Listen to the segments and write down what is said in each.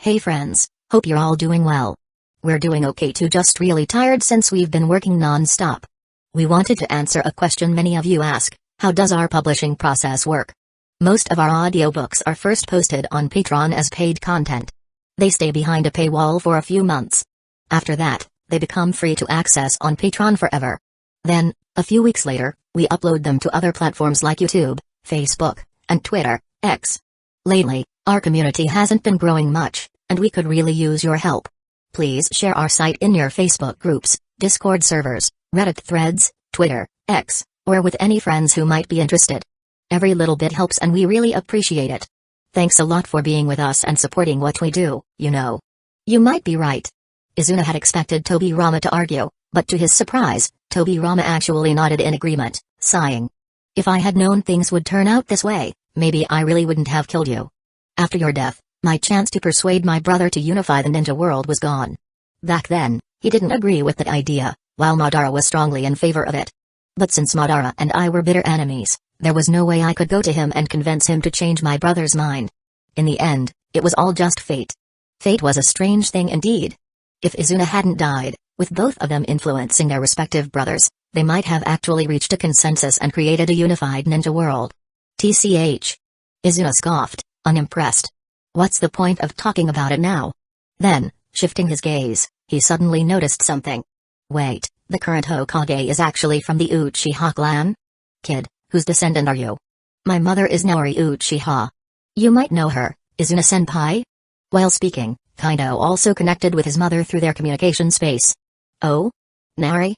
Hey friends, hope you're all doing well. We're doing okay too, just really tired since we've been working non-stop. We wanted to answer a question many of you ask: how does our publishing process work? Most of our audiobooks are first posted on Patreon as paid content. They stay behind a paywall for a few months. After that, they become free to access on Patreon forever. Then, a few weeks later, we upload them to other platforms like YouTube, Facebook, and Twitter, X. Lately, our community hasn't been growing much, and we could really use your help. Please share our site in your Facebook groups, Discord servers, Reddit threads, Twitter, X, or with any friends who might be interested. Every little bit helps and we really appreciate it. Thanks a lot for being with us and supporting what we do, you know. You might be right. Izuna had expected Tobirama to argue, but to his surprise, Tobirama actually nodded in agreement, sighing. If I had known things would turn out this way, maybe I really wouldn't have killed you. After your death, my chance to persuade my brother to unify the ninja world was gone. Back then, he didn't agree with that idea, while Madara was strongly in favor of it. But since Madara and I were bitter enemies, there was no way I could go to him and convince him to change my brother's mind. In the end, it was all just fate. Fate was a strange thing indeed. If Izuna hadn't died, with both of them influencing their respective brothers, they might have actually reached a consensus and created a unified ninja world. TCH. Izuna scoffed, unimpressed. What's the point of talking about it now? Then, shifting his gaze, he suddenly noticed something. Wait, the current Hokage is actually from the Uchiha clan? Kid, whose descendant are you? My mother is Naori Uchiha. You might know her, Izuna-senpai? While speaking, Kaido also connected with his mother through their communication space. Oh? Naori?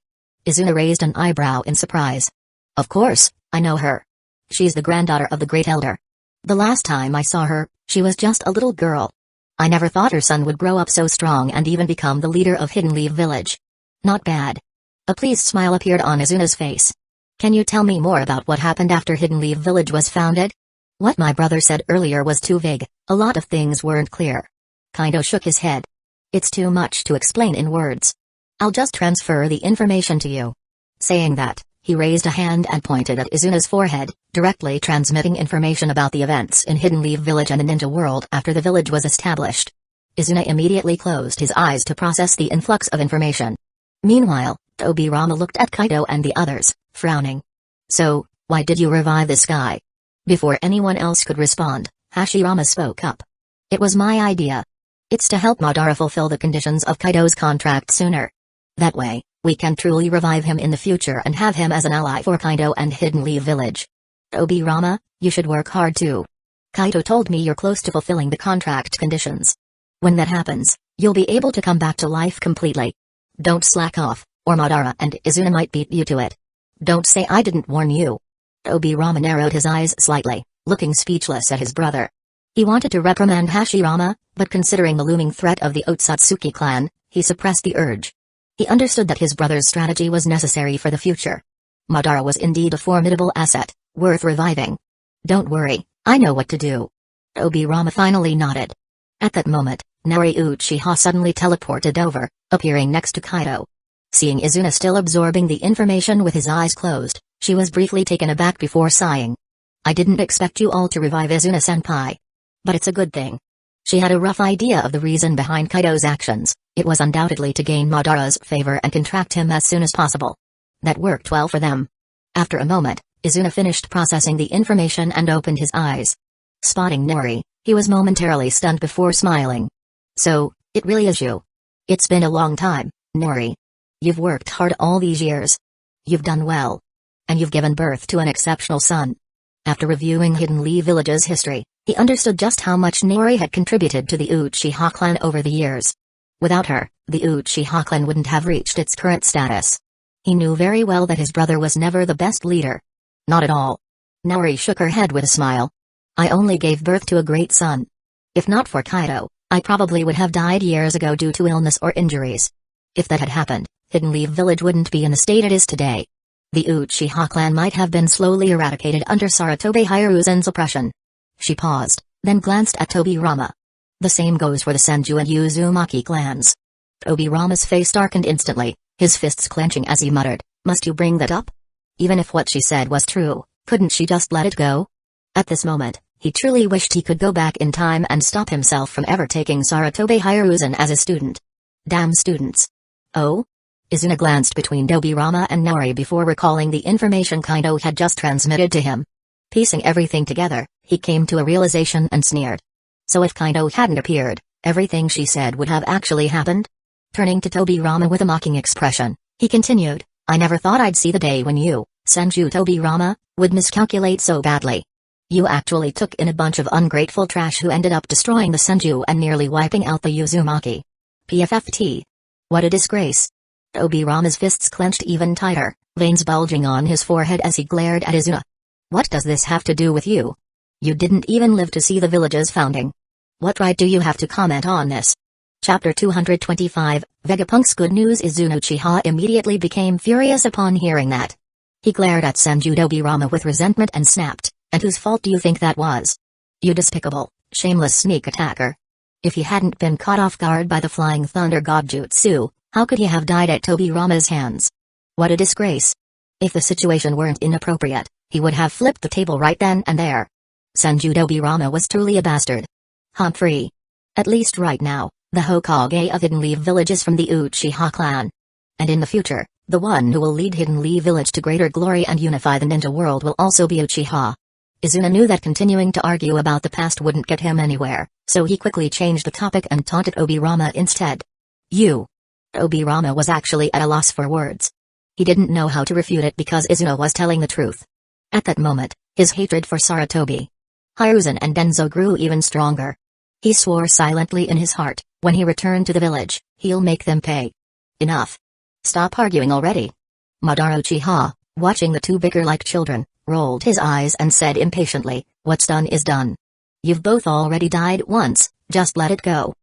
Izuna raised an eyebrow in surprise. Of course, I know her. She's the granddaughter of the Great Elder. The last time I saw her, she was just a little girl. I never thought her son would grow up so strong and even become the leader of Hidden Leaf Village. Not bad. A pleased smile appeared on Izuna's face. Can you tell me more about what happened after Hidden Leaf Village was founded? What my brother said earlier was too vague, a lot of things weren't clear. Kaido shook his head. It's too much to explain in words. I'll just transfer the information to you. Saying that, he raised a hand and pointed at Izuna's forehead, directly transmitting information about the events in Hidden Leaf Village and the ninja world after the village was established. Izuna immediately closed his eyes to process the influx of information. Meanwhile, Tobirama looked at Kaido and the others, frowning. So, why did you revive this guy? Before anyone else could respond, Hashirama spoke up. It was my idea. It's to help Madara fulfill the conditions of Kaido's contract sooner. That way, we can truly revive him in the future and have him as an ally for Kaido and Hidden Leaf Village. Tobirama, you should work hard too. Kaido told me you're close to fulfilling the contract conditions. When that happens, you'll be able to come back to life completely. Don't slack off, or Madara and Izuna might beat you to it. Don't say I didn't warn you. Tobirama narrowed his eyes slightly, looking speechless at his brother. He wanted to reprimand Hashirama, but considering the looming threat of the Otsutsuki clan, he suppressed the urge. He understood that his brother's strategy was necessary for the future. Madara was indeed a formidable asset, worth reviving. Don't worry, I know what to do. Tobirama finally nodded. At that moment, Naori Uchiha suddenly teleported over, appearing next to Kaido. Seeing Izuna still absorbing the information with his eyes closed, she was briefly taken aback before sighing. I didn't expect you all to revive Izuna-senpai. But it's a good thing. She had a rough idea of the reason behind Kaido's actions. It was undoubtedly to gain Madara's favor and contract him as soon as possible. That worked well for them. After a moment, Izuna finished processing the information and opened his eyes. Spotting Naori, he was momentarily stunned before smiling. So, it really is you. It's been a long time, Naori. You've worked hard all these years. You've done well. And you've given birth to an exceptional son. After reviewing Hidden Leaf Village's history, he understood just how much Naori had contributed to the Uchiha clan over the years. Without her, the Uchiha clan wouldn't have reached its current status. He knew very well that his brother was never the best leader. Not at all. Naori shook her head with a smile. I only gave birth to a great son. If not for Kaido, I probably would have died years ago due to illness or injuries. If that had happened, Hidden Leaf Village wouldn't be in the state it is today. The Uchiha clan might have been slowly eradicated under Saratobi Hiruzen's oppression. She paused, then glanced at Tobirama. The same goes for the Senju and Uzumaki clans. Tobirama's face darkened instantly, his fists clenching as he muttered, must you bring that up? Even if what she said was true, couldn't she just let it go? At this moment, He truly wished he could go back in time and stop himself from ever taking Sarutobi Hiruzen as a student. Damn students. Oh? Izuna glanced between Dobirama and Naori before recalling the information Kaido had just transmitted to him. Piecing everything together, he came to a realization and sneered. So if Kaido hadn't appeared, everything she said would have actually happened? Turning to Tobirama with a mocking expression, he continued, I never thought I'd see the day when you, Senju Tobirama, would miscalculate so badly. You actually took in a bunch of ungrateful trash who ended up destroying the Senju and nearly wiping out the Uzumaki. PFFT. What a disgrace. Tobirama's fists clenched even tighter, veins bulging on his forehead as he glared at Izuna. What does this have to do with you? You didn't even live to see the village's founding. What right do you have to comment on this? Chapter 225, Vegapunk's good news. Izuna Uchiha immediately became furious upon hearing that. He glared at Senju Tobirama with resentment and snapped, and whose fault do you think that was? You despicable, shameless sneak attacker. If he hadn't been caught off guard by the flying thunder god jutsu, how could he have died at Tobirama's hands? What a disgrace. If the situation weren't inappropriate, he would have flipped the table right then and there. Senju Tobirama was truly a bastard. Humphrey. At least right now, the Hokage of Hidden Leaf Village is from the Uchiha clan. And in the future, the one who will lead Hidden Leaf Village to greater glory and unify the ninja world will also be Uchiha. Izuna knew that continuing to argue about the past wouldn't get him anywhere, so he quickly changed the topic and taunted Obirama instead. You. Obirama was actually at a loss for words. He didn't know how to refute it because Izuna was telling the truth. At that moment, his hatred for Sarutobi Hiruzen and Denzo grew even stronger. He swore silently in his heart, when he returned to the village, he'll make them pay. Enough. Stop arguing already. Madara Uchiha, watching the two bicker like children, rolled his eyes and said impatiently, what's done is done. You've both already died once, just let it go.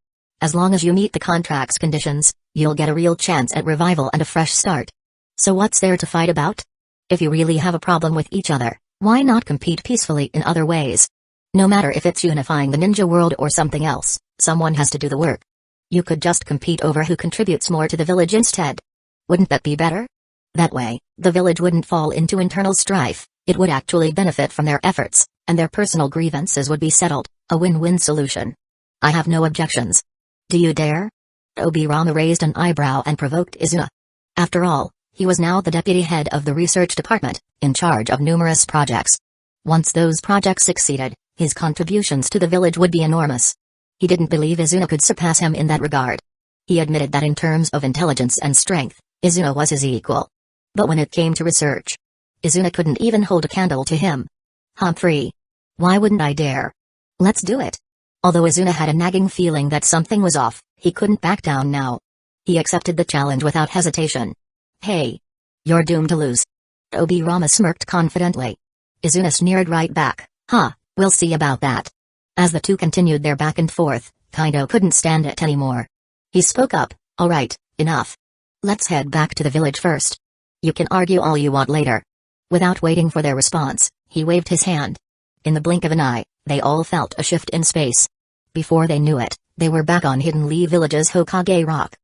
As long as you meet the contract's conditions, you'll get a real chance at revival and a fresh start. So what's there to fight about? If you really have a problem with each other, why not compete peacefully in other ways? No matter if it's unifying the ninja world or something else, someone has to do the work. You could just compete over who contributes more to the village instead. Wouldn't that be better? That way, the village wouldn't fall into internal strife, it would actually benefit from their efforts, and their personal grievances would be settled, a win-win solution. I have no objections. Do you dare? Obirama raised an eyebrow and provoked Izuna. After all, he was now the deputy head of the research department, in charge of numerous projects. Once those projects succeeded, his contributions to the village would be enormous. He didn't believe Izuna could surpass him in that regard. He admitted that in terms of intelligence and strength, Izuna was his equal. But when it came to research, Izuna couldn't even hold a candle to him. Humphrey. Why wouldn't I dare? Let's do it. Although Izuna had a nagging feeling that something was off, he couldn't back down now. He accepted the challenge without hesitation. Hey. You're doomed to lose. Obirama smirked confidently. Izuna sneered right back, we'll see about that. As the two continued their back and forth, Kaido couldn't stand it anymore. He spoke up, alright, enough. Let's head back to the village first. You can argue all you want later. Without waiting for their response, he waved his hand. In the blink of an eye, they all felt a shift in space. Before they knew it, they were back on Hidden Leaf Village's Hokage Rock.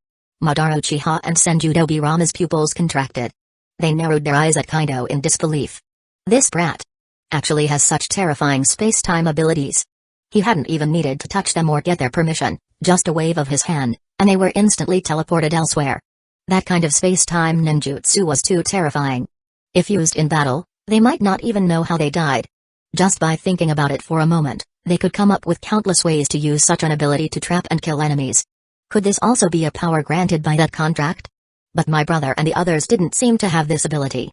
Madara Uchiha and Senju Tobirama's pupils contracted. They narrowed their eyes at Kaido in disbelief. This brat actually has such terrifying space-time abilities. He hadn't even needed to touch them or get their permission, just a wave of his hand, and they were instantly teleported elsewhere. That kind of space-time ninjutsu was too terrifying. If used in battle, they might not even know how they died. Just by thinking about it for a moment, they could come up with countless ways to use such an ability to trap and kill enemies. Could this also be a power granted by that contract? But my brother and the others didn't seem to have this ability.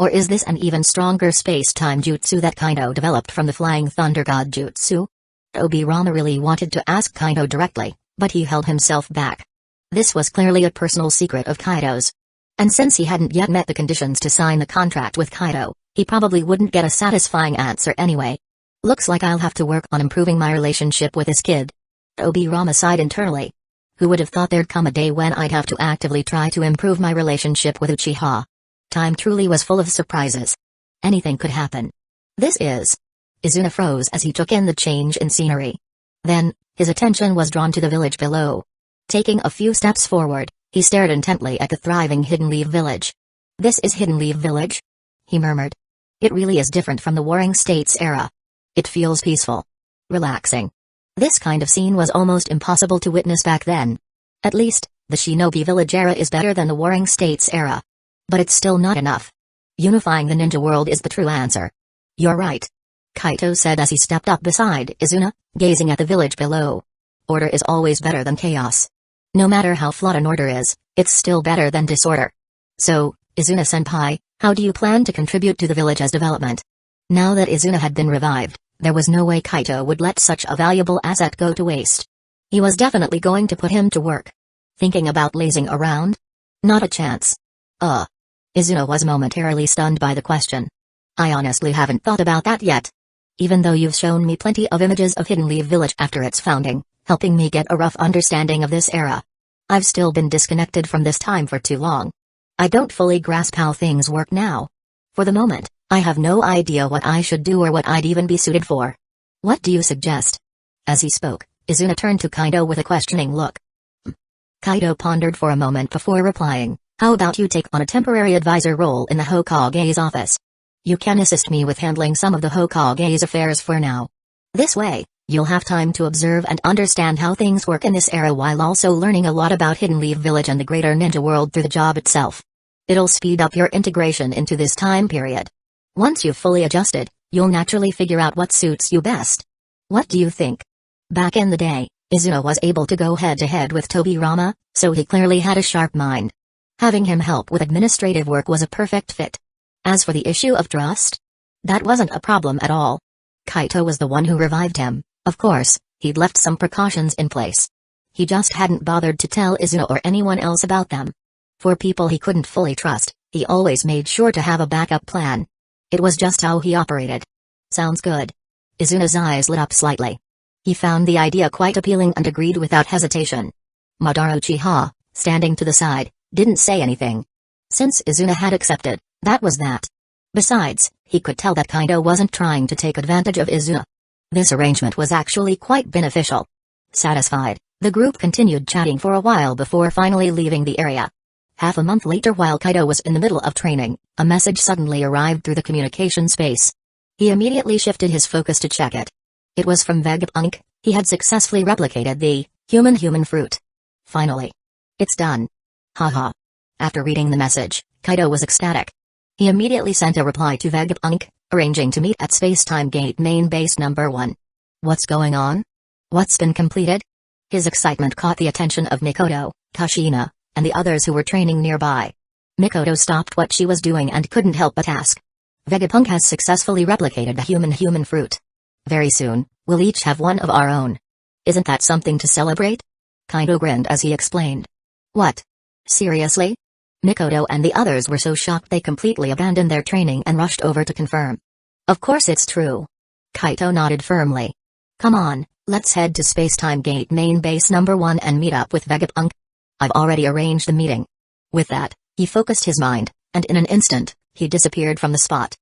Or is this an even stronger space-time jutsu that Kaido developed from the Flying Thunder God jutsu? Obirama really wanted to ask Kaido directly, but he held himself back. This was clearly a personal secret of Kaido's. And since he hadn't yet met the conditions to sign the contract with Kaido, he probably wouldn't get a satisfying answer anyway. Looks like I'll have to work on improving my relationship with this kid. Obirama sighed internally. Who would have thought there'd come a day when I'd have to actively try to improve my relationship with Uchiha? Time truly was full of surprises. Anything could happen. This is... Izuna froze as he took in the change in scenery. Then, his attention was drawn to the village below. Taking a few steps forward, he stared intently at the thriving Hidden Leaf Village. This is Hidden Leaf Village? He murmured. It really is different from the Warring States era. It feels peaceful, relaxing. This kind of scene was almost impossible to witness back then. At least, the Shinobi Village era is better than the Warring States era. But it's still not enough. Unifying the ninja world is the true answer. You're right, Kaito said as he stepped up beside Izuna, gazing at the village below. Order is always better than chaos. No matter how flawed an order is, it's still better than disorder. So, Izuna-senpai, how do you plan to contribute to the village's development? Now that Izuna had been revived, there was no way Kaito would let such a valuable asset go to waste. He was definitely going to put him to work. Thinking about lazing around? Not a chance. Izuna was momentarily stunned by the question. I honestly haven't thought about that yet. Even though you've shown me plenty of images of Hidden Leaf Village after its founding, helping me get a rough understanding of this era, I've still been disconnected from this time for too long. I don't fully grasp how things work now. For the moment, I have no idea what I should do or what I'd even be suited for. What do you suggest? As he spoke, Izuna turned to Kaito with a questioning look. Kaito pondered for a moment before replying, how about you take on a temporary advisor role in the Hokage's office? You can assist me with handling some of the Hokage's affairs for now. This way, you'll have time to observe and understand how things work in this era while also learning a lot about Hidden Leaf Village and the greater ninja world through the job itself. It'll speed up your integration into this time period. Once you've fully adjusted, you'll naturally figure out what suits you best. What do you think? Back in the day, Izuna was able to go head-to-head with Tobirama, so he clearly had a sharp mind. Having him help with administrative work was a perfect fit. As for the issue of trust, that wasn't a problem at all. Kaito was the one who revived him. Of course, he'd left some precautions in place. He just hadn't bothered to tell Izuna or anyone else about them. For people he couldn't fully trust, he always made sure to have a backup plan. It was just how he operated. Sounds good. Izuna's eyes lit up slightly. He found the idea quite appealing and agreed without hesitation. Madara Uchiha, standing to the side, didn't say anything. Since Izuna had accepted, that was that. Besides, he could tell that Kaito wasn't trying to take advantage of Izuna. This arrangement was actually quite beneficial. Satisfied, the group continued chatting for a while before finally leaving the area. Half a month later, while Kaito was in the middle of training, a message suddenly arrived through the communication space. He immediately shifted his focus to check it. It was from Vegapunk. He had successfully replicated the human fruit. Finally. It's done. Haha. After reading the message, Kaito was ecstatic. He immediately sent a reply to Vegapunk, arranging to meet at Space-Time Gate Main Base Number 1. What's going on? What's been completed? His excitement caught the attention of Mikoto, Kushina, and the others who were training nearby. Mikoto stopped what she was doing and couldn't help but ask. Vegapunk has successfully replicated the human fruit. Very soon, we'll each have one of our own. Isn't that something to celebrate? Kaito grinned as he explained. What? Seriously? Mikoto and the others were so shocked they completely abandoned their training and rushed over to confirm. Of course it's true. Kaito nodded firmly. Come on, let's head to Space-Time Gate Main Base Number 1 and meet up with Vegapunk. I've already arranged the meeting. With that, he focused his mind, and in an instant, he disappeared from the spot.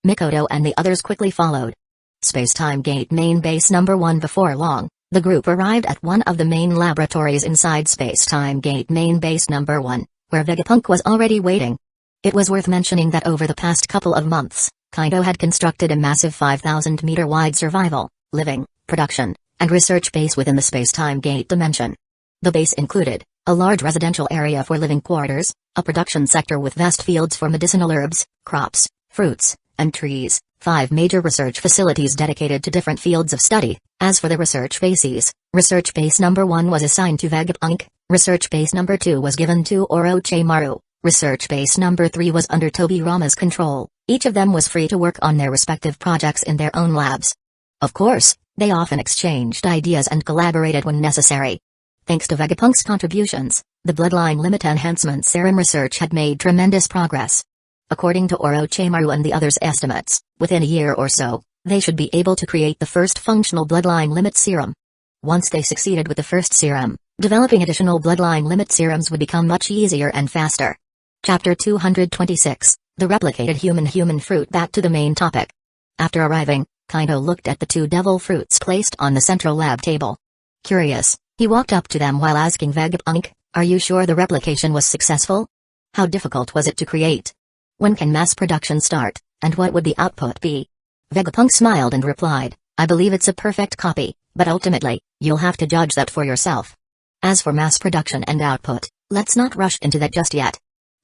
Mikoto and the others quickly followed. Space-Time Gate Main Base Number 1. Before long, the group arrived at one of the main laboratories inside Space-Time Gate Main Base Number 1, where Vegapunk was already waiting. It was worth mentioning that over the past couple of months, Kaito had constructed a massive 5,000-meter wide survival, living, production, and research base within the Space-Time Gate dimension. The base included a large residential area for living quarters, a production sector with vast fields for medicinal herbs, crops, fruits, and trees, 5 major research facilities dedicated to different fields of study. As for the research bases, Research Base Number 1 was assigned to Vegapunk, Research Base Number 2 was given to Orochimaru, Research Base Number 3 was under Tobirama's control. Each of them was free to work on their respective projects in their own labs. Of course, they often exchanged ideas and collaborated when necessary. Thanks to Vegapunk's contributions, the Bloodline Limit Enhancement Serum research had made tremendous progress. According to Orochimaru and the others' estimates, within a year or so, they should be able to create the first functional Bloodline Limit Serum. Once they succeeded with the first serum, developing additional Bloodline Limit Serums would become much easier and faster. Chapter 226, The Replicated Human Fruit. Back to the main topic. After arriving, Kaito looked at the 2 devil fruits placed on the central lab table. Curious, he walked up to them while asking Vegapunk, are you sure the replication was successful? How difficult was it to create? When can mass production start, and what would the output be? Vegapunk smiled and replied, I believe it's a perfect copy, but ultimately, you'll have to judge that for yourself. As for mass production and output, let's not rush into that just yet.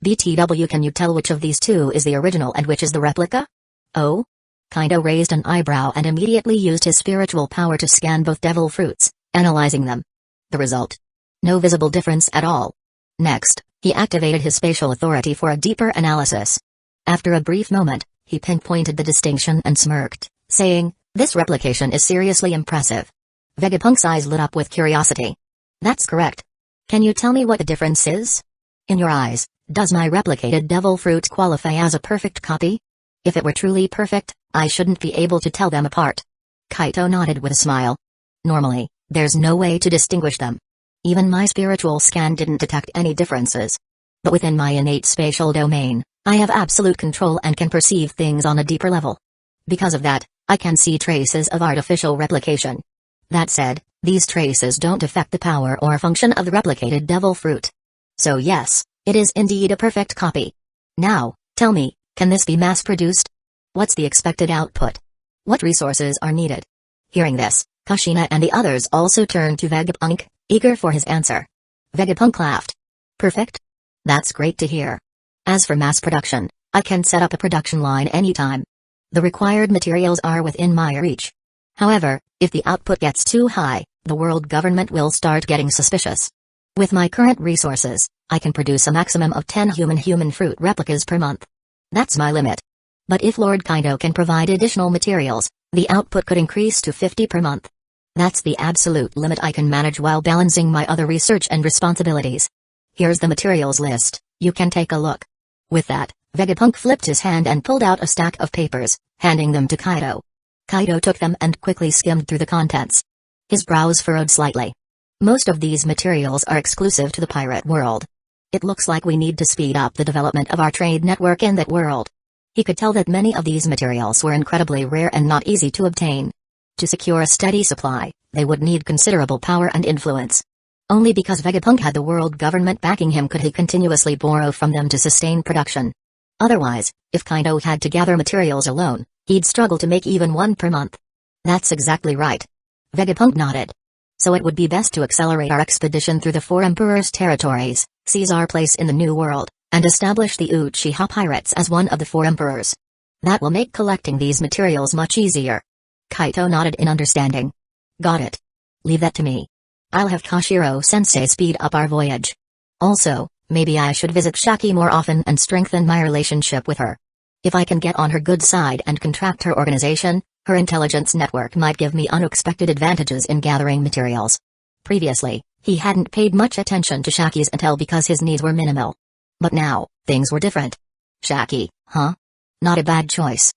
BTW, can you tell which of these two is the original and which is the replica? Oh? Kaido raised an eyebrow and immediately used his spiritual power to scan both devil fruits, analyzing them. The result? No visible difference at all. Next, he activated his spatial authority for a deeper analysis. After a brief moment, he pinpointed the distinction and smirked, saying, "This replication is seriously impressive." Vegapunk's eyes lit up with curiosity. "That's correct. Can you tell me what the difference is? In your eyes, does my replicated devil fruit qualify as a perfect copy? If it were truly perfect, I shouldn't be able to tell them apart." Kaito nodded with a smile. "Normally, there's no way to distinguish them. Even my spiritual scan didn't detect any differences. But within my innate spatial domain, I have absolute control and can perceive things on a deeper level. Because of that, I can see traces of artificial replication. That said, these traces don't affect the power or function of the replicated devil fruit. So yes, it is indeed a perfect copy. Now, tell me, can this be mass-produced? What's the expected output? What resources are needed?" Hearing this, Kushina and the others also turned to Vegapunk, eager for his answer. Vegapunk laughed. "Perfect? That's great to hear. As for mass production, I can set up a production line anytime. The required materials are within my reach. However, if the output gets too high, the world government will start getting suspicious. With my current resources, I can produce a maximum of 10 human fruit replicas per month. That's my limit. But if Lord Kaido can provide additional materials, the output could increase to 50 per month. That's the absolute limit I can manage while balancing my other research and responsibilities. Here's the materials list, you can take a look." With that, Vegapunk flipped his hand and pulled out a stack of papers, handing them to Kaido. Kaido took them and quickly skimmed through the contents. His brows furrowed slightly. Most of these materials are exclusive to the pirate world. It looks like we need to speed up the development of our trade network in that world. He could tell that many of these materials were incredibly rare and not easy to obtain. To secure a steady supply, they would need considerable power and influence. Only because Vegapunk had the world government backing him could he continuously borrow from them to sustain production. Otherwise, if Kaido had to gather materials alone, he'd struggle to make even one per month. "That's exactly right." Vegapunk nodded. "So it would be best to accelerate our expedition through the Four Emperors' territories, seize our place in the New World, and establish the Uchiha pirates as one of the Four Emperors. That will make collecting these materials much easier." Kaito nodded in understanding. "Got it. Leave that to me. I'll have Koshiro-sensei speed up our voyage. Also, maybe I should visit Shaki more often and strengthen my relationship with her. If I can get on her good side and contract her organization, her intelligence network might give me unexpected advantages in gathering materials." Previously, he hadn't paid much attention to Shaki's intel because his needs were minimal. But now, things were different. "Shaki, huh? Not a bad choice."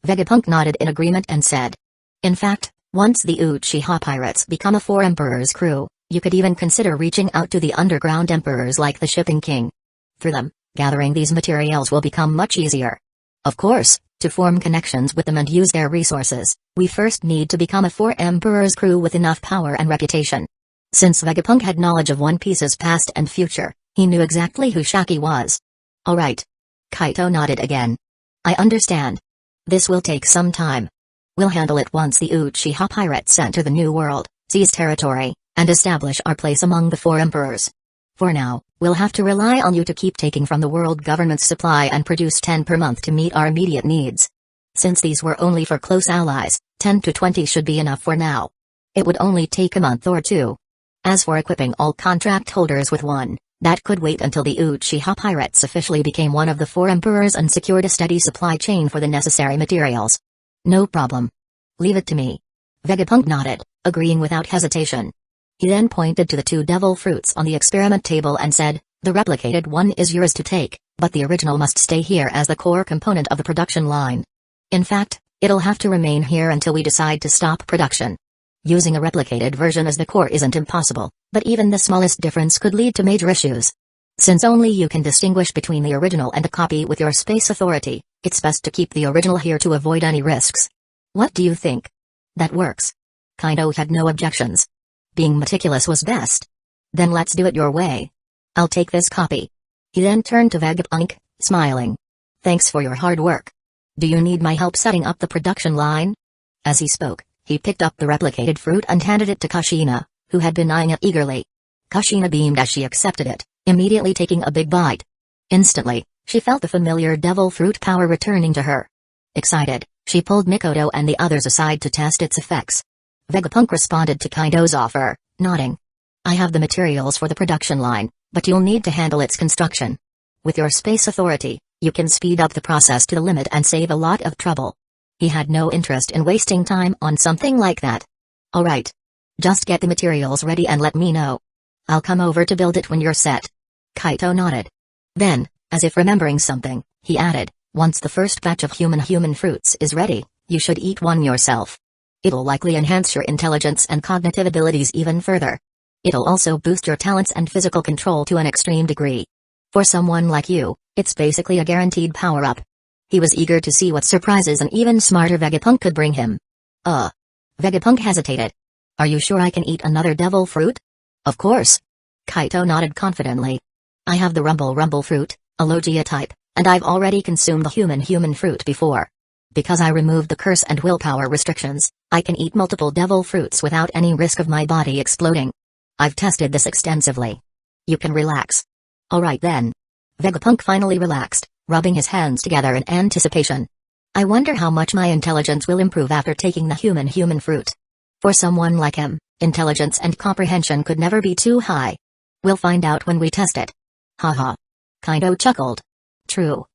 Vegapunk nodded in agreement and said, "In fact, once the Uchiha pirates become a Four Emperors crew, you could even consider reaching out to the underground emperors like the Shipping King. Through them, gathering these materials will become much easier. Of course, to form connections with them and use their resources, we first need to become a Four Emperors crew with enough power and reputation." Since Vegapunk had knowledge of One Piece's past and future, he knew exactly who Shaki was. "All right." Kaito nodded again. "I understand. This will take some time. We'll handle it once the Uchiha pirates enter the New World, seize territory, and establish our place among the Four Emperors. For now, we'll have to rely on you to keep taking from the world government's supply and produce 10 per month to meet our immediate needs. Since these were only for close allies, 10 to 20 should be enough for now. It would only take a month or two. As for equipping all contract holders with one, that could wait until the Uchiha pirates officially became one of the Four Emperors and secured a steady supply chain for the necessary materials." "No problem. Leave it to me." Vegapunk nodded, agreeing without hesitation. He then pointed to the 2 devil fruits on the experiment table and said, "The replicated one is yours to take, but the original must stay here as the core component of the production line. In fact, it'll have to remain here until we decide to stop production. Using a replicated version as the core isn't impossible, but even the smallest difference could lead to major issues. Since only you can distinguish between the original and a copy with your space authority, it's best to keep the original here to avoid any risks. What do you think?" "That works." Kaido had no objections. Being meticulous was best. "Then let's do it your way. I'll take this copy." He then turned to Vegapunk, smiling. "Thanks for your hard work. Do you need my help setting up the production line?" As he spoke, He picked up the replicated fruit and handed it to Kushina, who had been eyeing it eagerly. Kushina beamed as she accepted it, immediately taking a big bite. Instantly, she felt the familiar devil fruit power returning to her. Excited, she pulled Mikoto and the others aside to test its effects. Vegapunk responded to Kaido's offer, nodding. I have the materials for the production line, but you'll need to handle its construction. With your space authority, you can speed up the process to the limit and save a lot of trouble. He had no interest in wasting time on something like that. Alright. Just get the materials ready and let me know. I'll come over to build it when you're set. Kaito nodded. Then, as if remembering something, he added, once the first batch of human fruits is ready, you should eat one yourself. It'll likely enhance your intelligence and cognitive abilities even further. It'll also boost your talents and physical control to an extreme degree. For someone like you, it's basically a guaranteed power-up. He was eager to see what surprises an even smarter Vegapunk could bring him. Vegapunk hesitated. Are you sure I can eat another devil fruit? Of course. Kaito nodded confidently. I have the rumble fruit, a Logia type, and I've already consumed the human fruit before. Because I removed the curse and willpower restrictions, I can eat multiple devil fruits without any risk of my body exploding. I've tested this extensively. You can relax. Alright then. Vegapunk finally relaxed, rubbing his hands together in anticipation. I wonder how much my intelligence will improve after taking the human fruit. For someone like him, intelligence and comprehension could never be too high. We'll find out when we test it. Haha. Kaido chuckled. True.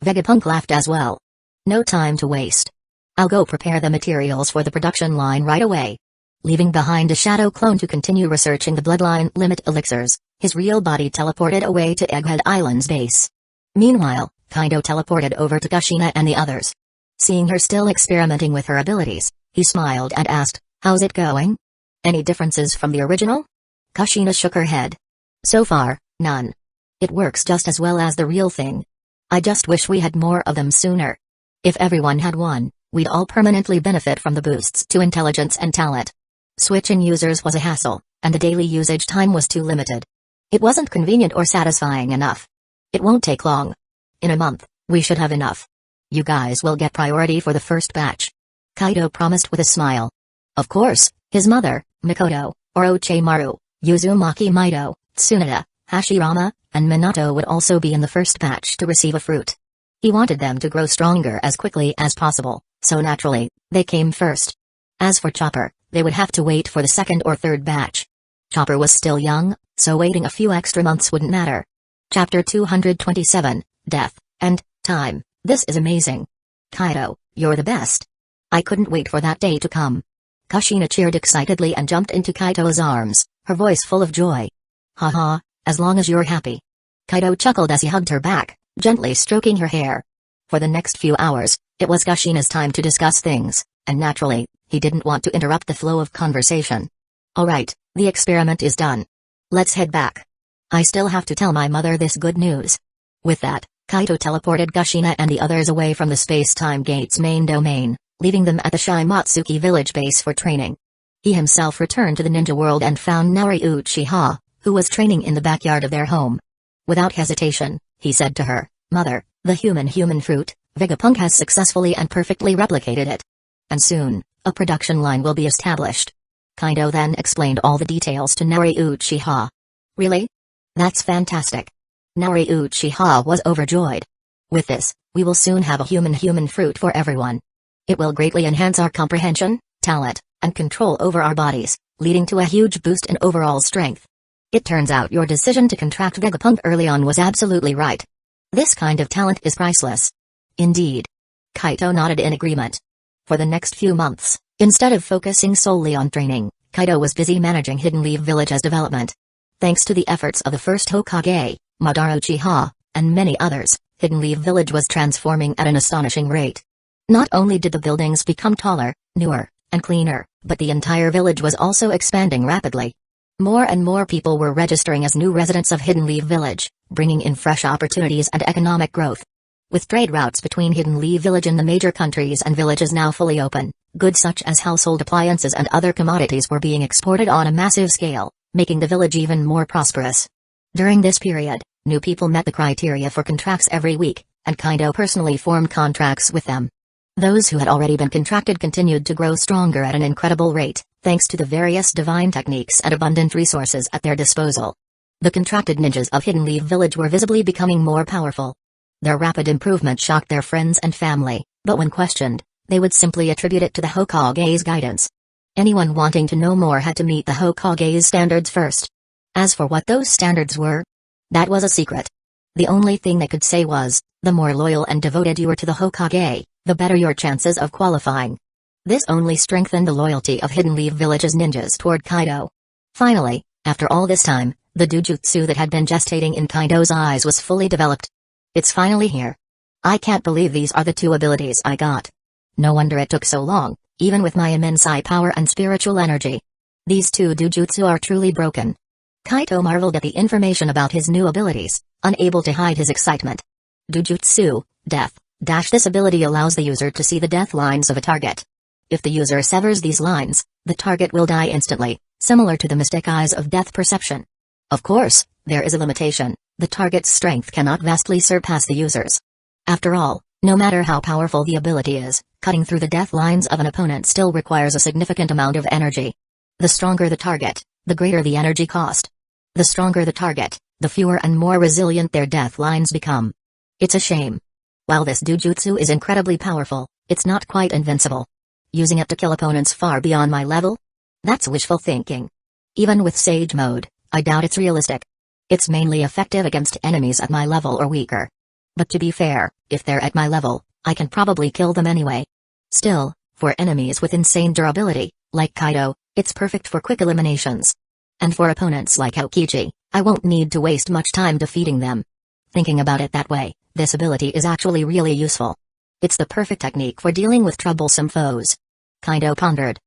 Vegapunk laughed as well. No time to waste. I'll go prepare the materials for the production line right away. Leaving behind a shadow clone to continue researching the bloodline limit elixirs, his real body teleported away to Egghead Island's base. Meanwhile, Kaido teleported over to Kushina and the others. Seeing her still experimenting with her abilities, he smiled and asked, how's it going? Any differences from the original? Kushina shook her head. So far, none. It works just as well as the real thing. I just wish we had more of them sooner. If everyone had one, we'd all permanently benefit from the boosts to intelligence and talent. Switching users was a hassle, and the daily usage time was too limited. It wasn't convenient or satisfying enough. It won't take long. In a month, we should have enough. You guys will get priority for the first batch. Kaido promised with a smile. Of course, his mother, Mikoto, Orochimaru, Uzumaki Mido, Tsunade, Hashirama, and Minato would also be in the first batch to receive a fruit. He wanted them to grow stronger as quickly as possible, so naturally, they came first. As for Chopper, they would have to wait for the second or third batch. Chopper was still young, so waiting a few extra months wouldn't matter. Chapter 227, Death and Time. This is amazing. Kaido, you're the best. I couldn't wait for that day to come. Kushina cheered excitedly and jumped into Kaito's arms, her voice full of joy. Haha, as long as you're happy. Kaido chuckled as he hugged her back, gently stroking her hair. For the next few hours, it was Kushina's time to discuss things, and naturally, he didn't want to interrupt the flow of conversation. Alright, the experiment is done. Let's head back. I still have to tell my mother this good news. With that, Kaito teleported Kushina and the others away from the space-time gate's main domain, leaving them at the Shimatsuki village base for training. He himself returned to the ninja world and found Naori Uchiha, who was training in the backyard of their home. Without hesitation, he said to her, Mother, the human fruit, Vegapunk has successfully and perfectly replicated it. And soon, a production line will be established. Kaido then explained all the details to Naori Uchiha. Really? That's fantastic. Naori Uchiha was overjoyed. With this, we will soon have a human fruit for everyone. It will greatly enhance our comprehension, talent, and control over our bodies, leading to a huge boost in overall strength. It turns out your decision to contract Vegapunk early on was absolutely right. This kind of talent is priceless. Indeed. Kaito nodded in agreement. For the next few months, instead of focusing solely on training, Kaito was busy managing Hidden Leaf Village's development. Thanks to the efforts of the first Hokage, Madara Uchiha, and many others, Hidden Leaf Village was transforming at an astonishing rate. Not only did the buildings become taller, newer, and cleaner, but the entire village was also expanding rapidly. More and more people were registering as new residents of Hidden Leaf Village, bringing in fresh opportunities and economic growth. With trade routes between Hidden Leaf Village and the major countries and villages now fully open, goods such as household appliances and other commodities were being exported on a massive scale, making the village even more prosperous. During this period, new people met the criteria for contracts every week, and Kaido personally formed contracts with them. Those who had already been contracted continued to grow stronger at an incredible rate, thanks to the various divine techniques and abundant resources at their disposal. The contracted ninjas of Hidden Leaf Village were visibly becoming more powerful. Their rapid improvement shocked their friends and family, but when questioned, they would simply attribute it to the Hokage's guidance. Anyone wanting to know more had to meet the Hokage's standards first. As for what those standards were, that was a secret. The only thing they could say was, the more loyal and devoted you were to the Hokage, the better your chances of qualifying. This only strengthened the loyalty of Hidden Leaf Village's ninjas toward Kaido. Finally, after all this time, the dujutsu that had been gestating in Kaido's eyes was fully developed. It's finally here. I can't believe these are the two abilities I got. No wonder it took so long, even with my immense eye power and spiritual energy. These two dujutsu are truly broken. Kaido marveled at the information about his new abilities, unable to hide his excitement. Dujutsu, Death. This ability allows the user to see the death lines of a target. If the user severs these lines, the target will die instantly, similar to the mystic eyes of death perception. Of course, there is a limitation: the target's strength cannot vastly surpass the user's. After all, no matter how powerful the ability is, cutting through the death lines of an opponent still requires a significant amount of energy. The stronger the target, the greater the energy cost. The stronger the target, the fewer and more resilient their death lines become. It's a shame. While this dujutsu is incredibly powerful, it's not quite invincible. Using it to kill opponents far beyond my level? That's wishful thinking. Even with Sage Mode, I doubt it's realistic. It's mainly effective against enemies at my level or weaker. But to be fair, if they're at my level, I can probably kill them anyway. Still, for enemies with insane durability, like Kaido, it's perfect for quick eliminations. And for opponents like Aokiji, I won't need to waste much time defeating them. Thinking about it that way, this ability is actually really useful. It's the perfect technique for dealing with troublesome foes. Kaido pondered.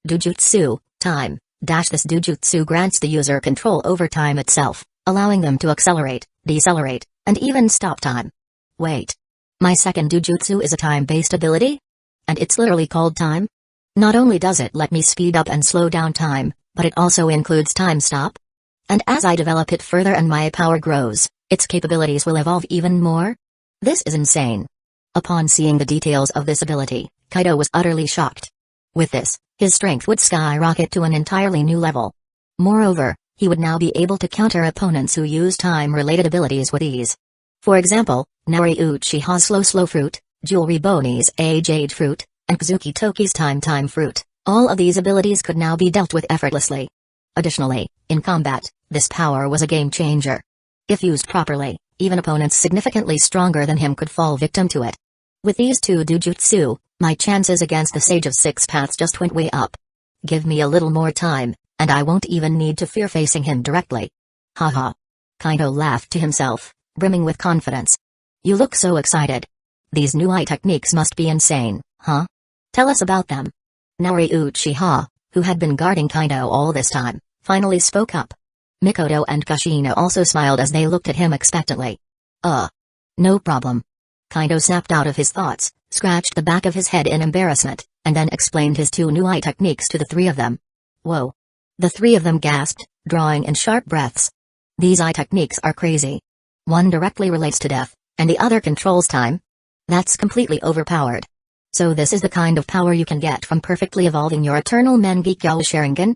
Dujutsu, time. This dujutsu grants the user control over time itself, allowing them to accelerate, decelerate, and even stop time. Wait. My second dujutsu is a time-based ability? And it's literally called time? Not only does it let me speed up and slow down time, but it also includes time stop? And as I develop it further and my power grows, its capabilities will evolve even more? This is insane. Upon seeing the details of this ability, Kaido was utterly shocked. With this, his strength would skyrocket to an entirely new level. Moreover, he would now be able to counter opponents who use time-related abilities with ease. For example, Naori Uchiha's Slow Fruit, Jewelry Boni's Age Fruit, and Kazuki Toki's Time Fruit. All of these abilities could now be dealt with effortlessly. Additionally, in combat, this power was a game-changer. If used properly, even opponents significantly stronger than him could fall victim to it. With these two dujutsu, my chances against the Sage of Six Paths just went way up. Give me a little more time, and I won't even need to fear facing him directly. Haha. Kaido laughed to himself, brimming with confidence. You look so excited. These new eye techniques must be insane, huh? Tell us about them. Naori Uchiha, who had been guarding Kaido all this time, finally spoke up. Mikoto and Kushina also smiled as they looked at him expectantly. No problem. Kaido snapped out of his thoughts, scratched the back of his head in embarrassment, and then explained his two new eye techniques to the three of them. Whoa. The three of them gasped, drawing in sharp breaths. These eye techniques are crazy. One directly relates to death, and the other controls time. That's completely overpowered. So this is the kind of power you can get from perfectly evolving your eternal Mangekyo Sharingan?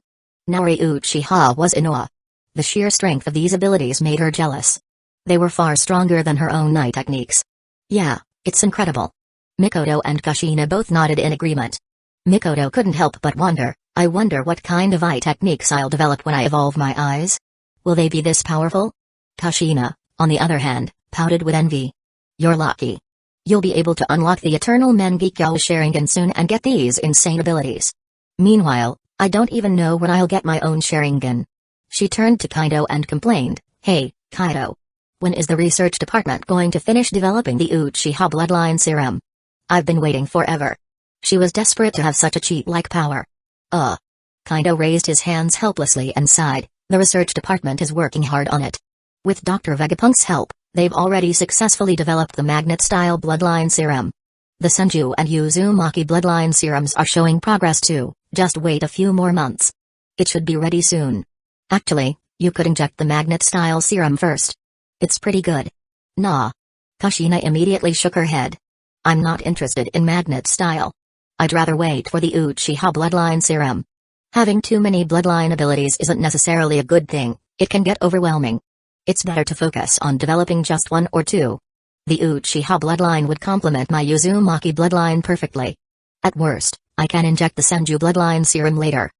Naori Uchiha was in awe. The sheer strength of these abilities made her jealous. They were far stronger than her own eye techniques. Yeah, it's incredible. Mikoto and Kushina both nodded in agreement. Mikoto couldn't help but wonder, I wonder what kind of eye techniques I'll develop when I evolve my eyes? Will they be this powerful? Kushina, on the other hand, pouted with envy. You're lucky. You'll be able to unlock the eternal Mangekyo Sharingan soon and get these insane abilities. Meanwhile, I don't even know when I'll get my own Sharingan. She turned to Kaido and complained, Hey, Kaido. When is the research department going to finish developing the Uchiha bloodline serum? I've been waiting forever. She was desperate to have such a cheat-like power. Kaido raised his hands helplessly and sighed, the research department is working hard on it. With Dr. Vegapunk's help, they've already successfully developed the magnet-style bloodline serum. The Senju and Uzumaki bloodline serums are showing progress too, just wait a few more months. It should be ready soon. Actually, you could inject the magnet-style serum first. It's pretty good. Nah. Kushina immediately shook her head. I'm not interested in magnet style. I'd rather wait for the Uchiha bloodline serum. Having too many bloodline abilities isn't necessarily a good thing, it can get overwhelming. It's better to focus on developing just one or two. The Uchiha bloodline would complement my Uzumaki bloodline perfectly. At worst, I can inject the Senju bloodline serum later.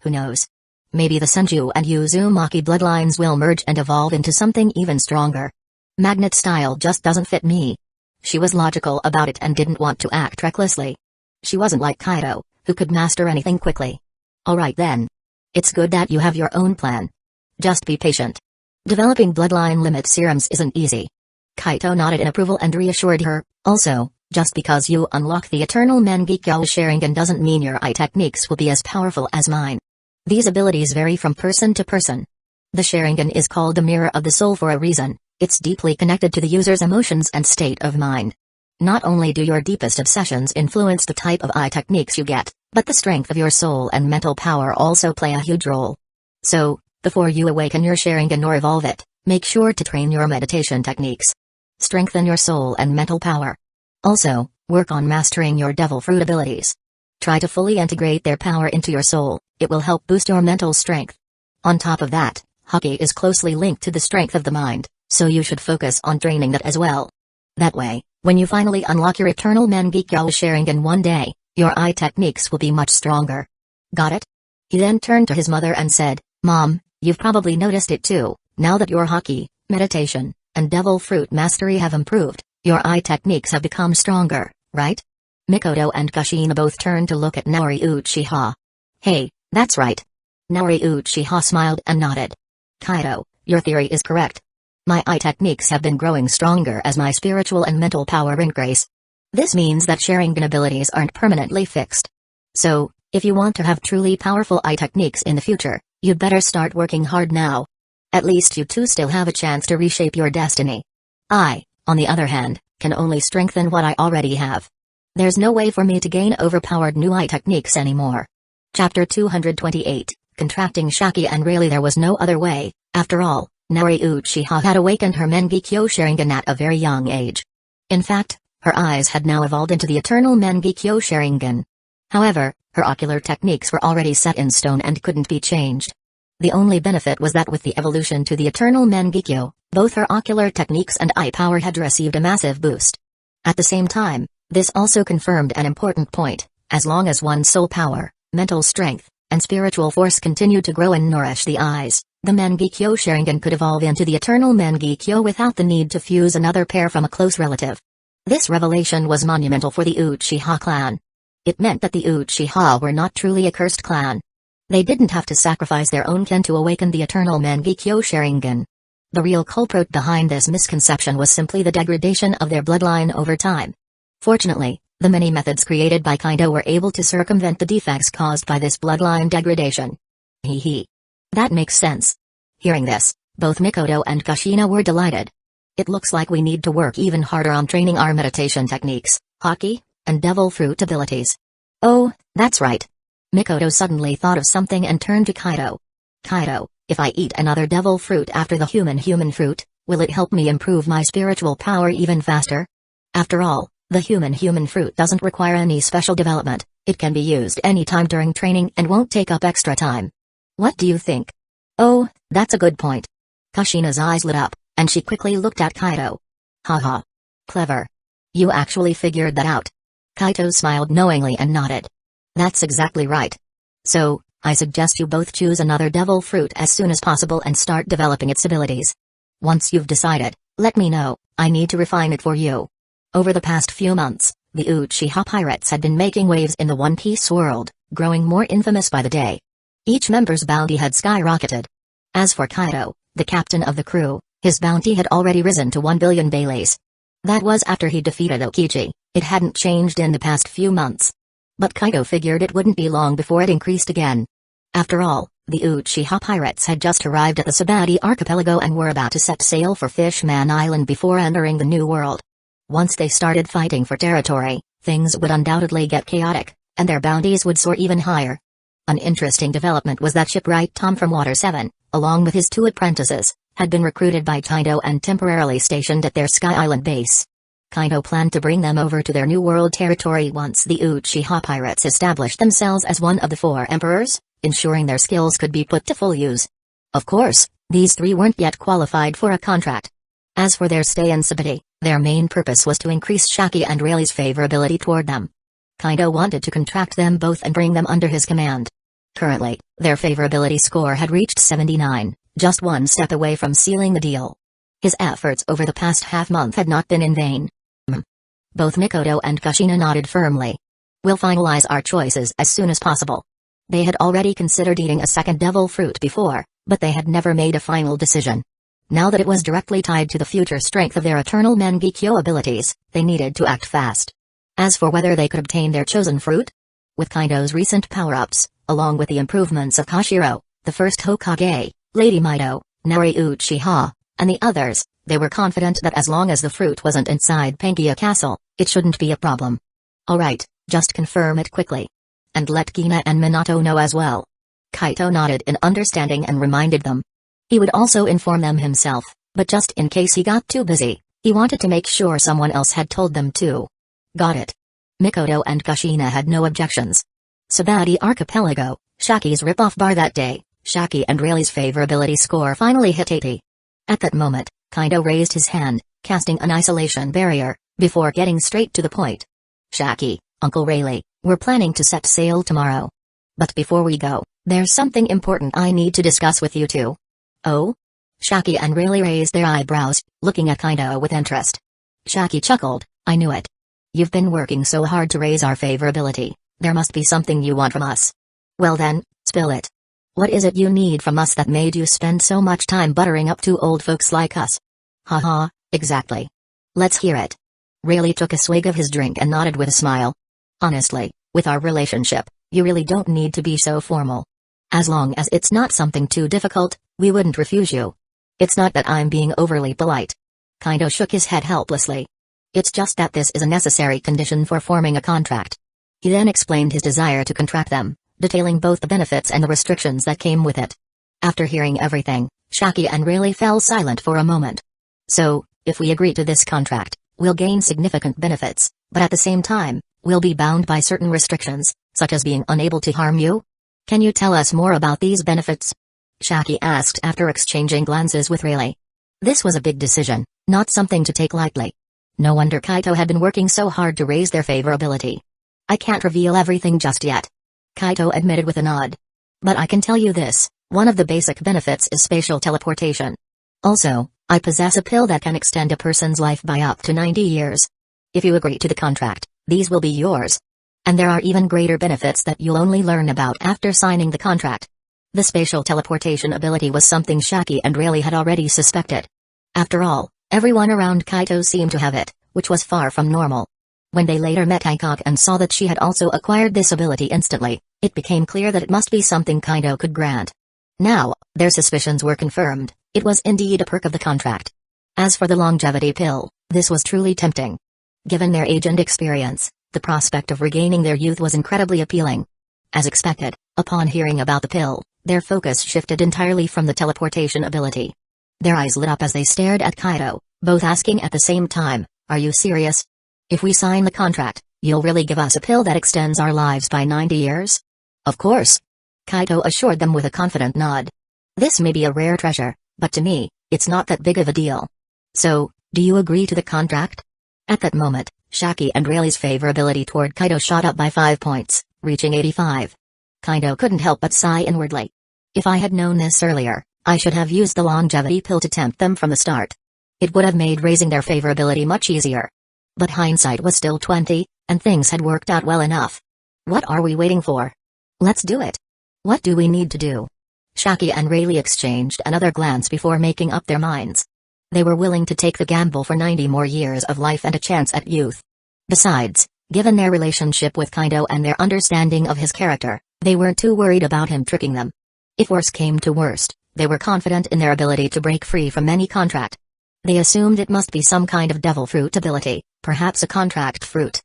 Who knows? Maybe the Senju and Uzumaki bloodlines will merge and evolve into something even stronger. Magnet style just doesn't fit me. She was logical about it and didn't want to act recklessly. She wasn't like Kaido, who could master anything quickly. Alright then. It's good that you have your own plan. Just be patient. Developing bloodline limit serums isn't easy. Kaito nodded in approval and reassured her. Also, just because you unlock the Eternal Mangekyo Sharingan doesn't mean your eye techniques will be as powerful as mine. These abilities vary from person to person. The Sharingan is called the mirror of the soul for a reason. It's deeply connected to the user's emotions and state of mind. Not only do your deepest obsessions influence the type of eye techniques you get, but the strength of your soul and mental power also play a huge role. So, before you awaken your Sharingan or evolve it, make sure to train your meditation techniques. Strengthen your soul and mental power. Also, work on mastering your devil fruit abilities. Try to fully integrate their power into your soul, it will help boost your mental strength. On top of that, Haki is closely linked to the strength of the mind, so you should focus on training that as well. That way, when you finally unlock your Eternal Mangekyo Sharingan one day, your eye techniques will be much stronger. Got it? He then turned to his mother and said, Mom, you've probably noticed it too, now that your Haki, meditation, and devil fruit mastery have improved, your eye techniques have become stronger, right? Mikoto and Kushina both turned to look at Naori Uchiha. Hey, that's right. Naori Uchiha smiled and nodded. Kaido, your theory is correct. My eye techniques have been growing stronger as my spiritual and mental power increase. This means that Sharingan abilities aren't permanently fixed. So, if you want to have truly powerful eye techniques in the future, you'd better start working hard now. At least you two still have a chance to reshape your destiny. I, on the other hand, can only strengthen what I already have. There's no way for me to gain overpowered new eye techniques anymore. Chapter 228, Contracting Shaki. And really there was no other way. After all, Naori Uchiha had awakened her Mangekyo Sharingan at a very young age. In fact, her eyes had now evolved into the Eternal Mangekyo Sharingan. However, her ocular techniques were already set in stone and couldn't be changed. The only benefit was that with the evolution to the Eternal Mangekyo, both her ocular techniques and eye power had received a massive boost. At the same time, this also confirmed an important point: as long as one's soul power, mental strength, and spiritual force continued to grow and nourish the eyes, the Mangekyo Sharingan could evolve into the Eternal Mangekyo without the need to fuse another pair from a close relative. This revelation was monumental for the Uchiha clan. It meant that the Uchiha were not truly a cursed clan. They didn't have to sacrifice their own kin to awaken the Eternal Mangekyo Sharingan. The real culprit behind this misconception was simply the degradation of their bloodline over time. Fortunately, the many methods created by Kaido were able to circumvent the defects caused by this bloodline degradation. Hee. That makes sense. Hearing this, both Mikoto and Kushina were delighted. It looks like we need to work even harder on training our meditation techniques, Haki, and devil fruit abilities. Oh, that's right. Mikoto suddenly thought of something and turned to Kaido. Kaido, if I eat another devil fruit after the human fruit, will it help me improve my spiritual power even faster? After all, the human fruit doesn't require any special development, it can be used anytime during training and won't take up extra time. What do you think? Oh, that's a good point. Kushina's eyes lit up, and she quickly looked at Kaido. Haha. Clever. You actually figured that out. Kaito smiled knowingly and nodded. That's exactly right. So, I suggest you both choose another devil fruit as soon as possible and start developing its abilities. Once you've decided, let me know, I need to refine it for you. Over the past few months, the Uchiha pirates had been making waves in the One Piece world, growing more infamous by the day. Each member's bounty had skyrocketed. As for Kaido, the captain of the crew, his bounty had already risen to 1 billion baileys. That was after he defeated Okiji. It hadn't changed in the past few months. But Kaido figured it wouldn't be long before it increased again. After all, the Uchiha pirates had just arrived at the Sabati archipelago and were about to set sail for Fishman Island before entering the New World. Once they started fighting for territory, things would undoubtedly get chaotic, and their bounties would soar even higher. An interesting development was that shipwright Tom from Water 7, along with his 2 apprentices, had been recruited by Kaido and temporarily stationed at their Sky Island base. Kaido planned to bring them over to their new world territory once the Uchiha pirates established themselves as one of the 4 emperors, ensuring their skills could be put to full use. Of course, these 3 weren't yet qualified for a contract. As for their stay in City, their main purpose was to increase Shaki and Rayleigh's favorability toward them. Kaido wanted to contract them both and bring them under his command. Currently, their favorability score had reached 79, just one step away from sealing the deal. His efforts over the past half-month had not been in vain. Both Mikoto and Kushina nodded firmly. We'll finalize our choices as soon as possible. They had already considered eating a second devil fruit before, but they had never made a final decision. Now that it was directly tied to the future strength of their eternal Mangekyo abilities, they needed to act fast. As for whether they could obtain their chosen fruit? With Kaido's recent power-ups, along with the improvements of Kashiro, the first Hokage, Lady Mido, Nari Uchiha, and the others, they were confident that as long as the fruit wasn't inside Pangaea Castle, it shouldn't be a problem. Alright, just confirm it quickly. And let Gina and Minato know as well. Kaito nodded in understanding and reminded them. He would also inform them himself, but just in case he got too busy, he wanted to make sure someone else had told them too. Got it. Mikoto and Kushina had no objections. Sabati Archipelago, Shaki's rip-off bar that day, Shaki and Rayleigh's favorability score finally hit 80. At that moment, Kaido raised his hand, casting an isolation barrier, before getting straight to the point. Shaki, Uncle Rayleigh, we're planning to set sail tomorrow. But before we go, there's something important I need to discuss with you two. Oh? Shaki and Rayleigh raised their eyebrows, looking at Kaido with interest. Shaki chuckled, I knew it. You've been working so hard to raise our favorability, there must be something you want from us. Well then, spill it. What is it you need from us that made you spend so much time buttering up 2 old folks like us? Haha, exactly. Let's hear it. Rayleigh took a swig of his drink and nodded with a smile. Honestly, with our relationship, you really don't need to be so formal. As long as it's not something too difficult, we wouldn't refuse you. It's not that I'm being overly polite. Kaido shook his head helplessly. It's just that this is a necessary condition for forming a contract. He then explained his desire to contract them, detailing both the benefits and the restrictions that came with it. After hearing everything, Shaki and Rayleigh fell silent for a moment. So, if we agree to this contract, we'll gain significant benefits, but at the same time, we'll be bound by certain restrictions, such as being unable to harm you? Can you tell us more about these benefits? Shaki asked after exchanging glances with Rayleigh. This was a big decision, not something to take lightly. No wonder Kaito had been working so hard to raise their favorability. I can't reveal everything just yet. Kaito admitted with a nod. But I can tell you this, one of the basic benefits is spatial teleportation. Also, I possess a pill that can extend a person's life by up to 90 years. If you agree to the contract, these will be yours. And there are even greater benefits that you'll only learn about after signing the contract. The spatial teleportation ability was something Shaki and Rayleigh had already suspected. After all, everyone around Kaito seemed to have it, which was far from normal. When they later met Aikok and saw that she had also acquired this ability instantly, it became clear that it must be something Kaito could grant. Now, their suspicions were confirmed, it was indeed a perk of the contract. As for the longevity pill, this was truly tempting. Given their age and experience, the prospect of regaining their youth was incredibly appealing. As expected, upon hearing about the pill, their focus shifted entirely from the teleportation ability. Their eyes lit up as they stared at Kaito, both asking at the same time, are you serious? If we sign the contract, you'll really give us a pill that extends our lives by 90 years? Of course. Kaito assured them with a confident nod. This may be a rare treasure, but to me, it's not that big of a deal. So, do you agree to the contract? At that moment, Shaki and Rayleigh's favorability toward Kaito shot up by 5 points, reaching 85. Kaito couldn't help but sigh inwardly. If I had known this earlier, I should have used the longevity pill to tempt them from the start. It would have made raising their favorability much easier. But hindsight was still 20, and things had worked out well enough. What are we waiting for? Let's do it. What do we need to do? Shaki and Rayleigh exchanged another glance before making up their minds. They were willing to take the gamble for 90 more years of life and a chance at youth. Besides, given their relationship with Kaito and their understanding of his character, they weren't too worried about him tricking them. If worse came to worst, they were confident in their ability to break free from any contract. They assumed it must be some kind of devil fruit ability, perhaps a contract fruit.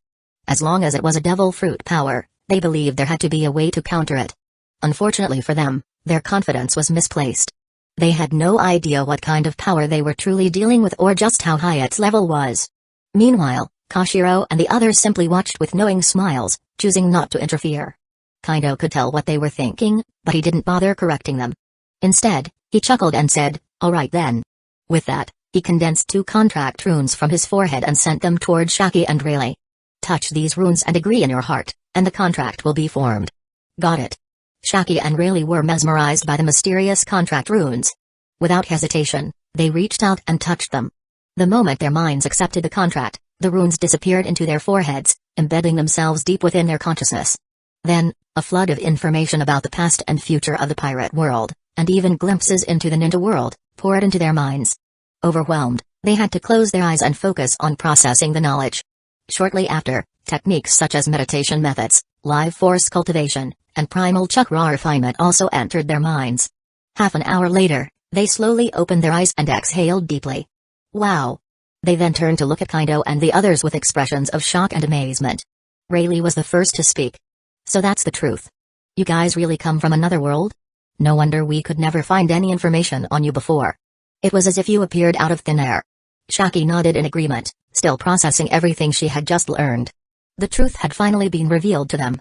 As long as it was a devil fruit power, they believed there had to be a way to counter it. Unfortunately for them, their confidence was misplaced. They had no idea what kind of power they were truly dealing with or just how high its level was. Meanwhile, Koshiro and the others simply watched with knowing smiles, choosing not to interfere. Kaido could tell what they were thinking, but he didn't bother correcting them. Instead, he chuckled and said, "All right then." With that, he condensed 2 contract runes from his forehead and sent them toward Shaki and Rayleigh. "Touch these runes and agree in your heart, and the contract will be formed." "Got it." Shaki and Rayleigh were mesmerized by the mysterious contract runes. Without hesitation, they reached out and touched them. The moment their minds accepted the contract, the runes disappeared into their foreheads, embedding themselves deep within their consciousness. Then, a flood of information about the past and future of the pirate world, and even glimpses into the ninja world, poured into their minds. Overwhelmed, they had to close their eyes and focus on processing the knowledge. Shortly after, techniques such as meditation methods, life force cultivation, and primal chakra refinement also entered their minds. Half an hour later, they slowly opened their eyes and exhaled deeply. Wow! They then turned to look at Kaido and the others with expressions of shock and amazement. Rayleigh was the first to speak. "So that's the truth. You guys really come from another world? No wonder we could never find any information on you before. It was as if you appeared out of thin air." Shaki nodded in agreement, still processing everything she had just learned. The truth had finally been revealed to them.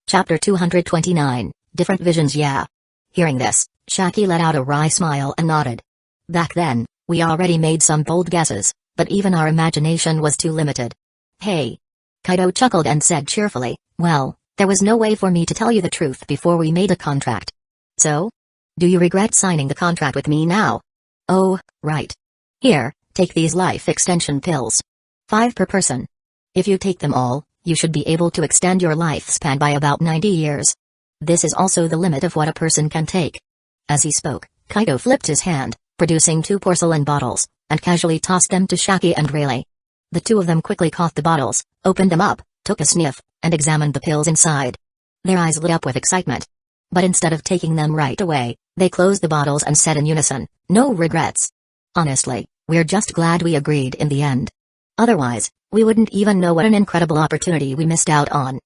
Chapter 229, Different Visions. Yeah. Hearing this, Shaki let out a wry smile and nodded. "Back then, we already made some bold guesses, but even our imagination was too limited." "Hey." Kaido chuckled and said cheerfully, "Well, there was no way for me to tell you the truth before we made a contract. So? Do you regret signing the contract with me now?" "Oh, right. Here, take these life extension pills. 5 per person. If you take them all, you should be able to extend your lifespan by about 90 years. This is also the limit of what a person can take." As he spoke, Kaido flipped his hand, producing 2 porcelain bottles, and casually tossed them to Shaki and Rayleigh. The 2 of them quickly caught the bottles, opened them up, took a sniff, and examined the pills inside. Their eyes lit up with excitement. But instead of taking them right away, they closed the bottles and said in unison, "No regrets. Honestly, we're just glad we agreed in the end. Otherwise, we wouldn't even know what an incredible opportunity we missed out on."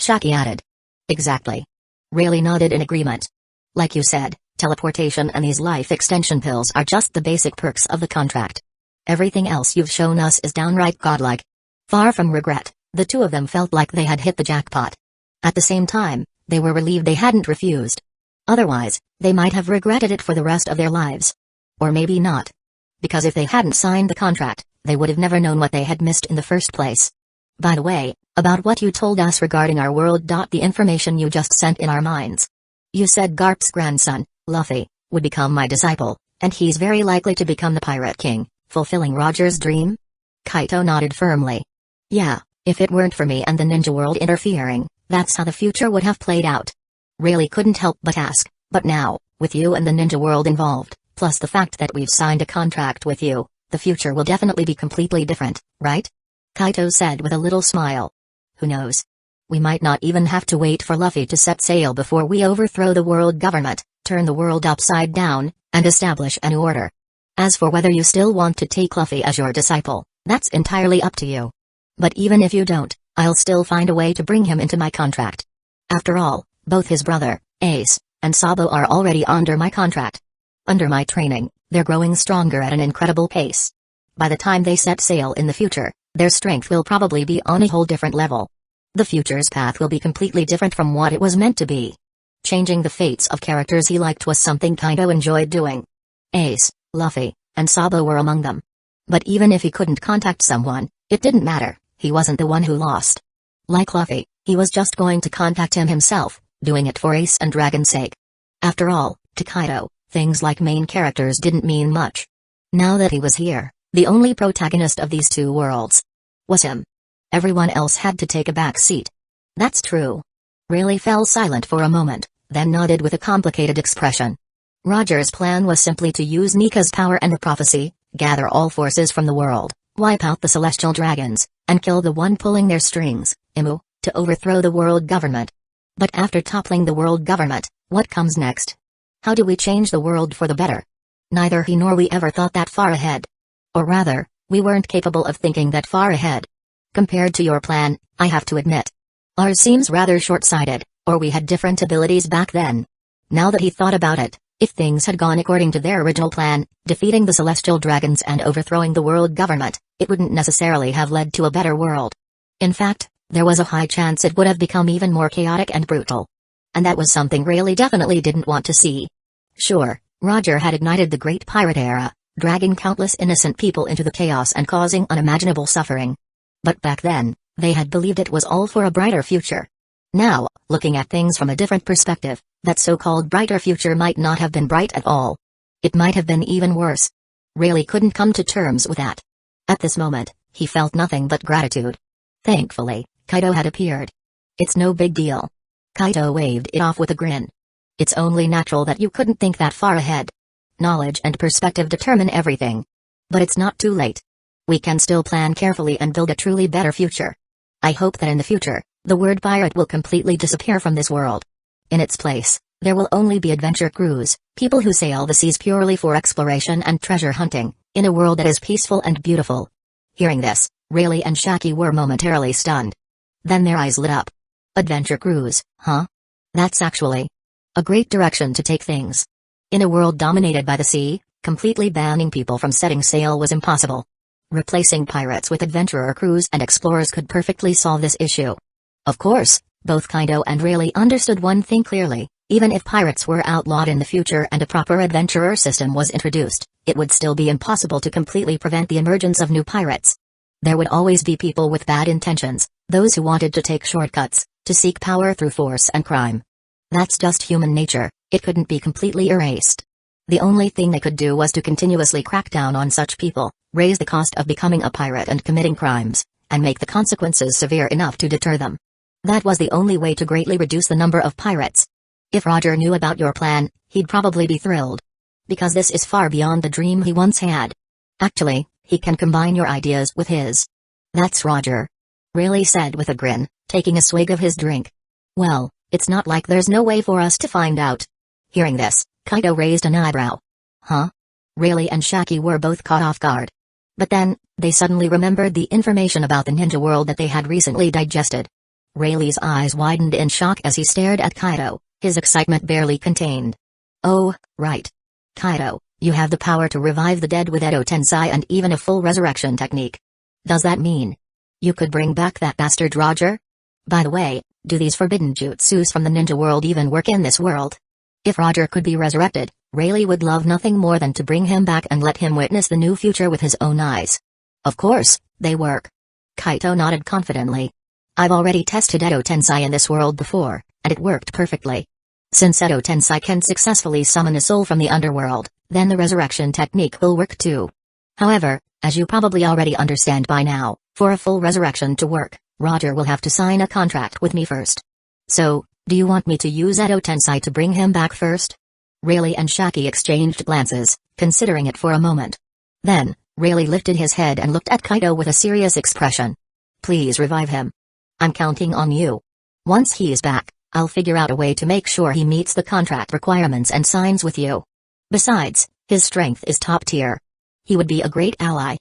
Shaki added. "Exactly." Rayleigh nodded in agreement. "Like you said, teleportation and these life extension pills are just the basic perks of the contract. Everything else you've shown us is downright godlike." Far from regret, the 2 of them felt like they had hit the jackpot. At the same time, they were relieved they hadn't refused. Otherwise, they might have regretted it for the rest of their lives. Or maybe not. Because if they hadn't signed the contract, they would have never known what they had missed in the first place. "By the way, about what you told us regarding our world. The information you just sent in our minds. You said Garp's grandson, Luffy, would become my disciple, and he's very likely to become the Pirate King, fulfilling Roger's dream?" Kaito nodded firmly. "Yeah, if it weren't for me and the ninja world interfering, that's how the future would have played out." Rayleigh couldn't help but ask, "But now, with you and the ninja world involved, plus the fact that we've signed a contract with you, the future will definitely be completely different, right?" Kaito said with a little smile. "Who knows? We might not even have to wait for Luffy to set sail before we overthrow the world government, turn the world upside down, and establish a new order. As for whether you still want to take Luffy as your disciple, that's entirely up to you. But even if you don't, I'll still find a way to bring him into my contract. After all, both his brother, Ace, and Sabo are already under my contract. Under my training, they're growing stronger at an incredible pace. By the time they set sail in the future, their strength will probably be on a whole different level. The future's path will be completely different from what it was meant to be." Changing the fates of characters he liked was something Kaido enjoyed doing. Ace, Luffy, and Sabo were among them. But even if he couldn't contact someone, it didn't matter, he wasn't the one who lost. Like Luffy, he was just going to contact him himself, doing it for Ace and Dragon's sake. After all, to Kaido, things like main characters didn't mean much. Now that he was here, the only protagonist of these 2 worlds was him. Everyone else had to take a back seat. "That's true." Rayleigh fell silent for a moment, then nodded with a complicated expression. Roger's plan was simply to use Nika's power and the prophecy, gather all forces from the world, wipe out the celestial dragons, and kill the one pulling their strings, Imu, to overthrow the world government. But after toppling the world government, what comes next? How do we change the world for the better? Neither he nor we ever thought that far ahead. Or rather, we weren't capable of thinking that far ahead. Compared to your plan, I have to admit. Ours seems rather short-sighted, or we had different abilities back then. Now that he thought about it, If things had gone according to their original plan, defeating the celestial dragons and overthrowing the world government, it wouldn't necessarily have led to a better world. In fact, there was a high chance it would have become even more chaotic and brutal. And that was something Rayleigh definitely didn't want to see. Sure, Roger had ignited the Great Pirate Era, dragging countless innocent people into the chaos and causing unimaginable suffering. But back then, they had believed it was all for a brighter future. Now, looking at things from a different perspective, that so-called brighter future might not have been bright at all. It might have been even worse. Rayleigh couldn't come to terms with that. At this moment, he felt nothing but gratitude. Thankfully, Kaido had appeared. It's no big deal. Kaido waved it off with a grin. It's only natural that you couldn't think that far ahead. Knowledge and perspective determine everything. But it's not too late. We can still plan carefully and build a truly better future. I hope that in the future, the word pirate will completely disappear from this world. In its place, there will only be adventure crews, people who sail the seas purely for exploration and treasure hunting, in a world that is peaceful and beautiful. Hearing this, Rayleigh and Shaki were momentarily stunned. Then their eyes lit up. Adventure cruise, huh? That's actually a great direction to take things. In a world dominated by the sea, completely banning people from setting sail was impossible. Replacing pirates with adventurer crews and explorers could perfectly solve this issue. Of course, both Kaido and Rayleigh understood one thing clearly: even if pirates were outlawed in the future and a proper adventurer system was introduced, it would still be impossible to completely prevent the emergence of new pirates. There would always be people with bad intentions, those who wanted to take shortcuts, to seek power through force and crime. That's just human nature, it couldn't be completely erased. The only thing they could do was to continuously crack down on such people, raise the cost of becoming a pirate and committing crimes, and make the consequences severe enough to deter them. That was the only way to greatly reduce the number of pirates. If Roger knew about your plan, he'd probably be thrilled. Because this is far beyond the dream he once had. Actually, he can combine your ideas with his. That's Roger. Rayleigh said with a grin, taking a swig of his drink. Well, it's not like there's no way for us to find out. Hearing this, Kaido raised an eyebrow. Huh? Rayleigh and Shaki were both caught off guard. But then, they suddenly remembered the information about the ninja world that they had recently digested. Rayleigh's eyes widened in shock as he stared at Kaido, his excitement barely contained. Oh, right. Kaido, you have the power to revive the dead with Edo Tensei and even a full resurrection technique. Does that mean you could bring back that bastard Roger? By the way, do these forbidden jutsus from the ninja world even work in this world? If Roger could be resurrected, Rayleigh would love nothing more than to bring him back and let him witness the new future with his own eyes. Of course, they work. Kaido nodded confidently. I've already tested Edo Tensei in this world before, and it worked perfectly. Since Edo Tensei can successfully summon a soul from the underworld, then the resurrection technique will work too. However, as you probably already understand by now, for a full resurrection to work, Roger will have to sign a contract with me first. So, do you want me to use Edo Tensei to bring him back first? Rayleigh and Shaki exchanged glances, considering it for a moment. Then, Rayleigh lifted his head and looked at Kaido with a serious expression. Please revive him. I'm counting on you. Once he is back, I'll figure out a way to make sure he meets the contract requirements and signs with you. Besides, his strength is top tier. He would be a great ally.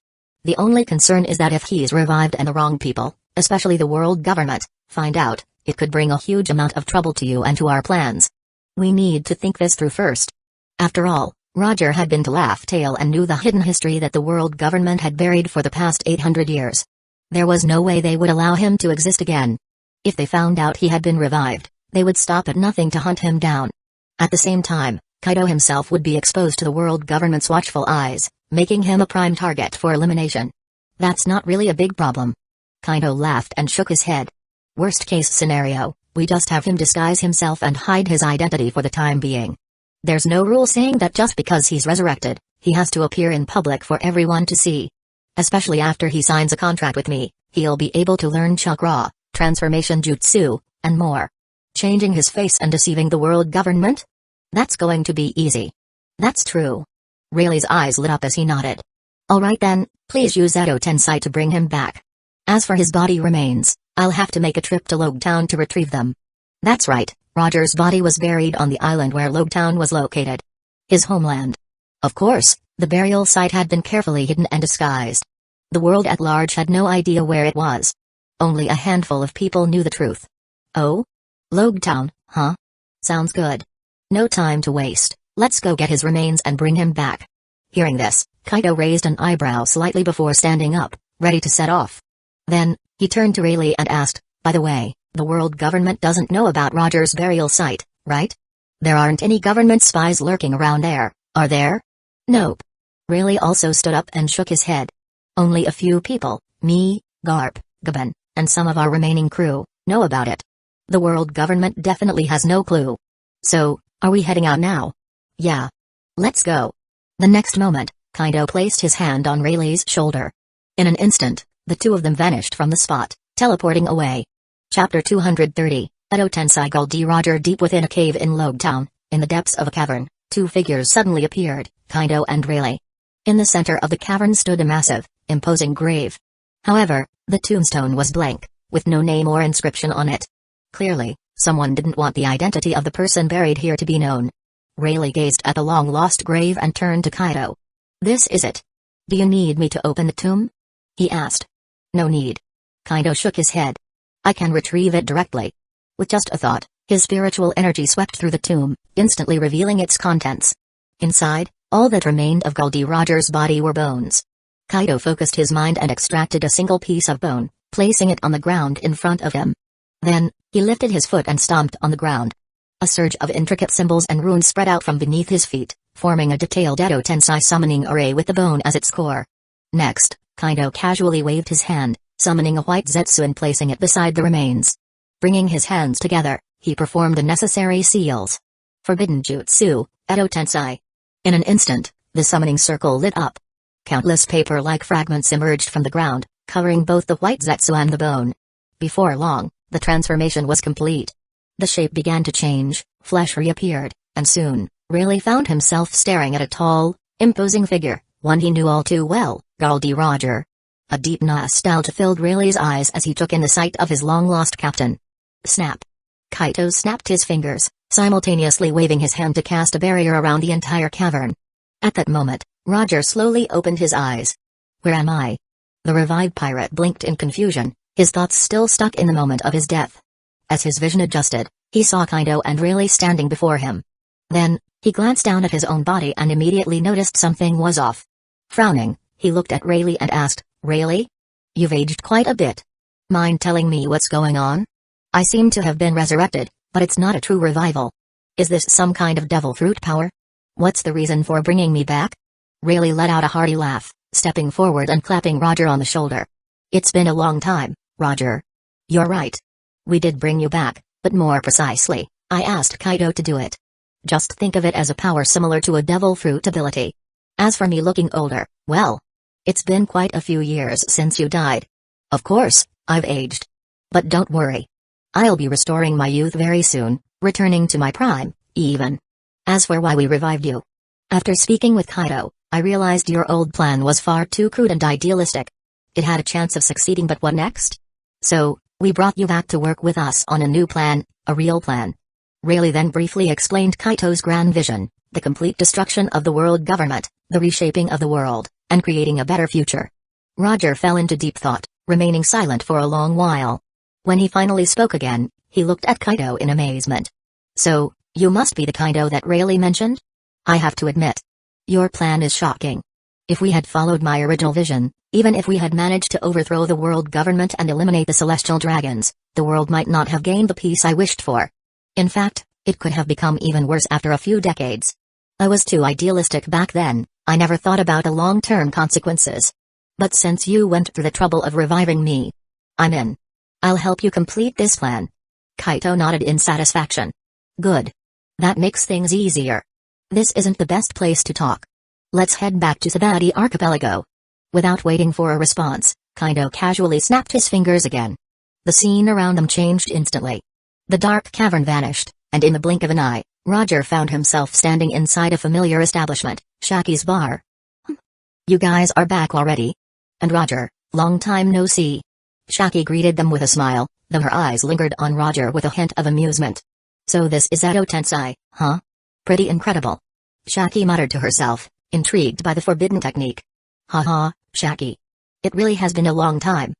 The only concern is that if he's revived and the wrong people, especially the world government, find out, it could bring a huge amount of trouble to you and to our plans. We need to think this through first. After all, Roger had been to Laugh Tale and knew the hidden history that the world government had buried for the past 800 years. There was no way they would allow him to exist again. If they found out he had been revived, they would stop at nothing to hunt him down. At the same time, Kaido himself would be exposed to the world government's watchful eyes, making him a prime target for elimination. That's not really a big problem. Kaido laughed and shook his head. Worst case scenario, we just have him disguise himself and hide his identity for the time being. There's no rule saying that just because he's resurrected, he has to appear in public for everyone to see. Especially after he signs a contract with me, he'll be able to learn chakra, transformation jutsu, and more. Changing his face and deceiving the world government? That's going to be easy. That's true. Rayleigh's eyes lit up as he nodded. Alright then, please use Edo Tensei to bring him back. As for his body remains, I'll have to make a trip to Logetown to retrieve them. That's right, Roger's body was buried on the island where Logetown was located. His homeland. Of course, the burial site had been carefully hidden and disguised. The world at large had no idea where it was. Only a handful of people knew the truth. Oh? Logetown, huh? Sounds good. No time to waste, Let's go get his remains and bring him back. Hearing this, Kaito raised an eyebrow slightly before standing up, ready to set off. Then, he turned to Rayleigh and asked, by the way, the world government doesn't know about Roger's burial site, right? There aren't any government spies lurking around there, are there? Nope. Rayleigh also stood up and shook his head. Only a few people, me, Garp, Gaben, and some of our remaining crew, know about it. The world government definitely has no clue. So, are we heading out now? Yeah. Let's go. The next moment, Kaido placed his hand on Rayleigh's shoulder. In an instant, the two of them vanished from the spot, teleporting away. Chapter 230, Edo Tensei Gold D. Roger. Deep within a cave in Log Town, in the depths of a cavern, two figures suddenly appeared, Kaido and Rayleigh. In the center of the cavern stood a massive, imposing grave. However, the tombstone was blank, with no name or inscription on it. Clearly, someone didn't want the identity of the person buried here to be known. Rayleigh gazed at the long-lost grave and turned to Kaido. This is it. Do you need me to open the tomb? He asked. No need. Kaido shook his head. I can retrieve it directly. With just a thought, his spiritual energy swept through the tomb, instantly revealing its contents. Inside, all that remained of Goldie Roger's body were bones. Kaido focused his mind and extracted a single piece of bone, placing it on the ground in front of him. Then, he lifted his foot and stomped on the ground. A surge of intricate symbols and runes spread out from beneath his feet, forming a detailed Edo Tensei summoning array with the bone as its core. Next, Kaido casually waved his hand, summoning a white Zetsu and placing it beside the remains. Bringing his hands together, he performed the necessary seals. Forbidden Jutsu, Edo Tensei. In an instant, the summoning circle lit up. Countless paper-like fragments emerged from the ground, covering both the white Zetsu and the bone. Before long, the transformation was complete. The shape began to change, flesh reappeared, and soon, Rayleigh found himself staring at a tall, imposing figure, one he knew all too well, Goldie Roger. A deep nostalgia filled Rayleigh's eyes as he took in the sight of his long-lost captain. Snap. Kaito snapped his fingers, simultaneously waving his hand to cast a barrier around the entire cavern. At that moment, Roger slowly opened his eyes. Where am I? The revived pirate blinked in confusion, his thoughts still stuck in the moment of his death. As his vision adjusted, he saw Kaido and Rayleigh standing before him. Then, he glanced down at his own body and immediately noticed something was off. Frowning, he looked at Rayleigh and asked, Rayleigh? You've aged quite a bit. Mind telling me what's going on? I seem to have been resurrected, but it's not a true revival. Is this some kind of devil fruit power? What's the reason for bringing me back? Rayleigh let out a hearty laugh, stepping forward and clapping Roger on the shoulder. It's been a long time, Roger. You're right. We did bring you back, but more precisely, I asked Kaido to do it. Just think of it as a power similar to a devil fruit ability. As for me looking older, well, it's been quite a few years since you died. Of course, I've aged. But don't worry. I'll be restoring my youth very soon, returning to my prime, even. As for why we revived you. After speaking with Kaido, I realized your old plan was far too crude and idealistic. It had a chance of succeeding, but what next? So, we brought you back to work with us on a new plan, a real plan. Rayleigh then briefly explained Kaito's grand vision, the complete destruction of the world government, the reshaping of the world, and creating a better future. Roger fell into deep thought, remaining silent for a long while. When he finally spoke again, he looked at Kaido in amazement. So, you must be the Kaido that Rayleigh mentioned? I have to admit. Your plan is shocking. If we had followed my original vision, even if we had managed to overthrow the world government and eliminate the celestial dragons, the world might not have gained the peace I wished for. In fact, it could have become even worse after a few decades. I was too idealistic back then, I never thought about the long-term consequences. But since you went through the trouble of reviving me, I'm in. I'll help you complete this plan. Kaito nodded in satisfaction. Good. That makes things easier. This isn't the best place to talk. Let's head back to Sabati Archipelago. Without waiting for a response, Kaido casually snapped his fingers again. The scene around them changed instantly. The dark cavern vanished, and in the blink of an eye, Roger found himself standing inside a familiar establishment, Shaki's bar. You guys are back already? And Roger, long time no see. Shaki greeted them with a smile, though her eyes lingered on Roger with a hint of amusement. So this is Edo Tensei, huh? Pretty incredible. Shaki muttered to herself, intrigued by the forbidden technique. Haha, Shaki. It really has been a long time.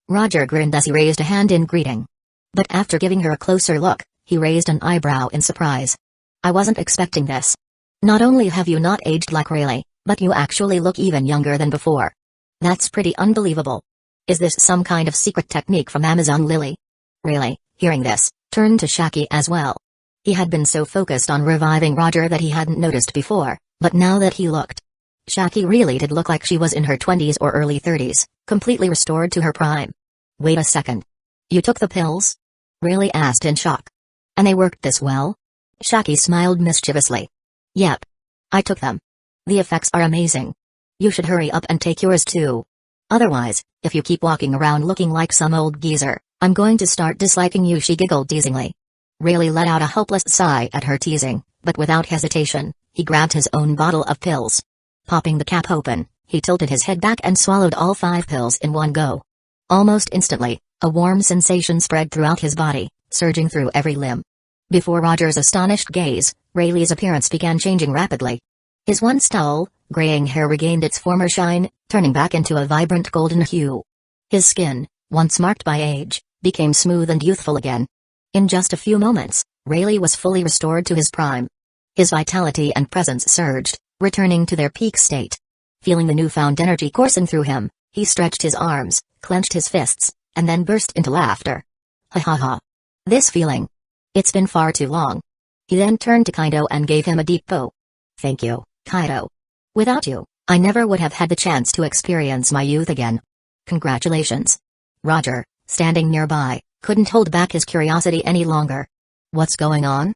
Roger grinned as he raised a hand in greeting. But after giving her a closer look, he raised an eyebrow in surprise. I wasn't expecting this. Not only have you not aged like Rayleigh, but you actually look even younger than before. That's pretty unbelievable. Is this some kind of secret technique from Amazon Lily? Rayleigh, hearing this, turned to Shaki as well. He had been so focused on reviving Roger that he hadn't noticed before, but now that he looked, Shaki really did look like she was in her 20s or early 30s, completely restored to her prime. Wait a second. You took the pills? Rayleigh asked in shock. And they worked this well? Shaki smiled mischievously. Yep. I took them. The effects are amazing. You should hurry up and take yours too. Otherwise, if you keep walking around looking like some old geezer, I'm going to start disliking you, she giggled teasingly. Rayleigh let out a hopeless sigh at her teasing, but without hesitation, he grabbed his own bottle of pills. Popping the cap open, he tilted his head back and swallowed all 5 pills in one go. Almost instantly, a warm sensation spread throughout his body, surging through every limb. Before Roger's astonished gaze, Rayleigh's appearance began changing rapidly. His once dull, graying hair regained its former shine, turning back into a vibrant golden hue. His skin, once marked by age, became smooth and youthful again. In just a few moments, Rayleigh was fully restored to his prime. His vitality and presence surged, returning to their peak state. Feeling the newfound energy coursing through him, he stretched his arms, clenched his fists, and then burst into laughter. Ha ha ha. This feeling. It's been far too long. He then turned to Kaido and gave him a deep bow. Thank you, Kaido. Without you, I never would have had the chance to experience my youth again. Congratulations. Roger, standing nearby, couldn't hold back his curiosity any longer. What's going on?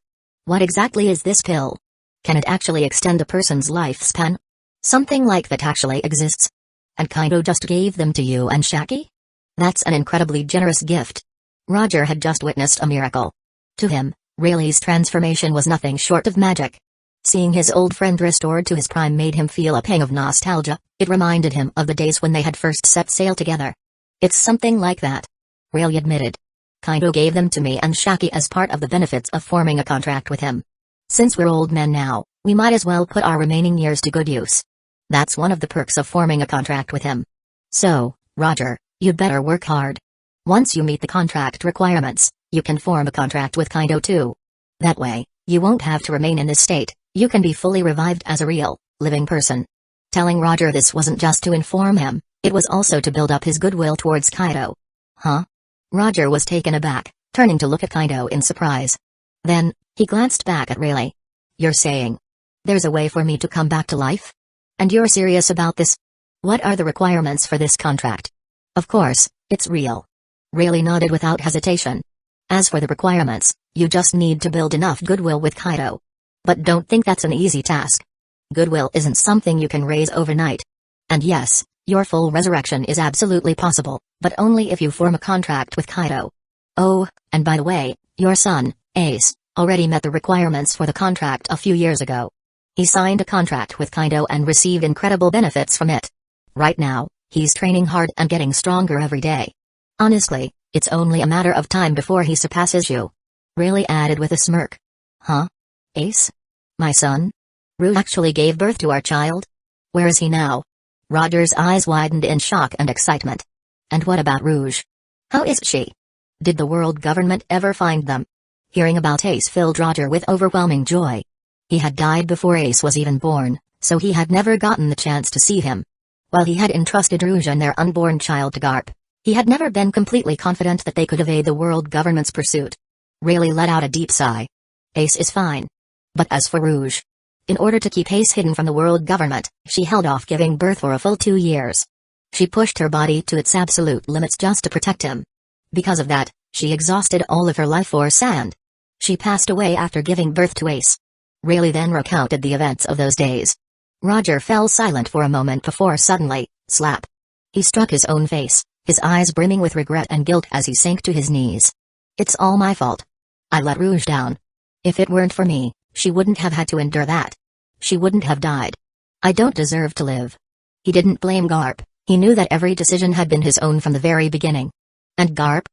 What exactly is this pill? Can it actually extend a person's lifespan? Something like that actually exists? And Kaido just gave them to you and Shaki? That's an incredibly generous gift. Roger had just witnessed a miracle. To him, Rayleigh's transformation was nothing short of magic. Seeing his old friend restored to his prime made him feel a pang of nostalgia. It reminded him of the days when they had first set sail together. It's something like that, Rayleigh admitted. Kaido gave them to me and Shaki as part of the benefits of forming a contract with him. Since we're old men now, we might as well put our remaining years to good use. That's one of the perks of forming a contract with him. So, Roger, you'd better work hard. Once you meet the contract requirements, you can form a contract with Kaido too. That way, you won't have to remain in this state, you can be fully revived as a real, living person. Telling Roger this wasn't just to inform him, it was also to build up his goodwill towards Kaido. Huh? Roger was taken aback, turning to look at Kaido in surprise. Then, he glanced back at Rayleigh. You're saying there's a way for me to come back to life? And you're serious about this? What are the requirements for this contract? Of course, it's real. Rayleigh nodded without hesitation. As for the requirements, you just need to build enough goodwill with Kaido. But don't think that's an easy task. Goodwill isn't something you can raise overnight. And yes, your full resurrection is absolutely possible, but only if you form a contract with Kaido. Oh, and by the way, your son, Ace, already met the requirements for the contract a few years ago. He signed a contract with Kaido and received incredible benefits from it. Right now, he's training hard and getting stronger every day. Honestly, it's only a matter of time before he surpasses you. Rayleigh added with a smirk. Huh? Ace? My son? Rouge actually gave birth to our child? Where is he now? Roger's eyes widened in shock and excitement. And what about Rouge? How is she? Did the world government ever find them? Hearing about Ace filled Roger with overwhelming joy. He had died before Ace was even born, so he had never gotten the chance to see him. While he had entrusted Rouge and their unborn child to Garp, he had never been completely confident that they could evade the world government's pursuit. Rayleigh let out a deep sigh. Ace is fine. But as for Rouge, in order to keep Ace hidden from the world government, she held off giving birth for a full 2 years. She pushed her body to its absolute limits just to protect him. Because of that, she exhausted all of her life force and she passed away after giving birth to Ace. Rayleigh then recounted the events of those days. Roger fell silent for a moment before suddenly, slap. He struck his own face, his eyes brimming with regret and guilt as he sank to his knees. It's all my fault. I let Rouge down. If it weren't for me, she wouldn't have had to endure that. She wouldn't have died. I don't deserve to live. He didn't blame Garp, he knew that every decision had been his own from the very beginning. And Garp?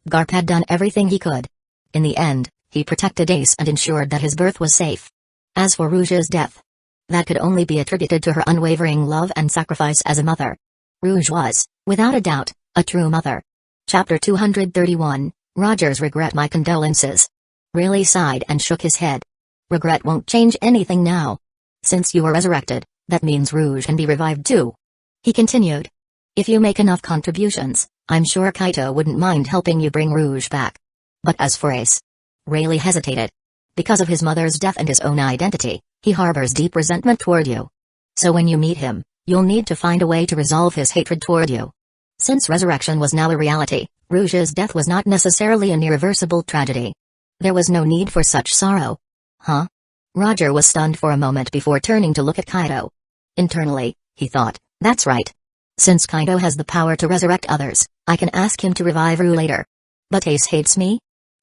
Garp had done everything he could. In the end, he protected Ace and ensured that his birth was safe. As for Rouge's death, that could only be attributed to her unwavering love and sacrifice as a mother. Rouge was, without a doubt, a true mother. Chapter 231, Roger's regret. My condolences. Rayleigh sighed and shook his head. Regret won't change anything now. Since you were resurrected, that means Rouge can be revived too. He continued. If you make enough contributions, I'm sure Kaito wouldn't mind helping you bring Rouge back. But as for Ace, Rayleigh hesitated. Because of his mother's death and his own identity, he harbors deep resentment toward you. So when you meet him, you'll need to find a way to resolve his hatred toward you. Since resurrection was now a reality, Rouge's death was not necessarily an irreversible tragedy. There was no need for such sorrow. Huh? Roger was stunned for a moment before turning to look at Kaito. Internally, he thought, that's right. Since Kaito has the power to resurrect others, I can ask him to revive Rue later. But Ace hates me?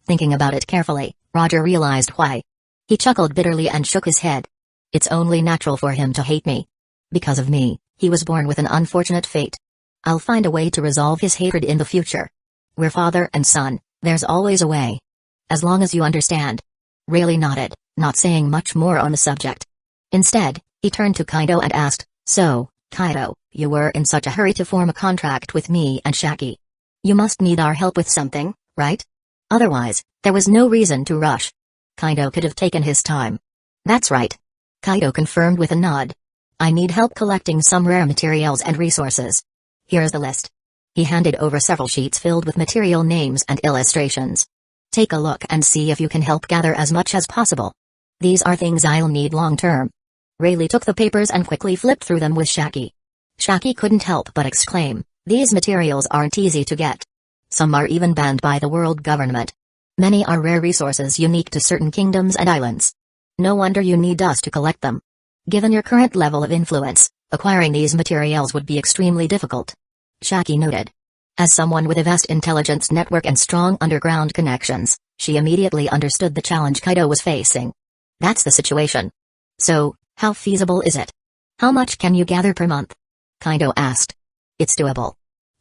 Thinking about it carefully, Roger realized why. He chuckled bitterly and shook his head. It's only natural for him to hate me. Because of me, he was born with an unfortunate fate. I'll find a way to resolve his hatred in the future. We're father and son, there's always a way. As long as you understand. Rayleigh nodded, not saying much more on the subject. Instead, he turned to Kaito and asked, So, Kaito, you were in such a hurry to form a contract with me and Shaki. You must need our help with something, right? Otherwise, there was no reason to rush. Kaito could have taken his time. That's right. Kaito confirmed with a nod. I need help collecting some rare materials and resources. Here's the list. He handed over several sheets filled with material names and illustrations. Take a look and see if you can help gather as much as possible. These are things I'll need long term. Rayleigh took the papers and quickly flipped through them with Shaki. Shaki couldn't help but exclaim, these materials aren't easy to get. Some are even banned by the world government. Many are rare resources unique to certain kingdoms and islands. No wonder you need us to collect them. Given your current level of influence, acquiring these materials would be extremely difficult. Shaki noted. As someone with a vast intelligence network and strong underground connections, she immediately understood the challenge Kaito was facing. That's the situation. So, how feasible is it? How much can you gather per month? Kaito asked. It's doable.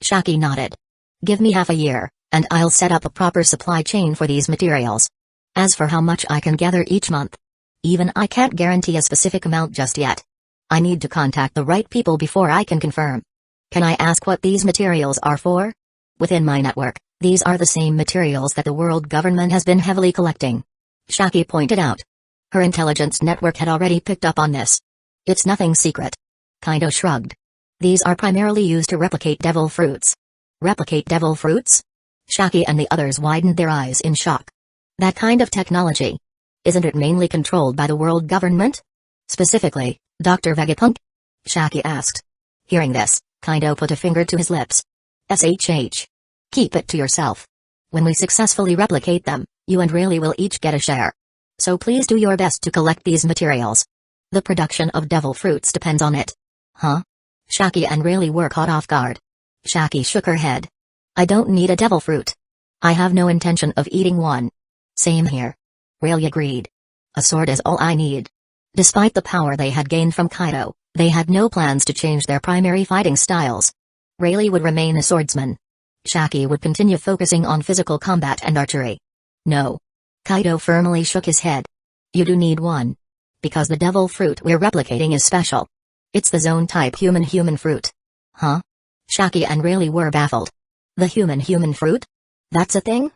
Shaki nodded. Give me half a year, and I'll set up a proper supply chain for these materials. As for how much I can gather each month, even I can't guarantee a specific amount just yet. I need to contact the right people before I can confirm. Can I ask what these materials are for? Within my network, these are the same materials that the world government has been heavily collecting. Shaki pointed out. Her intelligence network had already picked up on this. It's nothing secret. Kaito shrugged. These are primarily used to replicate devil fruits. Replicate devil fruits? Shaki and the others widened their eyes in shock. That kind of technology. Isn't it mainly controlled by the world government? Specifically, Dr. Vegapunk? Shaki asked. Hearing this, Kaito put a finger to his lips. SHH. Keep it to yourself. When we successfully replicate them, you and Rayleigh will each get a share. So please do your best to collect these materials. The production of devil fruits depends on it. Huh? Shaki and Rayleigh were caught off guard. Shaki shook her head. I don't need a devil fruit. I have no intention of eating one. Same here. Rayleigh agreed. A sword is all I need. Despite the power they had gained from Kaito, they had no plans to change their primary fighting styles. Rayleigh would remain a swordsman. Shaki would continue focusing on physical combat and archery. No. Kaito firmly shook his head. You do need one. Because the devil fruit we're replicating is special. It's the zone-type human fruit. Huh? Shaki and Rayleigh were baffled. The human fruit? That's a thing?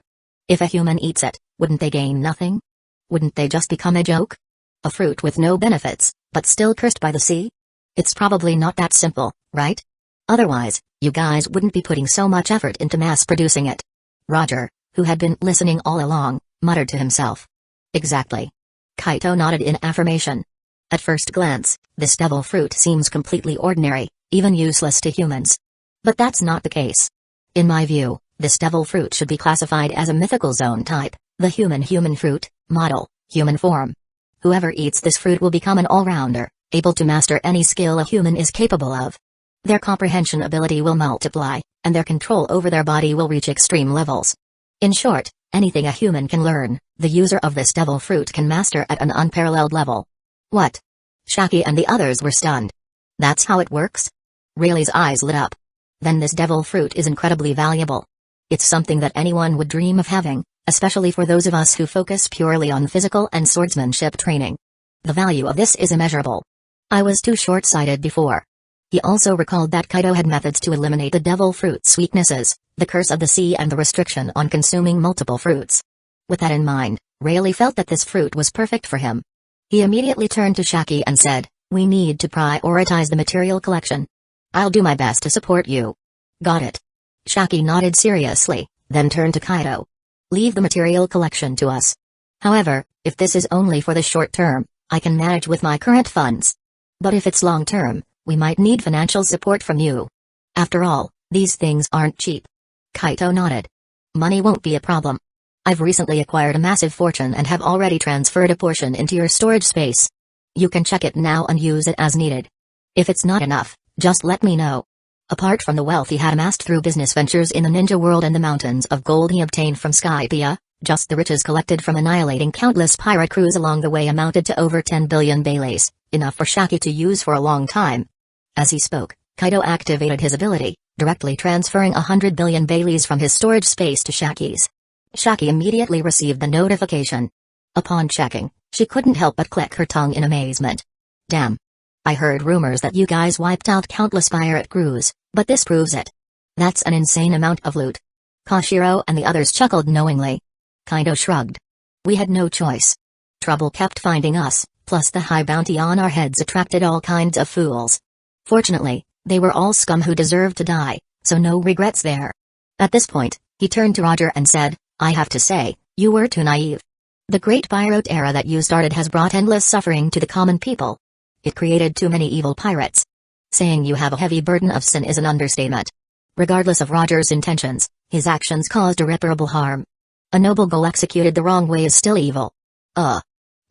If a human eats it, wouldn't they gain nothing? Wouldn't they just become a joke? A fruit with no benefits, but still cursed by the sea? It's probably not that simple, right? Otherwise, you guys wouldn't be putting so much effort into mass-producing it. Roger, who had been listening all along, muttered to himself. Exactly. Kaito nodded in affirmation. At first glance, this devil fruit seems completely ordinary, even useless to humans. But that's not the case. In my view, this devil fruit should be classified as a mythical zone type, the human fruit, model, human form. Whoever eats this fruit will become an all-rounder, able to master any skill a human is capable of. Their comprehension ability will multiply, and their control over their body will reach extreme levels. In short, anything a human can learn, the user of this devil fruit can master at an unparalleled level. What? Shaki and the others were stunned. That's how it works? Rayleigh's eyes lit up. Then this devil fruit is incredibly valuable. It's something that anyone would dream of having, especially for those of us who focus purely on physical and swordsmanship training. The value of this is immeasurable. I was too short-sighted before. He also recalled that Kaito had methods to eliminate the devil fruit's weaknesses, the curse of the sea and the restriction on consuming multiple fruits. With that in mind, Rayleigh felt that this fruit was perfect for him. He immediately turned to Shaki and said, We need to prioritize the material collection. I'll do my best to support you. Got it. Shaki nodded seriously, then turned to Kaido. Leave the material collection to us. However, if this is only for the short term, I can manage with my current funds. But if it's long term, we might need financial support from you. After all, these things aren't cheap. Kaito nodded. Money won't be a problem. I've recently acquired a massive fortune and have already transferred a portion into your storage space. You can check it now and use it as needed. If it's not enough, just let me know. Apart from the wealth he had amassed through business ventures in the ninja world and the mountains of gold he obtained from Skypiea, just the riches collected from annihilating countless pirate crews along the way amounted to over 10 billion baileys, enough for Shaki to use for a long time. As he spoke, Kaido activated his ability, directly transferring 100 billion baileys from his storage space to Shaki's. Shaki immediately received the notification. Upon checking, she couldn't help but click her tongue in amazement. Damn. I heard rumors that you guys wiped out countless pirate crews, but this proves it. That's an insane amount of loot. Koshiro and the others chuckled knowingly. Kaido shrugged. We had no choice. Trouble kept finding us, plus the high bounty on our heads attracted all kinds of fools. Fortunately, they were all scum who deserved to die, so no regrets there. At this point, he turned to Roger and said, I have to say, you were too naive. The great pirate era that you started has brought endless suffering to the common people. It created too many evil pirates. Saying you have a heavy burden of sin is an understatement. Regardless of Roger's intentions, his actions caused irreparable harm. A noble goal executed the wrong way is still evil.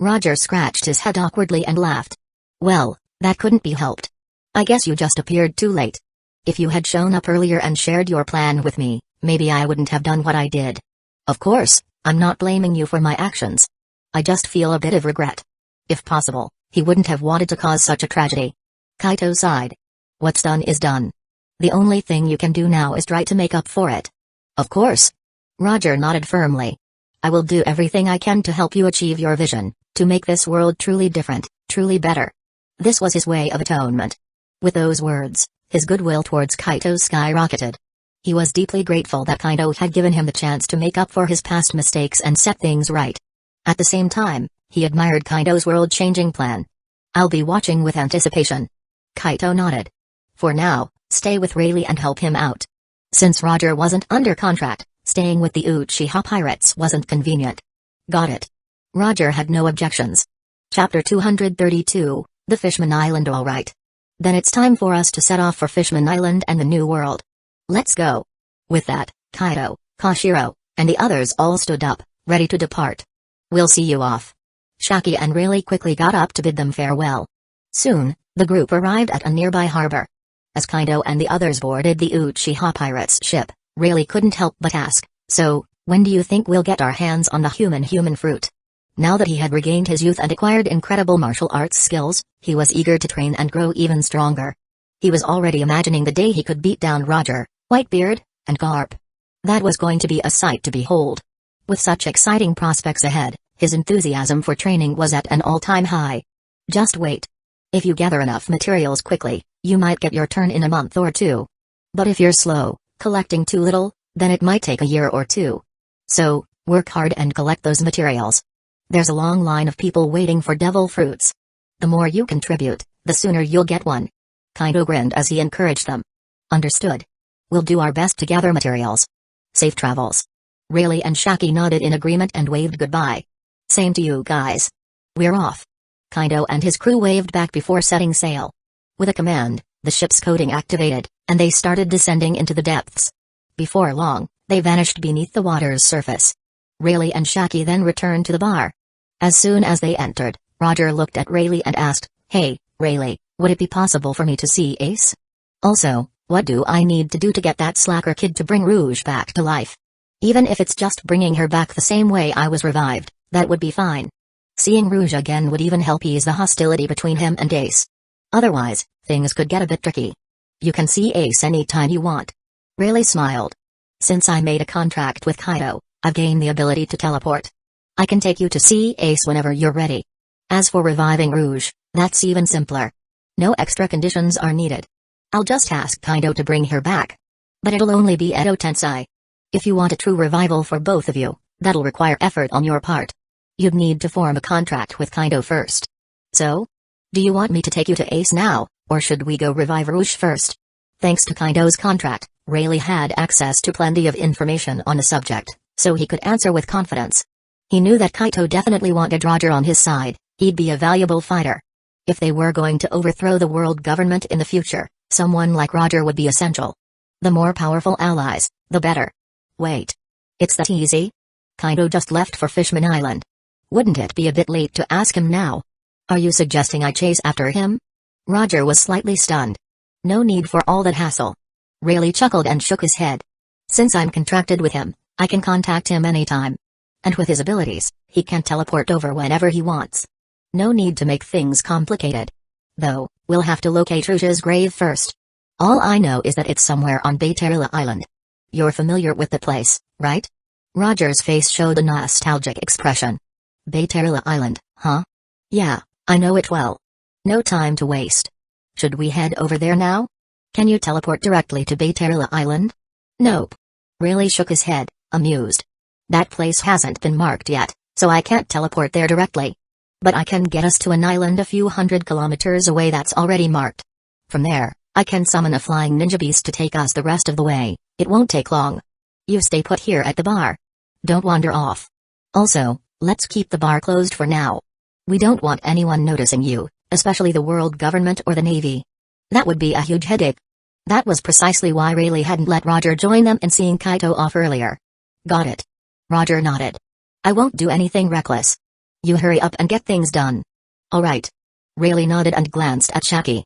Roger scratched his head awkwardly and laughed. Well, that couldn't be helped. I guess you just appeared too late. If you had shown up earlier and shared your plan with me, maybe I wouldn't have done what I did. Of course, I'm not blaming you for my actions. I just feel a bit of regret. If possible, he wouldn't have wanted to cause such a tragedy. Kaito sighed. What's done is done. The only thing you can do now is try to make up for it. Of course. Roger nodded firmly. I will do everything I can to help you achieve your vision, to make this world truly different, truly better. This was his way of atonement. With those words, his goodwill towards Kaito skyrocketed. He was deeply grateful that Kaido had given him the chance to make up for his past mistakes and set things right. At the same time, he admired Kaido's world-changing plan. I'll be watching with anticipation. Kaito nodded. For now, stay with Rayleigh and help him out. Since Roger wasn't under contract, staying with the Uchiha pirates wasn't convenient. Got it. Roger had no objections. Chapter 232, The Fishman Island. All right. Then it's time for us to set off for Fishman Island and the New World. Let's go. With that, Kaido, Koshiro, and the others all stood up, ready to depart. We'll see you off. Shaki and Rayleigh quickly got up to bid them farewell. Soon, the group arrived at a nearby harbor. As Kaido and the others boarded the Uchiha pirates' ship, Rayleigh couldn't help but ask, so, when do you think we'll get our hands on the human fruit? Now that he had regained his youth and acquired incredible martial arts skills, he was eager to train and grow even stronger. He was already imagining the day he could beat down Roger, Whitebeard, and Garp. That was going to be a sight to behold. With such exciting prospects ahead, his enthusiasm for training was at an all-time high. Just wait. If you gather enough materials quickly, you might get your turn in a month or two. But if you're slow, collecting too little, then it might take a year or two. So, work hard and collect those materials. There's a long line of people waiting for devil fruits. The more you contribute, the sooner you'll get one. Kaido grinned as he encouraged them. Understood. We'll do our best to gather materials. Safe travels. Rayleigh and Shaki nodded in agreement and waved goodbye. Same to you guys. We're off. Kaido and his crew waved back before setting sail. With a command, the ship's coding activated, and they started descending into the depths. Before long, they vanished beneath the water's surface. Rayleigh and Shaki then returned to the bar. As soon as they entered, Roger looked at Rayleigh and asked, Hey, Rayleigh, would it be possible for me to see Ace? Also, what do I need to do to get that slacker kid to bring Rouge back to life? Even if it's just bringing her back the same way I was revived, that would be fine. Seeing Rouge again would even help ease the hostility between him and Ace. Otherwise, things could get a bit tricky. You can see Ace anytime you want. Rayleigh smiled. Since I made a contract with Kaido, I've gained the ability to teleport. I can take you to see Ace whenever you're ready. As for reviving Rouge, that's even simpler. No extra conditions are needed. I'll just ask Kaido to bring her back. But it'll only be Edo Tensei. If you want a true revival for both of you, that'll require effort on your part. You'd need to form a contract with Kaido first. So? Do you want me to take you to Ace now, or should we go revive Rouge first? Thanks to Kaido's contract, Rayleigh had access to plenty of information on the subject, so he could answer with confidence. He knew that Kaito definitely wanted Roger on his side. He'd be a valuable fighter. If they were going to overthrow the world government in the future, someone like Roger would be essential. The more powerful allies, the better. Wait. It's that easy? Kaido just left for Fishman Island. Wouldn't it be a bit late to ask him now? Are you suggesting I chase after him? Roger was slightly stunned. No need for all that hassle. Rayleigh chuckled and shook his head. Since I'm contracted with him, I can contact him anytime. And with his abilities, he can teleport over whenever he wants. No need to make things complicated. Though, we'll have to locate Rouge's grave first. All I know is that it's somewhere on Bayterila Island. You're familiar with the place, right? Roger's face showed a nostalgic expression. Bayterila Island, huh? Yeah, I know it well. No time to waste. Should we head over there now? Can you teleport directly to Bayterila Island? Nope. Rayleigh shook his head, amused. That place hasn't been marked yet, so I can't teleport there directly. But I can get us to an island a few hundred kilometers away that's already marked. From there, I can summon a flying ninja beast to take us the rest of the way. It won't take long. You stay put here at the bar. Don't wander off. Also, let's keep the bar closed for now. We don't want anyone noticing you, especially the world government or the navy. That would be a huge headache. That was precisely why Rayleigh hadn't let Roger join them in seeing Kaito off earlier. Got it. Roger nodded. I won't do anything reckless. You hurry up and get things done. All right. Rayleigh nodded and glanced at Shaki.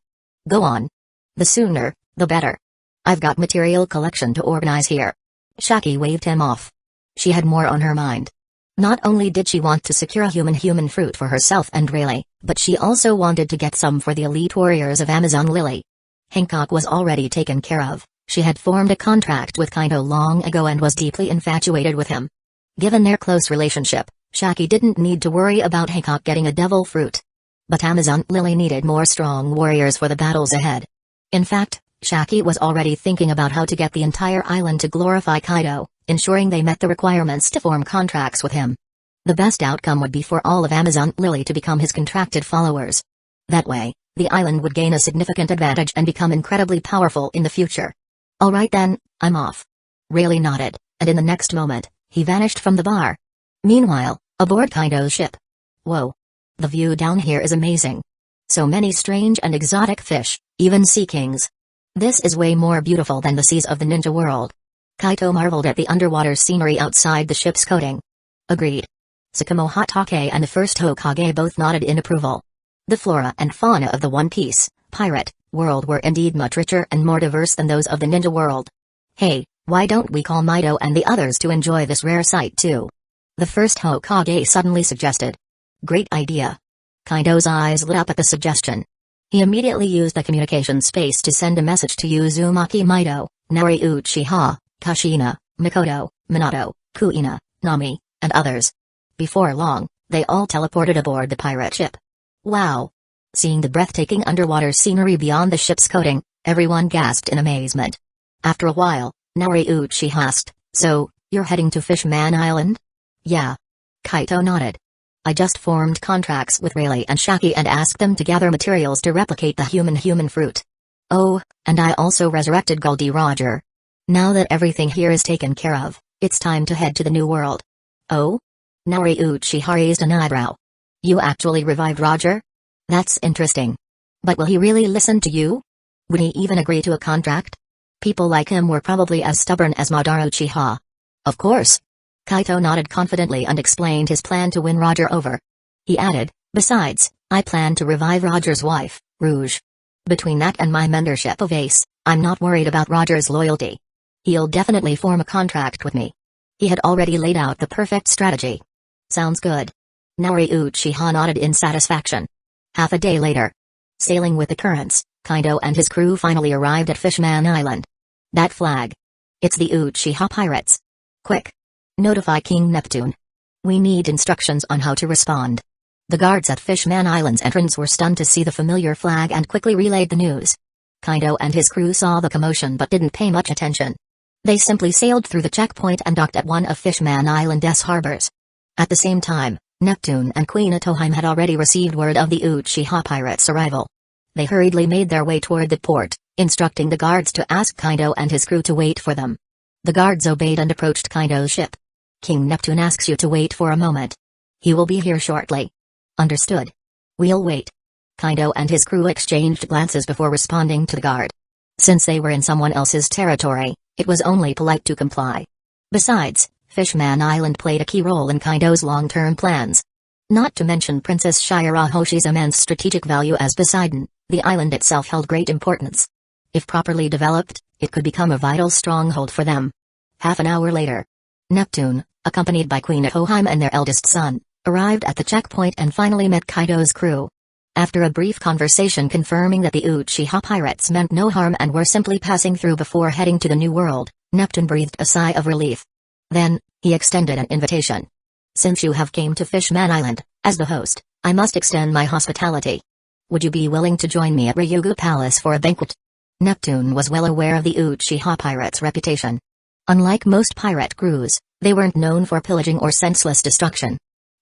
Go on. The sooner, the better. I've got material collection to organize here. Shaki waved him off. She had more on her mind. Not only did she want to secure human fruit for herself and Rayleigh, but she also wanted to get some for the elite warriors of Amazon Lily. Hancock was already taken care of. She had formed a contract with Kaito long ago and was deeply infatuated with him. Given their close relationship, Shaki didn't need to worry about Hancock getting a devil fruit. But Amazon Lily needed more strong warriors for the battles ahead. In fact, Shaki was already thinking about how to get the entire island to glorify Kaito, ensuring they met the requirements to form contracts with him. The best outcome would be for all of Amazon Lily to become his contracted followers. That way, the island would gain a significant advantage and become incredibly powerful in the future. All right then, I'm off. Rayleigh nodded, and in the next moment, he vanished from the bar. Meanwhile, aboard Kaito's ship. Whoa. The view down here is amazing. So many strange and exotic fish, even sea kings. This is way more beautiful than the seas of the ninja world. Kaito marveled at the underwater scenery outside the ship's coating. Agreed. Tsukumo Hatake and the first Hokage both nodded in approval. The flora and fauna of the One Piece pirate world were indeed much richer and more diverse than those of the ninja world. Hey, why don't we call Mido and the others to enjoy this rare sight too? The first Hokage suddenly suggested. Great idea. Kaido's eyes lit up at the suggestion. He immediately used the communication space to send a message to Uzumaki Mido, Nari Uchiha, Kushina, Mikoto, Minato, Kuina, Nami, and others. Before long, they all teleported aboard the pirate ship. Wow! Seeing the breathtaking underwater scenery beyond the ship's coating, everyone gasped in amazement. After a while, Nari Uchiha asked, So, you're heading to Fishman Island? Yeah. Kaito nodded. I just formed contracts with Rayleigh and Shaki and asked them to gather materials to replicate the human fruit. Oh, and I also resurrected Goldie Roger. Now that everything here is taken care of, it's time to head to the new world. Oh? Nari Uchiha raised an eyebrow. You actually revived Roger? That's interesting. But will he really listen to you? Would he even agree to a contract? People like him were probably as stubborn as Madara Uchiha. Of course. Kaito nodded confidently and explained his plan to win Roger over. He added, besides, I plan to revive Roger's wife, Rouge. Between that and my mentorship of Ace, I'm not worried about Roger's loyalty. He'll definitely form a contract with me. He had already laid out the perfect strategy. Sounds good. Nari Uchiha nodded in satisfaction. Half a day later. Sailing with the currents, Kaido and his crew finally arrived at Fishman Island. That flag. It's the Uchiha pirates. Quick. Notify King Neptune. We need instructions on how to respond. The guards at Fishman Island's entrance were stunned to see the familiar flag and quickly relayed the news. Kaido and his crew saw the commotion but didn't pay much attention. They simply sailed through the checkpoint and docked at one of Fishman Island's harbors. At the same time, Neptune and Queen Atoheim had already received word of the Uchiha pirates' arrival. They hurriedly made their way toward the port, instructing the guards to ask Kaido and his crew to wait for them. The guards obeyed and approached Kaido's ship. King Neptune asks you to wait for a moment. He will be here shortly. Understood. We'll wait. Kaido and his crew exchanged glances before responding to the guard. Since they were in someone else's territory, it was only polite to comply. Besides, Fishman Island played a key role in Kaido's long-term plans. Not to mention Princess Shirahoshi's immense strategic value as Poseidon, the island itself held great importance. If properly developed, it could become a vital stronghold for them. Half an hour later, Neptune, accompanied by Queen Atoheim and their eldest son, arrived at the checkpoint and finally met Kaido's crew. After a brief conversation confirming that the Uchiha pirates meant no harm and were simply passing through before heading to the New World, Neptune breathed a sigh of relief. Then, he extended an invitation. Since you have came to Fishman Island, as the host, I must extend my hospitality. Would you be willing to join me at Ryugu Palace for a banquet? Neptune was well aware of the Uchiha pirates' reputation. Unlike most pirate crews, they weren't known for pillaging or senseless destruction.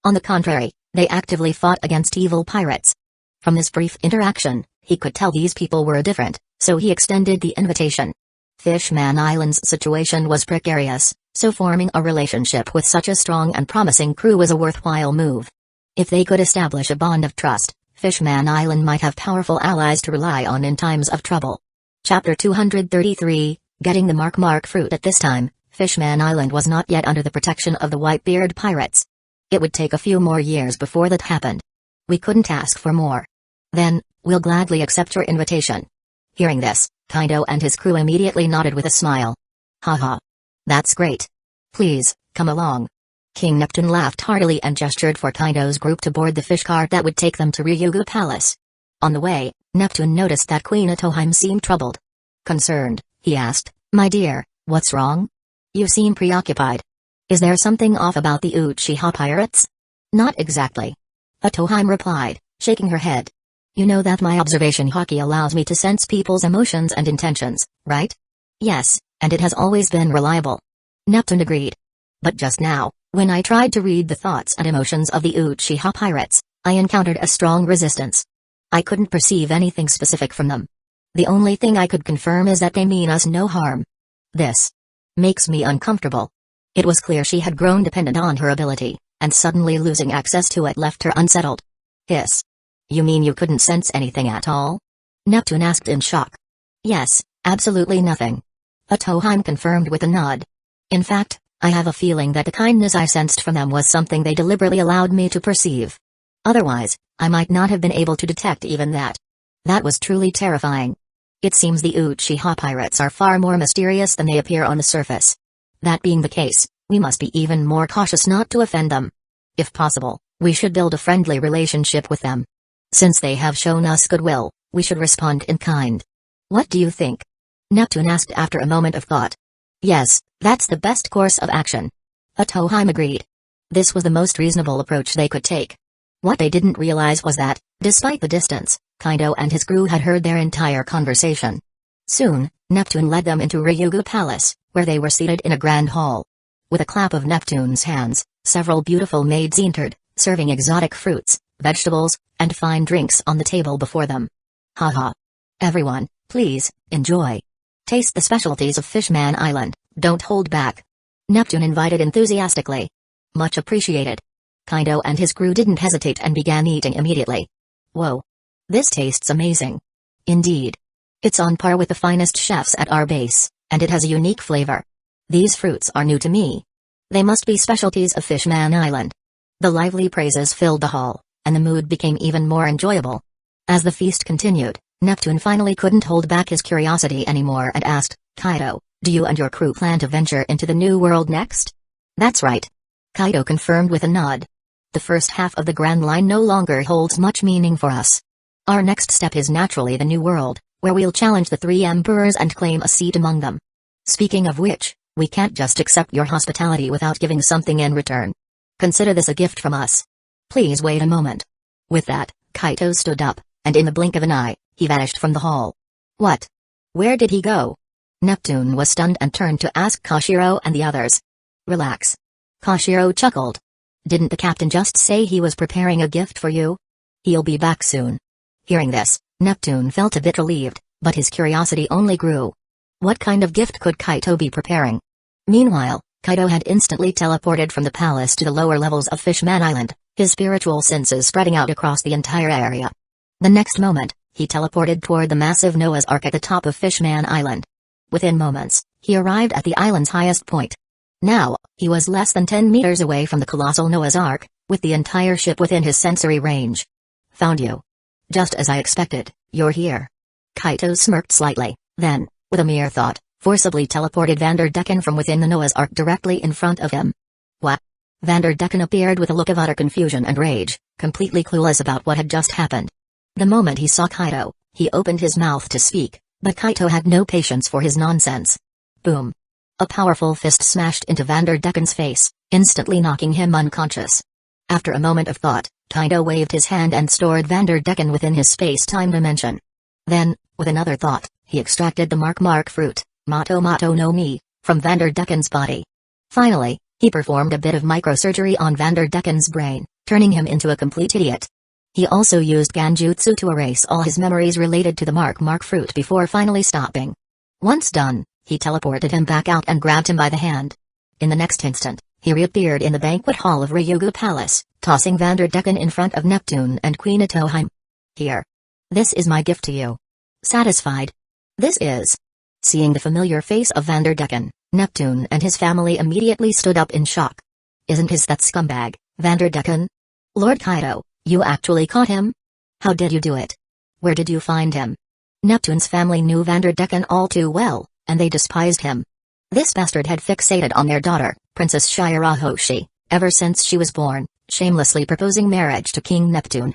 On the contrary, they actively fought against evil pirates. From this brief interaction, he could tell these people were different, so he extended the invitation. Fishman Island's situation was precarious, so forming a relationship with such a strong and promising crew was a worthwhile move. If they could establish a bond of trust, Fishman Island might have powerful allies to rely on in times of trouble. Chapter 233, Getting the Mark fruit. At this time, Fishman Island was not yet under the protection of the Whitebeard pirates. It would take a few more years before that happened. We couldn't ask for more. Then, we'll gladly accept your invitation. Hearing this, Kaido and his crew immediately nodded with a smile. Haha. That's great. Please, come along. King Neptune laughed heartily and gestured for Kaido's group to board the fish cart that would take them to Ryugu Palace. On the way, Neptune noticed that Queen Atoheim seemed troubled. Concerned, he asked, My dear, what's wrong? You seem preoccupied. Is there something off about the Uchiha pirates? Not exactly. Atoheim replied, shaking her head. You know that my observation haki allows me to sense people's emotions and intentions, right? Yes, and it has always been reliable. Neptune agreed. But just now, when I tried to read the thoughts and emotions of the Uchiha pirates, I encountered a strong resistance. I couldn't perceive anything specific from them. The only thing I could confirm is that they mean us no harm. This makes me uncomfortable. It was clear she had grown dependent on her ability, and suddenly losing access to it left her unsettled. Hiss. You mean you couldn't sense anything at all? Neptune asked in shock. Yes, absolutely nothing. Atoheim confirmed with a nod. In fact, I have a feeling that the kindness I sensed from them was something they deliberately allowed me to perceive. Otherwise, I might not have been able to detect even that. That was truly terrifying. It seems the Uchiha pirates are far more mysterious than they appear on the surface. That being the case, we must be even more cautious not to offend them. If possible, we should build a friendly relationship with them. Since they have shown us goodwill, we should respond in kind. What do you think? Neptune asked after a moment of thought. Yes, that's the best course of action. Atoheim agreed. This was the most reasonable approach they could take. What they didn't realize was that, despite the distance, Kaido and his crew had heard their entire conversation. Soon, Neptune led them into Ryugu Palace, where they were seated in a grand hall. With a clap of Neptune's hands, several beautiful maids entered, serving exotic fruits, vegetables, and fine drinks on the table before them. Haha. Everyone, please, enjoy. Taste the specialties of Fishman Island, don't hold back. Neptune invited enthusiastically. Much appreciated. Kaido and his crew didn't hesitate and began eating immediately. Whoa. This tastes amazing. Indeed. It's on par with the finest chefs at our base, and it has a unique flavor. These fruits are new to me. They must be specialties of Fishman Island. The lively praises filled the hall, and the mood became even more enjoyable. As the feast continued, Neptune finally couldn't hold back his curiosity anymore and asked, Kaido, do you and your crew plan to venture into the New World next? That's right. Kaido confirmed with a nod. The first half of the Grand Line no longer holds much meaning for us. Our next step is naturally the New World, where we'll challenge the three emperors and claim a seat among them. Speaking of which, we can't just accept your hospitality without giving something in return. Consider this a gift from us. Please wait a moment. With that, Kaido stood up, and in the blink of an eye, he vanished from the hall. What? Where did he go? Neptune was stunned and turned to ask Koshiro and the others. Relax. Koshiro chuckled. Didn't the captain just say he was preparing a gift for you? He'll be back soon. Hearing this, Neptune felt a bit relieved, but his curiosity only grew. What kind of gift could Kaito be preparing? Meanwhile, Kaito had instantly teleported from the palace to the lower levels of Fishman Island, his spiritual senses spreading out across the entire area. The next moment, he teleported toward the massive Noah's Ark at the top of Fishman Island. Within moments, he arrived at the island's highest point. Now, he was less than 10 meters away from the colossal Noah's Ark, with the entire ship within his sensory range. Found you. Just as I expected, you're here. Kaito smirked slightly, then, with a mere thought, forcibly teleported Vanderdecken from within the Noah's Ark directly in front of him. What? Vanderdecken appeared with a look of utter confusion and rage, completely clueless about what had just happened. The moment he saw Kaito, he opened his mouth to speak, but Kaito had no patience for his nonsense. Boom. A powerful fist smashed into Vanderdecken's face, instantly knocking him unconscious. After a moment of thought, Kaito waved his hand and stored Vanderdecken within his space-time dimension. Then, with another thought, he extracted the mark fruit, Mato no Mi, from Vanderdecken's body. Finally, he performed a bit of microsurgery on Vanderdecken's brain, turning him into a complete idiot. He also used Ganjutsu to erase all his memories related to the mark fruit before finally stopping. Once done, he teleported him back out and grabbed him by the hand. In the next instant, he reappeared in the banquet hall of Ryugu Palace, tossing Vanderdecken in front of Neptune and Queen Itoheim. Here. This is my gift to you. Satisfied? This is. Seeing the familiar face of Vanderdecken, Neptune and his family immediately stood up in shock. Isn't his that scumbag, Vanderdecken? Lord Kaito, you actually caught him? How did you do it? Where did you find him? Neptune's family knew Vanderdecken all too well, and they despised him. This bastard had fixated on their daughter, Princess Shirahoshi, ever since she was born, shamelessly proposing marriage to King Neptune.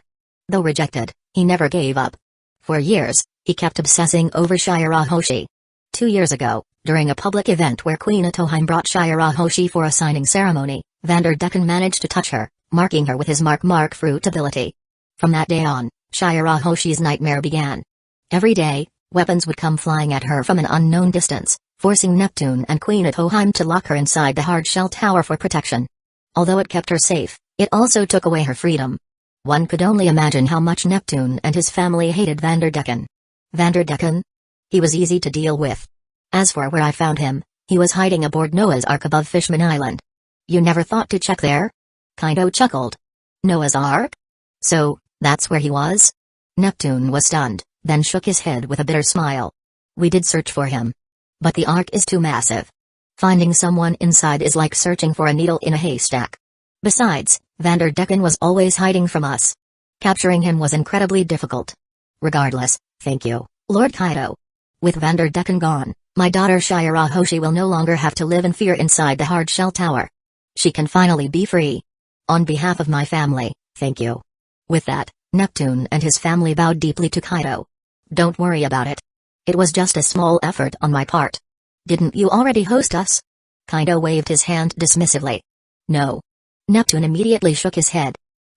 Though rejected, he never gave up. For years, he kept obsessing over Shirahoshi. 2 years ago, during a public event where Queen Itoheim brought Shirahoshi for a signing ceremony, Vanderdecken managed to touch her, marking her with his mark fruit ability. From that day on, Shirahoshi's nightmare began. Every day, weapons would come flying at her from an unknown distance, forcing Neptune and Queen Itoheim to lock her inside the hard shell tower for protection. Although it kept her safe, it also took away her freedom. One could only imagine how much Neptune and his family hated Vanderdecken. Vanderdecken? He was easy to deal with. As for where I found him, he was hiding aboard Noah's Ark above Fishman Island. You never thought to check there? Kaito chuckled. Noah's Ark? So, that's where he was? Neptune was stunned, then shook his head with a bitter smile. We did search for him. But the Ark is too massive. Finding someone inside is like searching for a needle in a haystack. Besides, Vanderdecken was always hiding from us. Capturing him was incredibly difficult. Regardless, thank you, Lord Kaito. With Vanderdecken gone, my daughter Shirahoshi will no longer have to live in fear inside the hard shell tower. She can finally be free. On behalf of my family, thank you. With that, Neptune and his family bowed deeply to Kaito. Don't worry about it. It was just a small effort on my part. Didn't you already host us? Kaito waved his hand dismissively. No. Neptune immediately shook his head.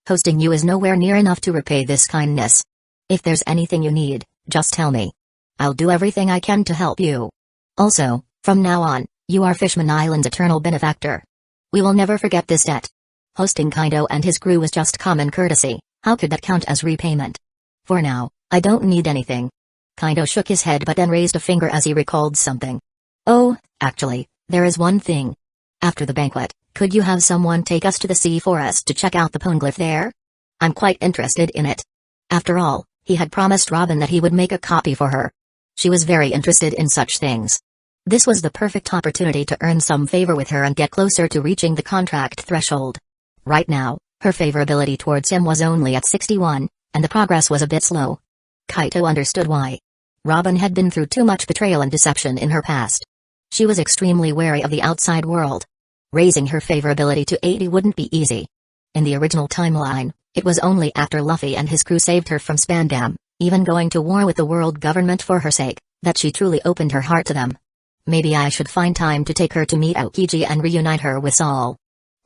Hosting you is nowhere near enough to repay this kindness. If there's anything you need, just tell me. I'll do everything I can to help you. Also, from now on, you are Fishman Island's eternal benefactor. We will never forget this debt. Hosting Kaito and his crew was just common courtesy. How could that count as repayment? For now, I don't need anything. Kaito shook his head but then raised a finger as he recalled something. Oh, actually, there is one thing. After the banquet, could you have someone take us to the sea forest to check out the poneglyph there? I'm quite interested in it. After all, he had promised Robin that he would make a copy for her. She was very interested in such things. This was the perfect opportunity to earn some favor with her and get closer to reaching the contract threshold. Right now, her favorability towards him was only at 61, and the progress was a bit slow. Kaito understood why. Robin had been through too much betrayal and deception in her past. She was extremely wary of the outside world. Raising her favorability to 80 wouldn't be easy. In the original timeline, it was only after Luffy and his crew saved her from Spandam, even going to war with the world government for her sake, that she truly opened her heart to them. Maybe I should find time to take her to meet Aokiji and reunite her with Saul.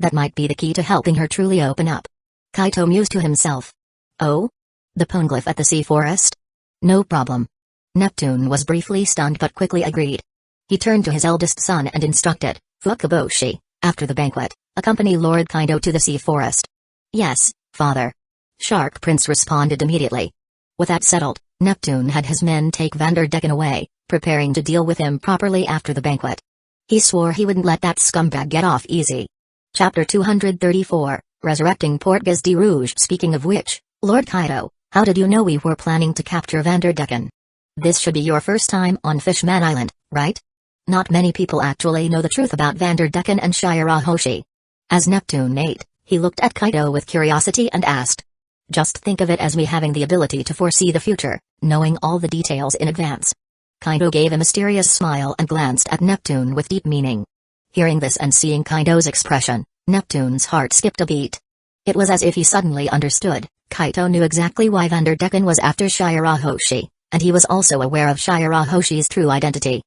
That might be the key to helping her truly open up. Kaito mused to himself. Oh? The poneglyph at the sea forest? No problem. Neptune was briefly stunned but quickly agreed. He turned to his eldest son and instructed, Fukaboshi, after the banquet, Accompany Lord Kaido to the sea forest. Yes, father. Shark Prince responded immediately. With that settled, Neptune had his men take Vanderdecken away, preparing to deal with him properly after the banquet. He swore he wouldn't let that scumbag get off easy. Chapter 234, Resurrecting Portgas de Rouge. Speaking of which, Lord Kaido, how did you know we were planning to capture Vanderdecken? This should be your first time on Fishman Island, right? Not many people actually know the truth about Vanderdecken and Shirahoshi. As Neptune ate, he looked at Kaido with curiosity and asked. Just think of it as me having the ability to foresee the future, knowing all the details in advance. Kaido gave a mysterious smile and glanced at Neptune with deep meaning. Hearing this and seeing Kaido's expression, Neptune's heart skipped a beat. It was as if he suddenly understood. Kaido knew exactly why Vanderdecken was after Shirahoshi, and he was also aware of Shirahoshi's true identity.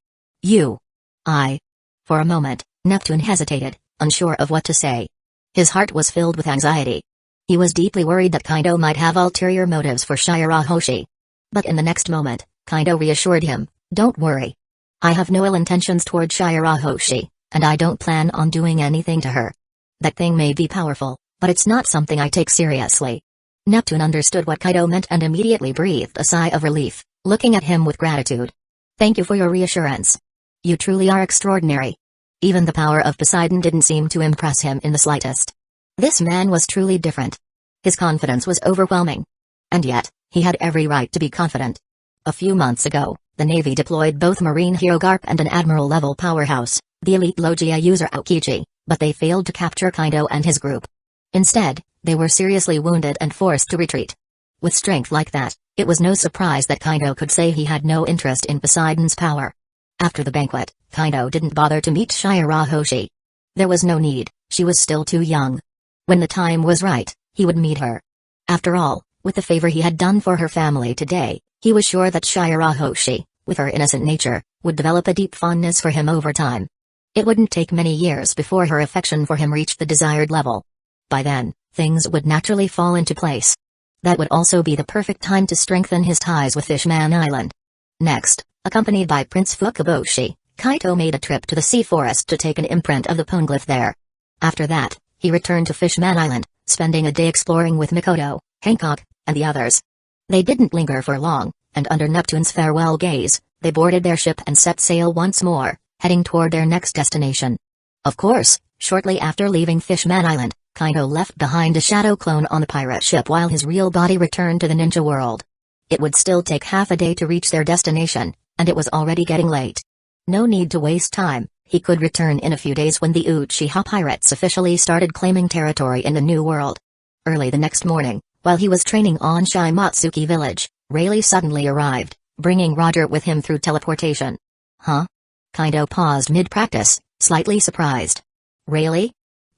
For a moment, Neptune hesitated, unsure of what to say. His heart was filled with anxiety. He was deeply worried that Kaido might have ulterior motives for Shirahoshi. But in the next moment, Kaido reassured him, don't worry. I have no ill intentions toward Shirahoshi, and I don't plan on doing anything to her. That thing may be powerful, but it's not something I take seriously. Neptune understood what Kaido meant and immediately breathed a sigh of relief, looking at him with gratitude. Thank you for your reassurance. You truly are extraordinary. Even the power of Poseidon didn't seem to impress him in the slightest. This man was truly different. His confidence was overwhelming. And yet, he had every right to be confident. A few months ago, the Navy deployed both Marine Hero Garp and an Admiral-level powerhouse, the elite Logia user Aokiji, but they failed to capture Kaido and his group. Instead, they were seriously wounded and forced to retreat. With strength like that, it was no surprise that Kaido could say he had no interest in Poseidon's power. After the banquet, Kaido didn't bother to meet Shirahoshi. There was no need, she was still too young. When the time was right, he would meet her. After all, with the favor he had done for her family today, he was sure that Shirahoshi, with her innocent nature, would develop a deep fondness for him over time. It wouldn't take many years before her affection for him reached the desired level. By then, things would naturally fall into place. That would also be the perfect time to strengthen his ties with Fishman Island. Next, accompanied by Prince Fukaboshi, Kaido made a trip to the sea forest to take an imprint of the poneglyph there. After that, he returned to Fishman Island, spending a day exploring with Mikoto, Hancock, and the others. They didn't linger for long, and under Neptune's farewell gaze, they boarded their ship and set sail once more, heading toward their next destination. Of course, shortly after leaving Fishman Island, Kaido left behind a shadow clone on the pirate ship while his real body returned to the ninja world. It would still take half a day to reach their destination, and it was already getting late. No need to waste time, he could return in a few days when the Uchiha pirates officially started claiming territory in the new world. Early the next morning, while he was training on Shimatsuki village, Rayleigh suddenly arrived, bringing Roger with him through teleportation. Huh? Kaido paused mid-practice, slightly surprised. Rayleigh?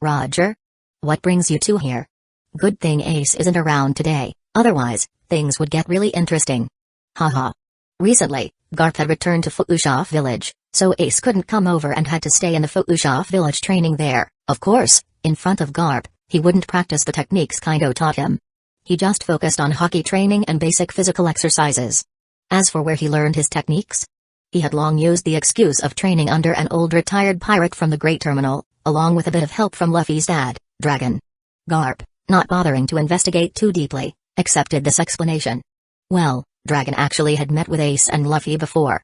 Roger? What brings you two here? Good thing Ace isn't around today, otherwise, things would get really interesting. Haha. Recently, Garp had returned to Fuusha village, so Ace couldn't come over and had to stay in the Fuusha village training there. Of course, in front of Garp, he wouldn't practice the techniques Kaido taught him. He just focused on hockey training and basic physical exercises. As for where he learned his techniques, he had long used the excuse of training under an old retired pirate from the Great Terminal, along with a bit of help from Luffy's dad, Dragon. Garp, not bothering to investigate too deeply, accepted this explanation. Well, Dragon actually had met with Ace and Luffy before.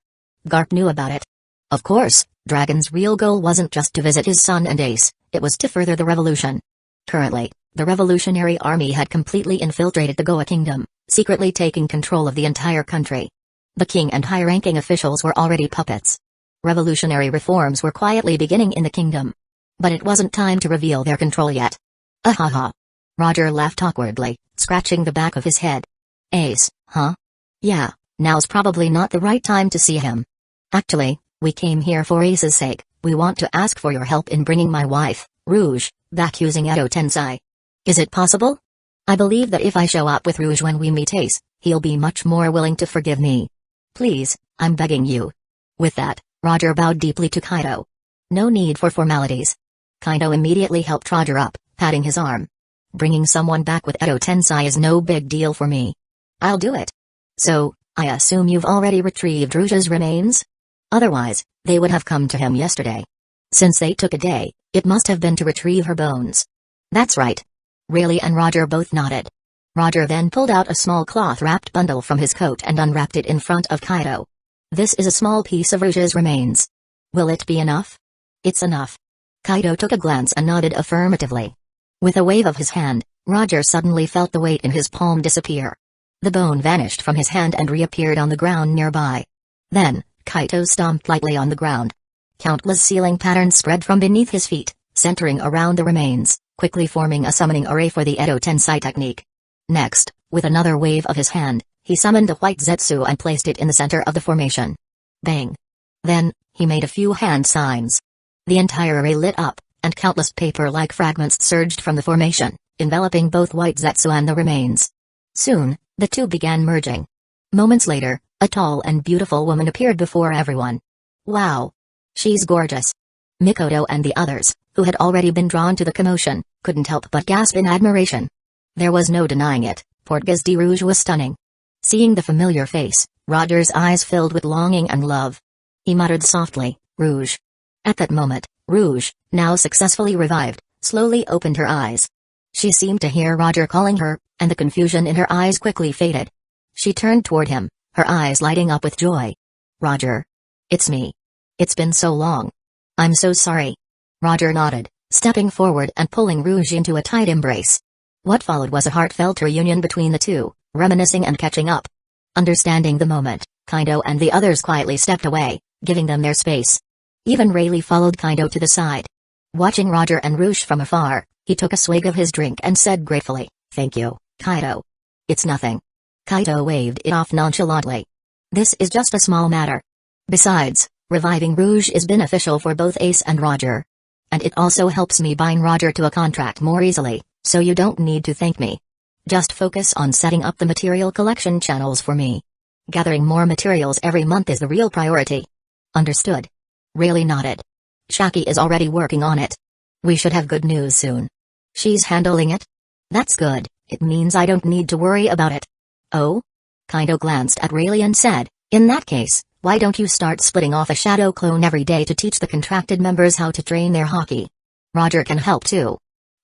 Garp knew about it. Of course, Dragon's real goal wasn't just to visit his son and Ace, it was to further the revolution. Currently, the Revolutionary Army had completely infiltrated the Goa Kingdom, secretly taking control of the entire country. The king and high-ranking officials were already puppets. Revolutionary reforms were quietly beginning in the kingdom. But it wasn't time to reveal their control yet. Ahaha. Roger laughed awkwardly, scratching the back of his head. Ace, huh? Yeah, now's probably not the right time to see him. Actually, we came here for Ace's sake. We want to ask for your help in bringing my wife, Rouge, back using Edo Tensei. Is it possible? I believe that if I show up with Rouge when we meet Ace, he'll be much more willing to forgive me. Please, I'm begging you. With that, Roger bowed deeply to Kaido. No need for formalities. Kaido immediately helped Roger up, patting his arm. Bringing someone back with Edo Tensei is no big deal for me. I'll do it. So, I assume you've already retrieved Rouge's remains? Otherwise, they would have come to him yesterday. Since they took a day, it must have been to retrieve her bones. That's right. Rayleigh and Roger both nodded. Roger then pulled out a small cloth-wrapped bundle from his coat and unwrapped it in front of Kaido. This is a small piece of Rouge's remains. Will it be enough? It's enough. Kaido took a glance and nodded affirmatively. With a wave of his hand, Roger suddenly felt the weight in his palm disappear. The bone vanished from his hand and reappeared on the ground nearby. Then, Kaido stomped lightly on the ground. Countless ceiling patterns spread from beneath his feet, centering around the remains, quickly forming a summoning array for the Edo Tensai technique. Next, with another wave of his hand, he summoned the white Zetsu and placed it in the center of the formation. Bang! Then, he made a few hand signs. The entire array lit up, and countless paper-like fragments surged from the formation, enveloping both white Zetsu and the remains. Soon, the two began merging. Moments later, a tall and beautiful woman appeared before everyone. Wow! She's gorgeous. Mikoto and the others, who had already been drawn to the commotion, couldn't help but gasp in admiration. There was no denying it, Portgas de Rouge was stunning. Seeing the familiar face, Roger's eyes filled with longing and love. He muttered softly, "Rouge." At that moment, Rouge, now successfully revived, slowly opened her eyes. She seemed to hear Roger calling her, and the confusion in her eyes quickly faded. She turned toward him, her eyes lighting up with joy. "Roger. It's me. It's been so long. I'm so sorry." Roger nodded, stepping forward and pulling Rouge into a tight embrace. What followed was a heartfelt reunion between the two, reminiscing and catching up. Understanding the moment, Kaido and the others quietly stepped away, giving them their space. Even Rayleigh followed Kaido to the side. Watching Roger and Rouge from afar, he took a swig of his drink and said gratefully, "Thank you, Kaido." "It's nothing." Kaido waved it off nonchalantly. "This is just a small matter. Besides, reviving Rouge is beneficial for both Ace and Roger. And it also helps me bind Roger to a contract more easily, so you don't need to thank me. Just focus on setting up the material collection channels for me. Gathering more materials every month is the real priority." "Understood." Rayleigh nodded. "Shaki is already working on it. We should have good news soon." "She's handling it? That's good, it means I don't need to worry about it." "Oh?" Kaido glanced at Rayleigh and said, "In that case, why don't you start splitting off a shadow clone every day to teach the contracted members how to train their hockey? Roger can help too.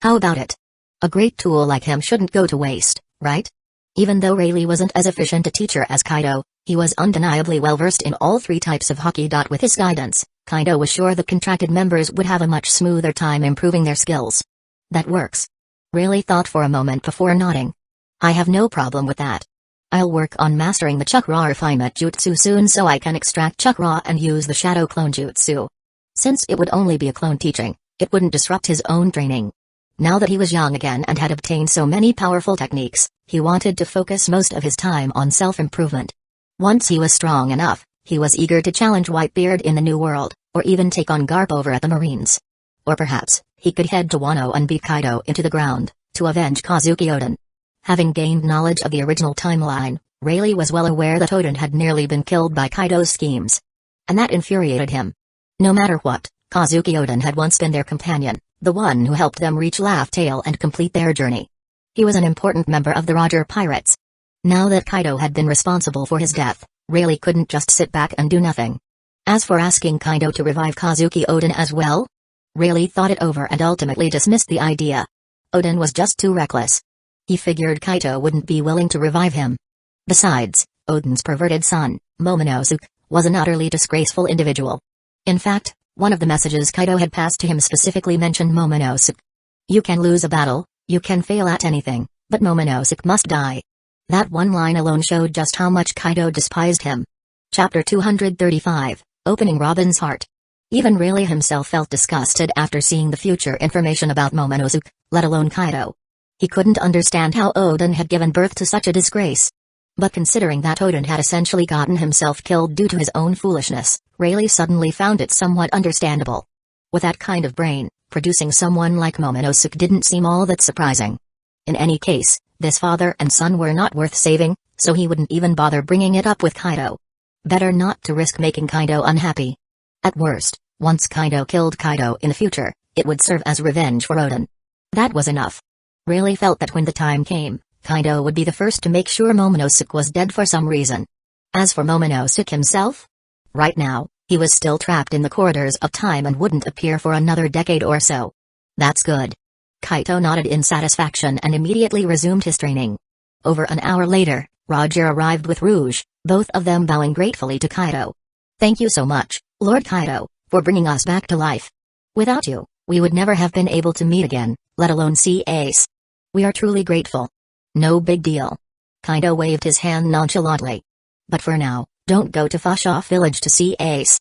How about it? A great tool like him shouldn't go to waste, right?" Even though Rayleigh wasn't as efficient a teacher as Kaido, he was undeniably well-versed in all three types of hockey. With his guidance, Kaido was sure the contracted members would have a much smoother time improving their skills. "That works." Rayleigh thought for a moment before nodding. "I have no problem with that. I'll work on mastering the Chakra refinement jutsu soon so I can extract Chakra and use the shadow clone jutsu. Since it would only be a clone teaching, it wouldn't disrupt his own training." Now that he was young again and had obtained so many powerful techniques, he wanted to focus most of his time on self-improvement. Once he was strong enough, he was eager to challenge Whitebeard in the New World, or even take on Garp over at the Marines. Or perhaps, he could head to Wano and beat Kaido into the ground, to avenge Kazuki Oden. Having gained knowledge of the original timeline, Rayleigh was well aware that Oden had nearly been killed by Kaido's schemes. And that infuriated him. No matter what, Kazuki Oden had once been their companion, the one who helped them reach Laugh Tale and complete their journey. He was an important member of the Roger Pirates. Now that Kaido had been responsible for his death, Rayleigh couldn't just sit back and do nothing. As for asking Kaido to revive Kazuki Oden as well, Rayleigh thought it over and ultimately dismissed the idea. Oden was just too reckless. He figured Kaido wouldn't be willing to revive him. Besides, Oden's perverted son, Momonosuke, was an utterly disgraceful individual. In fact, one of the messages Kaido had passed to him specifically mentioned Momonosuke. "You can lose a battle, you can fail at anything, but Momonosuke must die." That one line alone showed just how much Kaido despised him. Chapter 235, Opening Robin's Heart. Even Rayleigh himself felt disgusted after seeing the future information about Momonosuke, let alone Kaido. He couldn't understand how Oden had given birth to such a disgrace. But considering that Oden had essentially gotten himself killed due to his own foolishness, Rayleigh suddenly found it somewhat understandable. With that kind of brain, producing someone like Momonosuke didn't seem all that surprising. In any case, this father and son were not worth saving, so he wouldn't even bother bringing it up with Kaido. Better not to risk making Kaido unhappy. At worst, once Kaido killed Kaido in the future, it would serve as revenge for Oden. That was enough. Rayleigh felt that when the time came, Kaido would be the first to make sure Momonosuke was dead for some reason. As for Momonosuke himself? Right now, He was still trapped in the corridors of time and wouldn't appear for another decade or so. That's good. Kaito nodded in satisfaction and immediately resumed his training. Over an hour later, Roger arrived with Rouge, both of them bowing gratefully to Kaito. Thank you so much, Lord Kaito, for bringing us back to life. Without you, we would never have been able to meet again, let alone see Ace. We are truly grateful. No big deal. Kaito waved his hand nonchalantly. But for now, don't go to Fashoff village to see Ace.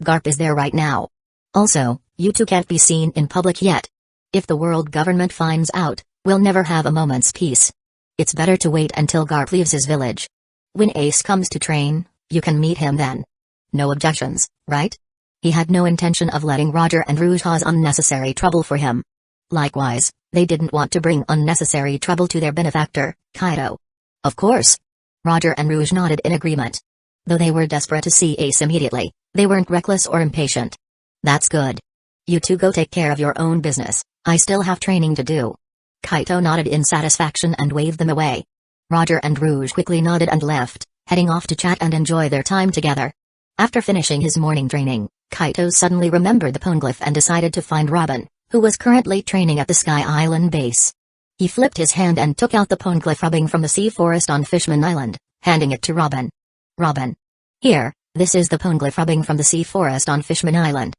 Garp is there right now. Also, you two can't be seen in public yet. If the world government finds out, we'll never have a moment's peace. It's better to wait until Garp leaves his village. When Ace comes to train, you can meet him then. No objections, right? He had no intention of letting Roger and Rouge cause unnecessary trouble for him. Likewise, they didn't want to bring unnecessary trouble to their benefactor, Kaito. Of course. Roger and Rouge nodded in agreement. Though they were desperate to see Ace immediately, they weren't reckless or impatient. That's good. You two go take care of your own business, I still have training to do. Kaito nodded in satisfaction and waved them away. Roger and Rouge quickly nodded and left, heading off to chat and enjoy their time together. After finishing his morning training, Kaito suddenly remembered the poneglyph and decided to find Robin, who was currently training at the Sky Island base. He flipped his hand and took out the poneglyph rubbing from the sea forest on Fishman Island, handing it to Robin. Robin. Here, this is the poneglyph rubbing from the sea forest on Fishman Island.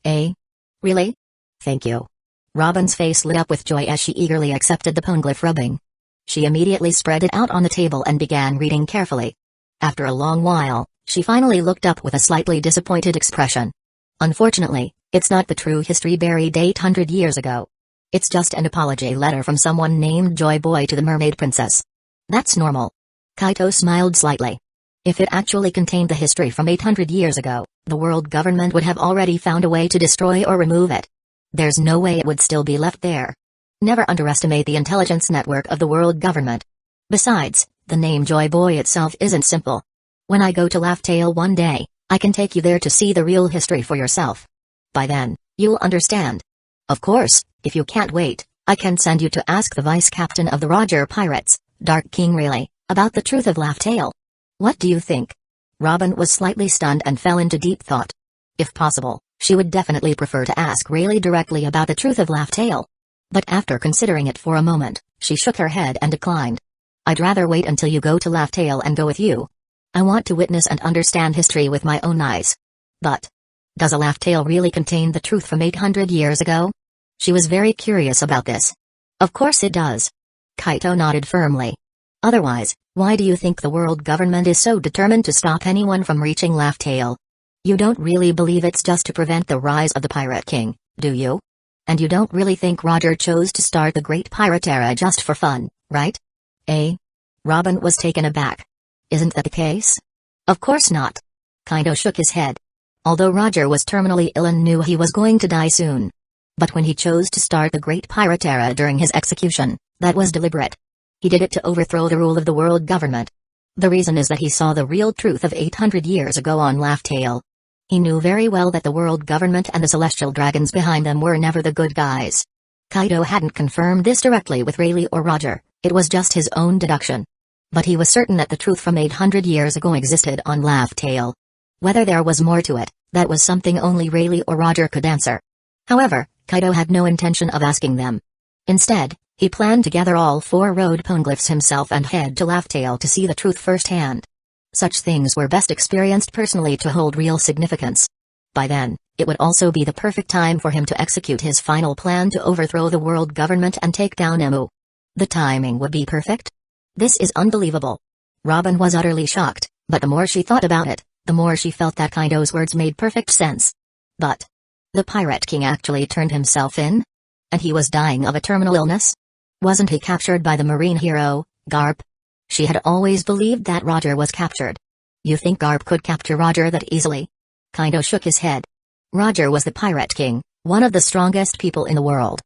Eh? Really? Thank you. Robin's face lit up with joy as she eagerly accepted the poneglyph rubbing. She immediately spread it out on the table and began reading carefully. After a long while, she finally looked up with a slightly disappointed expression. Unfortunately, it's not the true history buried 800 years ago. It's just an apology letter from someone named Joy Boy to the Mermaid Princess. That's normal. Kaito smiled slightly. If it actually contained the history from 800 years ago, the world government would have already found a way to destroy or remove it. There's no way it would still be left there. Never underestimate the intelligence network of the world government. Besides, the name Joy Boy itself isn't simple. When I go to Laugh Tale one day, I can take you there to see the real history for yourself. By then, you'll understand. Of course, if you can't wait, I can send you to ask the vice captain of the Roger Pirates, Dark King Rayleigh, about the truth of Laugh Tale. What do you think? Robin was slightly stunned and fell into deep thought. If possible, she would definitely prefer to ask Rayleigh directly about the truth of Laugh Tale. But after considering it for a moment, she shook her head and declined. I'd rather wait until you go to Laugh Tale and go with you. I want to witness and understand history with my own eyes. But does a Laugh Tale really contain the truth from 800 years ago? She was very curious about this. Of course it does. Kaito nodded firmly. Otherwise, why do you think the world government is so determined to stop anyone from reaching Laugh Tale? You don't really believe it's just to prevent the rise of the Pirate King, do you? And you don't really think Roger chose to start the Great Pirate Era just for fun, right? Eh? Robin was taken aback. Isn't that the case? Of course not. Kaito shook his head. Although Roger was terminally ill and knew he was going to die soon. But when he chose to start the Great Pirate Era during his execution, that was deliberate. He did it to overthrow the rule of the world government. The reason is that he saw the real truth of 800 years ago on Laugh Tale. He knew very well that the world government and the celestial dragons behind them were never the good guys. Kaito hadn't confirmed this directly with Rayleigh or Roger, it was just his own deduction. But he was certain that the truth from 800 years ago existed on Laugh Tale. Whether there was more to it, that was something only Rayleigh or Roger could answer. However, Kaito had no intention of asking them. Instead, he planned to gather all 4 road poneglyphs himself and head to Laugh Tale to see the truth firsthand. Such things were best experienced personally to hold real significance. By then, it would also be the perfect time for him to execute his final plan to overthrow the world government and take down Emu. The timing would be perfect? This is unbelievable. Robin was utterly shocked, but the more she thought about it, the more she felt that Kaito's words made perfect sense. But the Pirate King actually turned himself in? And he was dying of a terminal illness? Wasn't he captured by the marine hero, Garp? She had always believed that Roger was captured. You think Garp could capture Roger that easily? Kaito shook his head. Roger was the Pirate King, one of the strongest people in the world.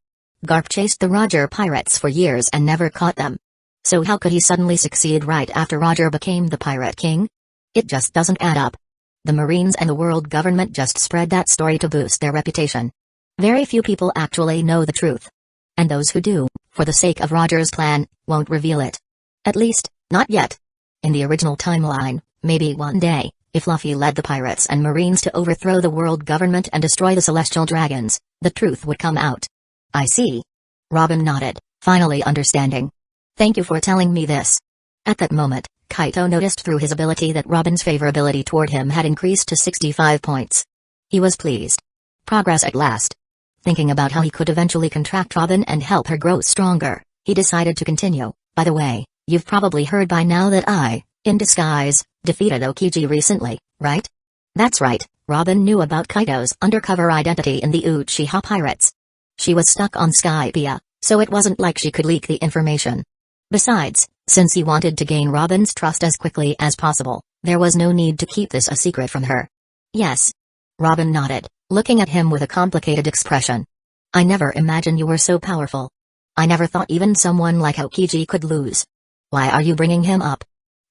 Garp chased the Roger pirates for years and never caught them. So how could he suddenly succeed right after Roger became the Pirate King? It just doesn't add up. The Marines and the world government just spread that story to boost their reputation. Very few people actually know the truth. And those who do, for the sake of Roger's plan, won't reveal it. At least, not yet. In the original timeline, maybe one day, If Luffy led the pirates and marines to overthrow the world government and destroy the celestial dragons, the truth would come out. I see. Robin nodded, finally understanding. Thank you for telling me this. At that moment, Kaito noticed through his ability that Robin's favorability toward him had increased to 65 points. He was pleased. Progress at last. Thinking about how he could eventually contract Robin and help her grow stronger, he decided to continue. By the way, you've probably heard by now that I, in disguise, defeated Okiji recently, right? That's right, Robin knew about Kaito's undercover identity in the Uchiha pirates. She was stuck on Skypiea, so it wasn't like she could leak the information. Besides, since he wanted to gain Robin's trust as quickly as possible, there was no need to keep this a secret from her. Yes. Robin nodded, looking at him with a complicated expression. I never imagined you were so powerful. I never thought even someone like Okiji could lose. Why are you bringing him up?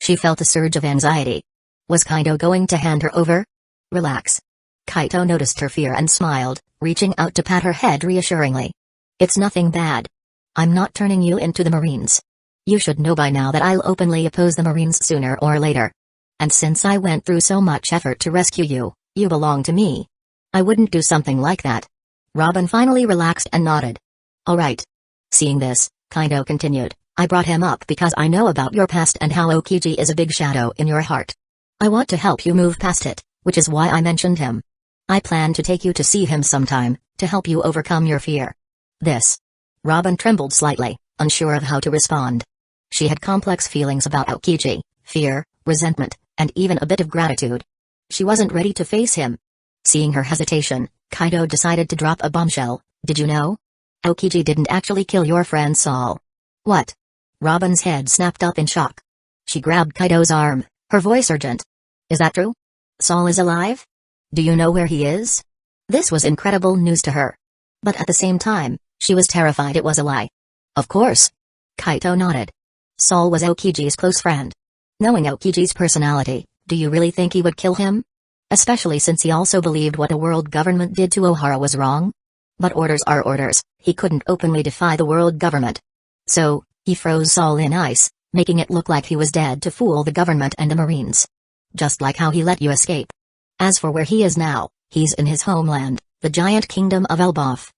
She felt a surge of anxiety. Was Kaito going to hand her over? Relax. Kaito noticed her fear and smiled, reaching out to pat her head reassuringly. It's nothing bad. I'm not turning you into the Marines. You should know by now that I'll openly oppose the Marines sooner or later. And since I went through so much effort to rescue you, you belong to me. I wouldn't do something like that. Robin finally relaxed and nodded. All right. Seeing this, Kaito continued, I brought him up because I know about your past and how Okiji is a big shadow in your heart. I want to help you move past it, which is why I mentioned him. I plan to take you to see him sometime, to help you overcome your fear. This. Robin trembled slightly, unsure of how to respond. She had complex feelings about Okiji, fear, resentment, and even a bit of gratitude. She wasn't ready to face him. Seeing her hesitation, Kaito decided to drop a bombshell. Did you know? Okiji didn't actually kill your friend Saul. What? Robin's head snapped up in shock. She grabbed Kaito's arm, her voice urgent. Is that true? Saul is alive? Do you know where he is? This was incredible news to her. But at the same time, she was terrified it was a lie. Of course. Kaito nodded. Saul was Okiji's close friend. Knowing Okiji's personality, do you really think he would kill him? Especially since he also believed what the world government did to Ohara was wrong? But orders are orders, he couldn't openly defy the world government. So, he froze Saul in ice, making it look like he was dead to fool the government and the Marines. Just like how he let you escape. As for where he is now, he's in his homeland, the giant kingdom of Elbaf.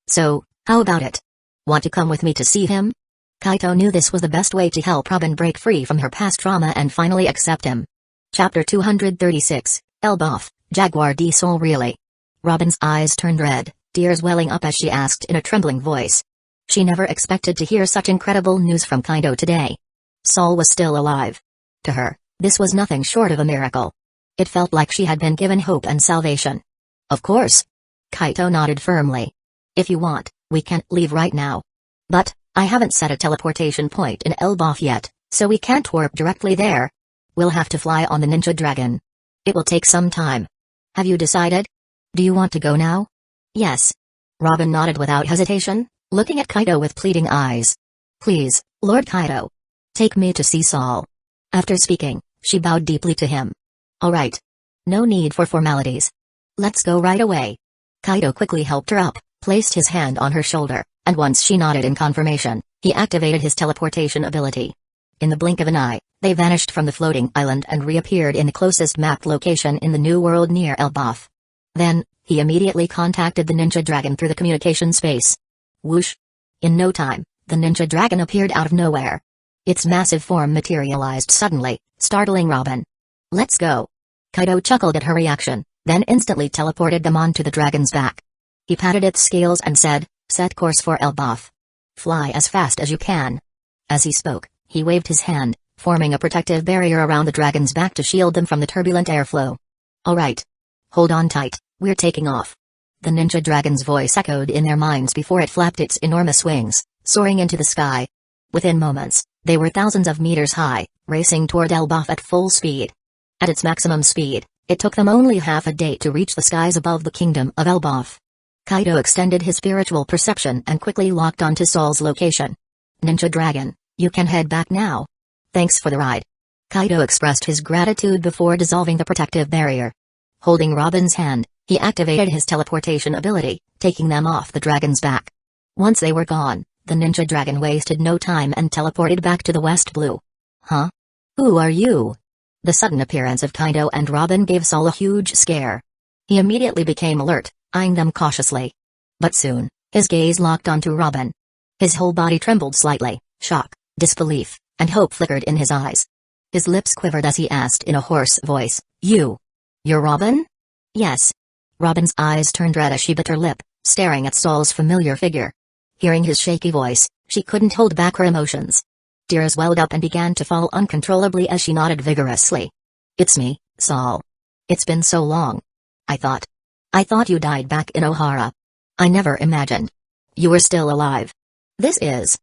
So, how about it? Want to come with me to see him? Kaito knew this was the best way to help Robin break free from her past trauma and finally accept him. Chapter 236, Elbaf, Jaguar D Soul really? Robin's eyes turned red, tears welling up as she asked in a trembling voice. She never expected to hear such incredible news from Kaito today. Saul was still alive. To her, this was nothing short of a miracle. It felt like she had been given hope and salvation. Of course. Kaito nodded firmly. If you want, we can't leave right now. But, I haven't set a teleportation point in Elbaf yet, so we can't warp directly there. We'll have to fly on the Ninja Dragon. It will take some time. Have you decided? Do you want to go now? Yes. Robin nodded without hesitation, looking at Kaito with pleading eyes. Please, Lord Kaito. Take me to see Saul. After speaking, she bowed deeply to him. All right. No need for formalities. Let's go right away. Kaito quickly helped her up, placed his hand on her shoulder, and once she nodded in confirmation, he activated his teleportation ability. In the blink of an eye, they vanished from the floating island and reappeared in the closest mapped location in the new world near Elbaf. Then, he immediately contacted the Ninja Dragon through the communication space. Whoosh! In no time, the Ninja Dragon appeared out of nowhere. Its massive form materialized suddenly, startling Robin. Let's go. Kaito chuckled at her reaction, then instantly teleported them onto the dragon's back. He patted its scales and said, set course for Elbaf. Fly as fast as you can. As he spoke, he waved his hand, forming a protective barrier around the dragon's back to shield them from the turbulent airflow. All right. Hold on tight, we're taking off. The Ninja Dragon's voice echoed in their minds before it flapped its enormous wings, soaring into the sky. Within moments, they were thousands of meters high, racing toward Elbaf at full speed. At its maximum speed, it took them only half a day to reach the skies above the kingdom of Elbaf. Kaito extended his spiritual perception and quickly locked onto Saul's location. Ninja Dragon, you can head back now. Thanks for the ride. Kaito expressed his gratitude before dissolving the protective barrier. Holding Robin's hand, he activated his teleportation ability, taking them off the dragon's back. Once they were gone, the Ninja Dragon wasted no time and teleported back to the West Blue. Huh? Who are you? The sudden appearance of Kaido and Robin gave Saul a huge scare. He immediately became alert, eyeing them cautiously. But soon, his gaze locked onto Robin. His whole body trembled slightly, shock, disbelief, and hope flickered in his eyes. His lips quivered as he asked in a hoarse voice, You're Robin? Yes. Robin's eyes turned red as she bit her lip, staring at Saul's familiar figure. Hearing his shaky voice, she couldn't hold back her emotions. Tears welled up and began to fall uncontrollably as she nodded vigorously. It's me, Saul. It's been so long. I thought you died back in Ohara. I never imagined you were still alive. This is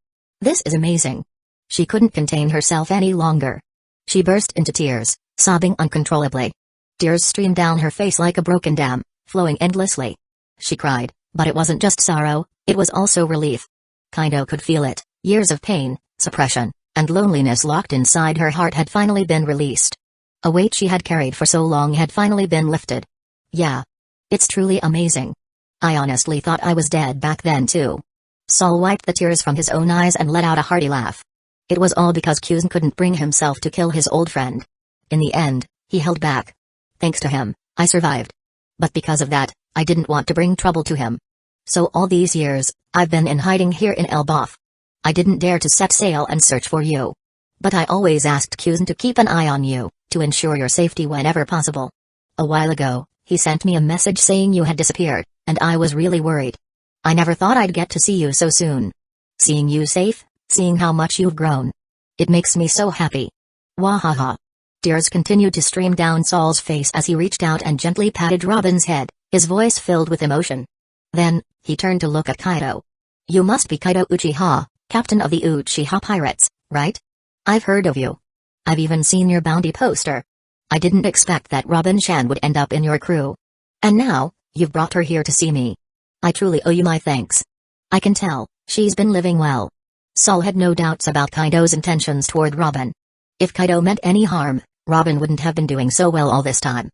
amazing. She couldn't contain herself any longer. She burst into tears, sobbing uncontrollably. Tears streamed down her face like a broken dam, flowing endlessly. She cried, but it wasn't just sorrow, it was also relief. Kaido could feel it. Years of pain, suppression, and loneliness locked inside her heart had finally been released. A weight she had carried for so long had finally been lifted. Yeah. It's truly amazing. I honestly thought I was dead back then too. Saul wiped the tears from his own eyes and let out a hearty laugh. It was all because Kyuzen couldn't bring himself to kill his old friend. In the end, he held back. Thanks to him, I survived. But because of that, I didn't want to bring trouble to him. So all these years, I've been in hiding here in Elbaf. I didn't dare to set sail and search for you. But I always asked Kyuzen to keep an eye on you, to ensure your safety whenever possible. A while ago, he sent me a message saying you had disappeared, and I was really worried. I never thought I'd get to see you so soon. Seeing you safe, seeing how much you've grown. It makes me so happy. Wahaha. Tears continued to stream down Saul's face as he reached out and gently patted Robin's head, his voice filled with emotion. Then, he turned to look at Kaido. You must be Kaido Uchiha, captain of the Uchiha pirates, right? I've heard of you. I've even seen your bounty poster. I didn't expect that Robin-chan would end up in your crew. And now, you've brought her here to see me. I truly owe you my thanks. I can tell, she's been living well. Saul had no doubts about Kaido's intentions toward Robin. If Kaido meant any harm, Robin wouldn't have been doing so well all this time.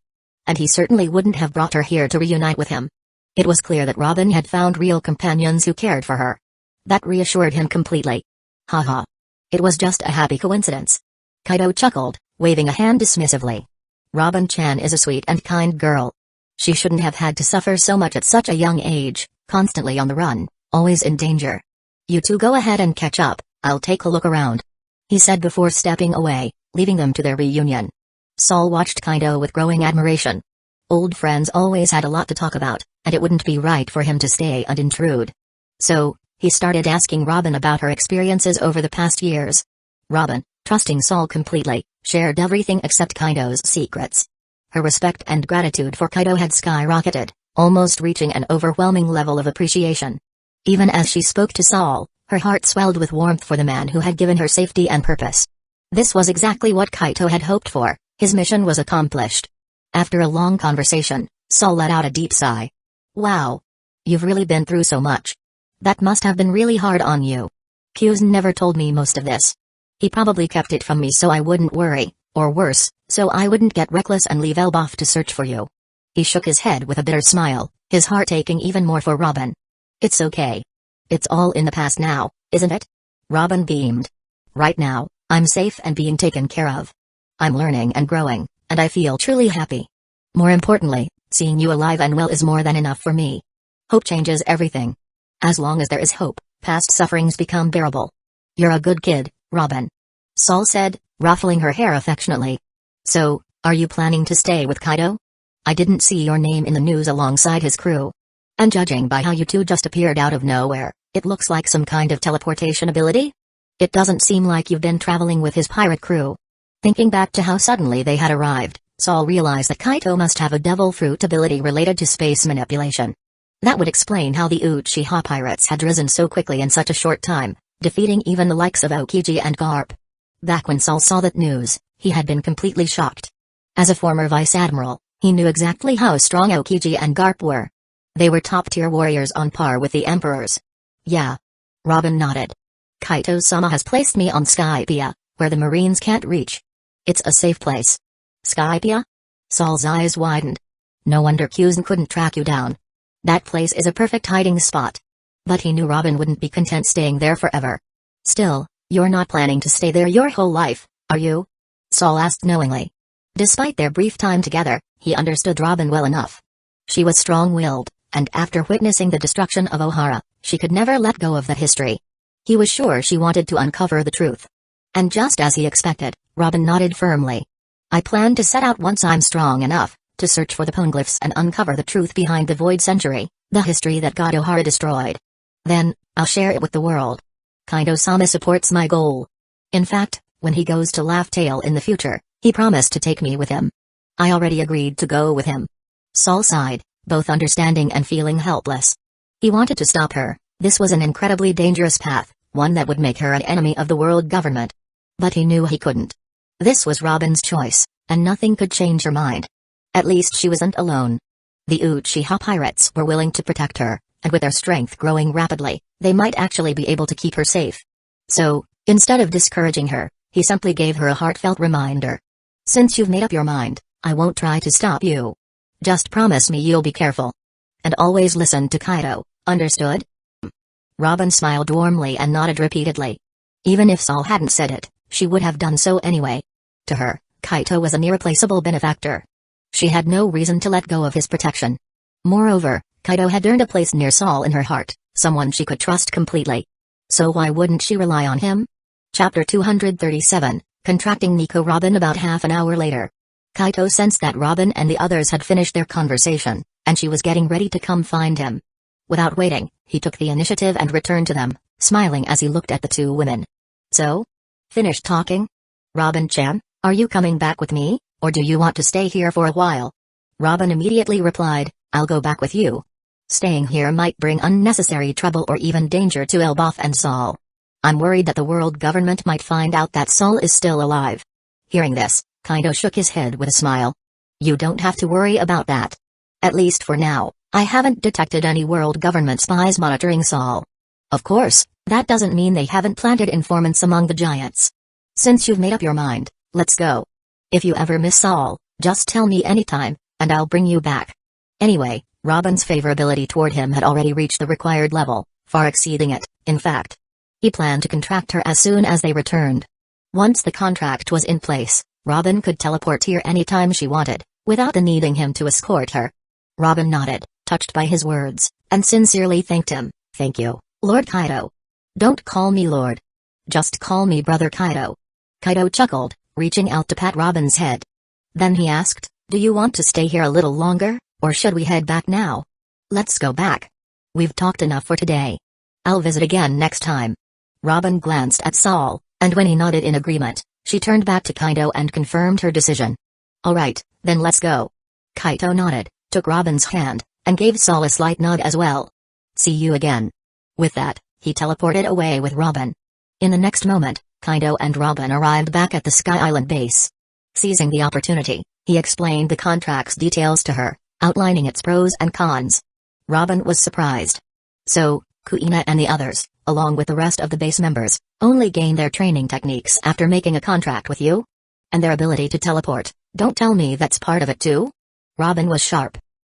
And he certainly wouldn't have brought her here to reunite with him. It was clear that Robin had found real companions who cared for her. That reassured him completely. Haha. It was just a happy coincidence. Kaido chuckled, waving a hand dismissively. Robin-chan is a sweet and kind girl. She shouldn't have had to suffer so much at such a young age, constantly on the run, always in danger. You two go ahead and catch up, I'll take a look around. He said before stepping away, leaving them to their reunion. Saul watched Kaido with growing admiration. Old friends always had a lot to talk about, and it wouldn't be right for him to stay and intrude. So, he started asking Robin about her experiences over the past years. Robin, trusting Saul completely, shared everything except Kaido's secrets. Her respect and gratitude for Kaido had skyrocketed, almost reaching an overwhelming level of appreciation. Even as she spoke to Saul, her heart swelled with warmth for the man who had given her safety and purpose. This was exactly what Kaido had hoped for. His mission was accomplished. After a long conversation, Saul let out a deep sigh. Wow. You've really been through so much. That must have been really hard on you. Kyuzen never told me most of this. He probably kept it from me so I wouldn't worry, or worse, so I wouldn't get reckless and leave Elbaf to search for you. He shook his head with a bitter smile, his heart aching even more for Robin. It's okay. It's all in the past now, isn't it? Robin beamed. Right now, I'm safe and being taken care of. I'm learning and growing, and I feel truly happy. More importantly, seeing you alive and well is more than enough for me. Hope changes everything. As long as there is hope, past sufferings become bearable. You're a good kid, Robin. Saul said, ruffling her hair affectionately. So, are you planning to stay with Kaido? I didn't see your name in the news alongside his crew. And judging by how you two just appeared out of nowhere, it looks like some kind of teleportation ability? It doesn't seem like you've been traveling with his pirate crew. Thinking back to how suddenly they had arrived, Saul realized that Kaido must have a devil fruit ability related to space manipulation. That would explain how the Uchiha pirates had risen so quickly in such a short time, defeating even the likes of Aokiji and Garp. Back when Saul saw that news, he had been completely shocked. As a former vice admiral, he knew exactly how strong Aokiji and Garp were. They were top-tier warriors on par with the emperors. Yeah. Robin nodded. Kaito-sama has placed me on Skypiea, where the Marines can't reach. It's a safe place. Skypiea? Saul's eyes widened. No wonder Kyuzen couldn't track you down. That place is a perfect hiding spot. But he knew Robin wouldn't be content staying there forever. Still, you're not planning to stay there your whole life, are you? Saul asked knowingly. Despite their brief time together, he understood Robin well enough. She was strong-willed, and after witnessing the destruction of Ohara, she could never let go of that history. He was sure she wanted to uncover the truth. And just as he expected, Robin nodded firmly. I plan to set out once I'm strong enough, to search for the poneglyphs and uncover the truth behind the Void Century, the history that God Ohara destroyed. Then, I'll share it with the world. Kaido-sama supports my goal. In fact, when he goes to Laugh Tale in the future, he promised to take me with him. I already agreed to go with him. Sol sighed, both understanding and feeling helpless. He wanted to stop her. This was an incredibly dangerous path, one that would make her an enemy of the world government. But he knew he couldn't. This was Robin's choice, and nothing could change her mind. At least she wasn't alone. The Uchiha pirates were willing to protect her, and with their strength growing rapidly, they might actually be able to keep her safe. So, instead of discouraging her, he simply gave her a heartfelt reminder. Since you've made up your mind, I won't try to stop you. Just promise me you'll be careful. And always listen to Kaido, understood? Robin smiled warmly and nodded repeatedly. Even if Sol hadn't said it, she would have done so anyway. To her, Kaido was an irreplaceable benefactor. She had no reason to let go of his protection. Moreover, Kaido had earned a place near Sol in her heart, someone she could trust completely. So why wouldn't she rely on him? Chapter 237, Contracting Nico. Robin. About half an hour later. Kaido sensed that Robin and the others had finished their conversation, and she was getting ready to come find him. Without waiting, he took the initiative and returned to them, smiling as he looked at the two women. So? Finished talking? Robin-chan, are you coming back with me, or do you want to stay here for a while? Robin immediately replied, I'll go back with you. Staying here might bring unnecessary trouble or even danger to Elbaf and Sol. I'm worried that the world government might find out that Sol is still alive. Hearing this, Kaido shook his head with a smile. You don't have to worry about that. At least for now, I haven't detected any world government spies monitoring Sol. Of course, that doesn't mean they haven't planted informants among the giants. Since you've made up your mind, let's go. If you ever miss Sol, just tell me anytime, and I'll bring you back. Anyway, Robin's favorability toward him had already reached the required level, far exceeding it, in fact. He planned to contract her as soon as they returned. Once the contract was in place, Robin could teleport here anytime she wanted, without the needing him to escort her. Robin nodded, touched by his words, and sincerely thanked him. Thank you, Lord Kaido. Don't call me Lord. Just call me Brother Kaido. Kaido chuckled, reaching out to pat Robin's head. Then he asked, do you want to stay here a little longer, or should we head back now? Let's go back. We've talked enough for today. I'll visit again next time. Robin glanced at Sol, and when he nodded in agreement, she turned back to Kaido and confirmed her decision. Alright, then let's go. Kaido nodded, took Robin's hand, and gave Sol a slight nod as well. See you again. With that, he teleported away with Robin. In the next moment, Kaido and Robin arrived back at the Sky Island base. Seizing the opportunity, he explained the contract's details to her, outlining its pros and cons. Robin was surprised. So, Kuina and the others, along with the rest of the base members, only gain their training techniques after making a contract with you? And their ability to teleport, don't tell me that's part of it too? Robin was sharp.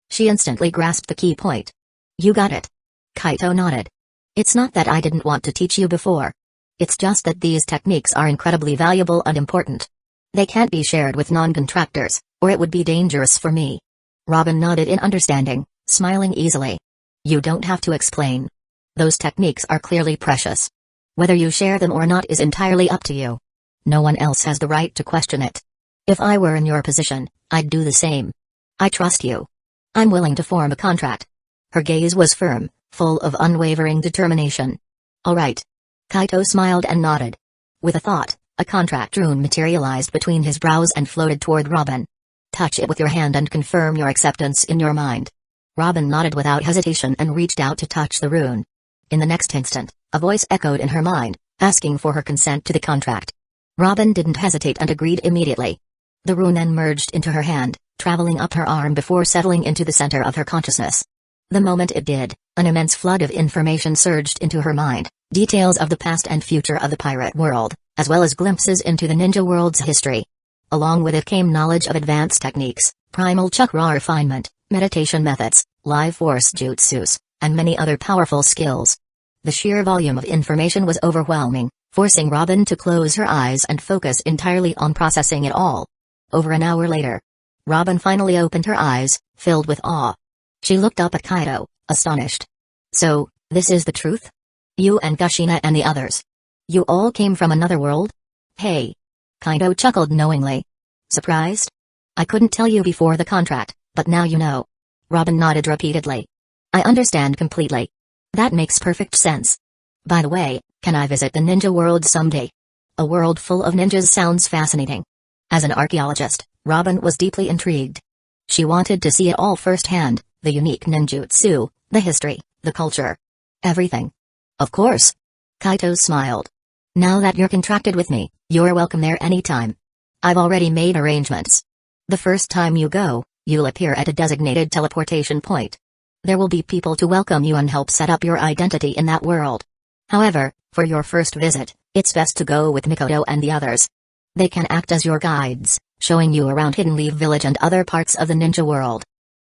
She instantly grasped the key point. You got it. Kaido nodded. It's not that I didn't want to teach you before. It's just that these techniques are incredibly valuable and important. They can't be shared with non-contractors, or it would be dangerous for me. Robin nodded in understanding, smiling easily. You don't have to explain. Those techniques are clearly precious. Whether you share them or not is entirely up to you. No one else has the right to question it. If I were in your position, I'd do the same. I trust you. I'm willing to form a contract. Her gaze was firm, full of unwavering determination. All right. Kaido smiled and nodded. With a thought, a contract rune materialized between his brows and floated toward Robin. Touch it with your hand and confirm your acceptance in your mind. Robin nodded without hesitation and reached out to touch the rune. In the next instant, a voice echoed in her mind, asking for her consent to the contract. Robin didn't hesitate and agreed immediately. The rune then merged into her hand, traveling up her arm before settling into the center of her consciousness. The moment it did, an immense flood of information surged into her mind, details of the past and future of the pirate world, as well as glimpses into the ninja world's history. Along with it came knowledge of advanced techniques, primal chakra refinement, meditation methods, life force jutsus, and many other powerful skills. The sheer volume of information was overwhelming, forcing Robin to close her eyes and focus entirely on processing it all. Over an hour later, Robin finally opened her eyes, filled with awe. She looked up at Kaido, astonished. So, this is the truth? You and Kushina and the others. You all came from another world? Hey. Kaido chuckled knowingly. Surprised? I couldn't tell you before the contract, but now you know. Robin nodded repeatedly. I understand completely. That makes perfect sense. By the way, can I visit the ninja world someday? A world full of ninjas sounds fascinating. As an archaeologist, Robin was deeply intrigued. She wanted to see it all firsthand, the unique ninjutsu, the history, the culture. Everything. Of course. Kaito smiled. Now that you're contracted with me, you're welcome there anytime. I've already made arrangements. The first time you go, you'll appear at a designated teleportation point. There will be people to welcome you and help set up your identity in that world. However, for your first visit, it's best to go with Mikoto and the others. They can act as your guides, showing you around Hidden Leaf Village and other parts of the ninja world.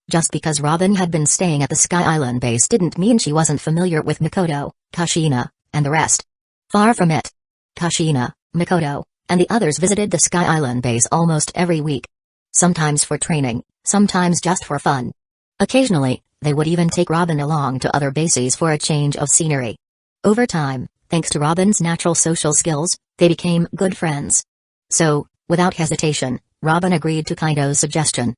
Just because Robin had been staying at the Sky Island base didn't mean she wasn't familiar with Mikoto, Kushina, and the rest. Far from it. Kushina, Mikoto, and the others visited the Sky Island base almost every week. Sometimes for training, sometimes just for fun. Occasionally, they would even take Robin along to other bases for a change of scenery. Over time, thanks to Robin's natural social skills, they became good friends. So, without hesitation, Robin agreed to Kaido's suggestion.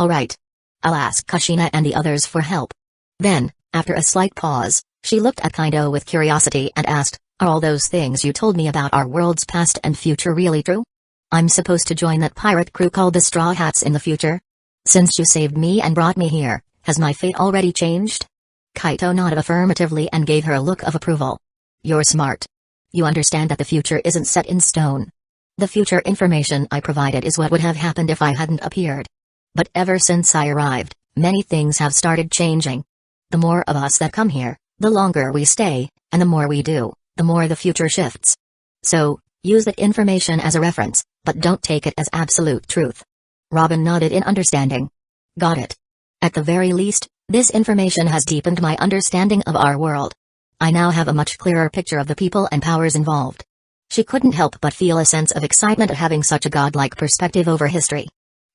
Alright. I'll ask Kushina and the others for help. Then, after a slight pause, she looked at Kaido with curiosity and asked, are all those things you told me about our world's past and future really true? I'm supposed to join that pirate crew called the Straw Hats in the future? Since you saved me and brought me here, has my fate already changed? Kaito nodded affirmatively and gave her a look of approval. You're smart. You understand that the future isn't set in stone. The future information I provided is what would have happened if I hadn't appeared. But ever since I arrived, many things have started changing. The more of us that come here, the longer we stay, and the more we do, the more the future shifts. So, use that information as a reference, but don't take it as absolute truth. Robin nodded in understanding. Got it. At the very least, this information has deepened my understanding of our world. I now have a much clearer picture of the people and powers involved. She couldn't help but feel a sense of excitement at having such a godlike perspective over history.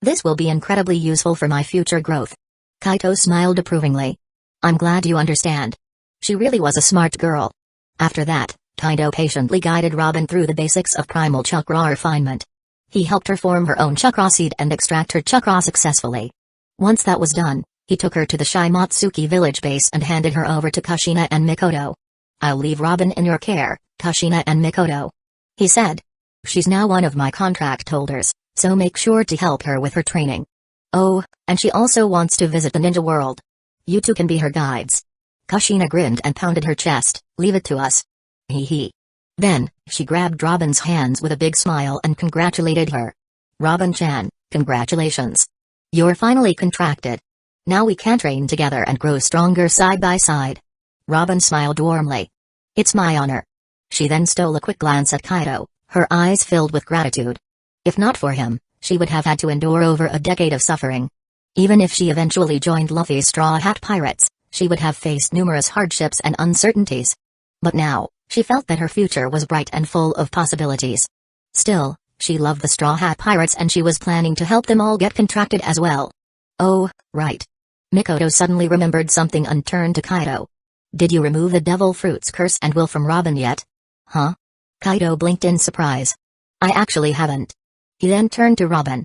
This will be incredibly useful for my future growth. Kaito smiled approvingly. I'm glad you understand. She really was a smart girl. After that, Kaido patiently guided Robin through the basics of primal chakra refinement. He helped her form her own chakra seed and extract her chakra successfully. Once that was done, he took her to the Shimatsuki village base and handed her over to Kushina and Mikoto. I'll leave Robin in your care, Kushina and Mikoto. He said. She's now one of my contract holders, so make sure to help her with her training. Oh, and she also wants to visit the ninja world. You two can be her guides. Kushina grinned and pounded her chest. Leave it to us. Hee hee. Then, she grabbed Robin's hands with a big smile and congratulated her. Robin-chan, congratulations. You're finally contracted. Now we can train together and grow stronger side by side. Robin smiled warmly. It's my honor. She then stole a quick glance at Kaido, her eyes filled with gratitude. If not for him, she would have had to endure over a decade of suffering. Even if she eventually joined Luffy's Straw Hat Pirates, she would have faced numerous hardships and uncertainties. But now, she felt that her future was bright and full of possibilities. Still, she loved the Straw Hat Pirates and she was planning to help them all get contracted as well. Oh, right. Mikoto suddenly remembered something and turned to Kaido. Did you remove the Devil Fruit's curse and will from Robin yet? Huh? Kaido blinked in surprise. I actually haven't. He then turned to Robin.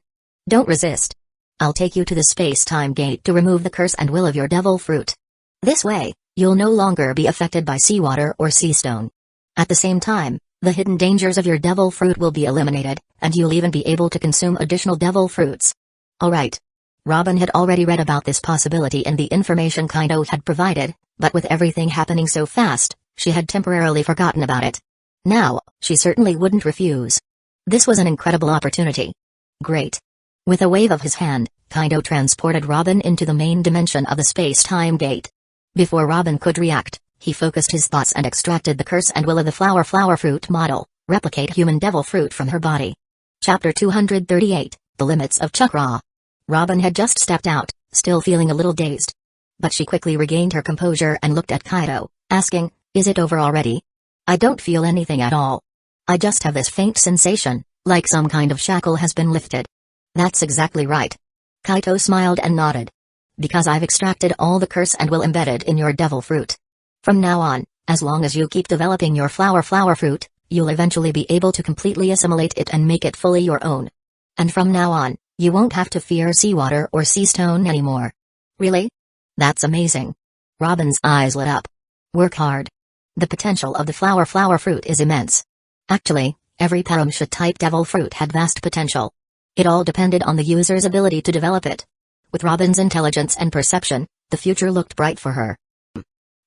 Don't resist. I'll take you to the space-time gate to remove the curse and will of your Devil Fruit. This way, you'll no longer be affected by seawater or sea stone. At the same time, the hidden dangers of your Devil Fruit will be eliminated, and you'll even be able to consume additional Devil Fruits. Alright. Robin had already read about this possibility in the information Kaido had provided, but with everything happening so fast, she had temporarily forgotten about it. Now, she certainly wouldn't refuse. This was an incredible opportunity. Great. With a wave of his hand, Kaido transported Robin into the main dimension of the space-time gate. Before Robin could react, he focused his thoughts and extracted the curse and will of the flower fruit model, replicate human devil fruit from her body. Chapter 238, The Limits of Chakra. Robin had just stepped out, still feeling a little dazed. But she quickly regained her composure and looked at Kaido, asking, is it over already? I don't feel anything at all. I just have this faint sensation, like some kind of shackle has been lifted. That's exactly right. Kaito smiled and nodded. Because I've extracted all the curse and will embed it in your devil fruit. From now on, as long as you keep developing your flower fruit, you'll eventually be able to completely assimilate it and make it fully your own. And from now on, you won't have to fear seawater or sea stone anymore. Really? That's amazing. Robin's eyes lit up. Work hard. The potential of the flower fruit is immense. Actually, every Paramsha-type devil fruit had vast potential. It all depended on the user's ability to develop it. With Robin's intelligence and perception, the future looked bright for her.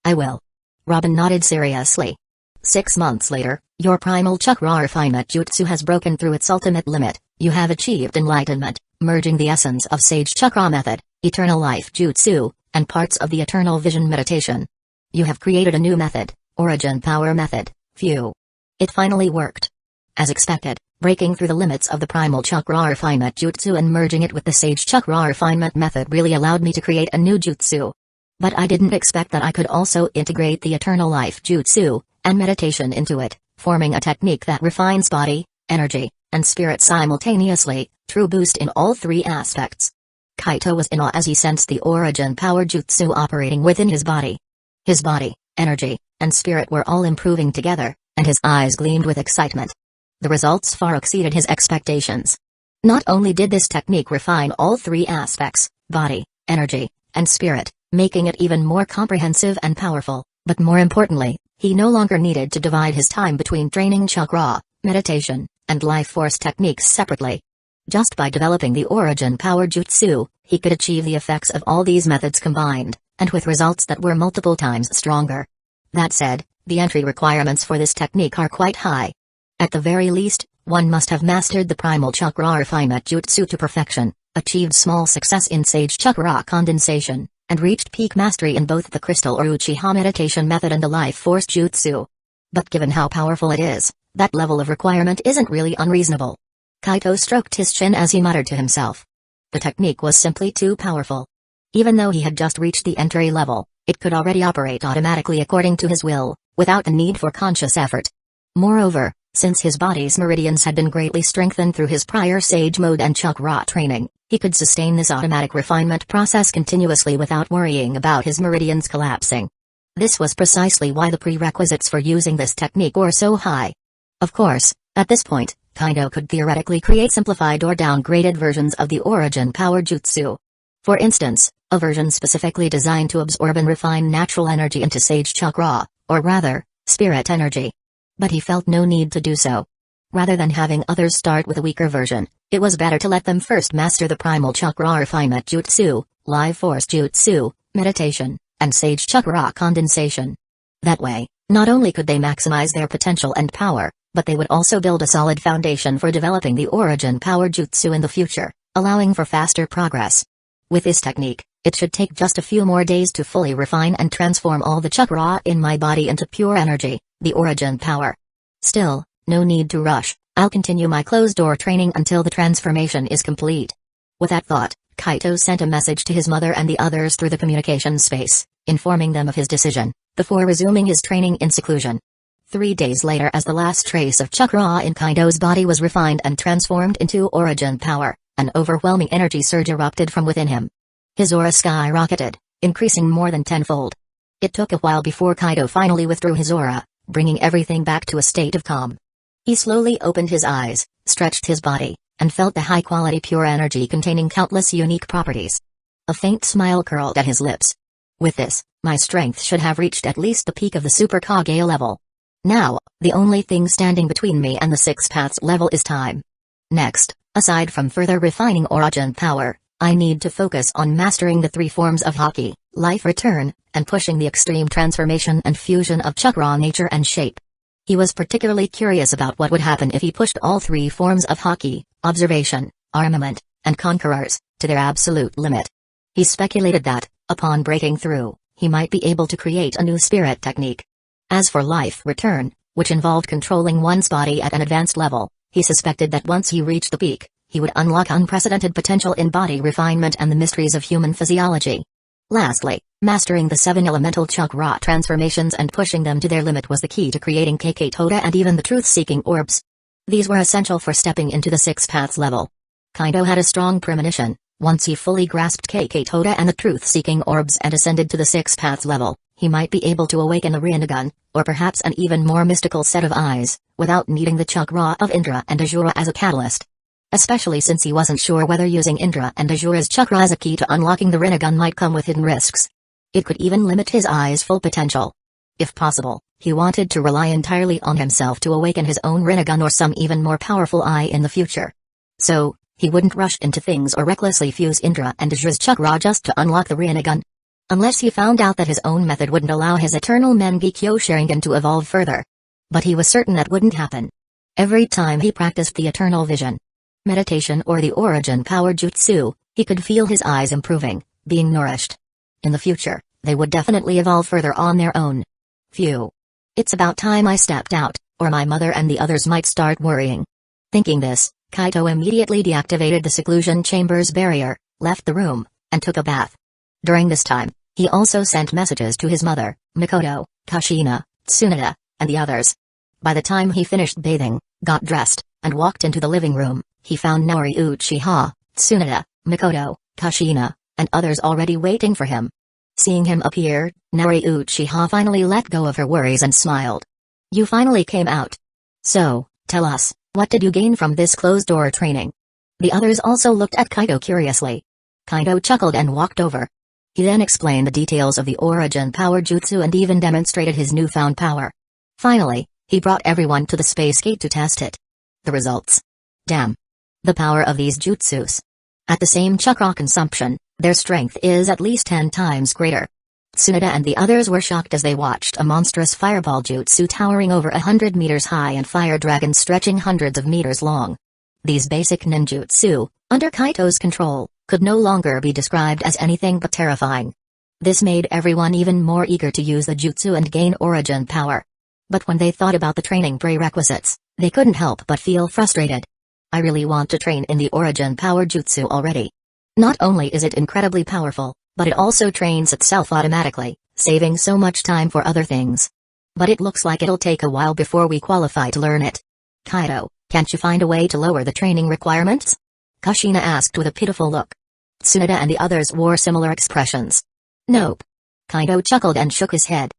I will. Robin nodded seriously. 6 months later, your primal chakra refinement jutsu has broken through its ultimate limit. You have achieved enlightenment, merging the essence of Sage Chakra method, Eternal Life Jutsu, and parts of the Eternal Vision meditation. You have created a new method, Origin Power Method, Phew. It finally worked. As expected, breaking through the limits of the Primal Chakra Refinement Jutsu and merging it with the Sage Chakra Refinement Method really allowed me to create a new jutsu. But I didn't expect that I could also integrate the Eternal Life Jutsu and meditation into it, forming a technique that refines body, energy, and spirit simultaneously, true boost in all 3 aspects. Kaito was in awe as he sensed the Origin Power Jutsu operating within his body. His body, energy, and spirit were all improving together, and his eyes gleamed with excitement. The results far exceeded his expectations. Not only did this technique refine all 3 aspects, body, energy, and spirit, making it even more comprehensive and powerful, but more importantly, he no longer needed to divide his time between training chakra, meditation, and life force techniques separately. Just by developing the Origin Power Jutsu, he could achieve the effects of all these methods combined, and with results that were multiple times stronger. That said, the entry requirements for this technique are quite high. At the very least, one must have mastered the Primal Chakra Refinement Jutsu to perfection, achieved small success in Sage Chakra condensation, and reached peak mastery in both the Crystal or Uchiha meditation method and the Life Force Jutsu. But given how powerful it is, that level of requirement isn't really unreasonable. Kaito stroked his chin as he muttered to himself. The technique was simply too powerful. Even though he had just reached the entry level, it could already operate automatically according to his will, without the need for conscious effort. Moreover, since his body's meridians had been greatly strengthened through his prior Sage Mode and Chakra training, he could sustain this automatic refinement process continuously without worrying about his meridians collapsing. This was precisely why the prerequisites for using this technique were so high. Of course, at this point, Kaito could theoretically create simplified or downgraded versions of the Origin Power Jutsu. For instance, a version specifically designed to absorb and refine natural energy into Sage Chakra, or rather, spirit energy. But he felt no need to do so. Rather than having others start with a weaker version, it was better to let them first master the Primal Chakra Refinement Jutsu, Life Force Jutsu, meditation, and Sage Chakra condensation. That way, not only could they maximize their potential and power, but they would also build a solid foundation for developing the Origin Power Jutsu in the future, allowing for faster progress. With this technique, it should take just a few more days to fully refine and transform all the chakra in my body into pure energy, the Origin Power. Still, no need to rush. I'll continue my closed-door training until the transformation is complete. With that thought, Kaito sent a message to his mother and the others through the communication space, informing them of his decision, before resuming his training in seclusion. 3 days later, as the last trace of chakra in Kaito's body was refined and transformed into Origin Power, an overwhelming energy surge erupted from within him. His aura skyrocketed, increasing more than tenfold. It took a while before Kaito finally withdrew his aura, bringing everything back to a state of calm. He slowly opened his eyes, stretched his body, and felt the high-quality pure energy containing countless unique properties. A faint smile curled at his lips. With this, my strength should have reached at least the peak of the Super Kage level. Now, the only thing standing between me and the 6 paths level is time. Next, aside from further refining Origin Power, I need to focus on mastering the 3 forms of Haki, Life Return, and pushing the extreme transformation and fusion of chakra nature and shape. He was particularly curious about what would happen if he pushed all 3 forms of Haki, Observation, Armament, and Conquerors, to their absolute limit. He speculated that, upon breaking through, he might be able to create a new spirit technique. As for Life Return, which involved controlling one's body at an advanced level, he suspected that once he reached the peak, he would unlock unprecedented potential in body refinement and the mysteries of human physiology. Lastly, mastering the 7 elemental chakra transformations and pushing them to their limit was the key to creating Kekkei Toda and even the truth-seeking orbs. These were essential for stepping into the 6 paths level. Kaido had a strong premonition. Once he fully grasped Kaketoda and the truth-seeking orbs and ascended to the Six Paths level, he might be able to awaken a Rinnegan, or perhaps an even more mystical set of eyes, without needing the chakra of Indra and Azura as a catalyst. Especially since he wasn't sure whether using Indra and Azura's chakra as a key to unlocking the Rinnegan might come with hidden risks. It could even limit his eye's full potential. If possible, he wanted to rely entirely on himself to awaken his own Rinnegan or some even more powerful eye in the future. So, he wouldn't rush into things or recklessly fuse Indra and Azura's chakra just to unlock the Rinnegan. Unless he found out that his own method wouldn't allow his eternal Mangekyo Sharingan to evolve further. But he was certain that wouldn't happen. Every time he practiced the eternal vision, meditation or the origin power jutsu, he could feel his eyes improving, being nourished. In the future, they would definitely evolve further on their own. Phew. It's about time I stepped out, or my mother and the others might start worrying. Thinking this, Kaito immediately deactivated the seclusion chamber's barrier, left the room, and took a bath. During this time, he also sent messages to his mother, Mikoto, Kushina, Tsunade, and the others. By the time he finished bathing, got dressed, and walked into the living room, he found Naori Uchiha, Tsunade, Mikoto, Kushina, and others already waiting for him. Seeing him appear, Naori Uchiha finally let go of her worries and smiled. "You finally came out. So, tell us, what did you gain from this closed-door training?" The others also looked at Kaito curiously. Kaito chuckled and walked over. He then explained the details of the origin power jutsu and even demonstrated his newfound power. Finally, he brought everyone to the space gate to test it. The results. Damn. The power of these jutsus. At the same chakra consumption, their strength is at least 10 times greater. Tsunade and the others were shocked as they watched a monstrous fireball jutsu towering over 100 meters high and fire dragons stretching hundreds of meters long. These basic ninjutsu, under Kaito's control, could no longer be described as anything but terrifying. This made everyone even more eager to use the jutsu and gain origin power. But when they thought about the training prerequisites, they couldn't help but feel frustrated. I really want to train in the origin power jutsu already. Not only is it incredibly powerful, but it also trains itself automatically, saving so much time for other things. But it looks like it'll take a while before we qualify to learn it. Kaito, can't you find a way to lower the training requirements? Kushina asked with a pitiful look. Tsunade and the others wore similar expressions. Nope. Kaito chuckled and shook his head.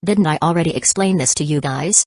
Didn't I already explain this to you guys?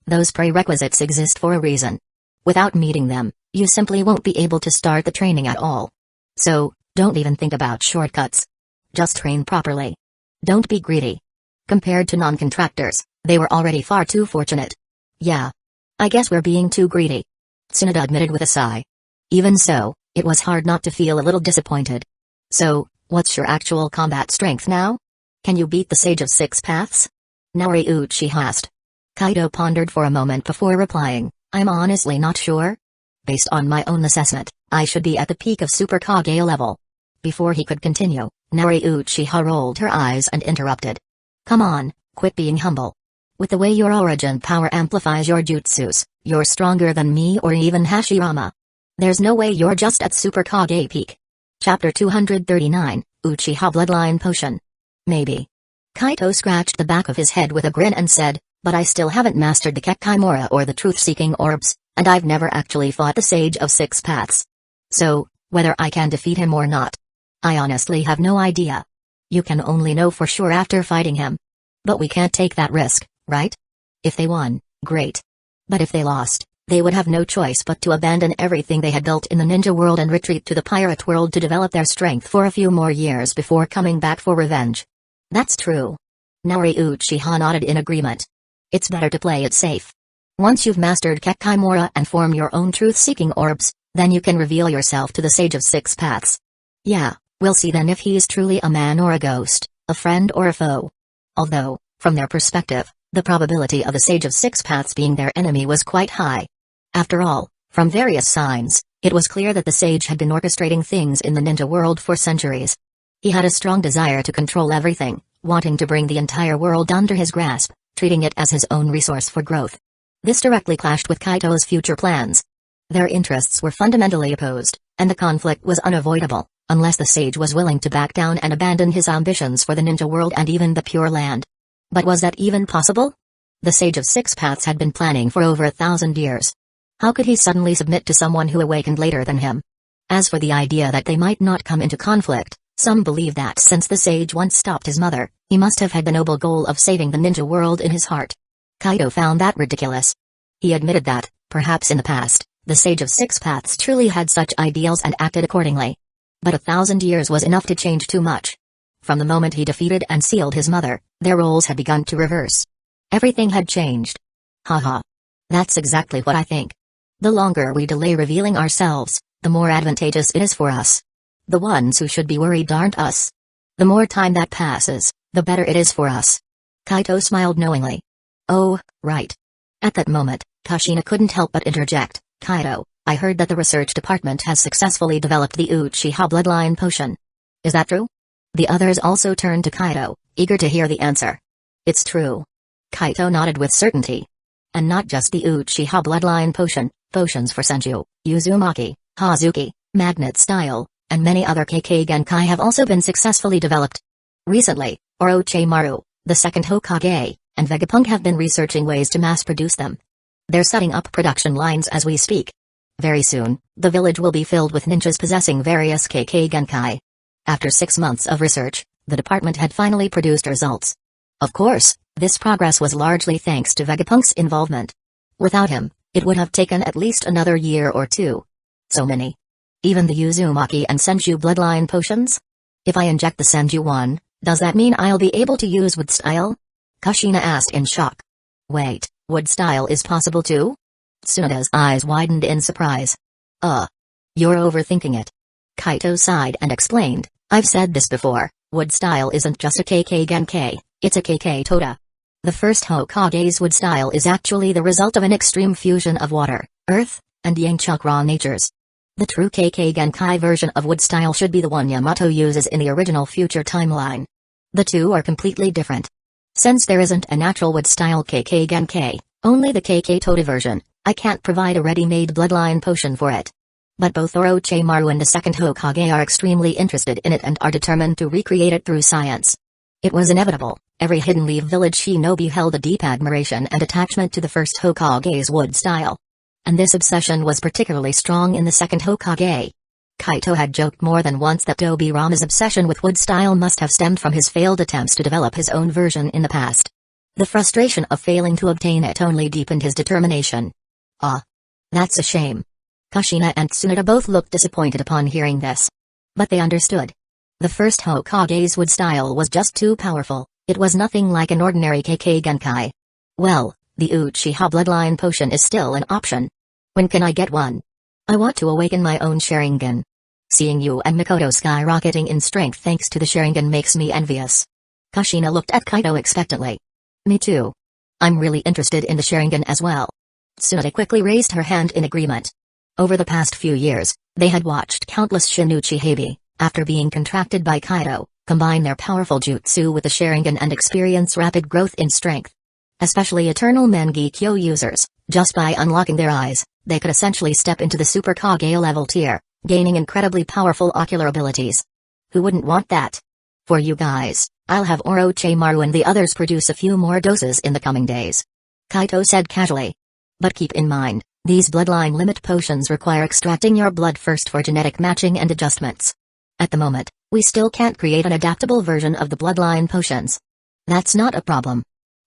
Those prerequisites exist for a reason. Without meeting them, you simply won't be able to start the training at all. So, don't even think about shortcuts. Just train properly. Don't be greedy. Compared to non-contractors, they were already far too fortunate. Yeah. I guess we're being too greedy. Tsunade admitted with a sigh. Even so, it was hard not to feel a little disappointed. So, what's your actual combat strength now? Can you beat the Sage of Six Paths? Naori Uchiha asked. Kaito pondered for a moment before replying, I'm honestly not sure. Based on my own assessment, I should be at the peak of Super Kage level. Before he could continue, Naori Uchiha rolled her eyes and interrupted. Come on, quit being humble. With the way your origin power amplifies your jutsus, you're stronger than me or even Hashirama. There's no way you're just at Super Kage peak. Chapter 239, Uchiha Bloodline Potion. Maybe. Kaito scratched the back of his head with a grin and said, but I still haven't mastered the Kekkaimora or the truth-seeking orbs, and I've never actually fought the Sage of Six Paths. So, whether I can defeat him or not, I honestly have no idea. You can only know for sure after fighting him. But we can't take that risk, right? If they won, great. But if they lost, they would have no choice but to abandon everything they had built in the ninja world and retreat to the pirate world to develop their strength for a few more years before coming back for revenge. That's true. Naori Uchiha nodded in agreement. It's better to play it safe. Once you've mastered Kekkaimora and form your own truth-seeking orbs, then you can reveal yourself to the Sage of Six Paths. Yeah, we'll see then if he's truly a man or a ghost, a friend or a foe. Although, from their perspective, the probability of the Sage of Six Paths being their enemy was quite high. After all, from various signs, it was clear that the sage had been orchestrating things in the ninja world for centuries. He had a strong desire to control everything, wanting to bring the entire world under his grasp, treating it as his own resource for growth. This directly clashed with Kaito's future plans. Their interests were fundamentally opposed, and the conflict was unavoidable, unless the sage was willing to back down and abandon his ambitions for the ninja world and even the Pure Land. But was that even possible? The Sage of Six Paths had been planning for over 1,000 years. How could he suddenly submit to someone who awakened later than him? As for the idea that they might not come into conflict, some believe that since the sage once stopped his mother, he must have had the noble goal of saving the ninja world in his heart. Kaido found that ridiculous. He admitted that, perhaps in the past, the Sage of Six Paths truly had such ideals and acted accordingly. But 1,000 years was enough to change too much. From the moment he defeated and sealed his mother, their roles had begun to reverse. Everything had changed. Haha. That's exactly what I think. The longer we delay revealing ourselves, the more advantageous it is for us. The ones who should be worried aren't us. The more time that passes, the better it is for us. Kaito smiled knowingly. Oh, right. At that moment, Kushina couldn't help but interject. Kaido, I heard that the research department has successfully developed the Uchiha bloodline potion. Is that true? The others also turned to Kaido, eager to hear the answer. It's true. Kaito nodded with certainty. And not just the Uchiha bloodline potion, potions for Senju, Uzumaki, Hazuki, Magnet Style, and many other Kekkei Genkai have also been successfully developed. Recently, Orochimaru, the second Hokage, and Vegapunk have been researching ways to mass-produce them. They're setting up production lines as we speak. Very soon, the village will be filled with ninjas possessing various Kekkei Genkai. After 6 months of research, the department had finally produced results. Of course, this progress was largely thanks to Vegapunk's involvement. Without him, it would have taken at least another year or two. So many. Even the Uzumaki and Senju bloodline potions? If I inject the Senju one, does that mean I'll be able to use wood style? Kushina asked in shock. Wait, wood style is possible too? Tsunoda's eyes widened in surprise. You're overthinking it. Kaito sighed and explained, I've said this before, wood style isn't just a Kekkei Genkai, it's a Kekkei Toda. The first Hokage's wood style is actually the result of an extreme fusion of water, earth, and yang chakra natures. The true Kekkei Genkai version of wood style should be the one Yamato uses in the original future timeline. The two are completely different. Since there isn't a natural wood style Kekkei Genkai, only the Kekkei Toda version, I can't provide a ready-made bloodline potion for it. But both Orochimaru and the second Hokage are extremely interested in it and are determined to recreate it through science. It was inevitable, every Hidden Leaf village shinobi held a deep admiration and attachment to the first Hokage's wood style. And this obsession was particularly strong in the second Hokage. Kaito had joked more than once that Tobirama's obsession with wood style must have stemmed from his failed attempts to develop his own version in the past. The frustration of failing to obtain it only deepened his determination. That's a shame. Kushina and Tsunoda both looked disappointed upon hearing this. But they understood. The first Hokage's wood style was just too powerful, it was nothing like an ordinary Kekkei Genkai. Well, the Uchiha bloodline potion is still an option. When can I get one? I want to awaken my own Sharingan. Seeing you and Mikoto skyrocketing in strength thanks to the Sharingan makes me envious. Kushina looked at Kaito expectantly. Me too. I'm really interested in the Sharingan as well. Tsunoda quickly raised her hand in agreement. Over the past few years, they had watched countless Shinichi, after being contracted by Kaito, combine their powerful jutsu with the Sharingan and experience rapid growth in strength. Especially Eternal Mangekyo users, just by unlocking their eyes, they could essentially step into the Super Kage level tier, gaining incredibly powerful ocular abilities. Who wouldn't want that? For you guys, I'll have Orochimaru and the others produce a few more doses in the coming days. Kaito said casually. But keep in mind, these bloodline limit potions require extracting your blood first for genetic matching and adjustments. At the moment, we still can't create an adaptable version of the bloodline potions. That's not a problem.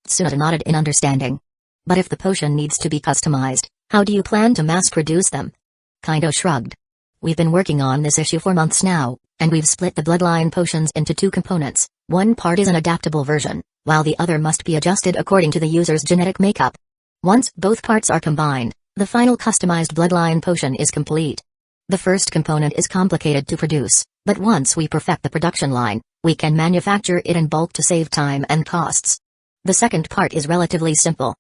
Tsunoda nodded in understanding. But if the potion needs to be customized, how do you plan to mass-produce them? Kaito shrugged. We've been working on this issue for months now, and we've split the bloodline potions into two components. One part is an adaptable version, while the other must be adjusted according to the user's genetic makeup. Once both parts are combined, the final customized bloodline potion is complete. The first component is complicated to produce, but once we perfect the production line, we can manufacture it in bulk to save time and costs. The second part is relatively simple.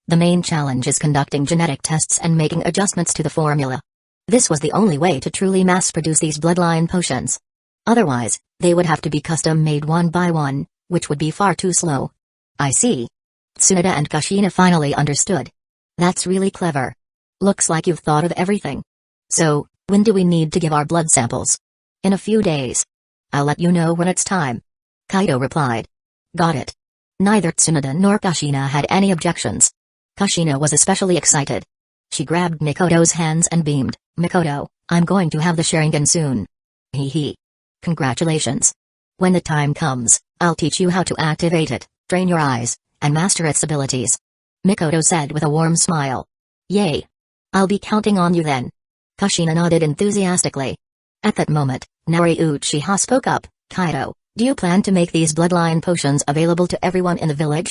The main challenge is conducting genetic tests and making adjustments to the formula. This was the only way to truly mass-produce these bloodline potions. Otherwise, they would have to be custom-made one by one, which would be far too slow. I see. Tsunoda and Kushina finally understood. That's really clever. Looks like you've thought of everything. So, when do we need to give our blood samples? In a few days. I'll let you know when it's time. Kaito replied. Got it. Neither Tsunoda nor Kushina had any objections. Kushina was especially excited. She grabbed Mikoto's hands and beamed, Mikoto, I'm going to have the Sharingan soon. Hee hee. Congratulations. When the time comes, I'll teach you how to activate it, train your eyes, and master its abilities. Mikoto said with a warm smile. Yay. I'll be counting on you then. Kushina nodded enthusiastically. At that moment, Naori Uchiha spoke up. Kaido, do you plan to make these bloodline potions available to everyone in the village?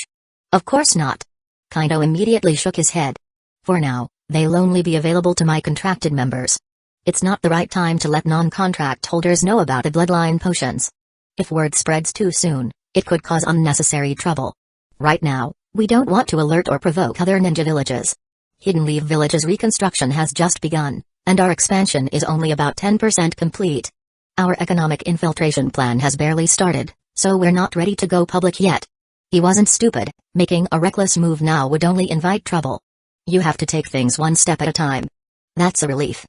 Of course not. Kaido immediately shook his head. For now, they'll only be available to my contracted members. It's not the right time to let non-contract holders know about the bloodline potions. If word spreads too soon, it could cause unnecessary trouble. Right now, we don't want to alert or provoke other ninja villages. Hidden Leaf Village's reconstruction has just begun, and our expansion is only about 10% complete. Our economic infiltration plan has barely started, so we're not ready to go public yet. He wasn't stupid. Making a reckless move now would only invite trouble. You have to take things one step at a time. That's a relief.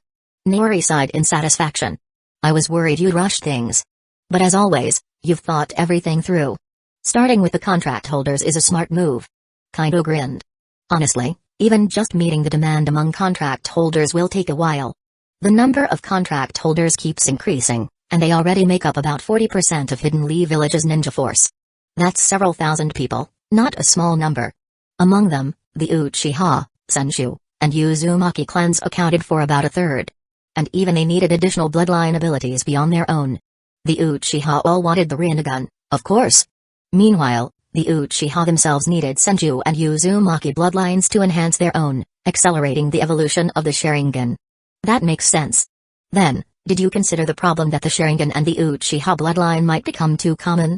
Naori sighed in satisfaction. I was worried you'd rush things. But as always, you've thought everything through. Starting with the contract holders is a smart move. Kaido grinned. Honestly, even just meeting the demand among contract holders will take a while. The number of contract holders keeps increasing, and they already make up about 40% of Hidden Leaf Village's ninja force. That's several thousand people, not a small number. Among them, the Uchiha, Senju, and Uzumaki clans accounted for about a third. And even they needed additional bloodline abilities beyond their own. The Uchiha all wanted the Rinnegan, of course. Meanwhile, the Uchiha themselves needed Senju and Uzumaki bloodlines to enhance their own, accelerating the evolution of the Sharingan. That makes sense. Then, did you consider the problem that the Sharingan and the Uchiha bloodline might become too common?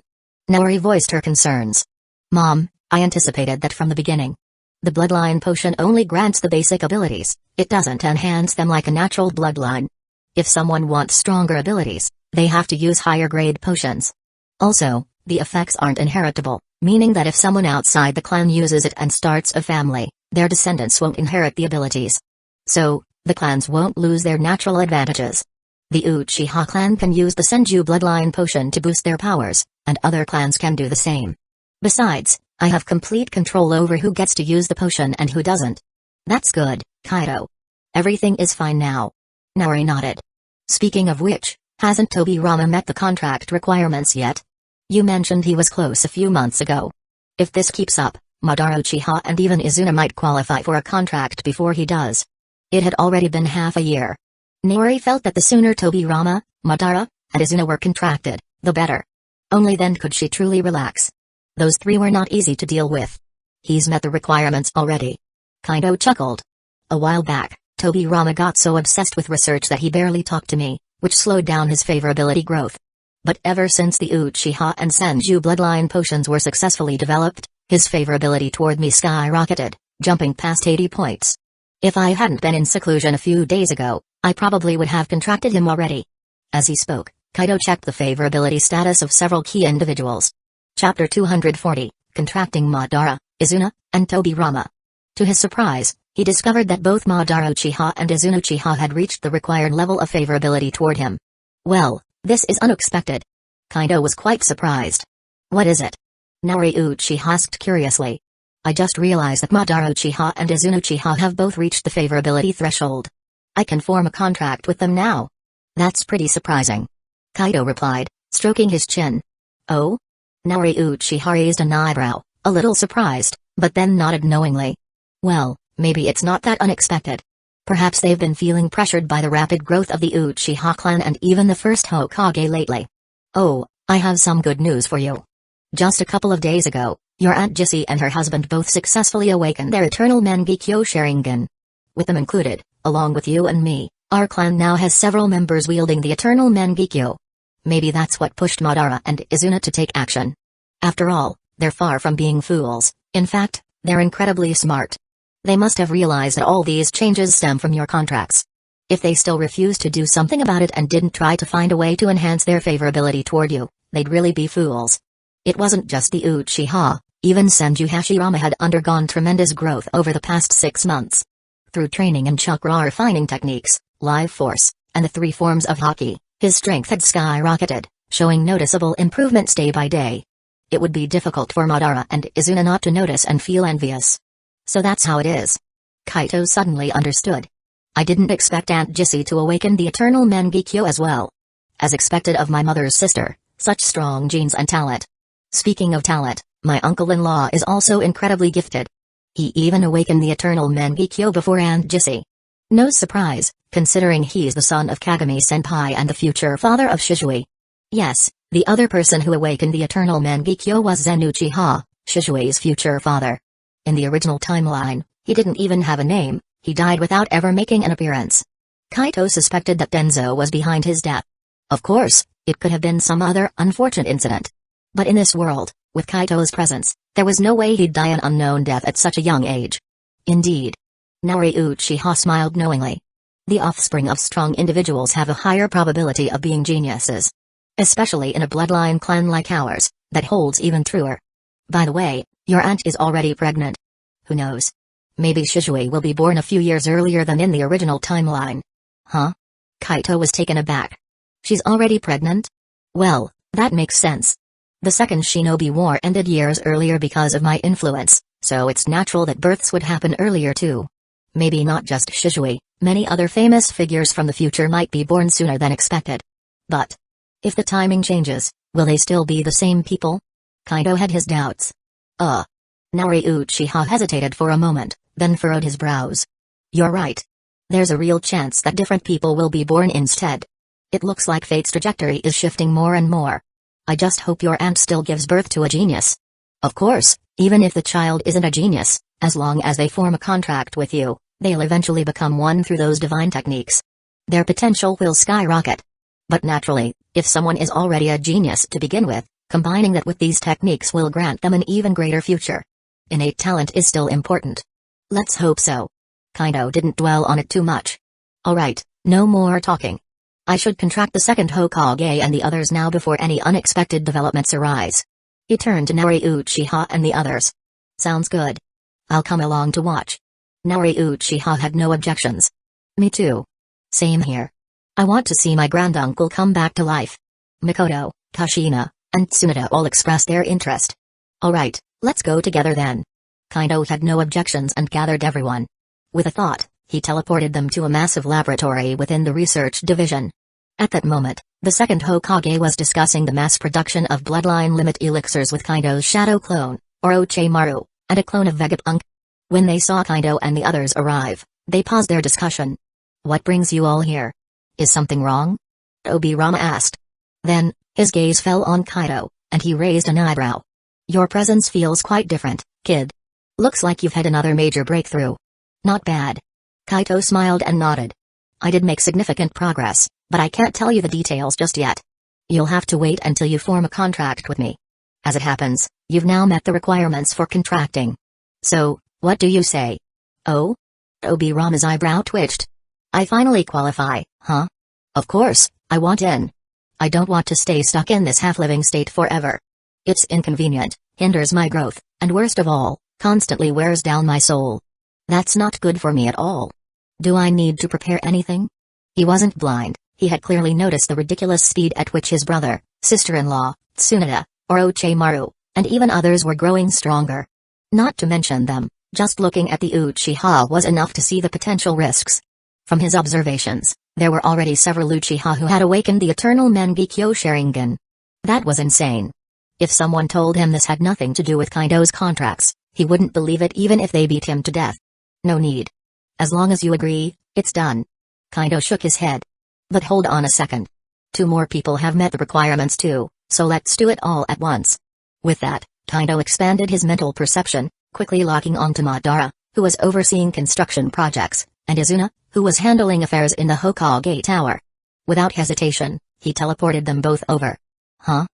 Naori voiced her concerns. Mom, I anticipated that from the beginning. The bloodline potion only grants the basic abilities, it doesn't enhance them like a natural bloodline. If someone wants stronger abilities, they have to use higher grade potions. Also, the effects aren't inheritable, meaning that if someone outside the clan uses it and starts a family, their descendants won't inherit the abilities. So, the clans won't lose their natural advantages. The Uchiha clan can use the Senju bloodline potion to boost their powers, and other clans can do the same. Besides, I have complete control over who gets to use the potion and who doesn't. That's good, Kaido. Everything is fine now. Naori nodded. Speaking of which, hasn't Tobirama met the contract requirements yet? You mentioned he was close a few months ago. If this keeps up, Madara Uchiha and even Izuna might qualify for a contract before he does. It had already been half a year. Naori felt that the sooner Tobirama, Madara, and Izuna were contracted, the better. Only then could she truly relax. Those three were not easy to deal with. He's met the requirements already. Kaido chuckled. A while back, Tobirama got so obsessed with research that he barely talked to me, which slowed down his favorability growth. But ever since the Uchiha and Senju bloodline potions were successfully developed, his favorability toward me skyrocketed, jumping past 80 points. If I hadn't been in seclusion a few days ago, I probably would have contracted him already. As he spoke, Kaido checked the favorability status of several key individuals. Chapter 240, Contracting Madara, Izuna, and Tobirama. To his surprise, he discovered that both Madara Uchiha and Izuna Uchiha had reached the required level of favorability toward him. Well, this is unexpected. Kaido was quite surprised. What is it? Naori Uchiha asked curiously. I just realized that Madara Uchiha and Izuna Uchiha have both reached the favorability threshold. I can form a contract with them now. That's pretty surprising. Kaido replied, stroking his chin. Oh? Naori Uchiha raised an eyebrow, a little surprised, but then nodded knowingly. Well, maybe it's not that unexpected. Perhaps they've been feeling pressured by the rapid growth of the Uchiha clan and even the first Hokage lately. Oh, I have some good news for you. Just a couple of days ago, your Aunt Jessie and her husband both successfully awakened their eternal Mangekyo Sharingan. With them included, along with you and me, our clan now has several members wielding the eternal Mangekyo. Maybe that's what pushed Madara and Izuna to take action. After all, they're far from being fools, in fact, they're incredibly smart. They must have realized that all these changes stem from your contracts. If they still refused to do something about it and didn't try to find a way to enhance their favorability toward you, they'd really be fools. It wasn't just the Uchiha, even Senju Hashirama had undergone tremendous growth over the past 6 months. Through training and chakra refining techniques, life force, and the 3 forms of haki, his strength had skyrocketed, showing noticeable improvements day by day. It would be difficult for Madara and Izuna not to notice and feel envious. So that's how it is. Kaito suddenly understood. I didn't expect Aunt Jessie to awaken the eternal Mangekyo as well. As expected of my mother's sister, such strong genes and talent. Speaking of talent, my uncle-in-law is also incredibly gifted. He even awakened the eternal Mangekyo before Aunt Jessie. No surprise, considering he's the son of Kagami-senpai and the future father of Shizui. Yes, the other person who awakened the eternal Mangekyo was Zen Uchiha, Shizui's future father. In the original timeline, he didn't even have a name, he died without ever making an appearance. Kaito suspected that Denzo was behind his death. Of course, it could have been some other unfortunate incident. But in this world, with Kaito's presence, there was no way he'd die an unknown death at such a young age. Indeed. Naori Uchiha smiled knowingly. The offspring of strong individuals have a higher probability of being geniuses. Especially in a bloodline clan like ours, that holds even truer. By the way, your aunt is already pregnant. Who knows? Maybe Shizui will be born a few years earlier than in the original timeline. Huh? Kaito was taken aback. She's already pregnant? Well, that makes sense. The second Shinobi War ended years earlier because of my influence, so it's natural that births would happen earlier too. Maybe not just Shizui, many other famous figures from the future might be born sooner than expected. But if the timing changes, will they still be the same people? Kaito had his doubts. Naori Uchiha hesitated for a moment, then furrowed his brows. You're right. There's a real chance that different people will be born instead. It looks like fate's trajectory is shifting more and more. I just hope your aunt still gives birth to a genius. Of course, even if the child isn't a genius, as long as they form a contract with you, they'll eventually become one through those divine techniques. Their potential will skyrocket. But naturally, if someone is already a genius to begin with, combining that with these techniques will grant them an even greater future. Innate talent is still important. Let's hope so. Kaito didn't dwell on it too much. Alright, no more talking. I should contract the second Hokage and the others now before any unexpected developments arise. He turned to Naori Uchiha and the others. Sounds good. I'll come along to watch. Naori Uchiha had no objections. Me too. Same here. I want to see my granduncle come back to life. Mikoto, Kashina, and Tsunade all expressed their interest. Alright, let's go together then. Kaito had no objections and gathered everyone. With a thought, he teleported them to a massive laboratory within the research division. At that moment, the second Hokage was discussing the mass production of bloodline limit elixirs with Kaito's shadow clone, Orochimaru, and a clone of Vegapunk. When they saw Kaito and the others arrive, they paused their discussion. What brings you all here? Is something wrong? Obirama asked. Then, his gaze fell on Kaito, and he raised an eyebrow. Your presence feels quite different, kid. Looks like you've had another major breakthrough. Not bad. Kaito smiled and nodded. I did make significant progress, but I can't tell you the details just yet. You'll have to wait until you form a contract with me. As it happens, you've now met the requirements for contracting. So, what do you say? Oh? Obirama's eyebrow twitched. I finally qualify, huh? Of course, I want in. I don't want to stay stuck in this half-living state forever. It's inconvenient, hinders my growth, and worst of all, constantly wears down my soul. That's not good for me at all. Do I need to prepare anything? He wasn't blind, he had clearly noticed the ridiculous speed at which his brother, sister-in-law, Tsunade, Orochimaru, and even others were growing stronger. Not to mention them, just looking at the Uchiha was enough to see the potential risks. From his observations, there were already several Uchiha who had awakened the eternal Mangekyo Sharingan. That was insane. If someone told him this had nothing to do with Kaito's contracts, he wouldn't believe it even if they beat him to death. No need. As long as you agree, it's done. Kaito shook his head. But hold on a second. 2 more people have met the requirements too, so let's do it all at once. With that, Kaito expanded his mental perception, quickly locking onto Madara, who was overseeing construction projects, and Izuna, who was handling affairs in the Hokage Tower. Without hesitation, he teleported them both over. Huh?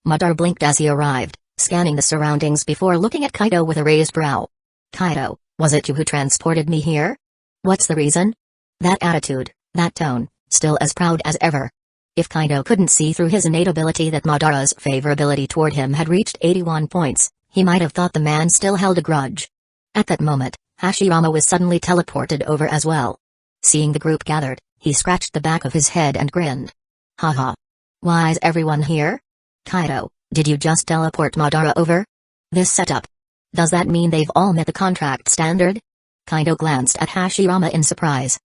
Madara blinked as he arrived, scanning the surroundings before looking at Kaito with a raised brow. Kaito, was it you who transported me here? What's the reason? That attitude, that tone, still as proud as ever. If Kaito couldn't see through his innate ability that Madara's favorability toward him had reached 81 points, he might have thought the man still held a grudge. At that moment, Hashirama was suddenly teleported over as well. Seeing the group gathered, he scratched the back of his head and grinned. Haha. Why's everyone here? Kaito, did you just teleport Madara over? This setup. Does that mean they've all met the contract standard? Kaito glanced at Hashirama in surprise.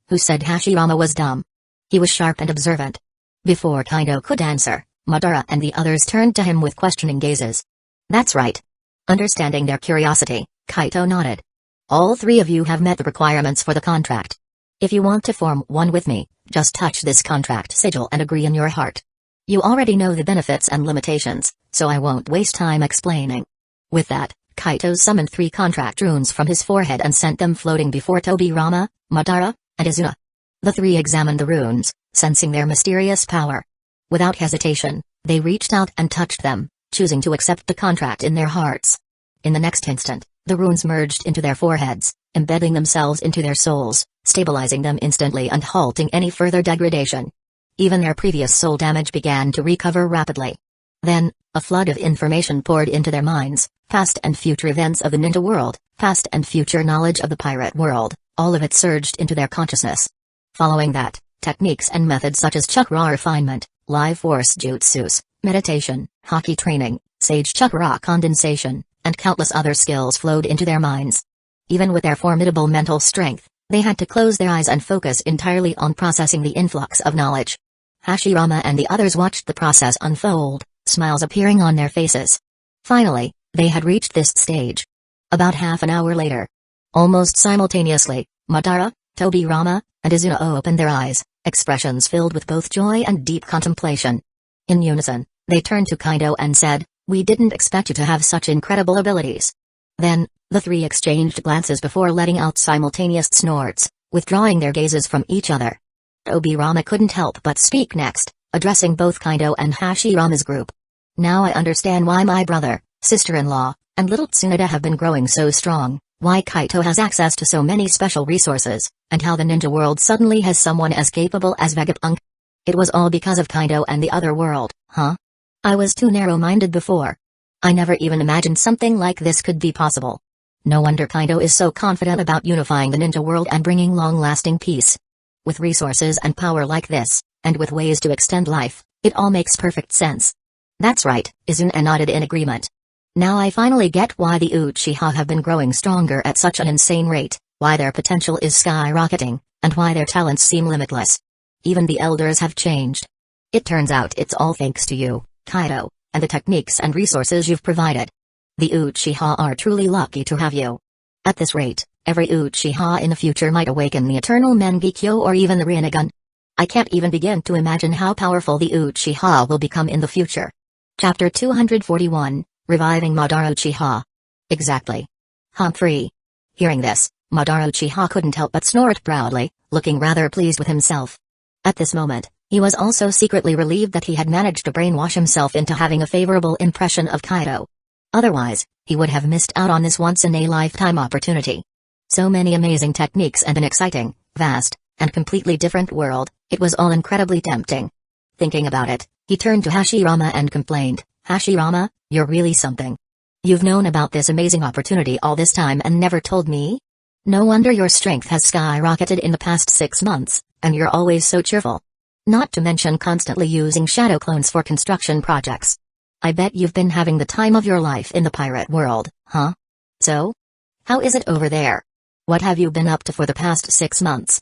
Who said Hashirama was dumb? He was sharp and observant. Before Kaido could answer, Madara and the others turned to him with questioning gazes. That's right. Understanding their curiosity, Kaito nodded. All three of you have met the requirements for the contract. If you want to form one with me, just touch this contract sigil and agree in your heart. You already know the benefits and limitations, so I won't waste time explaining. With that, Kaito summoned 3 contract runes from his forehead and sent them floating before Tobirama, Madara, and Izuna. The 3 examined the runes, sensing their mysterious power. Without hesitation, they reached out and touched them, choosing to accept the contract in their hearts. In the next instant, the runes merged into their foreheads, embedding themselves into their souls, stabilizing them instantly and halting any further degradation. Even their previous soul damage began to recover rapidly. Then, a flood of information poured into their minds, past and future events of the ninja world, past and future knowledge of the pirate world, all of it surged into their consciousness. Following that, techniques and methods such as chakra refinement, life force jutsus, meditation, haki training, sage chakra condensation, and countless other skills flowed into their minds. Even with their formidable mental strength, they had to close their eyes and focus entirely on processing the influx of knowledge. Hashirama and the others watched the process unfold, smiles appearing on their faces. Finally, they had reached this stage. About half an hour later, almost simultaneously, Madara, Tobirama, and Izuna opened their eyes, expressions filled with both joy and deep contemplation. In unison, they turned to Kaido and said, "We didn't expect you to have such incredible abilities." Then, the 3 exchanged glances before letting out simultaneous snorts, withdrawing their gazes from each other. Tobirama couldn't help but speak next, addressing both Kaido and Hashirama's group. "Now I understand why my brother, sister-in-law, and little Tsunade have been growing so strong, why Kaito has access to so many special resources, and how the ninja world suddenly has someone as capable as Vegapunk. It was all because of Kaido and the other world, huh? I was too narrow-minded before. I never even imagined something like this could be possible. No wonder Kaido is so confident about unifying the ninja world and bringing long-lasting peace. With resources and power like this, and with ways to extend life, it all makes perfect sense." "That's right," Izuna nodded in agreement. "Now I finally get why the Uchiha have been growing stronger at such an insane rate, why their potential is skyrocketing, and why their talents seem limitless. Even the elders have changed. It turns out it's all thanks to you, Kaido, and the techniques and resources you've provided. The Uchiha are truly lucky to have you. At this rate, every Uchiha in the future might awaken the eternal Mangekyo or even the Rinnegan. I can't even begin to imagine how powerful the Uchiha will become in the future." Chapter 241, Reviving Madara Uchiha. Exactly. Humphrey. Hearing this, Madara Uchiha couldn't help but snort proudly, looking rather pleased with himself. At this moment, he was also secretly relieved that he had managed to brainwash himself into having a favorable impression of Kaido. Otherwise, he would have missed out on this once-in-a-lifetime opportunity. So many amazing techniques and an exciting, vast, and completely different world, it was all incredibly tempting. Thinking about it, he turned to Hashirama and complained, "Hashirama, you're really something. You've known about this amazing opportunity all this time and never told me? No wonder your strength has skyrocketed in the past 6 months, and you're always so cheerful. Not to mention constantly using shadow clones for construction projects. I bet you've been having the time of your life in the pirate world, huh? So? How is it over there? What have you been up to for the past 6 months?"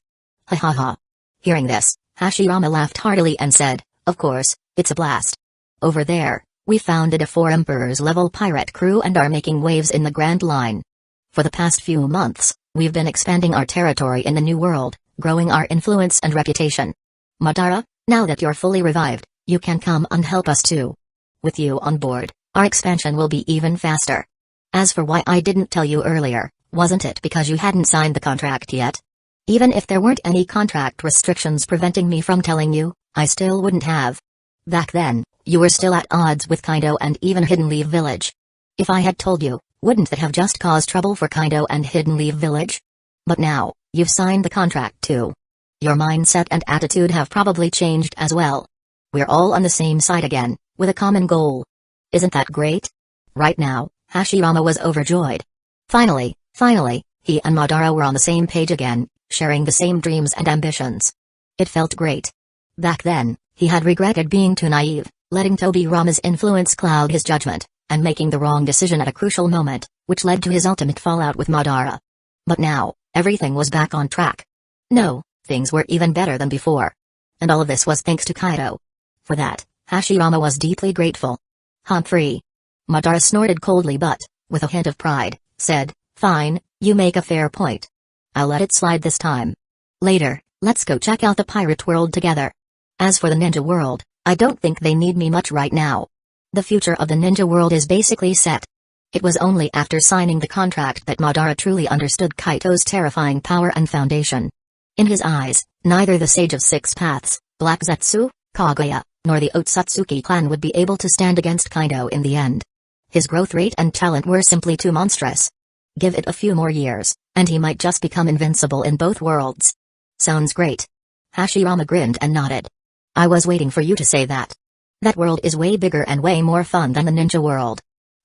Ha ha ha. Hearing this, Hashirama laughed heartily and said, "Of course, it's a blast. Over there, we founded a 4 Emperors-level pirate crew and are making waves in the Grand Line. For the past few months, we've been expanding our territory in the New World, growing our influence and reputation. Madara, now that you're fully revived, you can come and help us too. With you on board, our expansion will be even faster. As for why I didn't tell you earlier, wasn't it because you hadn't signed the contract yet? Even if there weren't any contract restrictions preventing me from telling you, I still wouldn't have. Back then, you were still at odds with Kaido and even Hidden Leaf Village. If I had told you, wouldn't that have just caused trouble for Kaido and Hidden Leaf Village? But now, you've signed the contract too. Your mindset and attitude have probably changed as well. We're all on the same side again, with a common goal. Isn't that great?" Right now, Hashirama was overjoyed. Finally, he and Madara were on the same page again, sharing the same dreams and ambitions. It felt great. Back then, he had regretted being too naive, letting Tobirama's influence cloud his judgment, and making the wrong decision at a crucial moment, which led to his ultimate fallout with Madara. But now, everything was back on track. No, Things were even better than before. And all of this was thanks to Kaido. For that, Hashirama was deeply grateful. Humphrey. Madara snorted coldly but, with a hint of pride, said, "Fine, you make a fair point. I'll let it slide this time. Later, let's go check out the pirate world together. As for the ninja world, I don't think they need me much right now. The future of the ninja world is basically set." It was only after signing the contract that Madara truly understood Kaito's terrifying power and foundation. In his eyes, neither the Sage of Six Paths, Black Zetsu, Kaguya, nor the Otsutsuki clan would be able to stand against Kaido in the end. His growth rate and talent were simply too monstrous. Give it a few more years, and he might just become invincible in both worlds. Sounds great. Hashirama grinned and nodded. I was waiting for you to say that. That world is way bigger and way more fun than the ninja world.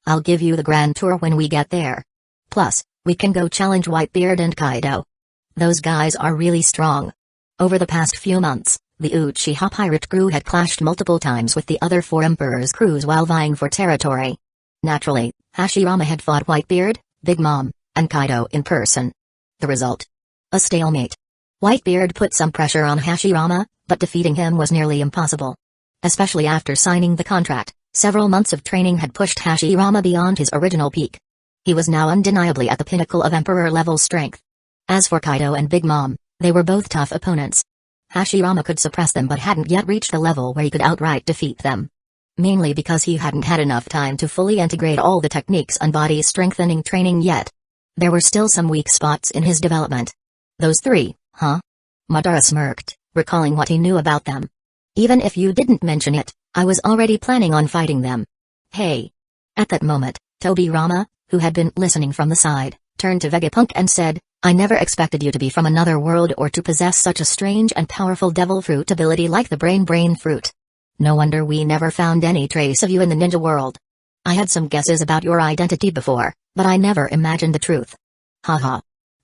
I'll give you the grand tour when we get there. Plus, we can go challenge Whitebeard and Kaido. Those guys are really strong. Over the past few months, the Uchiha pirate crew had clashed multiple times with the other four emperors' crews while vying for territory. Naturally, Hashirama had fought Whitebeard, Big Mom, and Kaido in person. The result? A stalemate. Whitebeard put some pressure on Hashirama, but defeating him was nearly impossible. Especially after signing the contract, several months of training had pushed Hashirama beyond his original peak. He was now undeniably at the pinnacle of emperor-level strength. As for Kaido and Big Mom, they were both tough opponents. Hashirama could suppress them but hadn't yet reached the level where he could outright defeat them. Mainly because he hadn't had enough time to fully integrate all the techniques and body-strengthening training yet. There were still some weak spots in his development. Those three, huh? Madara smirked, recalling what he knew about them. Even if you didn't mention it, I was already planning on fighting them. Hey. At that moment, Tobirama, who had been listening from the side, turned to Vegapunk and said, I never expected you to be from another world or to possess such a strange and powerful devil fruit ability like the brain fruit. No wonder we never found any trace of you in the ninja world. I had some guesses about your identity before, but I never imagined the truth. Haha.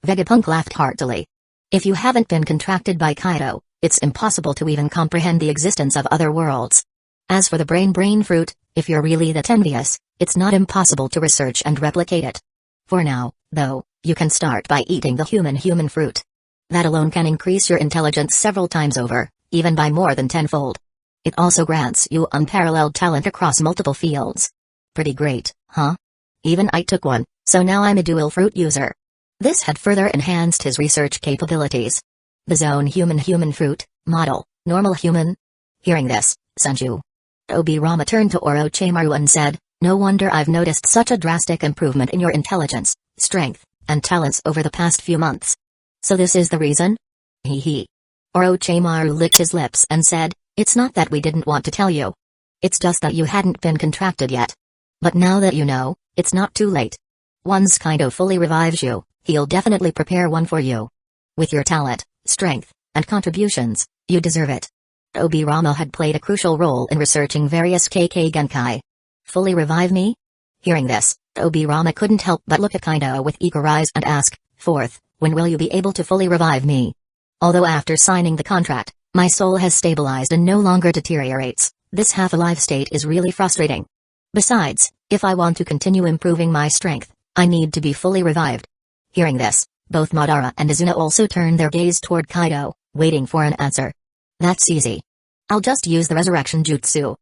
Vegapunk laughed heartily. If you haven't been contracted by Kaido, it's impossible to even comprehend the existence of other worlds. As for the brain fruit, if you're really that envious, it's not impossible to research and replicate it. For now, though, you can start by eating the human fruit. That alone can increase your intelligence several times over, even by more than tenfold. It also grants you unparalleled talent across multiple fields. Pretty great, huh? Even I took one, so now I'm a dual fruit user. This had further enhanced his research capabilities. The zone human fruit, model, normal human. Hearing this, Sanju Tobirama turned to Orochimaru and said, no wonder I've noticed such a drastic improvement in your intelligence, strength, and talents over the past few months. So this is the reason? Hee hee. Orochimaru licked his lips and said, it's not that we didn't want to tell you. It's just that you hadn't been contracted yet. But now that you know, it's not too late. Once Kaido fully revives you, he'll definitely prepare one for you. With your talent, strength, and contributions, you deserve it. Tobirama had played a crucial role in researching various KK Genkai. Fully revive me? Hearing this, Tobirama couldn't help but look at Kaido with eager eyes and ask, Fourth, when will you be able to fully revive me? Although after signing the contract, my soul has stabilized and no longer deteriorates, this half-alive state is really frustrating. Besides, if I want to continue improving my strength, I need to be fully revived. Hearing this, both Madara and Izuna also turned their gaze toward Kaido, waiting for an answer. That's easy. I'll just use the resurrection jutsu.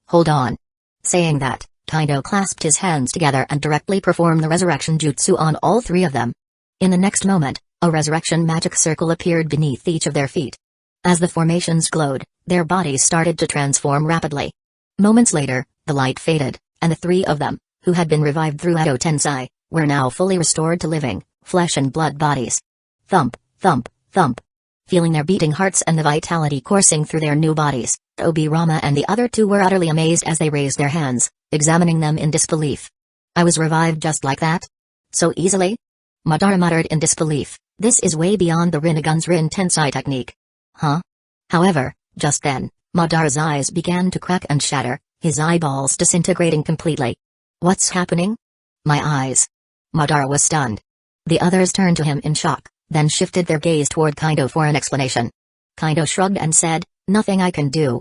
Hold on. Saying that, Kaido clasped his hands together and directly performed the resurrection jutsu on all three of them. In the next moment, a resurrection magic circle appeared beneath each of their feet. As the formations glowed, their bodies started to transform rapidly. Moments later, the light faded, and the three of them, who had been revived through Edo Tensei, were now fully restored to living, flesh and blood bodies. Thump, thump, thump. Feeling their beating hearts and the vitality coursing through their new bodies, Tobirama and the other two were utterly amazed as they raised their hands, examining them in disbelief. I was revived just like that? So easily? Madara muttered in disbelief, this is way beyond the Rinnegan's Rin Tensei technique. Huh? However, just then, Madara's eyes began to crack and shatter, his eyeballs disintegrating completely. What's happening? My eyes. Madara was stunned. The others turned to him in shock, then shifted their gaze toward Kaido for an explanation. Kaido shrugged and said, nothing I can do.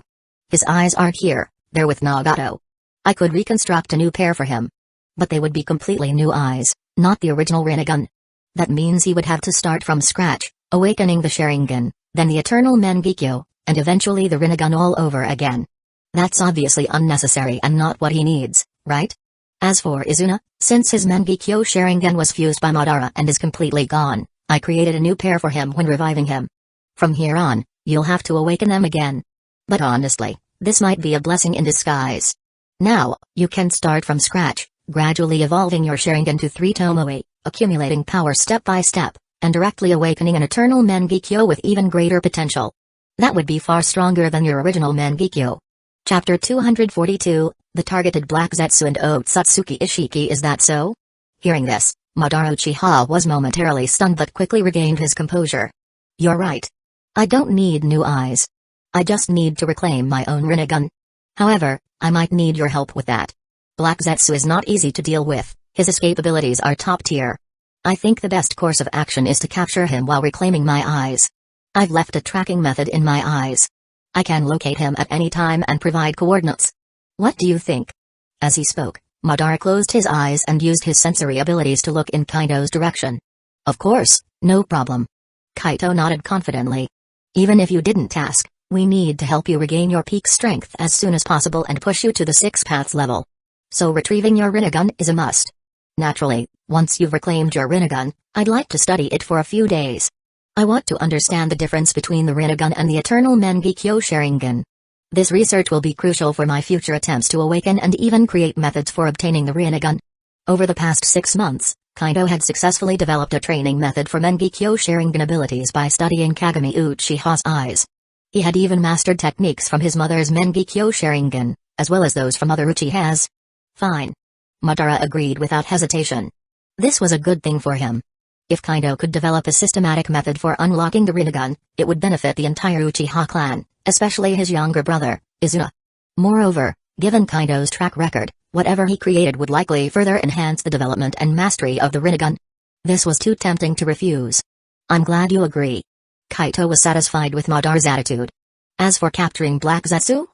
His eyes aren't here, they're with Nagato. I could reconstruct a new pair for him. But they would be completely new eyes, not the original Rinnegan. That means he would have to start from scratch, awakening the Sharingan, then the eternal Mangekyo, and eventually the Rinnegan all over again. That's obviously unnecessary and not what he needs, right? As for Izuna, since his Mangekyo Sharingan was fused by Madara and is completely gone, I created a new pair for him when reviving him. From here on, you'll have to awaken them again. But honestly, this might be a blessing in disguise. Now, you can start from scratch, gradually evolving your Sharingan to 3 Tomoe, accumulating power step by step, and directly awakening an eternal Mangekyo with even greater potential. That would be far stronger than your original Mangekyo. Chapter 242, The Targeted Black Zetsu and Otsutsuki Ishiki. Is that so? Hearing this, Madara Uchiha was momentarily stunned but quickly regained his composure. You're right. I don't need new eyes. I just need to reclaim my own Rinnegan. However, I might need your help with that. Black Zetsu is not easy to deal with, his escape abilities are top tier. I think the best course of action is to capture him while reclaiming my eyes. I've left a tracking method in my eyes. I can locate him at any time and provide coordinates. What do you think? As he spoke, Madara closed his eyes and used his sensory abilities to look in Kaito's direction. Of course, no problem. Kaito nodded confidently. Even if you didn't ask, we need to help you regain your peak strength as soon as possible and push you to the 6 paths level. So retrieving your Rinnegan is a must. Naturally, once you've reclaimed your Rinnegan, I'd like to study it for a few days. I want to understand the difference between the Rinnegan and the eternal Mangekyo Sharingan. This research will be crucial for my future attempts to awaken and even create methods for obtaining the Rinnegan. Over the past 6 months, Kaito had successfully developed a training method for Mangekyo Sharingan abilities by studying Kagami Uchiha's eyes. He had even mastered techniques from his mother's Mangekyo Sharingan, as well as those from other Uchihas. Fine. Madara agreed without hesitation. This was a good thing for him. If Kaito could develop a systematic method for unlocking the Rinnegan, it would benefit the entire Uchiha clan, especially his younger brother, Izuna. Moreover, given Kaito's track record, whatever he created would likely further enhance the development and mastery of the Rinnegan. This was too tempting to refuse. I'm glad you agree. Kaito was satisfied with Madara's attitude. As for capturing Black Zetsu?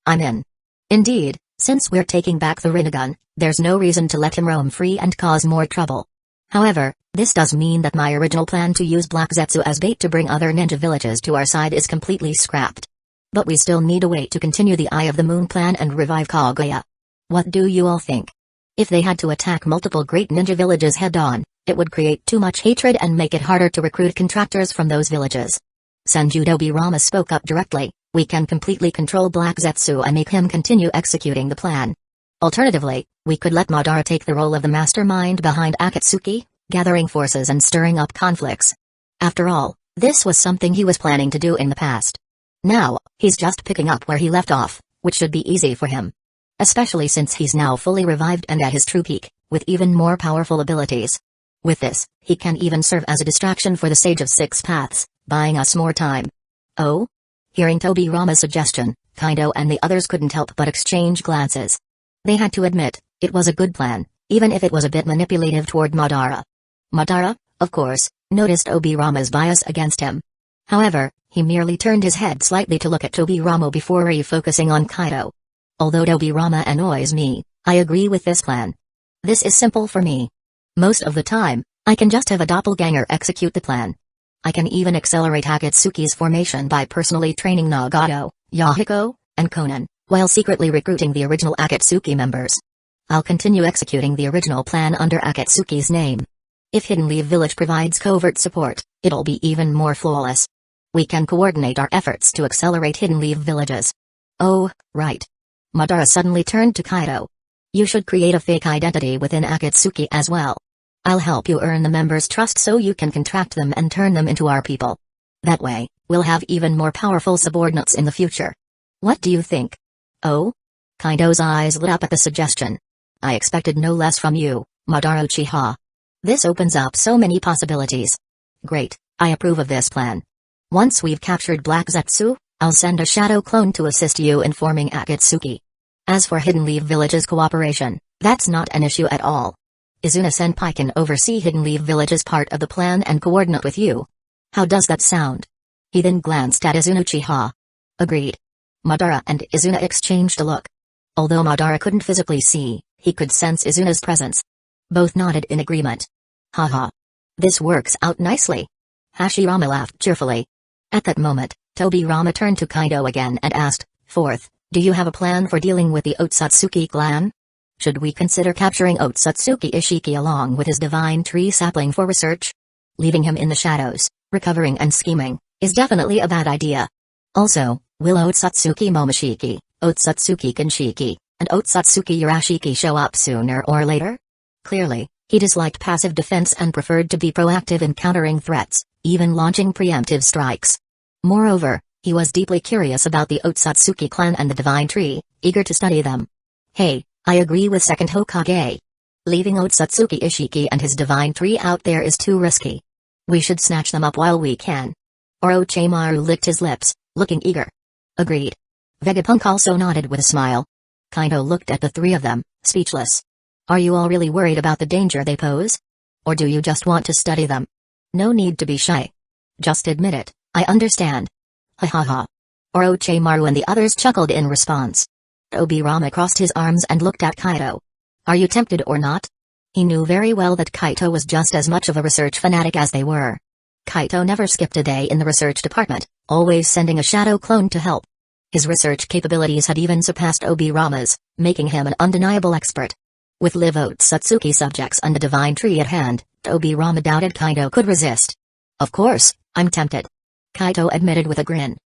I'm in. Indeed, since we're taking back the Rinnegan, there's no reason to let him roam free and cause more trouble. However, this does mean that my original plan to use Black Zetsu as bait to bring other ninja villages to our side is completely scrapped. But we still need a way to continue the Eye of the Moon plan and revive Kaguya. What do you all think? If they had to attack multiple great ninja villages head-on, it would create too much hatred and make it harder to recruit contractors from those villages. Senju Dobirama spoke up directly. We can completely control Black Zetsu and make him continue executing the plan. Alternatively, we could let Madara take the role of the mastermind behind Akatsuki, gathering forces and stirring up conflicts. After all, this was something he was planning to do in the past. Now, he's just picking up where he left off, which should be easy for him. Especially since he's now fully revived and at his true peak, with even more powerful abilities. With this, he can even serve as a distraction for the Sage of 6 Paths, buying us more time. Oh? Hearing Tobirama's suggestion, Kaito and the others couldn't help but exchange glances. They had to admit, it was a good plan, even if it was a bit manipulative toward Madara. Madara, of course, noticed Tobirama's bias against him. However, he merely turned his head slightly to look at Tobirama before refocusing on Kaito. Although Tobirama annoys me, I agree with this plan. This is simple for me. Most of the time, I can just have a doppelganger execute the plan. I can even accelerate Akatsuki's formation by personally training Nagato, Yahiko, and Konan, while secretly recruiting the original Akatsuki members. I'll continue executing the original plan under Akatsuki's name. If Hidden Leaf Village provides covert support, it'll be even more flawless. We can coordinate our efforts to accelerate Hidden Leaf Villages. Oh, right. Madara suddenly turned to Kaito. You should create a fake identity within Akatsuki as well. I'll help you earn the members' trust so you can contract them and turn them into our people. That way, we'll have even more powerful subordinates in the future. What do you think? Oh? Kaito's eyes lit up at the suggestion. I expected no less from you, Madara Uchiha. This opens up so many possibilities. Great, I approve of this plan. Once we've captured Black Zetsu, I'll send a shadow clone to assist you in forming Akatsuki. As for Hidden Leaf Village's cooperation, that's not an issue at all. Izuna-senpai can oversee Hidden Leaf Village's part of the plan and coordinate with you. How does that sound? He then glanced at Izuna Uchiha. Agreed. Madara and Izuna exchanged a look. Although Madara couldn't physically see, he could sense Izuna's presence. Both nodded in agreement. Haha. This works out nicely. Hashirama laughed cheerfully. At that moment, Tobirama turned to Kaido again and asked, "Fourth, do you have a plan for dealing with the Otsutsuki clan? Should we consider capturing Otsutsuki Ishiki along with his divine tree sapling for research? Leaving him in the shadows, recovering and scheming, is definitely a bad idea. Also, will Otsutsuki Momoshiki, Otsutsuki Kinshiki, and Otsutsuki Yurashiki show up sooner or later?" Clearly, he disliked passive defense and preferred to be proactive in countering threats, even launching preemptive strikes. Moreover, he was deeply curious about the Otsutsuki clan and the divine tree, eager to study them. "Hey, I agree with second Hokage. Leaving Otsutsuki Ishiki and his divine tree out there is too risky. We should snatch them up while we can." Orochimaru licked his lips, looking eager. "Agreed." Vegapunk also nodded with a smile. Kaido looked at the three of them, speechless. "Are you all really worried about the danger they pose? Or do you just want to study them? No need to be shy. Just admit it, I understand." "Ha ha ha." Orochimaru and the others chuckled in response. Tobirama crossed his arms and looked at Kaido. "Are you tempted or not?" He knew very well that Kaito was just as much of a research fanatic as they were. Kaito never skipped a day in the research department, always sending a shadow clone to help. His research capabilities had even surpassed Obirama's, making him an undeniable expert. With live Otsutsuki subjects and the divine tree at hand, Tobirama doubted Kaido could resist. "Of course, I'm tempted," Kaito admitted with a grin.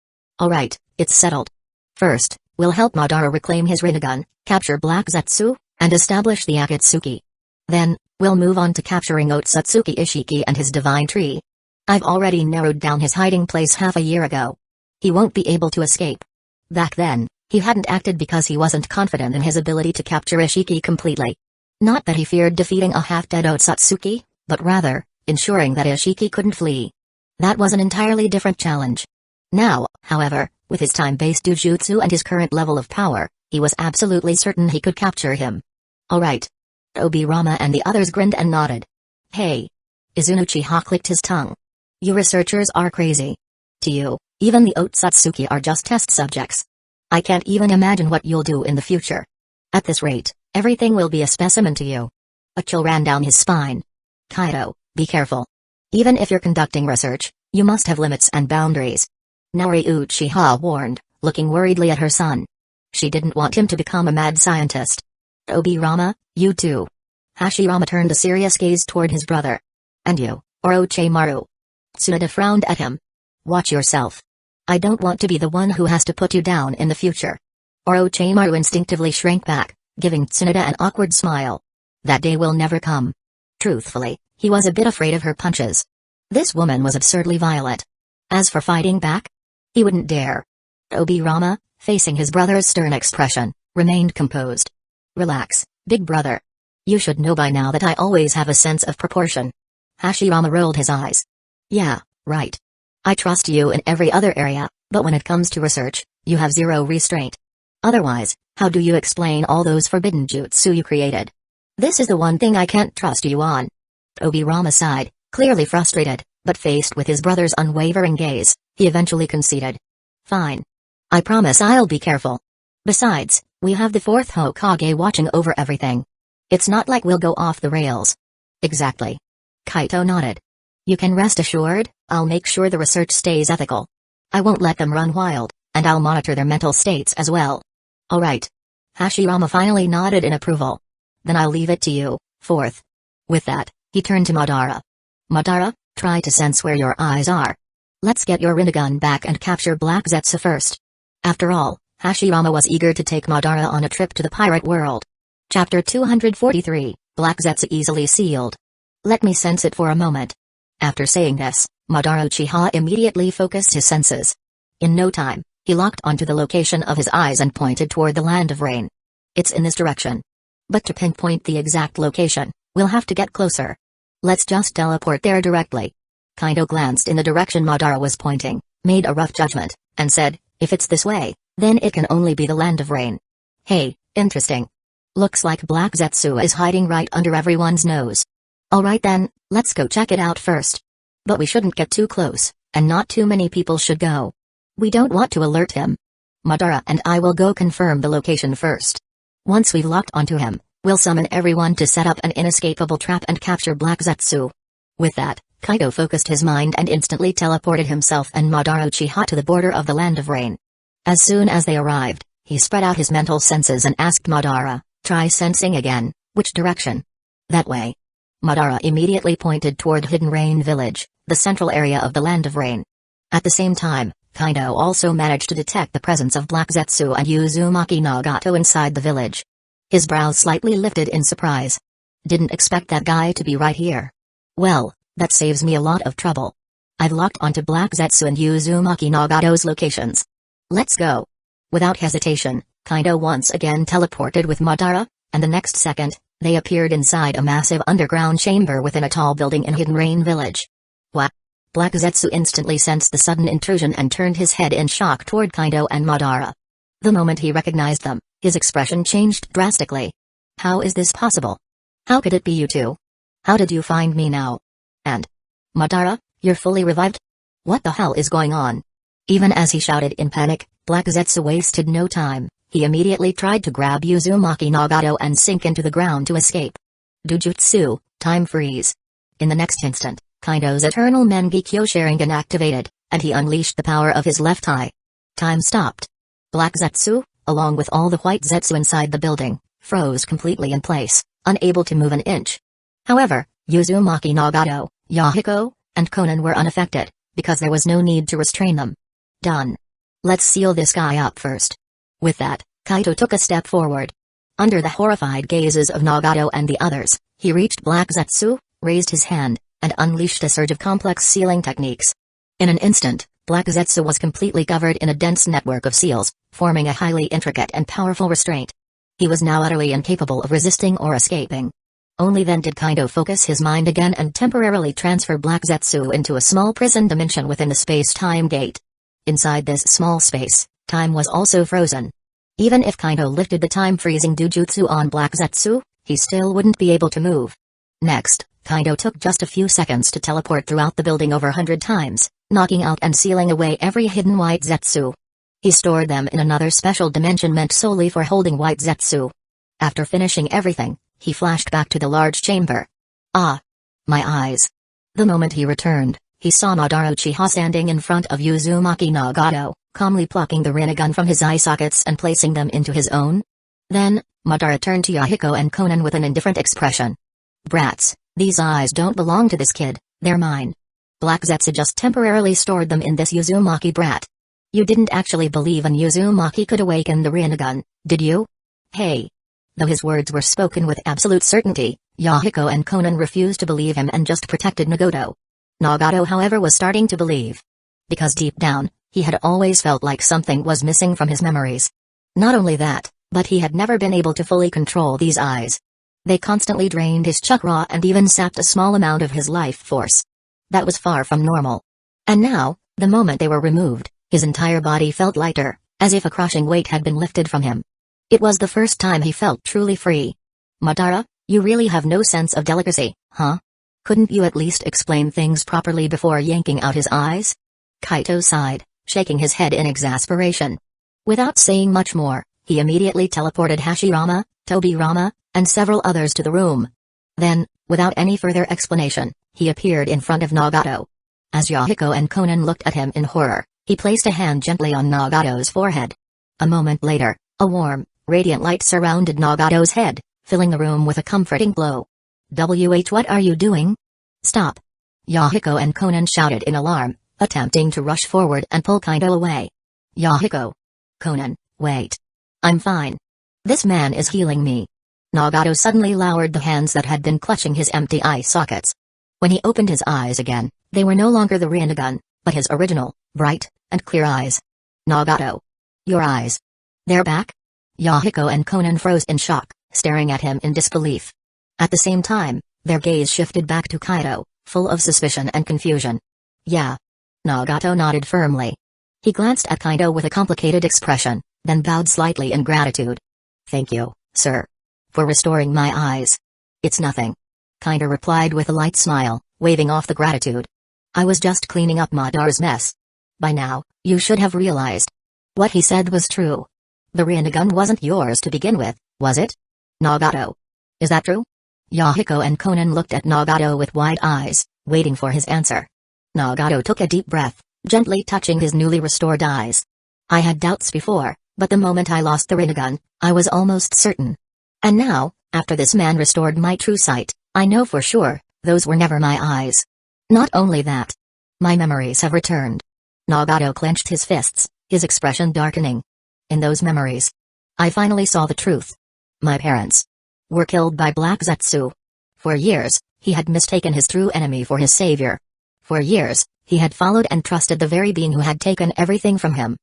"Alright, it's settled. First, we'll help Madara reclaim his Rinnegan, capture Black Zetsu, and establish the Akatsuki. Then, we'll move on to capturing Otsutsuki Ishiki and his divine tree. I've already narrowed down his hiding place half a year ago. He won't be able to escape." Back then, he hadn't acted because he wasn't confident in his ability to capture Ishiki completely. Not that he feared defeating a half-dead Otsutsuki, but rather, ensuring that Ishiki couldn't flee. That was an entirely different challenge. Now, however, with his time-based Jujutsu and his current level of power, he was absolutely certain he could capture him. "Alright." Tobirama and the others grinned and nodded. "Hey." Uchiha clicked his tongue. "You researchers are crazy. To you, even the Otsutsuki are just test subjects. I can't even imagine what you'll do in the future. At this rate, everything will be a specimen to you." A chill ran down his spine. "Kaido, be careful. Even if you're conducting research, you must have limits and boundaries." Naori Uchiha warned, looking worriedly at her son. She didn't want him to become a mad scientist. "Tobirama, you too." Hashirama turned a serious gaze toward his brother. "And you, Orochimaru." Tsunade frowned at him. "Watch yourself. I don't want to be the one who has to put you down in the future." Orochimaru instinctively shrank back, giving Tsunade an awkward smile. That day will never come. Truthfully, he was a bit afraid of her punches. This woman was absurdly violent. As for fighting back, he wouldn't dare. Tobirama, facing his brother's stern expression, remained composed. "Relax, big brother. You should know by now that I always have a sense of proportion." Hashirama rolled his eyes. "Yeah, right. I trust you in every other area, but when it comes to research, you have zero restraint. Otherwise, how do you explain all those forbidden jutsu you created? This is the one thing I can't trust you on." Tobirama sighed, clearly frustrated, but faced with his brother's unwavering gaze, he eventually conceded. "Fine. I promise I'll be careful. Besides, we have the fourth Hokage watching over everything. It's not like we'll go off the rails." "Exactly." Kaito nodded. "You can rest assured, I'll make sure the research stays ethical. I won't let them run wild, and I'll monitor their mental states as well." "Alright." Hashirama finally nodded in approval. "Then I'll leave it to you, fourth." With that, he turned to Madara. "Madara, try to sense where your eyes are. Let's get your Rinnegan back and capture Black Zetsu first." After all, Hashirama was eager to take Madara on a trip to the pirate world. Chapter 243, Black Zetsu easily sealed. "Let me sense it for a moment." After saying this, Madara Uchiha immediately focused his senses. In no time, he locked onto the location of his eyes and pointed toward the land of rain. "It's in this direction. But to pinpoint the exact location, we'll have to get closer. Let's just teleport there directly." Kaido glanced in the direction Madara was pointing, made a rough judgment, and said, "If it's this way, then it can only be the land of rain. Hey, interesting. Looks like Black Zetsu is hiding right under everyone's nose. Alright then, let's go check it out first. But we shouldn't get too close, and not too many people should go. We don't want to alert him. Madara and I will go confirm the location first. Once we've locked onto him, we'll summon everyone to set up an inescapable trap and capture Black Zetsu." With that, Kaido focused his mind and instantly teleported himself and Madara Uchiha to the border of the Land of Rain. As soon as they arrived, he spread out his mental senses and asked Madara, "Try sensing again, which direction?" "That way." Madara immediately pointed toward Hidden Rain Village, the central area of the Land of Rain. At the same time, Kaido also managed to detect the presence of Black Zetsu and Uzumaki Nagato inside the village. His brows slightly lifted in surprise. "Didn't expect that guy to be right here. Well, that saves me a lot of trouble. I've locked onto Black Zetsu and Uzumaki Nagato's locations. Let's go." Without hesitation, Kaido once again teleported with Madara, and the next second, they appeared inside a massive underground chamber within a tall building in Hidden Rain Village. What? Black Zetsu instantly sensed the sudden intrusion and turned his head in shock toward Kaido and Madara. The moment he recognized them, his expression changed drastically. "How is this possible? How could it be you two? How did you find me now? And Madara, you're fully revived? What the hell is going on?" Even as he shouted in panic, Black Zetsu wasted no time. He immediately tried to grab Uzumaki Nagato and sink into the ground to escape. Dujutsu, time freeze. In the next instant, Kaido's Eternal Mangekyo Sharingan activated, and he unleashed the power of his left eye. Time stopped. Black Zetsu, along with all the white Zetsu inside the building, froze completely in place, unable to move an inch. However, Uzumaki Nagato, Yahiko, and Konan were unaffected, because there was no need to restrain them. Done. Let's seal this guy up first. With that, Kaido took a step forward. Under the horrified gazes of Nagato and the others, he reached Black Zetsu, raised his hand, and unleashed a surge of complex sealing techniques. In an instant, Black Zetsu was completely covered in a dense network of seals, forming a highly intricate and powerful restraint. He was now utterly incapable of resisting or escaping. Only then did Kaido focus his mind again and temporarily transfer Black Zetsu into a small prison dimension within the space-time gate. Inside this small space, time was also frozen. Even if Kaido lifted the time-freezing Dujutsu on Black Zetsu, he still wouldn't be able to move. Next, Kaido took just a few seconds to teleport throughout the building over 100 times, knocking out and sealing away every hidden white Zetsu. He stored them in another special dimension meant solely for holding white Zetsu. After finishing everything, he flashed back to the large chamber. Ah! My eyes. The moment he returned, he saw Madara Uchiha standing in front of Uzumaki Nagato, calmly plucking the Rinnegan from his eye sockets and placing them into his own. Then, Madara turned to Yahiko and Konan with an indifferent expression. "Brats, these eyes don't belong to this kid, they're mine. Black Zetsu just temporarily stored them in this Uzumaki brat. You didn't actually believe an Uzumaki could awaken the Rinnegan, did you? Hey!" Though his words were spoken with absolute certainty, Yahiko and Konan refused to believe him and just protected Nagato. Nagato, however, was starting to believe. Because deep down, he had always felt like something was missing from his memories. Not only that, but he had never been able to fully control these eyes. They constantly drained his chakra and even sapped a small amount of his life force. That was far from normal. And now, the moment they were removed, his entire body felt lighter, as if a crushing weight had been lifted from him. It was the first time he felt truly free. "Madara, you really have no sense of delicacy, huh? Couldn't you at least explain things properly before yanking out his eyes?" Kaito sighed, shaking his head in exasperation. Without saying much more, he immediately teleported Hashirama, Tobirama, and several others to the room. Then, without any further explanation, he appeared in front of Nagato. As Yahiko and Konan looked at him in horror, he placed a hand gently on Nagato's forehead. A moment later, a warm, radiant light surrounded Nagato's head, filling the room with a comforting glow. What are you doing? Stop! Yahiko and Konan shouted in alarm, attempting to rush forward and pull Kaido away. Yahiko! Konan, wait! I'm fine. This man is healing me. Nagato suddenly lowered the hands that had been clutching his empty eye sockets. When he opened his eyes again, they were no longer the Rinnegan, but his original, bright, and clear eyes. Nagato! Your eyes! They're back? Yahiko and Konan froze in shock, staring at him in disbelief. At the same time, their gaze shifted back to Kaido, full of suspicion and confusion. Yeah. Nagato nodded firmly. He glanced at Kaido with a complicated expression, then bowed slightly in gratitude. Thank you, sir. For restoring my eyes. It's nothing. Kaido replied with a light smile, waving off the gratitude. I was just cleaning up Madara's mess. By now, you should have realized. What he said was true. The Rinnegan wasn't yours to begin with, was it? Nagato. Is that true? Yahiko and Konan looked at Nagato with wide eyes, waiting for his answer. Nagato took a deep breath, gently touching his newly restored eyes. I had doubts before, but the moment I lost the Rinnegan, I was almost certain. And now, after this man restored my true sight, I know for sure, those were never my eyes. Not only that, my memories have returned. Nagato clenched his fists, his expression darkening. In those memories, I finally saw the truth. My parents were killed by Black Zetsu. For years, he had mistaken his true enemy for his savior. For years, he had followed and trusted the very being who had taken everything from him.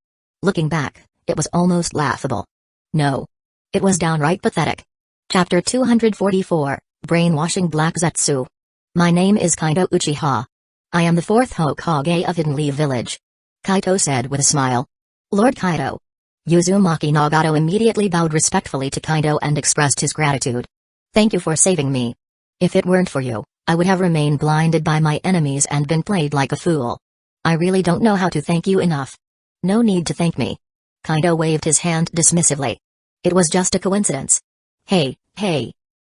Looking back, it was almost laughable. No. It was downright pathetic. Chapter 244, Brainwashing Black Zetsu. My name is Kaito Uchiha. I am the fourth Hokage of Hidden Leaf Village. Kaito said with a smile. Lord Kaito. Uzumaki Nagato immediately bowed respectfully to Kaito and expressed his gratitude. Thank you for saving me. If it weren't for you, I would have remained blinded by my enemies and been played like a fool. I really don't know how to thank you enough. No need to thank me. Kaito waved his hand dismissively. It was just a coincidence. Hey.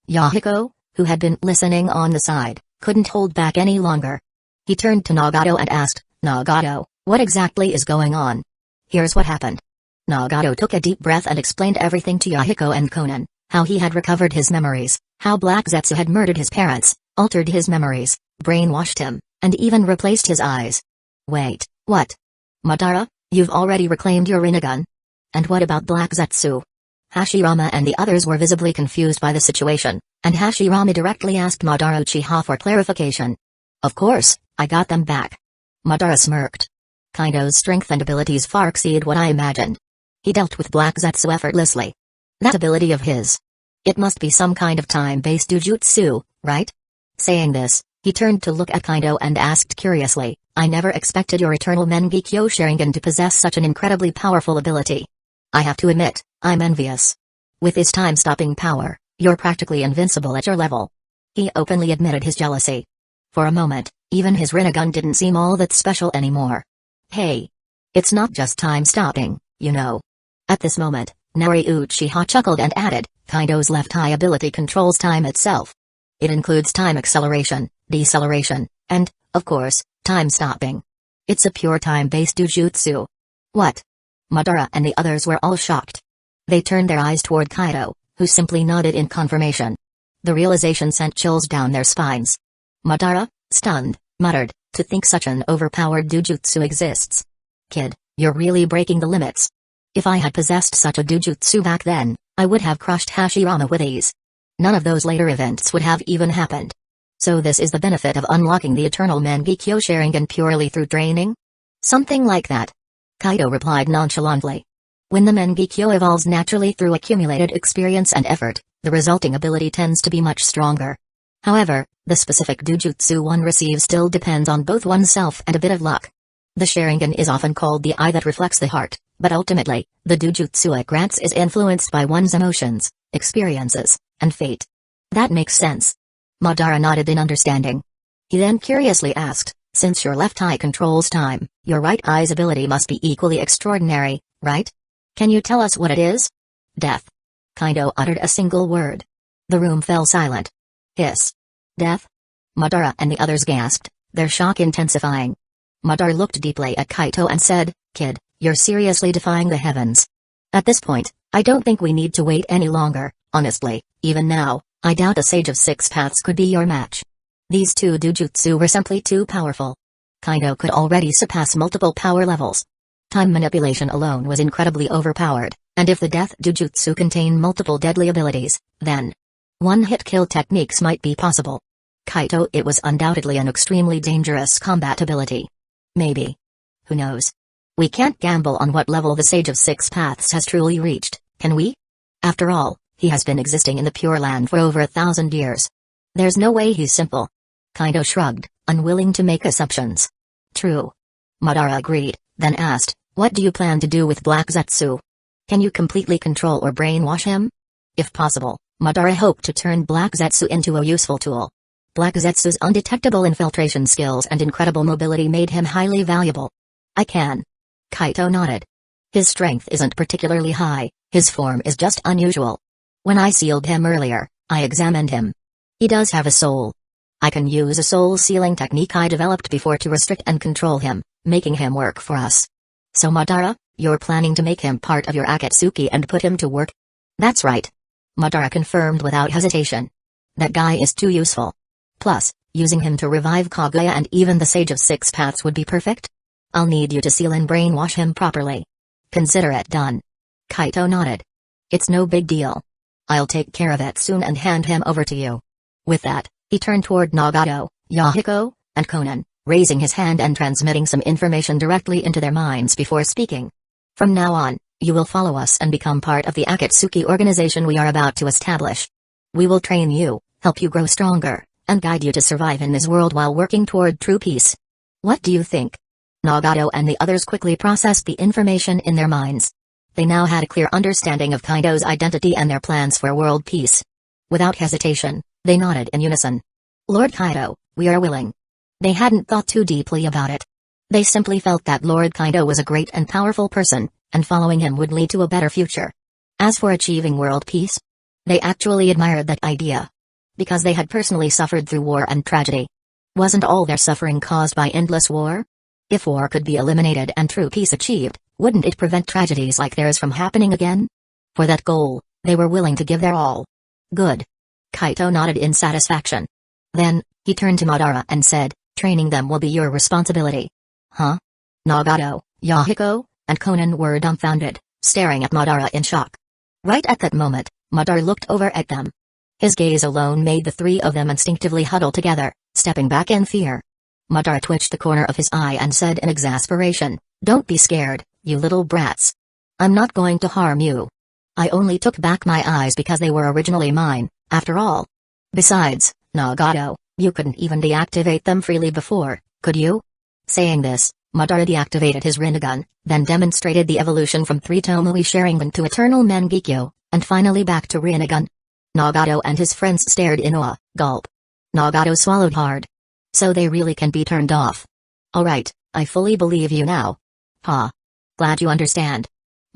Yahiko, who had been listening on the side, couldn't hold back any longer. He turned to Nagato and asked, Nagato, what exactly is going on? Here's what happened. Nagato took a deep breath and explained everything to Yahiko and Konan, how he had recovered his memories, how Black Zetsu had murdered his parents, altered his memories, brainwashed him, and even replaced his eyes. Wait, what? Madara, you've already reclaimed your Rinnegan? And what about Black Zetsu? Hashirama and the others were visibly confused by the situation, and Hashirama directly asked Madara Uchiha for clarification. Of course, I got them back. Madara smirked. Kaito's strength and abilities far exceed what I imagined. He dealt with Black Zetsu effortlessly. That ability of his. It must be some kind of time-based jujutsu, right? Saying this, he turned to look at Kaito and asked curiously, I never expected your eternal Mengekyo Sharingan to possess such an incredibly powerful ability. I have to admit, I'm envious. With his time-stopping power, you're practically invincible at your level. He openly admitted his jealousy. For a moment, even his Rinnegan didn't seem all that special anymore. Hey. It's not just time-stopping, you know. At this moment, Nari Uchiha chuckled and added, Kaito's left eye ability controls time itself. It includes time acceleration, deceleration, and, of course, time-stopping. It's a pure time-based jujutsu. What? Madara and the others were all shocked. They turned their eyes toward Kaito, who simply nodded in confirmation. The realization sent chills down their spines. Madara, stunned, muttered, to think such an overpowered jujutsu exists. Kid, you're really breaking the limits. If I had possessed such a jujutsu back then, I would have crushed Hashirama with ease. None of those later events would have even happened. So this is the benefit of unlocking the eternal Mengekyo Sharingan purely through training? Something like that. Kaito replied nonchalantly. When the Mengekyo evolves naturally through accumulated experience and effort, the resulting ability tends to be much stronger. However, the specific jujutsu one receives still depends on both oneself and a bit of luck. The Sharingan is often called the eye that reflects the heart, but ultimately, the jujutsu it grants is influenced by one's emotions, experiences, and fate. That makes sense. Madara nodded in understanding. He then curiously asked, since your left eye controls time, your right eye's ability must be equally extraordinary, right? Can you tell us what it is? Death. Kaito uttered a single word. The room fell silent. Hiss. Death? Madara and the others gasped, their shock intensifying. Madara looked deeply at Kaito and said, Kid, you're seriously defying the heavens. At this point, I don't think we need to wait any longer, honestly, even now, I doubt a sage of six paths could be your match. These two jujutsu were simply too powerful. Kaito could already surpass multiple power levels. Time manipulation alone was incredibly overpowered, and if the death jujutsu contained multiple deadly abilities, then one-hit kill techniques might be possible. Kaito, it was undoubtedly an extremely dangerous combat ability. Maybe. Who knows? We can't gamble on what level the Sage of Six Paths has truly reached, can we? After all, he has been existing in the Pure Land for over 1,000 years. There's no way he's simple. Kaito shrugged, unwilling to make assumptions. True. Madara agreed, then asked, what do you plan to do with Black Zetsu? Can you completely control or brainwash him? If possible, Madara hoped to turn Black Zetsu into a useful tool. Black Zetsu's undetectable infiltration skills and incredible mobility made him highly valuable. I can. Kaito nodded. His strength isn't particularly high, his form is just unusual. When I sealed him earlier, I examined him. He does have a soul. I can use a soul-sealing technique I developed before to restrict and control him, making him work for us. So Madara, you're planning to make him part of your Akatsuki and put him to work? That's right. Madara confirmed without hesitation. That guy is too useful. Plus, using him to revive Kaguya and even the Sage of Six Paths would be perfect. I'll need you to seal and brainwash him properly. Consider it done. Kaito nodded. It's no big deal. I'll take care of it soon and hand him over to you. With that, he turned toward Nagato, Yahiko, and Konan, raising his hand and transmitting some information directly into their minds before speaking. From now on, you will follow us and become part of the Akatsuki organization we are about to establish. We will train you, help you grow stronger, and guide you to survive in this world while working toward true peace. What do you think? Nagato and the others quickly processed the information in their minds. They now had a clear understanding of Kaito's identity and their plans for world peace. Without hesitation, they nodded in unison. Lord Kaito, we are willing. They hadn't thought too deeply about it. They simply felt that Lord Kaito was a great and powerful person, and following him would lead to a better future. As for achieving world peace, they actually admired that idea. Because they had personally suffered through war and tragedy. Wasn't all their suffering caused by endless war? If war could be eliminated and true peace achieved, wouldn't it prevent tragedies like theirs from happening again? For that goal, they were willing to give their all. Good. Kaito nodded in satisfaction. Then, he turned to Madara and said, training them will be your responsibility. Huh? Nagato, Yahiko, and Konan were dumbfounded, staring at Madara in shock. Right at that moment, Madara looked over at them. His gaze alone made the three of them instinctively huddle together, stepping back in fear. Madara twitched the corner of his eye and said in exasperation, "Don't be scared, you little brats. I'm not going to harm you. I only took back my eyes because they were originally mine, after all. Besides, Nagato, you couldn't even deactivate them freely before, could you?" Saying this, Madara deactivated his Rinnegan, then demonstrated the evolution from 3 Tomoe Sharingan to Eternal Mangekyo, and finally back to Rinnegan. Nagato and his friends stared in awe. Gulp. Nagato swallowed hard. So they really can be turned off. Alright, I fully believe you now. Ha. Glad you understand.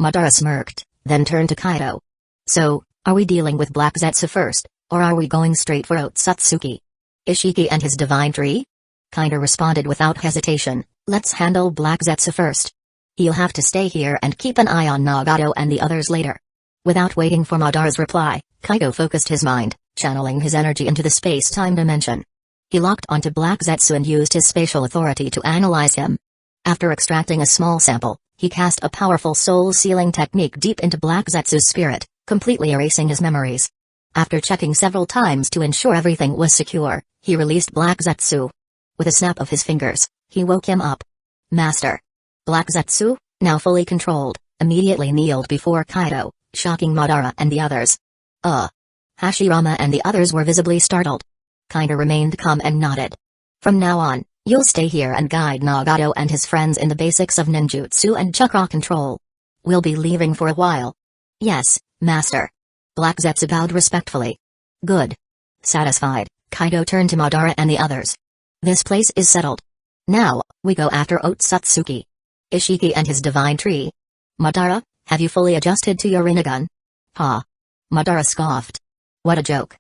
Madara smirked, then turned to Kaito. So, are we dealing with Black Zetsu first, or are we going straight for Otsutsuki? Ishiki and his divine tree? Kaito responded without hesitation, let's handle Black Zetsu first. He'll have to stay here and keep an eye on Nagato and the others later. Without waiting for Madara's reply, Kaito focused his mind, channeling his energy into the space-time dimension. He locked onto Black Zetsu and used his spatial authority to analyze him. After extracting a small sample, he cast a powerful soul-sealing technique deep into Black Zetsu's spirit, completely erasing his memories. After checking several times to ensure everything was secure, he released Black Zetsu. With a snap of his fingers, he woke him up. Master. Black Zetsu, now fully controlled, immediately kneeled before Kaito, shocking Madara and the others. Hashirama and the others were visibly startled. Kaito remained calm and nodded. From now on, you'll stay here and guide Nagato and his friends in the basics of ninjutsu and chakra control. We'll be leaving for a while. Yes, Master. Black Zetsu bowed respectfully. Good. Satisfied, Kaito turned to Madara and the others. This place is settled. Now, we go after Otsutsuki. Ishiki and his divine tree. Madara, have you fully adjusted to your Rinnegan? Ha. Madara scoffed. What a joke.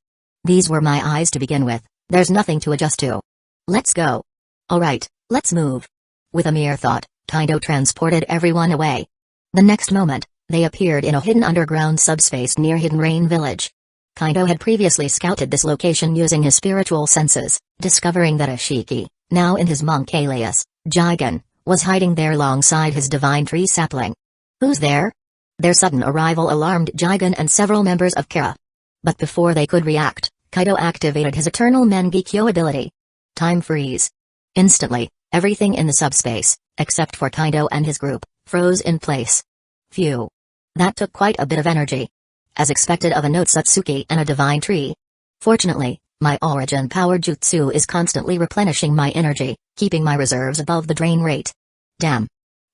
These were my eyes to begin with, there's nothing to adjust to. Let's go. Alright, let's move. With a mere thought, Kaito transported everyone away. The next moment, they appeared in a hidden underground subspace near Hidden Rain Village. Kaito had previously scouted this location using his spiritual senses, discovering that Ishiki, now in his monk alias, Jigen, was hiding there alongside his divine tree sapling. Who's there? Their sudden arrival alarmed Jigen and several members of Kira. But before they could react, Kaito activated his Eternal Mangekyo ability. Time freeze. Instantly, everything in the subspace, except for Kaito and his group, froze in place. Phew. That took quite a bit of energy. As expected of a Otsutsuki and a divine tree. Fortunately, my origin power jutsu is constantly replenishing my energy, keeping my reserves above the drain rate. Damn.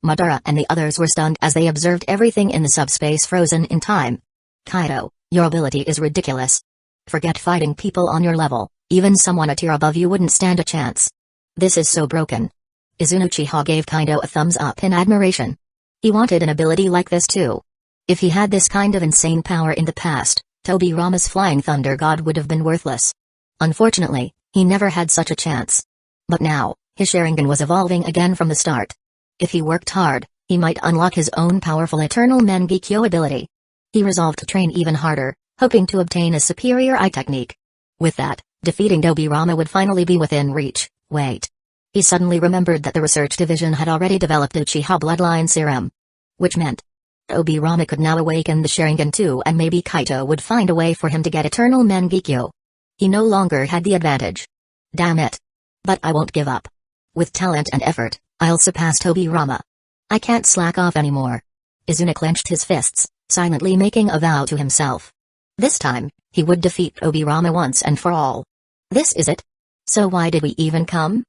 Madara and the others were stunned as they observed everything in the subspace frozen in time. Kaito, your ability is ridiculous. Forget fighting people on your level, even someone a tier above you wouldn't stand a chance. This is so broken. Uchiha gave Kaito a thumbs up in admiration. He wanted an ability like this too. If he had this kind of insane power in the past, Tobirama's Flying Thunder God would have been worthless. Unfortunately, He never had such a chance. But now, his Sharingan was evolving again from the start. If he worked hard, he might unlock his own powerful Eternal Mangekyo ability. He resolved to train even harder, hoping to obtain a superior eye technique. With that, defeating Dobirama would finally be within reach. Wait. He suddenly remembered that the research division had already developed Uchiha bloodline serum. Which meant Dobirama could now awaken the Sharingan too, and maybe Kaito would find a way for him to get Eternal Mangekyo. He no longer had the advantage. Damn it. But I won't give up. With talent and effort, I'll surpass Dobirama. I can't slack off anymore. Izuna clenched his fists, silently making a vow to himself. This time, he would defeat Dobirama once and for all. This is it? So why did we even come?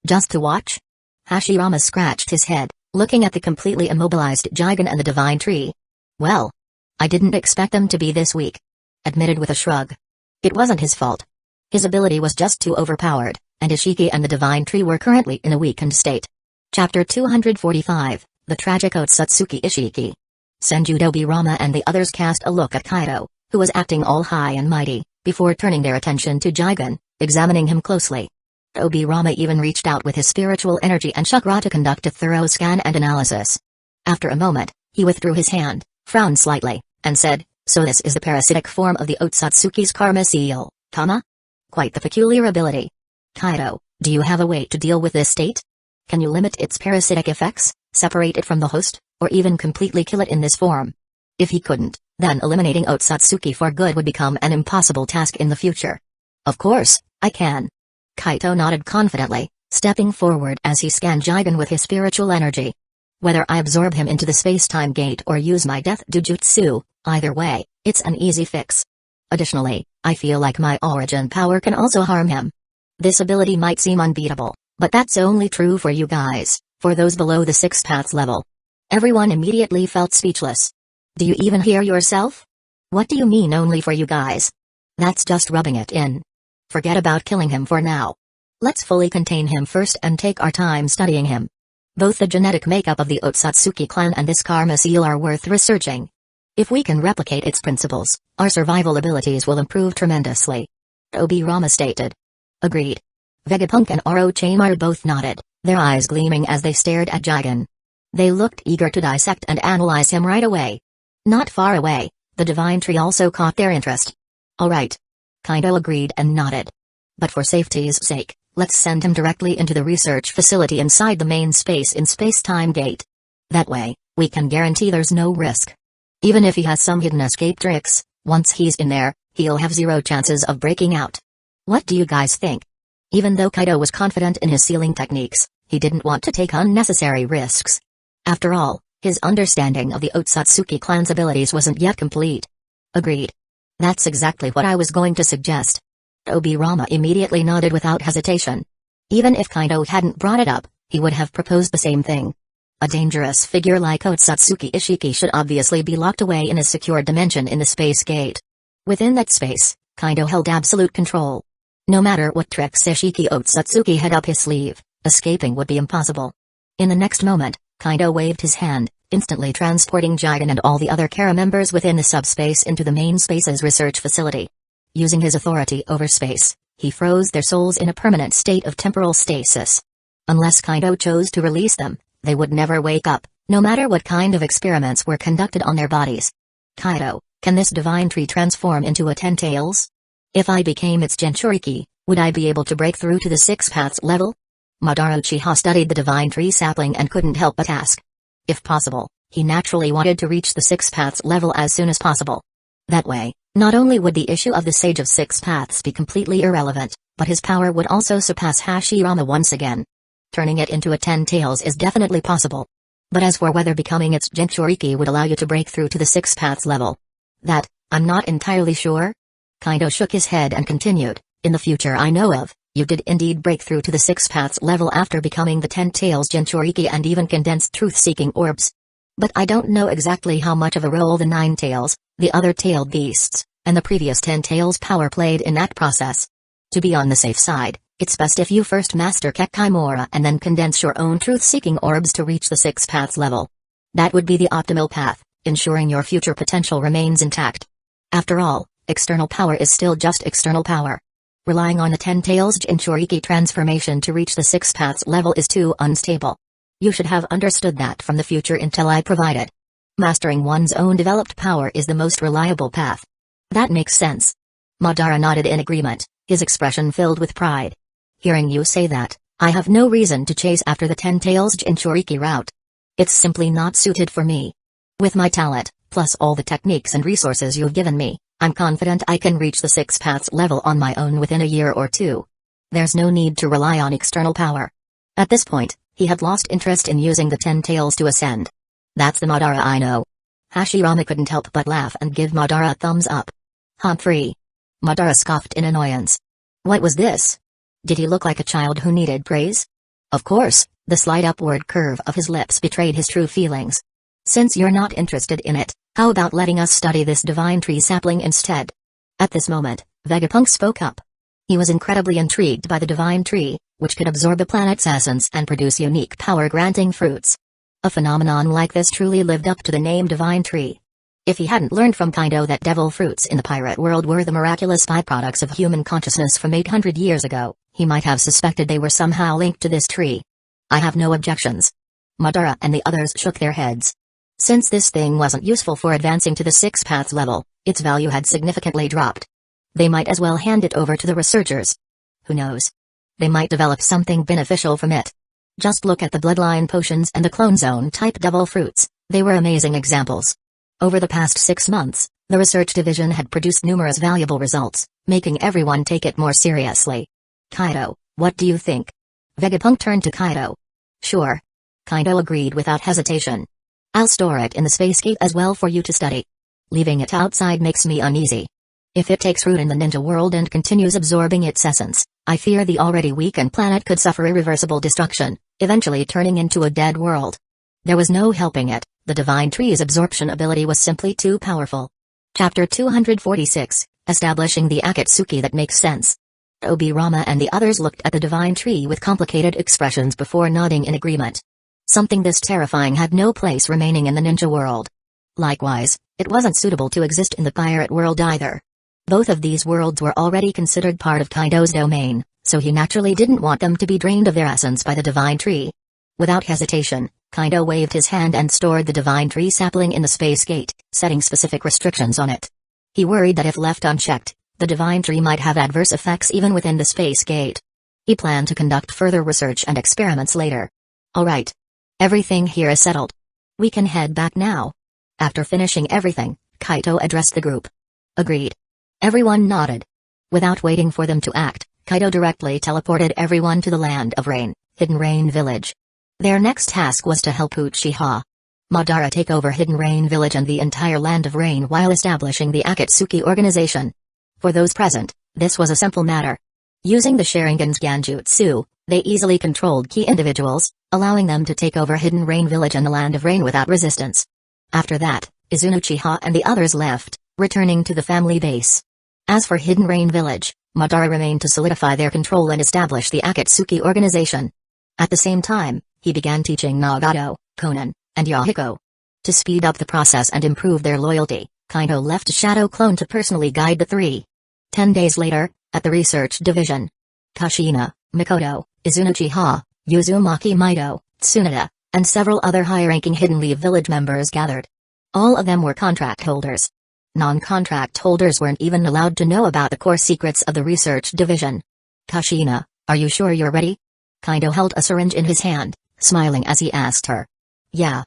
Just to watch? Hashirama scratched his head, looking at the completely immobilized Jigen and the Divine Tree. Well, I didn't expect them to be this weak. Admitted with a shrug. It wasn't his fault. His ability was just too overpowered, and Ishiki and the Divine Tree were currently in a weakened state. Chapter 245, The Tragic Otsutsuki Ishiki. Senju Dobirama and the others cast a look at Kaito, who was acting all high and mighty, before turning their attention to Jigen, examining him closely. Dobirama even reached out with his spiritual energy and chakra to conduct a thorough scan and analysis. After a moment, he withdrew his hand, frowned slightly, and said, "So this is the parasitic form of the Otsutsuki's karma seal, Kama? Quite the peculiar ability. Kaito, do you have a way to deal with this state? Can you limit its parasitic effects, separate it from the host, or even completely kill it in this form?" If he couldn't, then eliminating Otsutsuki for good would become an impossible task in the future. Of course, I can. Kaito nodded confidently, stepping forward as he scanned Jigen with his spiritual energy. Whether I absorb him into the space-time gate or use my death jujutsu, either way, it's an easy fix. Additionally, I feel like my origin power can also harm him. This ability might seem unbeatable, but that's only true for you guys, for those below the 6th path level. Everyone immediately felt speechless. Do you even hear yourself? What do you mean only for you guys? That's just rubbing it in. Forget about killing him for now. Let's fully contain him first and take our time studying him. Both the genetic makeup of the Otsutsuki clan and this karma seal are worth researching. If we can replicate its principles, our survival abilities will improve tremendously. Dobirama stated. Agreed. Vegapunk and Orochimaru both nodded, their eyes gleaming as they stared at Jigen. They looked eager to dissect and analyze him right away. Not far away, the Divine Tree also caught their interest. Alright. Kaito agreed and nodded. But for safety's sake, let's send him directly into the research facility inside the main space in space-time gate. That way, we can guarantee there's no risk. Even if he has some hidden escape tricks, once he's in there, he'll have zero chances of breaking out. What do you guys think? Even though Kaito was confident in his sealing techniques, he didn't want to take unnecessary risks. After all, his understanding of the Otsutsuki clan's abilities wasn't yet complete. Agreed. That's exactly what I was going to suggest. Dobirama immediately nodded without hesitation. Even if Kaito hadn't brought it up, he would have proposed the same thing. A dangerous figure like Otsutsuki Ishiki should obviously be locked away in a secure dimension in the space gate. Within that space, Kaito held absolute control. No matter what tricks Ishiki Otsutsuki had up his sleeve, escaping would be impossible. In the next moment, Kaito waved his hand, instantly transporting Jigen and all the other Kara members within the subspace into the main space's research facility. Using his authority over space, he froze their souls in a permanent state of temporal stasis. Unless Kaito chose to release them, they would never wake up, no matter what kind of experiments were conducted on their bodies. Kaito, can this Divine Tree transform into a Ten-Tails? If I became its Jinchuriki, would I be able to break through to the 6 paths level? Madara Uchiha studied the Divine Tree sapling and couldn't help but ask. If possible, he naturally wanted to reach the 6 paths level as soon as possible. That way, not only would the issue of the Sage of 6 Paths be completely irrelevant, but his power would also surpass Hashirama once again. Turning it into a Ten-Tails is definitely possible. But as for whether becoming its Jinchuriki would allow you to break through to the 6 paths level, that, I'm not entirely sure. Kaito shook his head and continued, in the future I know of, you did indeed break through to the 6 paths level after becoming the Ten-Tails Jinchuriki and even condensed truth-seeking orbs. But I don't know exactly how much of a role the 9 tails, the other tailed beasts, and the previous 10 tails power played in that process. To be on the safe side, it's best if you first master Kekkaimora and then condense your own truth-seeking orbs to reach the 6 paths level. That would be the optimal path, ensuring your future potential remains intact. After all, external power is still just external power. Relying on the 10 Tails Jinchuriki transformation to reach the 6 paths level is too unstable. You should have understood that from the future intel I provided. Mastering one's own developed power is the most reliable path. That makes sense. Madara nodded in agreement, his expression filled with pride. Hearing you say that, I have no reason to chase after the 10 Tails Jinchuriki route. It's simply not suited for me. With my talent, plus all the techniques and resources you've given me, I'm confident I can reach the 6 paths level on my own within a year or two. There's no need to rely on external power. At this point, he had lost interest in using the 10 tails to ascend. That's the Madara I know. Hashirama couldn't help but laugh and give Madara a thumbs up. Humphrey. Madara scoffed in annoyance. What was this? Did he look like a child who needed praise? Of course, the slight upward curve of his lips betrayed his true feelings. Since you're not interested in it, how about letting us study this divine tree sapling instead? At this moment, Vegapunk spoke up. He was incredibly intrigued by the divine tree, which could absorb the planet's essence and produce unique power-granting fruits. A phenomenon like this truly lived up to the name divine tree. If he hadn't learned from Kaido that devil fruits in the pirate world were the miraculous byproducts of human consciousness from 800 years ago, he might have suspected they were somehow linked to this tree. I have no objections. Madara and the others shook their heads. Since this thing wasn't useful for advancing to the 6 paths level, its value had significantly dropped. They might as well hand it over to the researchers. Who knows? They might develop something beneficial from it. Just look at the bloodline potions and the clone zone type devil fruits, they were amazing examples. Over the past 6 months, the research division had produced numerous valuable results, making everyone take it more seriously. Kaido, what do you think? Vegapunk turned to Kaido. Sure. Kaido agreed without hesitation. I'll store it in the space cave as well for you to study. Leaving it outside makes me uneasy. If it takes root in the ninja world and continues absorbing its essence, I fear the already weakened planet could suffer irreversible destruction, eventually turning into a dead world. There was no helping it, the divine tree's absorption ability was simply too powerful. Chapter 246, Establishing the Akatsuki That Makes Sense. Obirama and the others looked at the divine tree with complicated expressions before nodding in agreement. Something this terrifying had no place remaining in the ninja world. Likewise, it wasn't suitable to exist in the pirate world either. Both of these worlds were already considered part of Kaido's domain, so he naturally didn't want them to be drained of their essence by the divine tree. Without hesitation, Kaido waved his hand and stored the divine tree sapling in the space gate, setting specific restrictions on it. He worried that if left unchecked, the divine tree might have adverse effects even within the space gate. He planned to conduct further research and experiments later. Alright. Everything here is settled. We can head back now. After finishing everything, Kaito addressed the group. Agreed. Everyone nodded. Without waiting for them to act, Kaido directly teleported everyone to the Land of Rain, Hidden Rain Village. Their next task was to help Uchiha Madara take over Hidden Rain Village and the entire Land of Rain while establishing the Akatsuki organization. For those present, this was a simple matter. Using the Sharingan's Genjutsu, they easily controlled key individuals, allowing them to take over Hidden Rain Village and the Land of Rain without resistance. After that, Izuna Uchiha and the others left, returning to the family base. As for Hidden Rain Village, Madara remained to solidify their control and establish the Akatsuki organization. At the same time, he began teaching Nagato, Konan, and Yahiko. To speed up the process and improve their loyalty, Kaido left a shadow clone to personally guide the three. 10 days later, at the research division, Kushina, Mikoto, Izuna Uchiha, Uzumaki Mido, Tsunade, and several other high-ranking Hidden Leaf Village members gathered. All of them were contract holders. Non-contract holders weren't even allowed to know about the core secrets of the research division. Kushina, are you sure you're ready? Kaido held a syringe in his hand, smiling as he asked her. Yeah.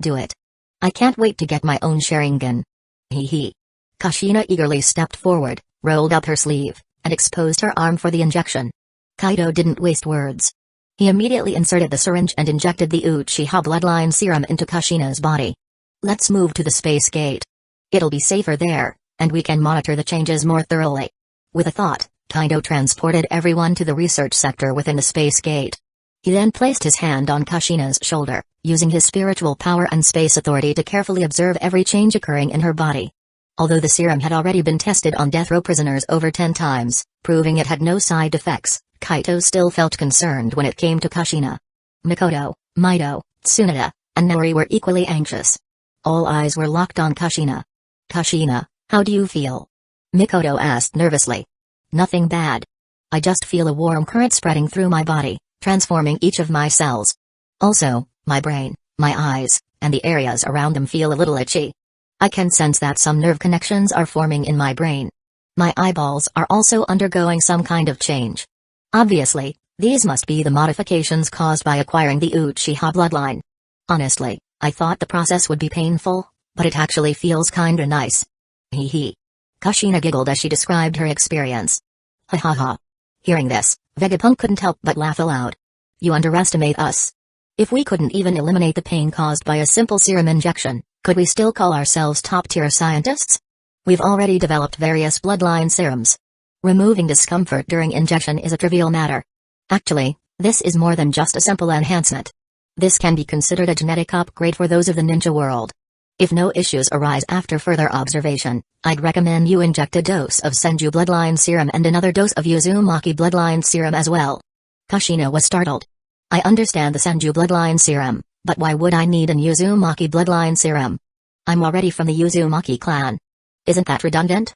Do it. I can't wait to get my own Sharingan. Hee hee. Kushina eagerly stepped forward, rolled up her sleeve, and exposed her arm for the injection. Kaido didn't waste words. He immediately inserted the syringe and injected the Uchiha bloodline serum into Kushina's body. Let's move to the space gate. It'll be safer there, and we can monitor the changes more thoroughly. With a thought, Kaido transported everyone to the research sector within the space gate. He then placed his hand on Kushina's shoulder, using his spiritual power and space authority to carefully observe every change occurring in her body. Although the serum had already been tested on death row prisoners over 10 times, proving it had no side effects, Kaito still felt concerned when it came to Kushina. Mikoto, Mido, Tsunade, and Nori were equally anxious. All eyes were locked on Kushina. Kushina, how do you feel? Mikoto asked nervously. Nothing bad. I just feel a warm current spreading through my body, transforming each of my cells. Also, my brain, my eyes, and the areas around them feel a little itchy. I can sense that some nerve connections are forming in my brain. My eyeballs are also undergoing some kind of change. Obviously, these must be the modifications caused by acquiring the Uchiha bloodline. Honestly, I thought the process would be painful, but it actually feels kinda nice. Hee hee. Kushina giggled as she described her experience. Ha ha ha. Hearing this, Vegapunk couldn't help but laugh aloud. You underestimate us. If we couldn't even eliminate the pain caused by a simple serum injection, could we still call ourselves top-tier scientists? We've already developed various bloodline serums. Removing discomfort during injection is a trivial matter. Actually, this is more than just a simple enhancement. This can be considered a genetic upgrade for those of the ninja world. If no issues arise after further observation, I'd recommend you inject a dose of Senju bloodline serum and another dose of Uzumaki bloodline serum as well. Kushina was startled. I understand the Senju bloodline serum, but why would I need an Uzumaki bloodline serum? I'm already from the Uzumaki clan. Isn't that redundant?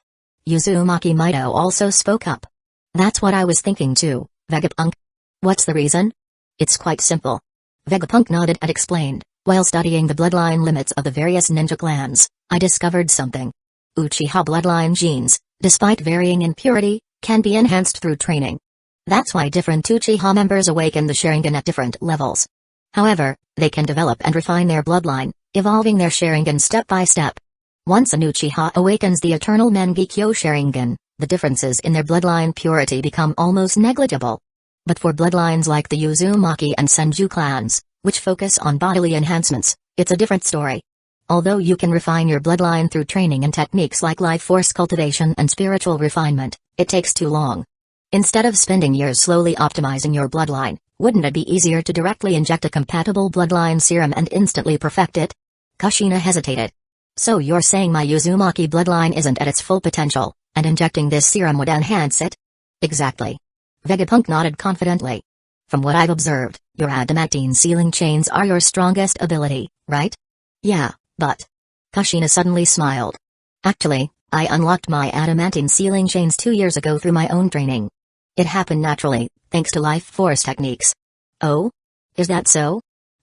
Uzumaki Mido also spoke up. That's what I was thinking too, Vegapunk. What's the reason? It's quite simple. Vegapunk nodded and explained. While studying the bloodline limits of the various ninja clans, I discovered something. Uchiha bloodline genes, despite varying in purity, can be enhanced through training. That's why different Uchiha members awaken the Sharingan at different levels. However, they can develop and refine their bloodline, evolving their Sharingan step by step. Once an Uchiha awakens the eternal Mangekyo Sharingan, the differences in their bloodline purity become almost negligible. But for bloodlines like the Uzumaki and Senju clans, which focus on bodily enhancements, it's a different story. Although you can refine your bloodline through training and techniques like life force cultivation and spiritual refinement, it takes too long. Instead of spending years slowly optimizing your bloodline, wouldn't it be easier to directly inject a compatible bloodline serum and instantly perfect it? Kushina hesitated. So you're saying my Uzumaki bloodline isn't at its full potential, and injecting this serum would enhance it? Exactly. Vegapunk nodded confidently. From what I've observed, your adamantine sealing chains are your strongest ability, right? Yeah, but... Kushina suddenly smiled. Actually, I unlocked my adamantine sealing chains 2 years ago through my own training. It happened naturally, thanks to life force techniques. Oh? Is that so?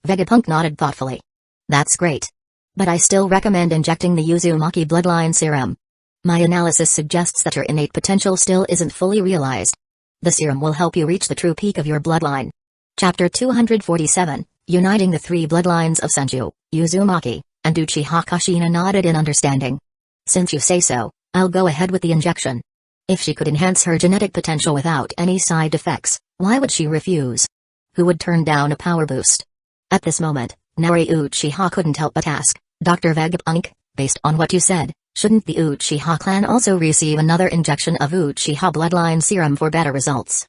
Vegapunk nodded thoughtfully. That's great. But I still recommend injecting the Uzumaki bloodline serum. My analysis suggests that your innate potential still isn't fully realized. The serum will help you reach the true peak of your bloodline. Chapter 247, Uniting the Three Bloodlines of Senju, Uzumaki, and Uchiha. Kushina nodded in understanding. Since you say so, I'll go ahead with the injection. If she could enhance her genetic potential without any side effects, why would she refuse? Who would turn down a power boost? At this moment, Nari Uchiha couldn't help but ask, Dr. Vegapunk, based on what you said, shouldn't the Uchiha clan also receive another injection of Uchiha bloodline serum for better results?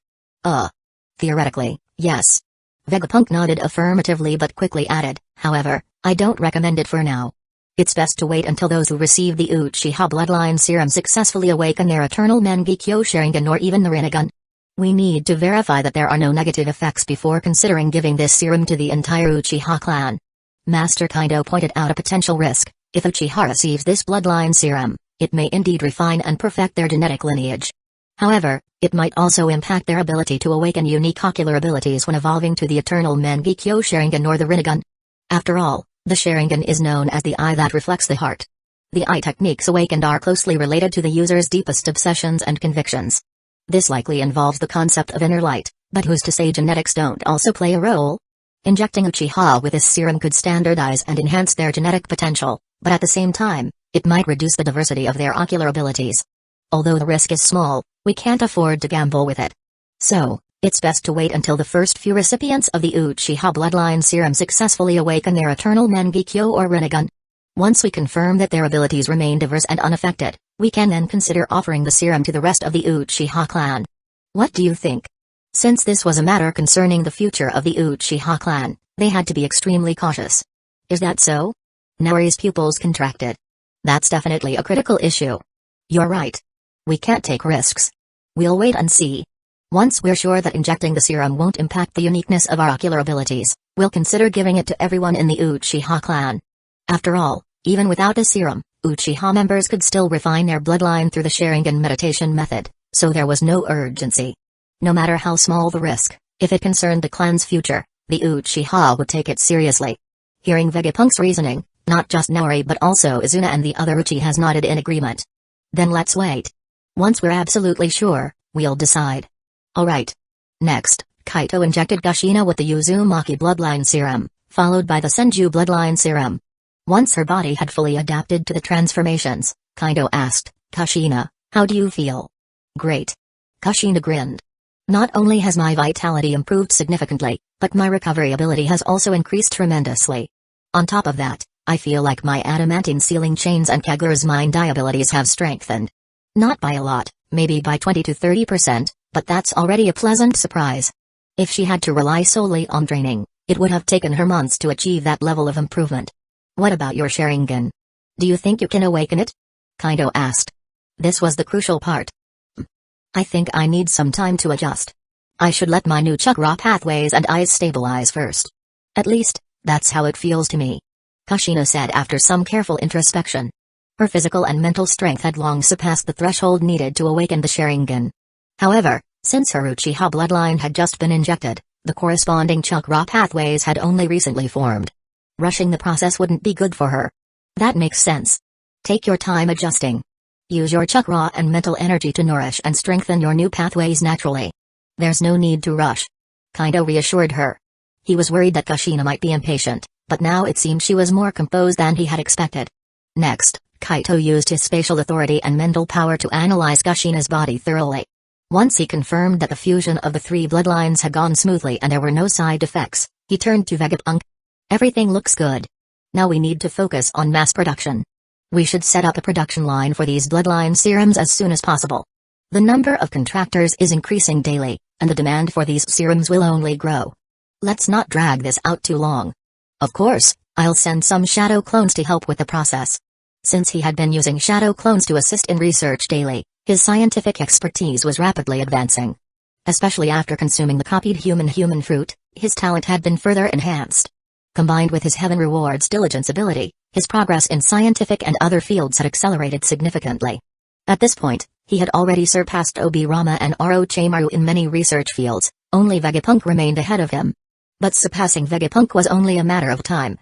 Theoretically, yes. Vegapunk nodded affirmatively but quickly added, however, I don't recommend it for now. It's best to wait until those who receive the Uchiha bloodline serum successfully awaken their eternal Mangekyo Sharingan or even the Rinnegan. We need to verify that there are no negative effects before considering giving this serum to the entire Uchiha clan. Master Kaido pointed out a potential risk. If Uchiha receives this bloodline serum, it may indeed refine and perfect their genetic lineage. However, it might also impact their ability to awaken unique ocular abilities when evolving to the eternal Mangekyo Sharingan or the Rinnegan. After all, the Sharingan is known as the eye that reflects the heart. The eye techniques awakened are closely related to the user's deepest obsessions and convictions. This likely involves the concept of inner light, but who's to say genetics don't also play a role? Injecting Uchiha with this serum could standardize and enhance their genetic potential, but at the same time, it might reduce the diversity of their ocular abilities. Although the risk is small, we can't afford to gamble with it. So, it's best to wait until the first few recipients of the Uchiha bloodline serum successfully awaken their eternal Mangekyo or Rinnegan. Once we confirm that their abilities remain diverse and unaffected, we can then consider offering the serum to the rest of the Uchiha clan. What do you think? Since this was a matter concerning the future of the Uchiha clan, they had to be extremely cautious. Is that so? Nari's pupils contracted. That's definitely a critical issue. You're right. We can't take risks. We'll wait and see. Once we're sure that injecting the serum won't impact the uniqueness of our ocular abilities, we'll consider giving it to everyone in the Uchiha clan. After all, even without the serum, Uchiha members could still refine their bloodline through the Sharingan meditation method, so there was no urgency. No matter how small the risk, if it concerned the clan's future, the Uchiha would take it seriously. Hearing Vegapunk's reasoning, not just Naori but also Izuna and the other Uchihas nodded in agreement. Then let's wait. Once we're absolutely sure, we'll decide. Alright. Next, Kaito injected Kushina with the Uzumaki bloodline serum, followed by the Senju bloodline serum. Once her body had fully adapted to the transformations, Kaito asked, Kushina, how do you feel? Great. Kushina grinned. Not only has my vitality improved significantly, but my recovery ability has also increased tremendously. On top of that, I feel like my adamantine sealing chains and Kagura's mind abilities have strengthened. Not by a lot, maybe by 20 to 30%, but that's already a pleasant surprise. If she had to rely solely on training, it would have taken her months to achieve that level of improvement. What about your Sharingan? Do you think you can awaken it? Kaito asked. This was the crucial part. I think I need some time to adjust. I should let my new chakra pathways and eyes stabilize first. At least, that's how it feels to me. Kushina said after some careful introspection. Her physical and mental strength had long surpassed the threshold needed to awaken the Sharingan. However, since her Uchiha bloodline had just been injected, the corresponding chakra pathways had only recently formed. Rushing the process wouldn't be good for her. That makes sense. Take your time adjusting. Use your chakra and mental energy to nourish and strengthen your new pathways naturally. There's no need to rush. Kaito reassured her. He was worried that Kushina might be impatient, but now it seemed she was more composed than he had expected. Next, Kaito used his spatial authority and mental power to analyze Kushina's body thoroughly. Once he confirmed that the fusion of the three bloodlines had gone smoothly and there were no side effects, he turned to Vegapunk. Everything looks good. Now we need to focus on mass production. We should set up a production line for these bloodline serums as soon as possible. The number of contractors is increasing daily, and the demand for these serums will only grow. Let's not drag this out too long. Of course, I'll send some shadow clones to help with the process. Since he had been using shadow clones to assist in research daily, his scientific expertise was rapidly advancing. Especially after consuming the copied human fruit, his talent had been further enhanced. Combined with his Heaven Rewards diligence ability, his progress in scientific and other fields had accelerated significantly. At this point, he had already surpassed Obirama and Orochimaru in many research fields, only Vegapunk remained ahead of him. But surpassing Vegapunk was only a matter of time.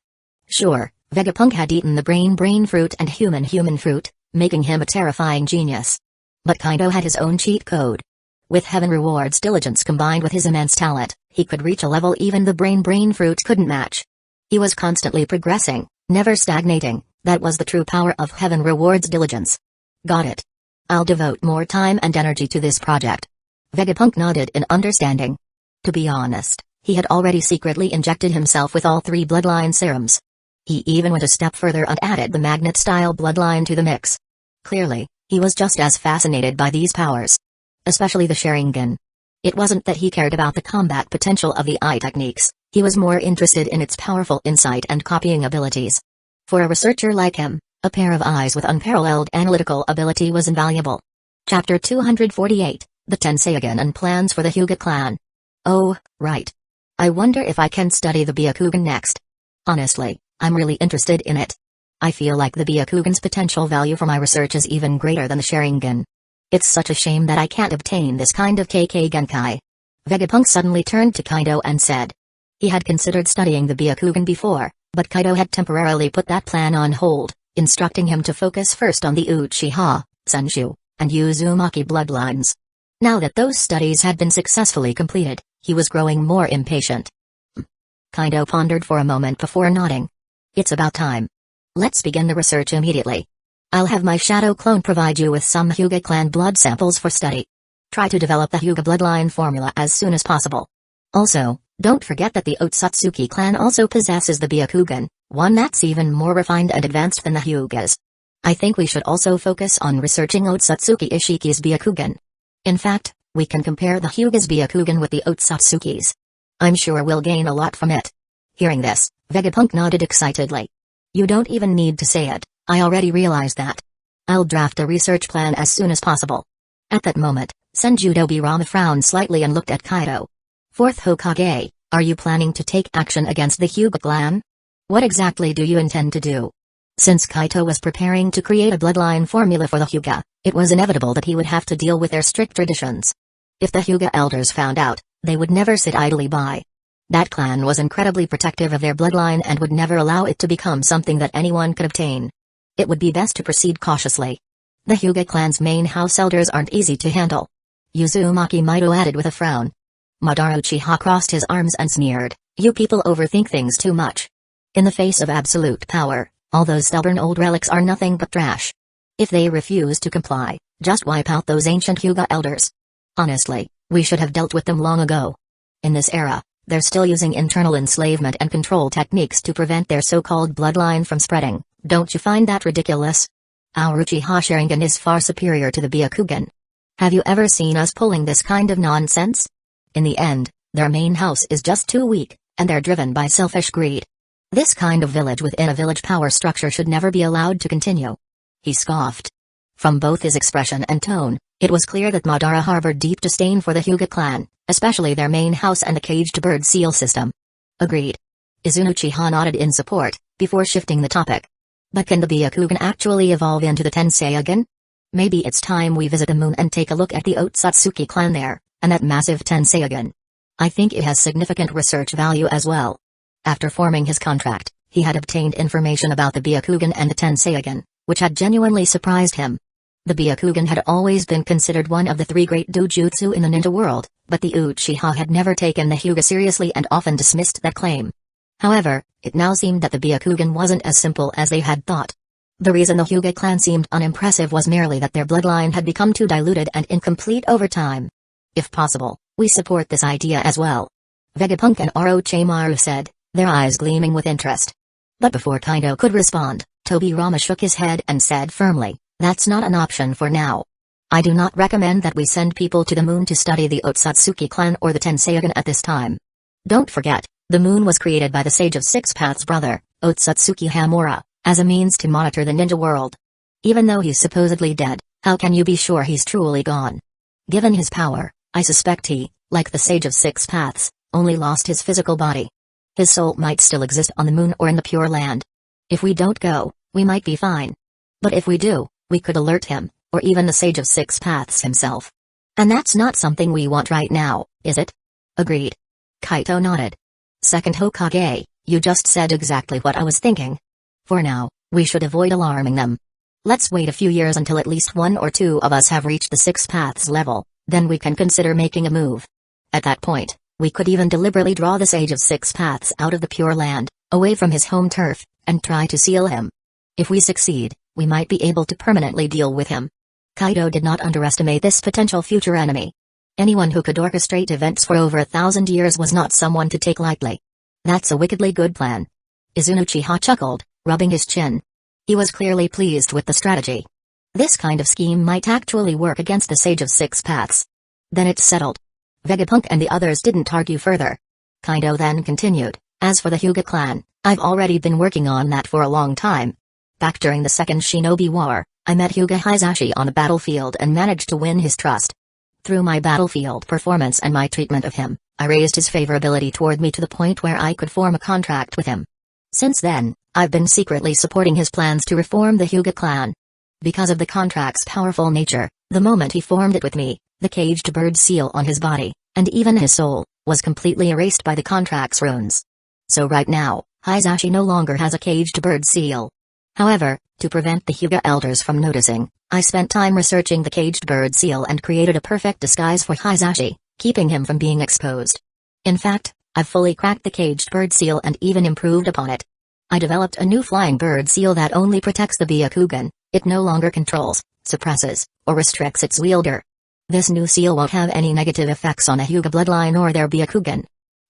Sure, Vegapunk had eaten the brain fruit and human fruit, making him a terrifying genius. But Kaito had his own cheat code. With Heaven Rewards diligence combined with his immense talent, he could reach a level even the brain fruit couldn't match. He was constantly progressing, never stagnating. That was the true power of Heaven Rewards diligence. Got it. I'll devote more time and energy to this project. Vegapunk nodded in understanding. To be honest, he had already secretly injected himself with all three bloodline serums. He even went a step further and added the magnet-style bloodline to the mix. Clearly, he was just as fascinated by these powers. Especially the Sharingan. It wasn't that he cared about the combat potential of the eye techniques, he was more interested in its powerful insight and copying abilities. For a researcher like him, a pair of eyes with unparalleled analytical ability was invaluable. Chapter 248, The Tenseigan and Plans for the Hyuga Clan. Oh, right. I wonder if I can study the Byakugan next. Honestly, I'm really interested in it. I feel like the Byakugan's potential value for my research is even greater than the Sharingan. It's such a shame that I can't obtain this kind of KK Genkai. Vegapunk suddenly turned to Kaito and said. He had considered studying the Byakugan before, but Kaito had temporarily put that plan on hold, instructing him to focus first on the Uchiha, Senju, and Uzumaki bloodlines. Now that those studies had been successfully completed, he was growing more impatient. Kaito pondered for a moment before nodding. It's about time. Let's begin the research immediately. I'll have my shadow clone provide you with some Hyuga clan blood samples for study. Try to develop the Hyuga bloodline formula as soon as possible. Also, don't forget that the Otsutsuki clan also possesses the Byakugan, one that's even more refined and advanced than the Hyugas. I think we should also focus on researching Otsutsuki Ishiki's Byakugan. In fact, we can compare the Hyuga's Byakugan with the Otsutsuki's. I'm sure we'll gain a lot from it. Hearing this, Vegapunk nodded excitedly. You don't even need to say it, I already realized that. I'll draft a research plan as soon as possible. At that moment, Senju Obirama frowned slightly and looked at Kaito. Fourth Hokage, are you planning to take action against the Hyuga clan? What exactly do you intend to do? Since Kaito was preparing to create a bloodline formula for the Hyuga, it was inevitable that he would have to deal with their strict traditions. If the Hyuga elders found out, they would never sit idly by. That clan was incredibly protective of their bloodline and would never allow it to become something that anyone could obtain. It would be best to proceed cautiously. The Hyuga clan's main house elders aren't easy to handle. Uzumaki Mido added with a frown. Madara Uchiha crossed his arms and sneered, "You people overthink things too much. In the face of absolute power, all those stubborn old relics are nothing but trash. If they refuse to comply, just wipe out those ancient Hyuga elders. Honestly, we should have dealt with them long ago. In this era, they're still using internal enslavement and control techniques to prevent their so-called bloodline from spreading. Don't you find that ridiculous? Our Uchiha Sharingan is far superior to the Byakugan. Have you ever seen us pulling this kind of nonsense? In the end, their main house is just too weak, and they're driven by selfish greed. This kind of village within a village power structure should never be allowed to continue." He scoffed. From both his expression and tone, it was clear that Madara harbored deep disdain for the Hyuga clan, especially their main house and the caged bird seal system. Agreed. Izuna Uchiha nodded in support, before shifting the topic. But can the Byakugan actually evolve into the Tensei again? Maybe it's time we visit the moon and take a look at the Otsutsuki clan there, and that massive Tensei again. I think it has significant research value as well. After forming his contract, he had obtained information about the Byakugan and the Tensei again, which had genuinely surprised him. The Byakugan had always been considered one of the three great doujutsu in the ninja world, but the Uchiha had never taken the Hyuga seriously and often dismissed that claim. However, it now seemed that the Byakugan wasn't as simple as they had thought. The reason the Hyuga clan seemed unimpressive was merely that their bloodline had become too diluted and incomplete over time. If possible, we support this idea as well. Vegapunk and Orochimaru said, their eyes gleaming with interest. But before Kaido could respond, Tobirama shook his head and said firmly, "That's not an option for now. I do not recommend that we send people to the moon to study the Otsutsuki clan or the Tenseigan at this time. Don't forget, the moon was created by the Sage of Six Paths' brother, Otsutsuki Hamura, as a means to monitor the ninja world. Even though he's supposedly dead, how can you be sure he's truly gone? Given his power, I suspect he, like the Sage of Six Paths, only lost his physical body. His soul might still exist on the moon or in the Pure Land. If we don't go, we might be fine. But if we do, we could alert him, or even the Sage of Six Paths himself. And that's not something we want right now, is it?" "Agreed." Kaito nodded. "Second Hokage, you just said exactly what I was thinking. For now, we should avoid alarming them. Let's wait a few years until at least one or two of us have reached the Six Paths level, then we can consider making a move. At that point, we could even deliberately draw the Sage of Six Paths out of the Pure Land, away from his home turf, and try to seal him. If we succeed, we might be able to permanently deal with him." Kaido did not underestimate this potential future enemy. Anyone who could orchestrate events for over 1,000 years was not someone to take lightly. "That's a wickedly good plan." Izuna Uchiha chuckled, rubbing his chin. He was clearly pleased with the strategy. This kind of scheme might actually work against the Sage of Six Paths. Then it's settled. Vegapunk and the others didn't argue further. Kaido then continued, "As for the Hyuga clan, I've already been working on that for a long time. Back during the Second Shinobi War, I met Hyuga Hisashi on the battlefield and managed to win his trust. Through my battlefield performance and my treatment of him, I raised his favorability toward me to the point where I could form a contract with him. Since then, I've been secretly supporting his plans to reform the Hyuga clan. Because of the contract's powerful nature, the moment he formed it with me, the caged bird seal on his body, and even his soul, was completely erased by the contract's runes. So right now, Hisashi no longer has a caged bird seal. However, to prevent the Hyuga elders from noticing, I spent time researching the caged bird seal and created a perfect disguise for Hisashi, keeping him from being exposed. In fact, I've fully cracked the caged bird seal and even improved upon it. I developed a new flying bird seal that only protects the Byakugan. It no longer controls, suppresses, or restricts its wielder. This new seal won't have any negative effects on the Hyuga bloodline or their Byakugan.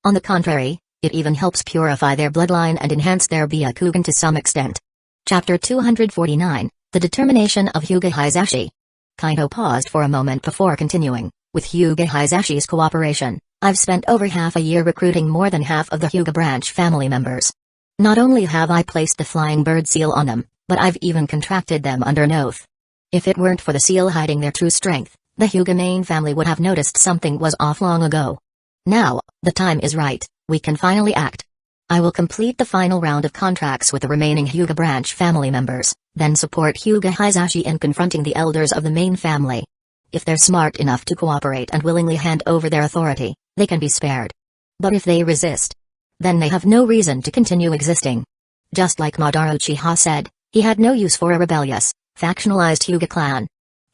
On the contrary, it even helps purify their bloodline and enhance their Byakugan to some extent. Chapter 249, The Determination of Hyuga Hisashi. Kaido paused for a moment before continuing. With Hyuga Hisashi's cooperation, I've spent over half a year recruiting more than half of the Hyuga branch family members. Not only have I placed the flying bird seal on them, but I've even contracted them under an oath. If it weren't for the seal hiding their true strength, the Hyuga main family would have noticed something was off long ago. Now, the time is right, we can finally act. I will complete the final round of contracts with the remaining Hyuga branch family members, then support Hyuga Hisashi in confronting the elders of the main family. If they're smart enough to cooperate and willingly hand over their authority, they can be spared. But if they resist, then they have no reason to continue existing. Just like Madara Uchiha said, he had no use for a rebellious, factionalized Hyuga clan.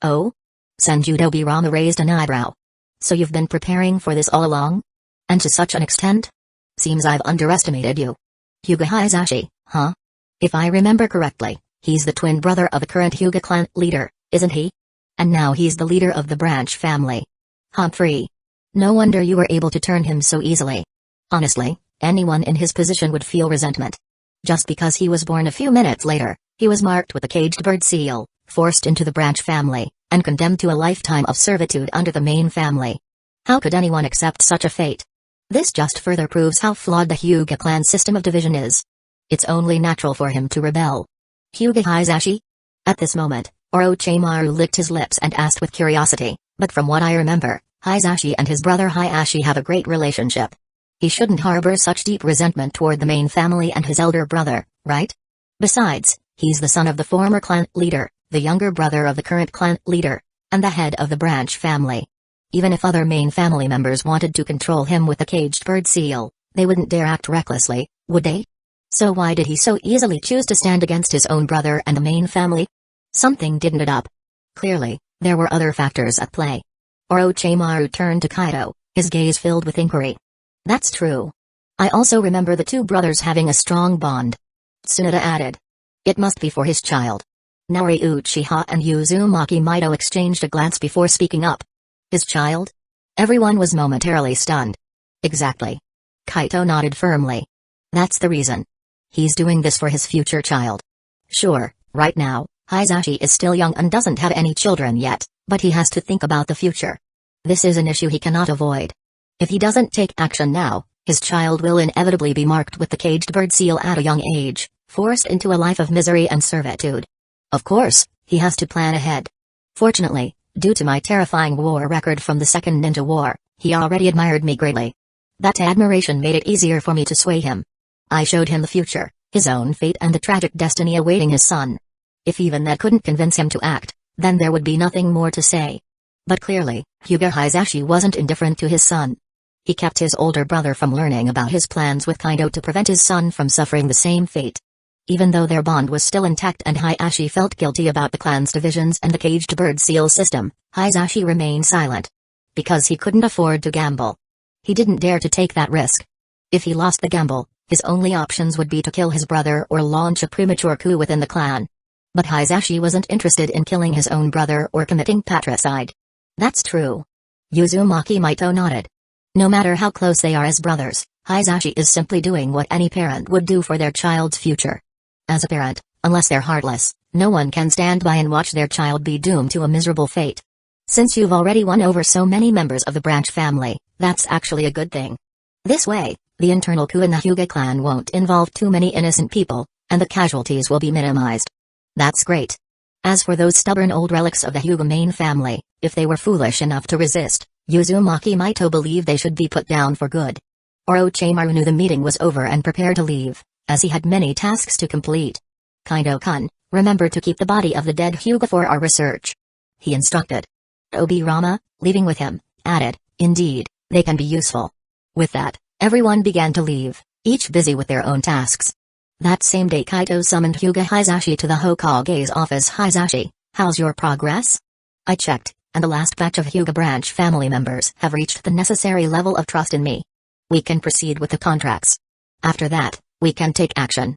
Oh? Senju Dobirama raised an eyebrow. So you've been preparing for this all along? And to such an extent? Seems I've underestimated you. Hyuga Hisashi, huh? If I remember correctly, he's the twin brother of the current Hyuga clan leader, isn't he? And now he's the leader of the branch family. Humphrey. No wonder you were able to turn him so easily. Honestly, anyone in his position would feel resentment. Just because he was born a few minutes later, he was marked with a caged bird seal, forced into the branch family, and condemned to a lifetime of servitude under the main family. How could anyone accept such a fate? This just further proves how flawed the Hyuga clan system of division is. It's only natural for him to rebel. Hyuga Hisashi? At this moment, Orochimaru licked his lips and asked with curiosity, but from what I remember, Hisashi and his brother Hisashi have a great relationship. He shouldn't harbor such deep resentment toward the main family and his elder brother, right? Besides, he's the son of the former clan leader, the younger brother of the current clan leader, and the head of the branch family. Even if other main family members wanted to control him with the caged bird seal, they wouldn't dare act recklessly, would they? So why did he so easily choose to stand against his own brother and the main family? Something didn't add up. Clearly, there were other factors at play. Orochimaru turned to Kaido, his gaze filled with inquiry. That's true. I also remember the two brothers having a strong bond. Tsunade added. It must be for his child. Naori Uchiha and Uzumaki Mido exchanged a glance before speaking up. His child? Everyone was momentarily stunned. Exactly. Kaito nodded firmly. That's the reason. He's doing this for his future child. Sure, right now, Hisashi is still young and doesn't have any children yet, but he has to think about the future. This is an issue he cannot avoid. If he doesn't take action now, his child will inevitably be marked with the caged bird seal at a young age, forced into a life of misery and servitude. Of course, he has to plan ahead. Fortunately, due to my terrifying war record from the Second Ninja War, he already admired me greatly. That admiration made it easier for me to sway him. I showed him the future, his own fate and the tragic destiny awaiting his son. If even that couldn't convince him to act, then there would be nothing more to say. But clearly, Hyuga Hisashi wasn't indifferent to his son. He kept his older brother from learning about his plans with Kaido to prevent his son from suffering the same fate. Even though their bond was still intact and Hisashi felt guilty about the clan's divisions and the caged bird seal system, Hisashi remained silent. Because he couldn't afford to gamble. He didn't dare to take that risk. If he lost the gamble, his only options would be to kill his brother or launch a premature coup within the clan. But Hisashi wasn't interested in killing his own brother or committing patricide. That's true. Uzumaki Mido nodded. No matter how close they are as brothers, Hisashi is simply doing what any parent would do for their child's future. As a parent, unless they're heartless, no one can stand by and watch their child be doomed to a miserable fate. Since you've already won over so many members of the branch family, that's actually a good thing. This way, the internal coup in the Hyuga clan won't involve too many innocent people, and the casualties will be minimized. That's great. As for those stubborn old relics of the Hyuga main family, if they were foolish enough to resist, Uzumaki Mido believed they should be put down for good. Orochimaru knew the meeting was over and prepared to leave, as he had many tasks to complete. Kaido-kun, remember to keep the body of the dead Hyuga for our research. He instructed. Obirama, leaving with him, added, indeed, they can be useful. With that, everyone began to leave, each busy with their own tasks. That same day Kaito summoned Hyuga Hisashi to the Hokage's office. Hisashi, how's your progress? I checked, and the last batch of Hyuga branch family members have reached the necessary level of trust in me. We can proceed with the contracts. After that, we can take action.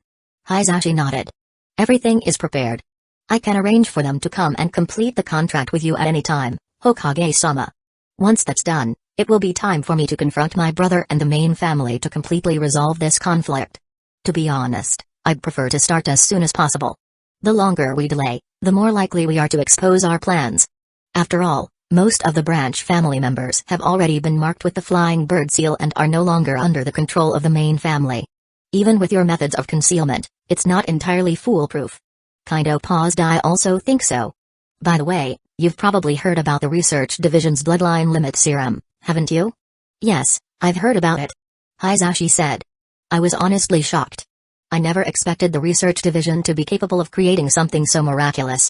Hisashi nodded. Everything is prepared. I can arrange for them to come and complete the contract with you at any time, Hokage-sama. Once that's done, it will be time for me to confront my brother and the main family to completely resolve this conflict. To be honest, I'd prefer to start as soon as possible. The longer we delay, the more likely we are to expose our plans. After all, most of the branch family members have already been marked with the flying bird seal and are no longer under the control of the main family. Even with your methods of concealment, it's not entirely foolproof. Kaido paused. I also think so. By the way, you've probably heard about the research division's bloodline limit serum, haven't you? Yes, I've heard about it. Hisashi said. I was honestly shocked. I never expected the research division to be capable of creating something so miraculous.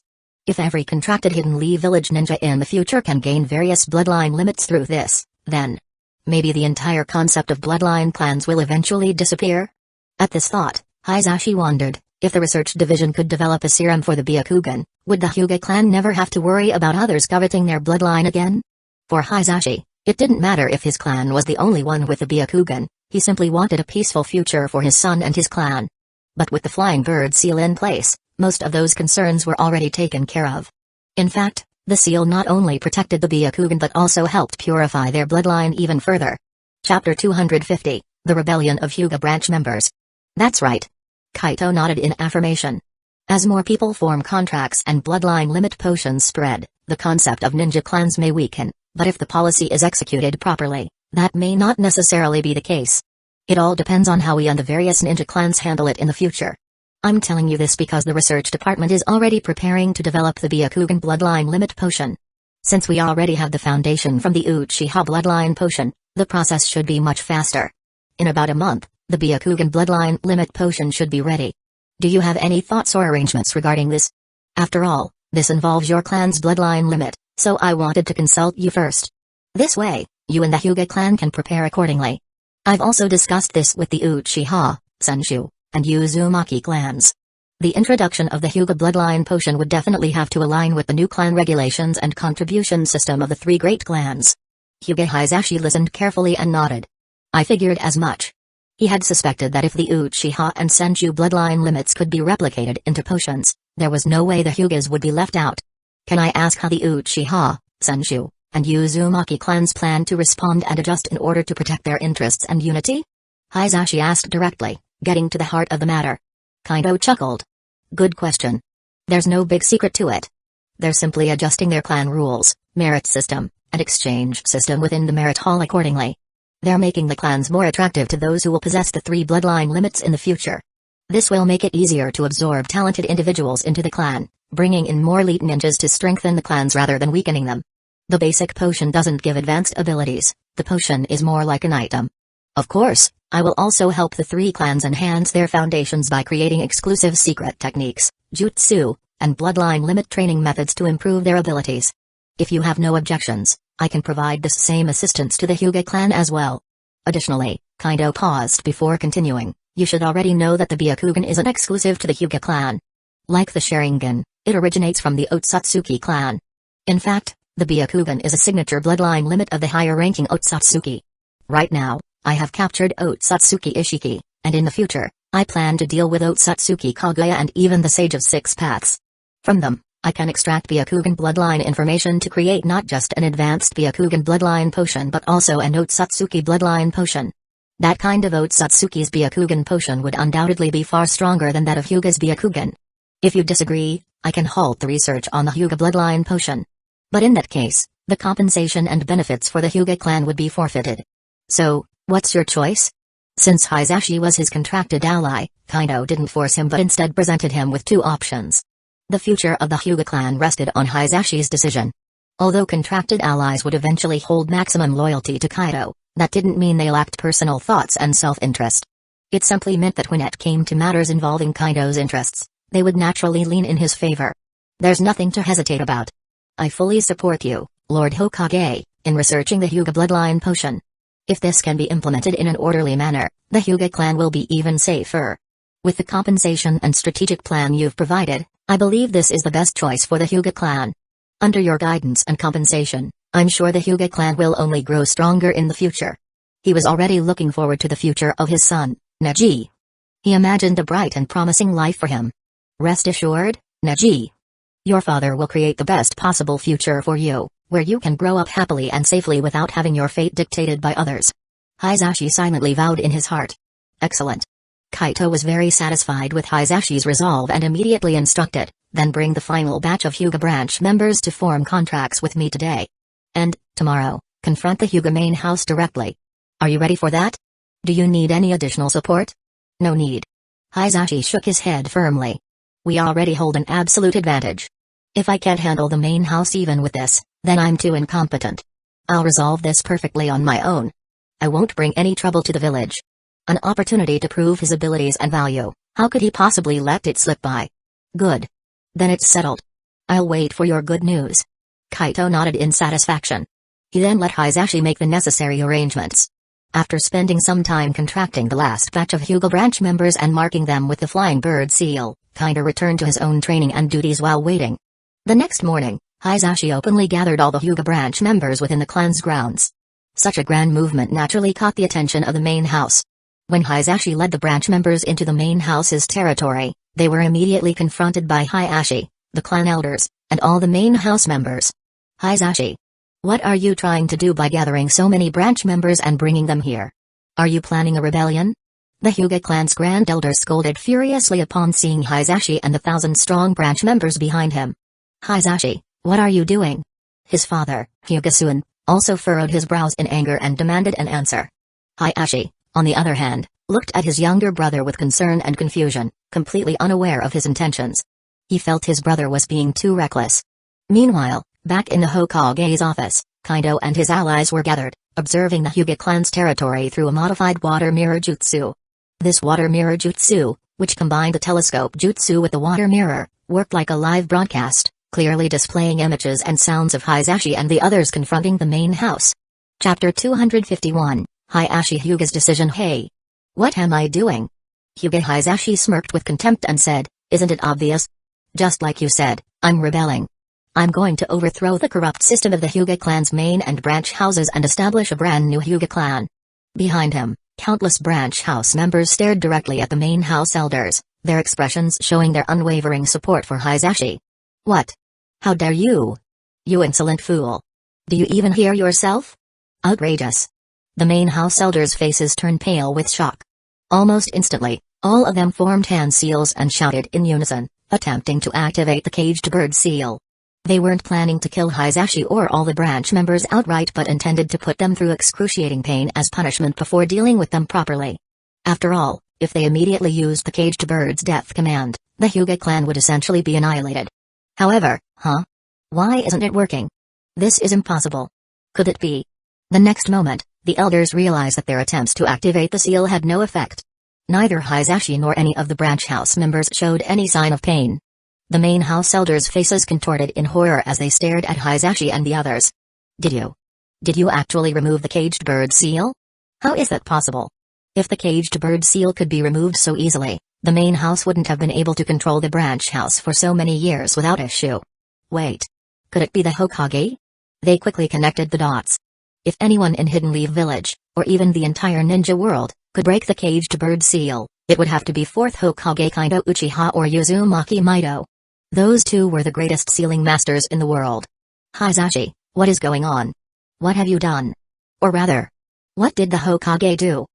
If every contracted Hidden Lee Village ninja in the future can gain various bloodline limits through this, then maybe the entire concept of bloodline clans will eventually disappear? At this thought, Hisashi wondered, if the research division could develop a serum for the Byakugan, would the Hyuga clan never have to worry about others coveting their bloodline again? For Hisashi, it didn't matter if his clan was the only one with the Byakugan, he simply wanted a peaceful future for his son and his clan. But with the Flying Bird seal in place, most of those concerns were already taken care of. In fact, the seal not only protected the Byakugan but also helped purify their bloodline even further. Chapter 250, The Rebellion of Hyuga Branch Members. That's right. Kaito nodded in affirmation. As more people form contracts and bloodline limit potions spread, the concept of ninja clans may weaken, but if the policy is executed properly, that may not necessarily be the case. It all depends on how we and the various ninja clans handle it in the future. I'm telling you this because the research department is already preparing to develop the Byakugan bloodline limit potion. Since we already have the foundation from the Uchiha bloodline potion, the process should be much faster. In about a month, the Byakugan bloodline limit potion should be ready. Do you have any thoughts or arrangements regarding this? After all, this involves your clan's bloodline limit, so I wanted to consult you first. This way, you and the Hyuga clan can prepare accordingly. I've also discussed this with the Uchiha, Senshu, and Uzumaki clans. The introduction of the Hyuga bloodline potion would definitely have to align with the new clan regulations and contribution system of the three great clans. Hyuga Hisashi listened carefully and nodded. I figured as much. He had suspected that if the Uchiha and Senshu bloodline limits could be replicated into potions, there was no way the Hyugas would be left out. Can I ask how the Uchiha, Senshu, and Uzumaki clans plan to respond and adjust in order to protect their interests and unity? Hisashi asked directly, getting to the heart of the matter. Kaido chuckled. Good question. There's no big secret to it. They're simply adjusting their clan rules, merit system, and exchange system within the merit hall accordingly. They're making the clans more attractive to those who will possess the three bloodline limits in the future. This will make it easier to absorb talented individuals into the clan, bringing in more elite ninjas to strengthen the clans rather than weakening them. The basic potion doesn't give advanced abilities, the potion is more like an item. Of course, I will also help the three clans enhance their foundations by creating exclusive secret techniques, jutsu, and bloodline limit training methods to improve their abilities. If you have no objections, I can provide this same assistance to the Hyuga clan as well. Additionally, Kaido paused before continuing, you should already know that the Byakugan isn't exclusive to the Hyuga clan. Like the Sharingan, it originates from the Otsutsuki clan. In fact, the Byakugan is a signature bloodline limit of the higher-ranking Otsutsuki. Right now, I have captured Otsutsuki Ishiki, and in the future, I plan to deal with Otsutsuki Kaguya and even the Sage of Six Paths. From them, I can extract Byakugan bloodline information to create not just an advanced Byakugan bloodline potion but also an Otsutsuki bloodline potion. That kind of Otsutsuki's Byakugan potion would undoubtedly be far stronger than that of Hyuga's Byakugan. If you disagree, I can halt the research on the Hyuga bloodline potion. But in that case, the compensation and benefits for the Hyuga clan would be forfeited. So, what's your choice? Since Hisashi was his contracted ally, Kaido didn't force him but instead presented him with two options. The future of the Hyuga clan rested on Hisashi's decision. Although contracted allies would eventually hold maximum loyalty to Kaido, that didn't mean they lacked personal thoughts and self-interest. It simply meant that when it came to matters involving Kaido's interests, they would naturally lean in his favor. There's nothing to hesitate about. I fully support you, Lord Hokage, in researching the Hyuga bloodline potion. If this can be implemented in an orderly manner, the Hyuga clan will be even safer. With the compensation and strategic plan you've provided, I believe this is the best choice for the Hyuga clan. Under your guidance and compensation, I'm sure the Hyuga clan will only grow stronger in the future. He was already looking forward to the future of his son, Neji. He imagined a bright and promising life for him. Rest assured, Neji. Your father will create the best possible future for you, where you can grow up happily and safely without having your fate dictated by others. Hisashi silently vowed in his heart. Excellent. Kaito was very satisfied with Hisashi's resolve and immediately instructed, then bring the final batch of Hyuga branch members to form contracts with me today. And, tomorrow, confront the Hyuga main house directly. Are you ready for that? Do you need any additional support? No need. Hisashi shook his head firmly. We already hold an absolute advantage. If I can't handle the main house even with this, then I'm too incompetent. I'll resolve this perfectly on my own. I won't bring any trouble to the village. An opportunity to prove his abilities and value, how could he possibly let it slip by? Good. Then it's settled. I'll wait for your good news. Kaito nodded in satisfaction. He then let Hisashi make the necessary arrangements. After spending some time contracting the last batch of Hyuga branch members and marking them with the flying bird seal, Kaito returned to his own training and duties while waiting. The next morning, Hisashi openly gathered all the Hyuga branch members within the clan's grounds. Such a grand movement naturally caught the attention of the main house. When Hisashi led the branch members into the main house's territory, they were immediately confronted by Hisashi, the clan elders, and all the main house members. Hisashi, what are you trying to do by gathering so many branch members and bringing them here? Are you planning a rebellion? The Hyuga clan's grand elder scolded furiously upon seeing Hisashi and the 1,000-strong branch members behind him. Hisashi, what are you doing? His father, Hyuga-sun, also furrowed his brows in anger and demanded an answer. Hisashi, on the other hand, looked at his younger brother with concern and confusion, completely unaware of his intentions. He felt his brother was being too reckless. Meanwhile, back in the Hokage's office, Kaito and his allies were gathered, observing the Hyuga clan's territory through a modified water mirror jutsu. This water mirror jutsu, which combined the telescope jutsu with the water mirror, worked like a live broadcast, clearly displaying images and sounds of Hisashi and the others confronting the main house. Chapter 251, Hisashi Hyuga's decision. Hey! What am I doing? Hyuga Hisashi smirked with contempt and said, isn't it obvious? Just like you said, I'm rebelling. I'm going to overthrow the corrupt system of the Hyuga clan's main and branch houses and establish a brand new Hyuga clan. Behind him, countless branch house members stared directly at the main house elders, their expressions showing their unwavering support for Hisashi. What? How dare you? You insolent fool. Do you even hear yourself? Outrageous. The main house elders' faces turned pale with shock. Almost instantly, all of them formed hand seals and shouted in unison, attempting to activate the caged bird seal. They weren't planning to kill Hisashi or all the branch members outright but intended to put them through excruciating pain as punishment before dealing with them properly. After all, if they immediately used the caged bird's death command, the Hyuga clan would essentially be annihilated. However, why isn't it working? This is impossible. Could it be? The next moment, the elders realized that their attempts to activate the seal had no effect. Neither Hisashi nor any of the branch house members showed any sign of pain. The main house elders' faces contorted in horror as they stared at Hisashi and the others. Did you actually remove the caged bird seal? How is that possible? If the caged bird seal could be removed so easily, the main house wouldn't have been able to control the branch house for so many years without issue. Wait. Could it be the Hokage? They quickly connected the dots. If anyone in Hidden Leaf Village, or even the entire ninja world, could break the caged bird seal, it would have to be 4th Hokage Kaido Uchiha or Uzumaki Mido. Those two were the greatest sealing masters in the world. Hisashi, what is going on? What have you done? Or rather, what did the Hokage do?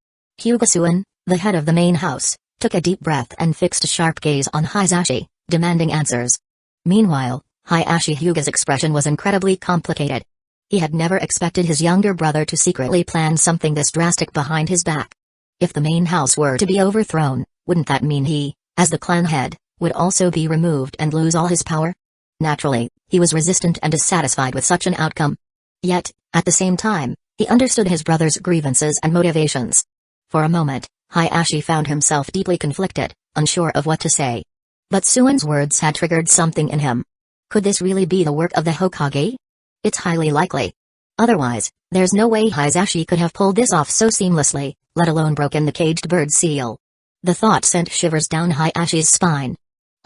Hyuga-sun, the head of the main house, took a deep breath and fixed a sharp gaze on Hisashi, demanding answers. Meanwhile, Hisashi Hyuga's expression was incredibly complicated. He had never expected his younger brother to secretly plan something this drastic behind his back. If the main house were to be overthrown, wouldn't that mean he, as the clan head, would also be removed and lose all his power? Naturally, he was resistant and dissatisfied with such an outcome. Yet, at the same time, he understood his brother's grievances and motivations. For a moment, Hisashi found himself deeply conflicted, unsure of what to say. But Suin's words had triggered something in him. Could this really be the work of the Hokage? It's highly likely. Otherwise, there's no way Hisashi could have pulled this off so seamlessly, let alone broken the caged bird seal. The thought sent shivers down Hisashi's spine.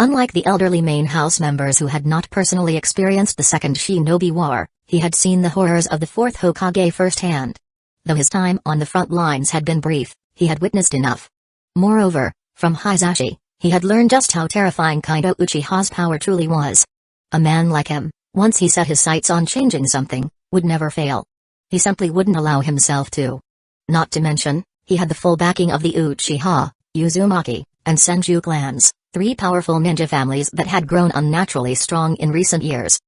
Unlike the elderly main house members who had not personally experienced the Second Shinobi War, he had seen the horrors of the 4th Hokage firsthand. Though his time on the front lines had been brief, he had witnessed enough. Moreover, from Hisashi, he had learned just how terrifying Kaido Uchiha's power truly was. A man like him, once he set his sights on changing something, would never fail. He simply wouldn't allow himself to. Not to mention, he had the full backing of the Uchiha, Uzumaki, and Senju clans, 3 powerful ninja families that had grown unnaturally strong in recent years.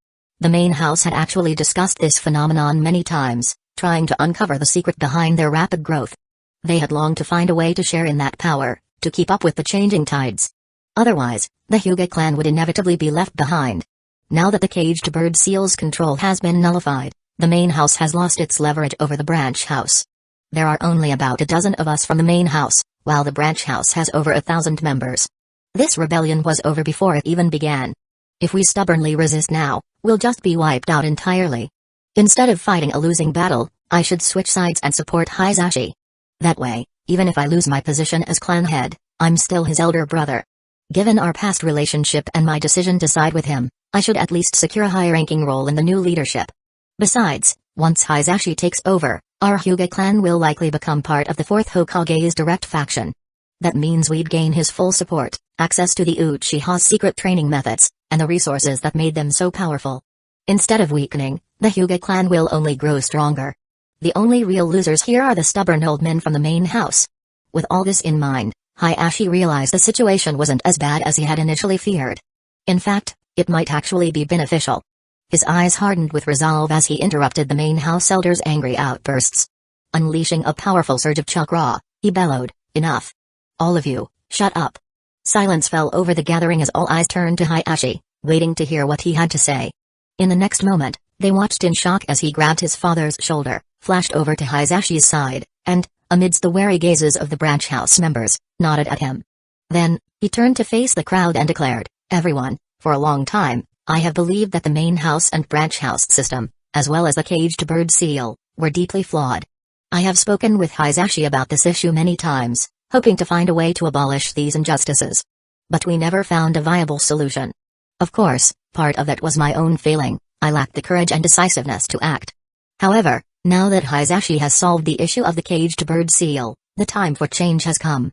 The main house had actually discussed this phenomenon many times, trying to uncover the secret behind their rapid growth. They had longed to find a way to share in that power, to keep up with the changing tides. Otherwise, the Hyuga clan would inevitably be left behind. Now that the caged bird seal's control has been nullified, the main house has lost its leverage over the branch house. There are only about a dozen of us from the main house, while the branch house has over 1,000 members. This rebellion was over before it even began. If we stubbornly resist now, we'll just be wiped out entirely. Instead of fighting a losing battle, I should switch sides and support Hisashi. That way, even if I lose my position as clan head, I'm still his elder brother. Given our past relationship and my decision to side with him, I should at least secure a high-ranking role in the new leadership. Besides, once Hisashi takes over, our Hyuga clan will likely become part of the 4th Hokage's direct faction. That means we'd gain his full support, access to the Uchiha's secret training methods, and the resources that made them so powerful. Instead of weakening, the Hyuga clan will only grow stronger. The only real losers here are the stubborn old men from the main house. With all this in mind, Hisashi realized the situation wasn't as bad as he had initially feared. In fact, it might actually be beneficial. His eyes hardened with resolve as he interrupted the main house elder's angry outbursts. Unleashing a powerful surge of chakra, he bellowed, "Enough! All of you, shut up!" Silence fell over the gathering as all eyes turned to Hisashi, waiting to hear what he had to say. In the next moment, they watched in shock as he grabbed his father's shoulder, flashed over to Hisashi's side, and, amidst the wary gazes of the branch house members, nodded at him. Then, he turned to face the crowd and declared, "Everyone, for a long time, I have believed that the main house and branch house system, as well as the caged bird seal, were deeply flawed. I have spoken with Hisashi about this issue many times, hoping to find a way to abolish these injustices. But we never found a viable solution. Of course, part of that was my own failing. I lacked the courage and decisiveness to act. However, now that Hisashi has solved the issue of the caged bird seal, the time for change has come.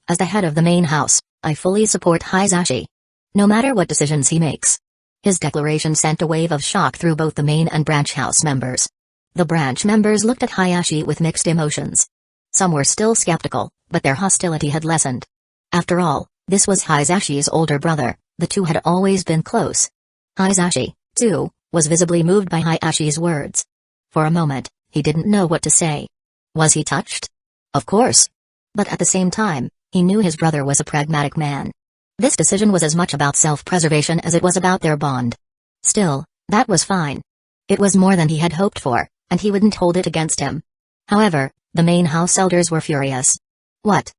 As the head of the main house, I fully support Hisashi. No matter what decisions he makes." His declaration sent a wave of shock through both the main and branch house members. The branch members looked at Hisashi with mixed emotions. Some were still skeptical, but their hostility had lessened. After all, this was Hisashi's older brother, the two had always been close. Hisashi, too, was visibly moved by Hisashi's words. For a moment, he didn't know what to say. Was he touched? Of course. But at the same time, he knew his brother was a pragmatic man. This decision was as much about self-preservation as it was about their bond. Still, that was fine. It was more than he had hoped for, and he wouldn't hold it against him. However, the main house elders were furious. "What?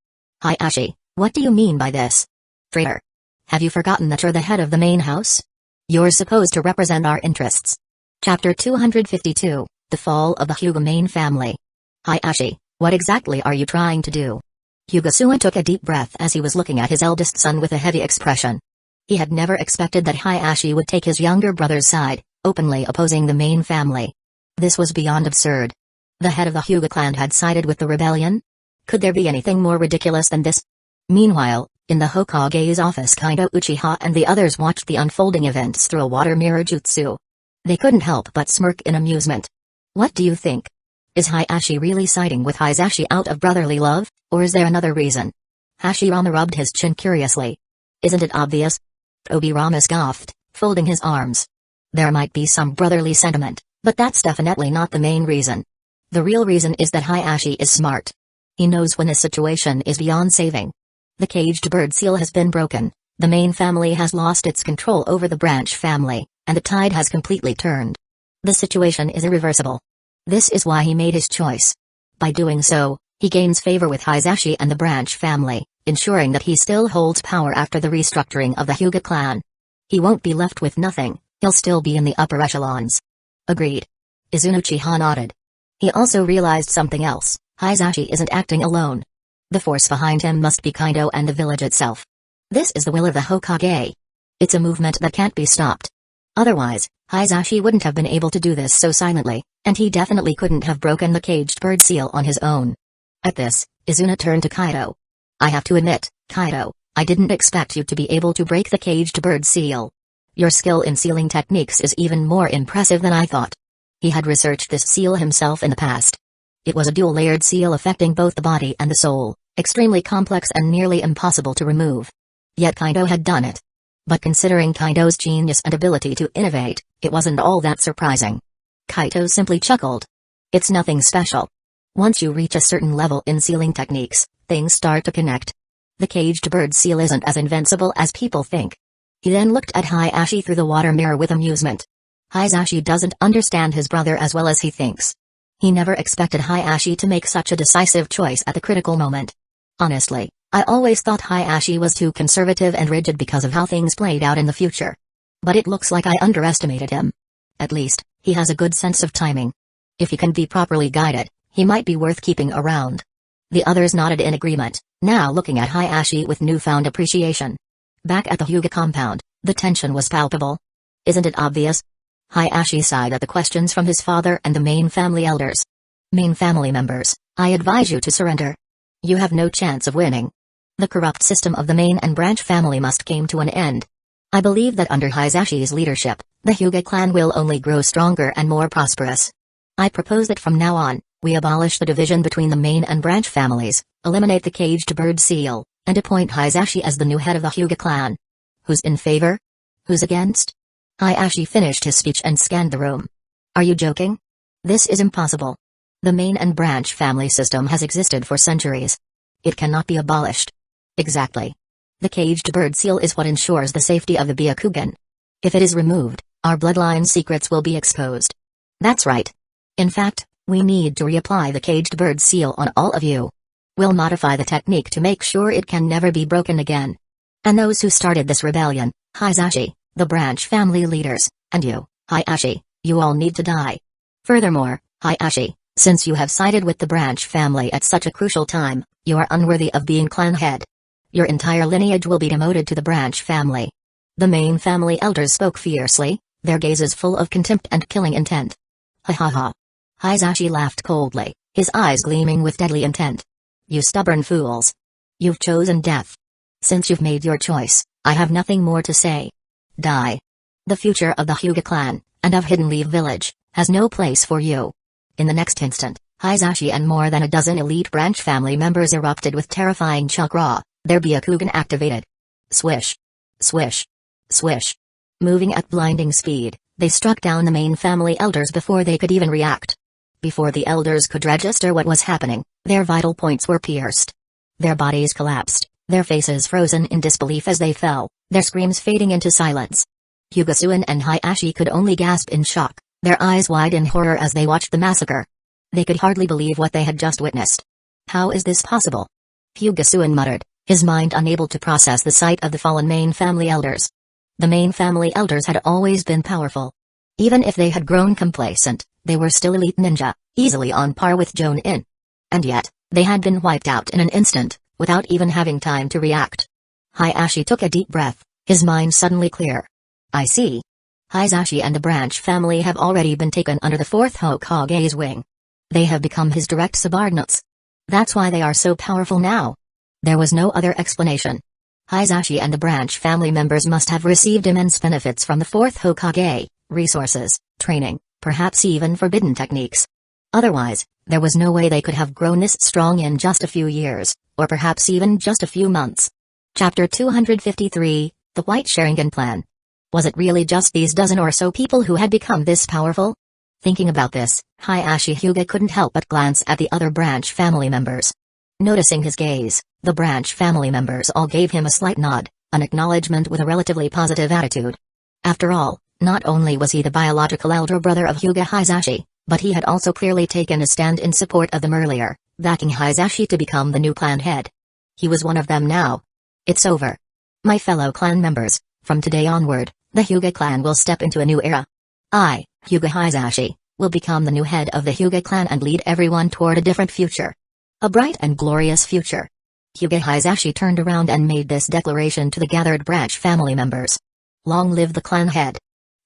Hisashi, what do you mean by this? Traitor! Have you forgotten that you're the head of the main house? You're supposed to represent our interests." Chapter 252, The Fall of the Hyuga Main Family. "Hisashi, what exactly are you trying to do?" Hyuga took a deep breath as he was looking at his eldest son with a heavy expression. He had never expected that Hisashi would take his younger brother's side, openly opposing the main family. This was beyond absurd. The head of the Hyuga clan had sided with the rebellion? Could there be anything more ridiculous than this? Meanwhile, in the Hokage's office, Kaido, Uchiha and the others watched the unfolding events through a water mirror jutsu. They couldn't help but smirk in amusement. "What do you think? Is Hisashi really siding with Hisashi out of brotherly love, or is there another reason?" Hashirama rubbed his chin curiously. "Isn't it obvious?" Tobirama scoffed, folding his arms. "There might be some brotherly sentiment, but that's definitely not the main reason. The real reason is that Hisashi is smart. He knows when the situation is beyond saving. The caged bird seal has been broken, the main family has lost its control over the branch family, and the tide has completely turned. The situation is irreversible. This is why he made his choice. By doing so, he gains favor with Hisashi and the branch family, ensuring that he still holds power after the restructuring of the Hyuga clan. He won't be left with nothing, he'll still be in the upper echelons." "Agreed." Uchiha nodded. He also realized something else. Hisashi isn't acting alone. The force behind him must be Kaido and the village itself. This is the will of the Hokage. It's a movement that can't be stopped. Otherwise, Hisashi wouldn't have been able to do this so silently, and he definitely couldn't have broken the caged bird seal on his own. At this, Izuna turned to Kaido. "I have to admit, Kaido, I didn't expect you to be able to break the caged bird seal. Your skill in sealing techniques is even more impressive than I thought." He had researched this seal himself in the past. It was a dual-layered seal affecting both the body and the soul, extremely complex and nearly impossible to remove. Yet Kaido had done it. But considering Kaido's genius and ability to innovate, it wasn't all that surprising. Kaido simply chuckled. "It's nothing special. Once you reach a certain level in sealing techniques, things start to connect. The caged bird seal isn't as invincible as people think." He then looked at Hisashi through the water mirror with amusement. Hisashi doesn't understand his brother as well as he thinks. He never expected Hisashi to make such a decisive choice at the critical moment. "Honestly, I always thought Hisashi was too conservative and rigid because of how things played out in the future. But it looks like I underestimated him. At least, he has a good sense of timing. If he can be properly guided, he might be worth keeping around. The others nodded in agreement, now looking at Hayashi with newfound appreciation. Back at the Hyuga compound, the tension was palpable. Isn't it obvious? Hayashi sighed at the questions from his father and the main family elders. Main family members, I advise you to surrender. You have no chance of winning. The corrupt system of the main and branch family must come to an end. I believe that under Hayashi's leadership, the Hyuga clan will only grow stronger and more prosperous. I propose that from now on, we abolish the division between the main and branch families, eliminate the caged bird seal, and appoint Hayashi as the new head of the Hyuga clan. Who's in favor? Who's against? Hayashi finished his speech and scanned the room. Are you joking? This is impossible. The main and branch family system has existed for centuries. It cannot be abolished. Exactly. The caged bird seal is what ensures the safety of the Byakugan. If it is removed, our bloodline secrets will be exposed. That's right. In fact, we need to reapply the caged bird seal on all of you. We'll modify the technique to make sure it can never be broken again. And those who started this rebellion, Hayashi, the branch family leaders, and you, Hayashi, you all need to die. Furthermore, Hayashi, since you have sided with the branch family at such a crucial time, you are unworthy of being clan head. Your entire lineage will be demoted to the branch family. The main family elders spoke fiercely, their gazes full of contempt and killing intent. Ha ha ha. Hayashi laughed coldly, his eyes gleaming with deadly intent. You stubborn fools. You've chosen death. Since you've made your choice, I have nothing more to say. Die. The future of the Hyuga clan, and of Hidden Leaf Village, has no place for you. In the next instant, Hayashi and more than a dozen elite branch family members erupted with terrifying chakra, their Byakugan activated. Swish. Swish. Swish. Moving at blinding speed, they struck down the main family elders before they could even react. Before the elders could register what was happening, their vital points were pierced. Their bodies collapsed, their faces frozen in disbelief as they fell, their screams fading into silence. Hyuga and Hayashi could only gasp in shock, their eyes wide in horror as they watched the massacre. They could hardly believe what they had just witnessed. How is this possible? Hyuga muttered, his mind unable to process the sight of the fallen main family elders. The main family elders had always been powerful. Even if they had grown complacent, they were still elite ninja, easily on par with Jonin. And yet, they had been wiped out in an instant, without even having time to react. Hayashi took a deep breath, his mind suddenly clear. I see. Hayashi and the branch family have already been taken under the fourth Hokage's wing. They have become his direct subordinates. That's why they are so powerful now. There was no other explanation. Hayashi and the branch family members must have received immense benefits from the fourth Hokage, resources, training, perhaps even forbidden techniques. Otherwise, there was no way they could have grown this strong in just a few years, or perhaps even just a few months. Chapter 253, The White Sharingan Plan. Was it really just these dozen or so people who had become this powerful? Thinking about this, Hayashi Hyuga couldn't help but glance at the other branch family members. Noticing his gaze, the branch family members all gave him a slight nod, an acknowledgement with a relatively positive attitude. After all, not only was he the biological elder brother of Hyuga Hayashi, but he had also clearly taken a stand in support of them earlier, backing Hayashi to become the new clan head. He was one of them now. It's over. My fellow clan members, from today onward, the Hyuga clan will step into a new era. I, Hyuga Hayashi, will become the new head of the Hyuga clan and lead everyone toward a different future. A bright and glorious future. Hyuga Hayashi turned around and made this declaration to the gathered branch family members. Long live the clan head.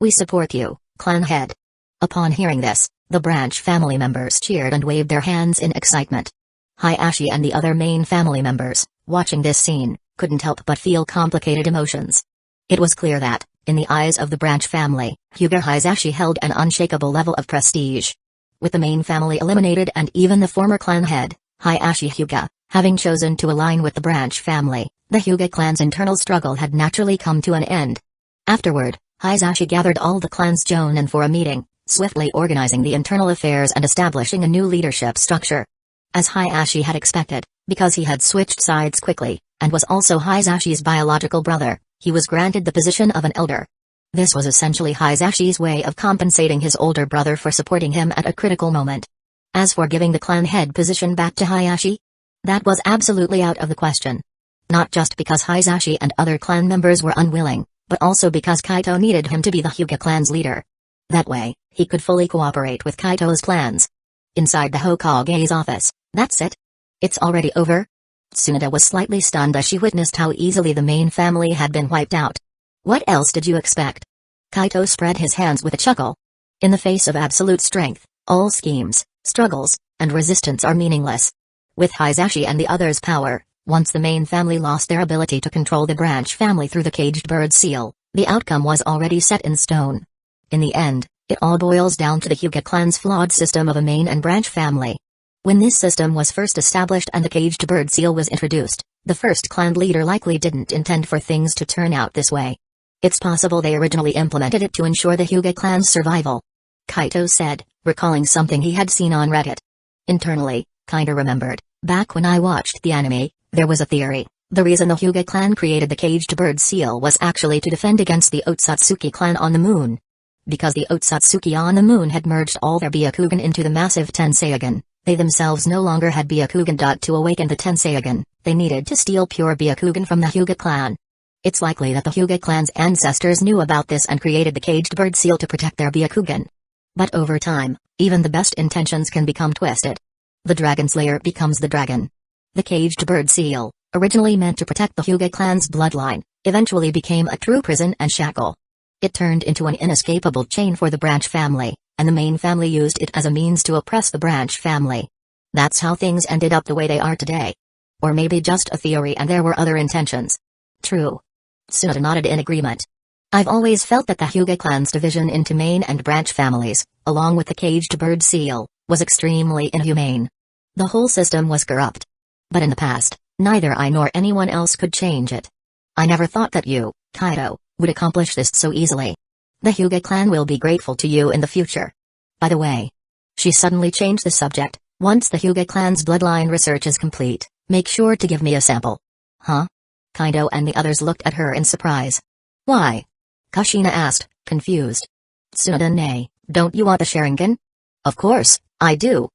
We support you, clan head. Upon hearing this, the branch family members cheered and waved their hands in excitement. Hayashi and the other main family members, watching this scene, couldn't help but feel complicated emotions. It was clear that, in the eyes of the branch family, Hyuga Hayashi held an unshakable level of prestige. With the main family eliminated and even the former clan head, Hayashi Hyuga, having chosen to align with the branch family, the Hyuga clan's internal struggle had naturally come to an end. Afterward, Hayashi gathered all the clan's jonin for a meeting, swiftly organizing the internal affairs and establishing a new leadership structure. As Hayashi had expected, because he had switched sides quickly, and was also Hayashi's biological brother, he was granted the position of an elder. This was essentially Hayashi's way of compensating his older brother for supporting him at a critical moment. As for giving the clan head position back to Hayashi, that was absolutely out of the question. Not just because Hayashi and other clan members were unwilling, but also because Kaito needed him to be the Hyuga clan's leader. That way, he could fully cooperate with Kaito's plans. Inside the Hokage's office, that's it? It's already over? Tsunade was slightly stunned as she witnessed how easily the main family had been wiped out. What else did you expect? Kaito spread his hands with a chuckle. In the face of absolute strength, all schemes, struggles, and resistance are meaningless. With Hisashi and the others' power, once the main family lost their ability to control the branch family through the caged bird seal, the outcome was already set in stone. In the end, it all boils down to the Hyuga clan's flawed system of a main and branch family. When this system was first established and the caged bird seal was introduced, the first clan leader likely didn't intend for things to turn out this way. It's possible they originally implemented it to ensure the Hyuga clan's survival. Kaito said, recalling something he had seen on Reddit. Internally, Kaito remembered, back when I watched the anime, there was a theory. The reason the Hyuga clan created the caged bird seal was actually to defend against the Otsutsuki clan on the moon. Because the Otsutsuki on the moon had merged all their Byakugan into the massive Tenseigan, they themselves no longer had Byakugan. To awaken the Tenseigan, they needed to steal pure Byakugan from the Hyuga clan. It's likely that the Hyuga clan's ancestors knew about this and created the caged bird seal to protect their Byakugan. But over time, even the best intentions can become twisted. The Dragon Slayer becomes the dragon. The caged bird seal, originally meant to protect the Hyuga clan's bloodline, eventually became a true prison and shackle. It turned into an inescapable chain for the branch family, and the main family used it as a means to oppress the branch family. That's how things ended up the way they are today. Or maybe just a theory and there were other intentions. True. Tsunade nodded in agreement. I've always felt that the Hyuga clan's division into main and branch families, along with the caged bird seal, was extremely inhumane. The whole system was corrupt. But in the past, neither I nor anyone else could change it. I never thought that you, Kaito, would accomplish this so easily. The Hyuga clan will be grateful to you in the future. By the way, she suddenly changed the subject. Once the Hyuga clan's bloodline research is complete, make sure to give me a sample. Huh? Kaito and the others looked at her in surprise. Why? Kushina asked, confused. Tsunade, don't you want the Sharingan? Of course, I do.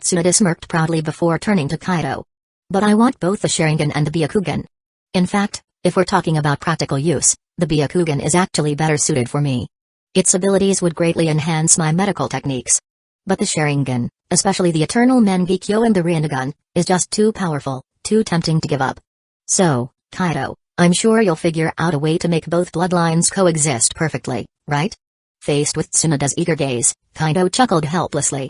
Tsunade smirked proudly before turning to Kaito. But I want both the Sharingan and the Byakugan. In fact, if we're talking about practical use, the Byakugan is actually better suited for me. Its abilities would greatly enhance my medical techniques. But the Sharingan, especially the Eternal Mangekyo and the Rinnegan, is just too powerful, too tempting to give up. So, Kaito, I'm sure you'll figure out a way to make both bloodlines coexist perfectly, right? Faced with Tsunade's eager gaze, Kaito chuckled helplessly.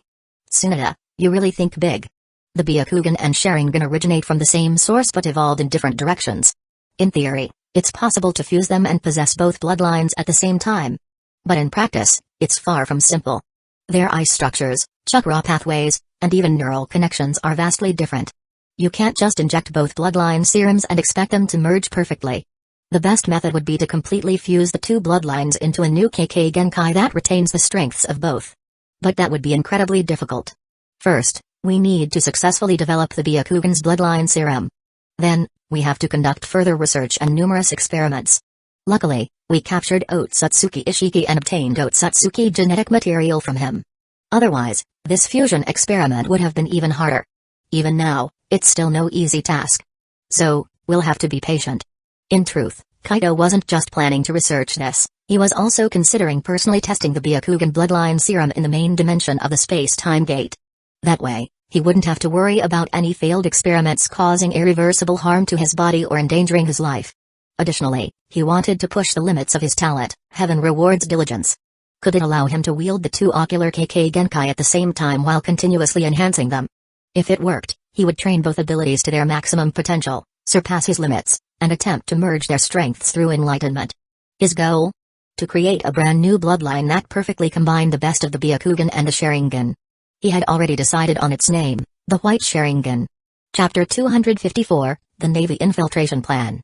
Tsunade, you really think big. The Byakugan and Sharingan originate from the same source but evolved in different directions. In theory, it's possible to fuse them and possess both bloodlines at the same time. But in practice, it's far from simple. Their eye structures, chakra pathways, and even neural connections are vastly different. You can't just inject both bloodline serums and expect them to merge perfectly. The best method would be to completely fuse the two bloodlines into a new Kekkei Genkai that retains the strengths of both. But that would be incredibly difficult. First, we need to successfully develop the Byakugan's bloodline serum. Then, we have to conduct further research and numerous experiments. Luckily, we captured Otsutsuki Ishiki and obtained Otsutsuki genetic material from him. Otherwise, this fusion experiment would have been even harder. Even now, it's still no easy task. So, we'll have to be patient. In truth, Kaito wasn't just planning to research this, he was also considering personally testing the Byakugan bloodline serum in the main dimension of the space-time gate. That way, he wouldn't have to worry about any failed experiments causing irreversible harm to his body or endangering his life. Additionally, he wanted to push the limits of his talent. Heaven rewards diligence. Could it allow him to wield the two ocular Kekkei Genkai at the same time while continuously enhancing them? If it worked, he would train both abilities to their maximum potential, surpass his limits, and attempt to merge their strengths through enlightenment. His goal? To create a brand new bloodline that perfectly combined the best of the Byakugan and the Sharingan. He had already decided on its name, the White Sharingan. Chapter 254, The Navy Infiltration Plan.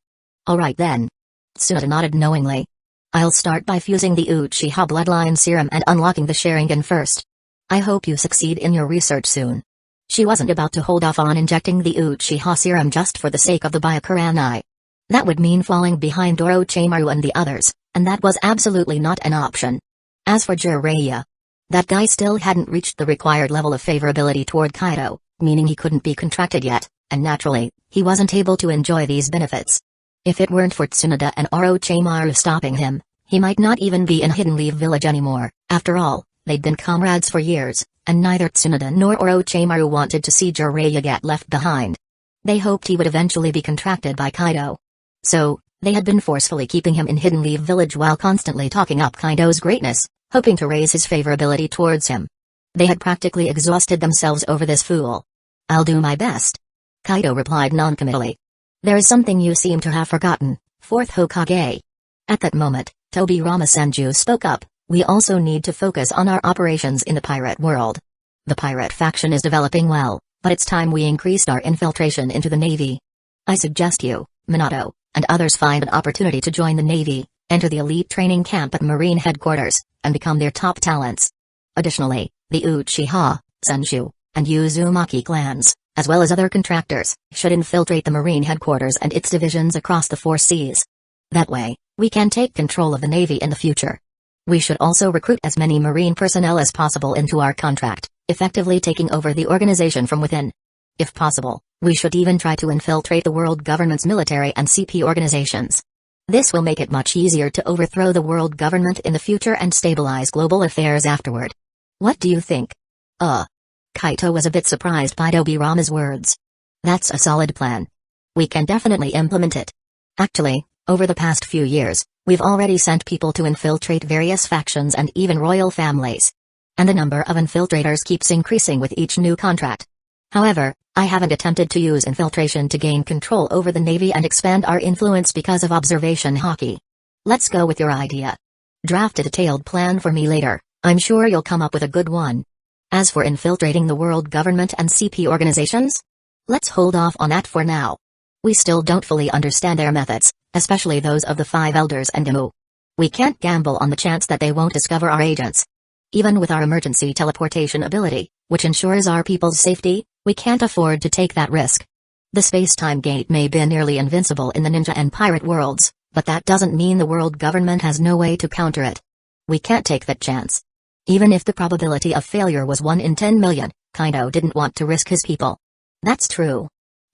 Alright then. Tsunade nodded knowingly. I'll start by fusing the Uchiha bloodline serum and unlocking the Sharingan first. I hope you succeed in your research soon. She wasn't about to hold off on injecting the Uchiha serum just for the sake of the Byakuranai. That would mean falling behind Orochimaru and the others, and that was absolutely not an option. As for Jiraiya, that guy still hadn't reached the required level of favorability toward Kaito, meaning he couldn't be contracted yet, and naturally, he wasn't able to enjoy these benefits. If it weren't for Tsunoda and Orochimaru stopping him, he might not even be in Hidden Leaf Village anymore. After all, they'd been comrades for years, and neither Tsunoda nor Orochimaru wanted to see Jiraiya get left behind. They hoped he would eventually be contracted by Kaido. So, they had been forcefully keeping him in Hidden Leaf Village while constantly talking up Kaido's greatness, hoping to raise his favorability towards him. They had practically exhausted themselves over this fool. "I'll do my best," Kaido replied noncommittally. "There is something you seem to have forgotten, fourth Hokage." At that moment, Tobirama Senju spoke up. "We also need to focus on our operations in the pirate world. The pirate faction is developing well, but it's time we increased our infiltration into the Navy. I suggest you, Minato, and others find an opportunity to join the Navy, enter the elite training camp at Marine headquarters, and become their top talents. Additionally, the Uchiha, Senshu, and Uzumaki clans, as well as other contractors, should infiltrate the Marine headquarters and its divisions across the 4 seas. That way, we can take control of the Navy in the future. We should also recruit as many Marine personnel as possible into our contract, effectively taking over the organization from within. If possible, we should even try to infiltrate the world government's military and CP organizations. This will make it much easier to overthrow the world government in the future and stabilize global affairs afterward. What do you think?" Kaito was a bit surprised by Tobirama's words. "That's a solid plan. We can definitely implement it. Actually, over the past few years, we've already sent people to infiltrate various factions and even royal families. And the number of infiltrators keeps increasing with each new contract. However, I haven't attempted to use infiltration to gain control over the Navy and expand our influence because of observation hockey. Let's go with your idea. Draft a detailed plan for me later, I'm sure you'll come up with a good one. As for infiltrating the world government and CP organizations? Let's hold off on that for now. We still don't fully understand their methods, especially those of the 5 elders and Gamu. We can't gamble on the chance that they won't discover our agents. Even with our emergency teleportation ability, which ensures our people's safety, we can't afford to take that risk. The space-time gate may be nearly invincible in the ninja and pirate worlds, but that doesn't mean the world government has no way to counter it. We can't take that chance. Even if the probability of failure was 1 in 10 million, Kaido didn't want to risk his people. That's true.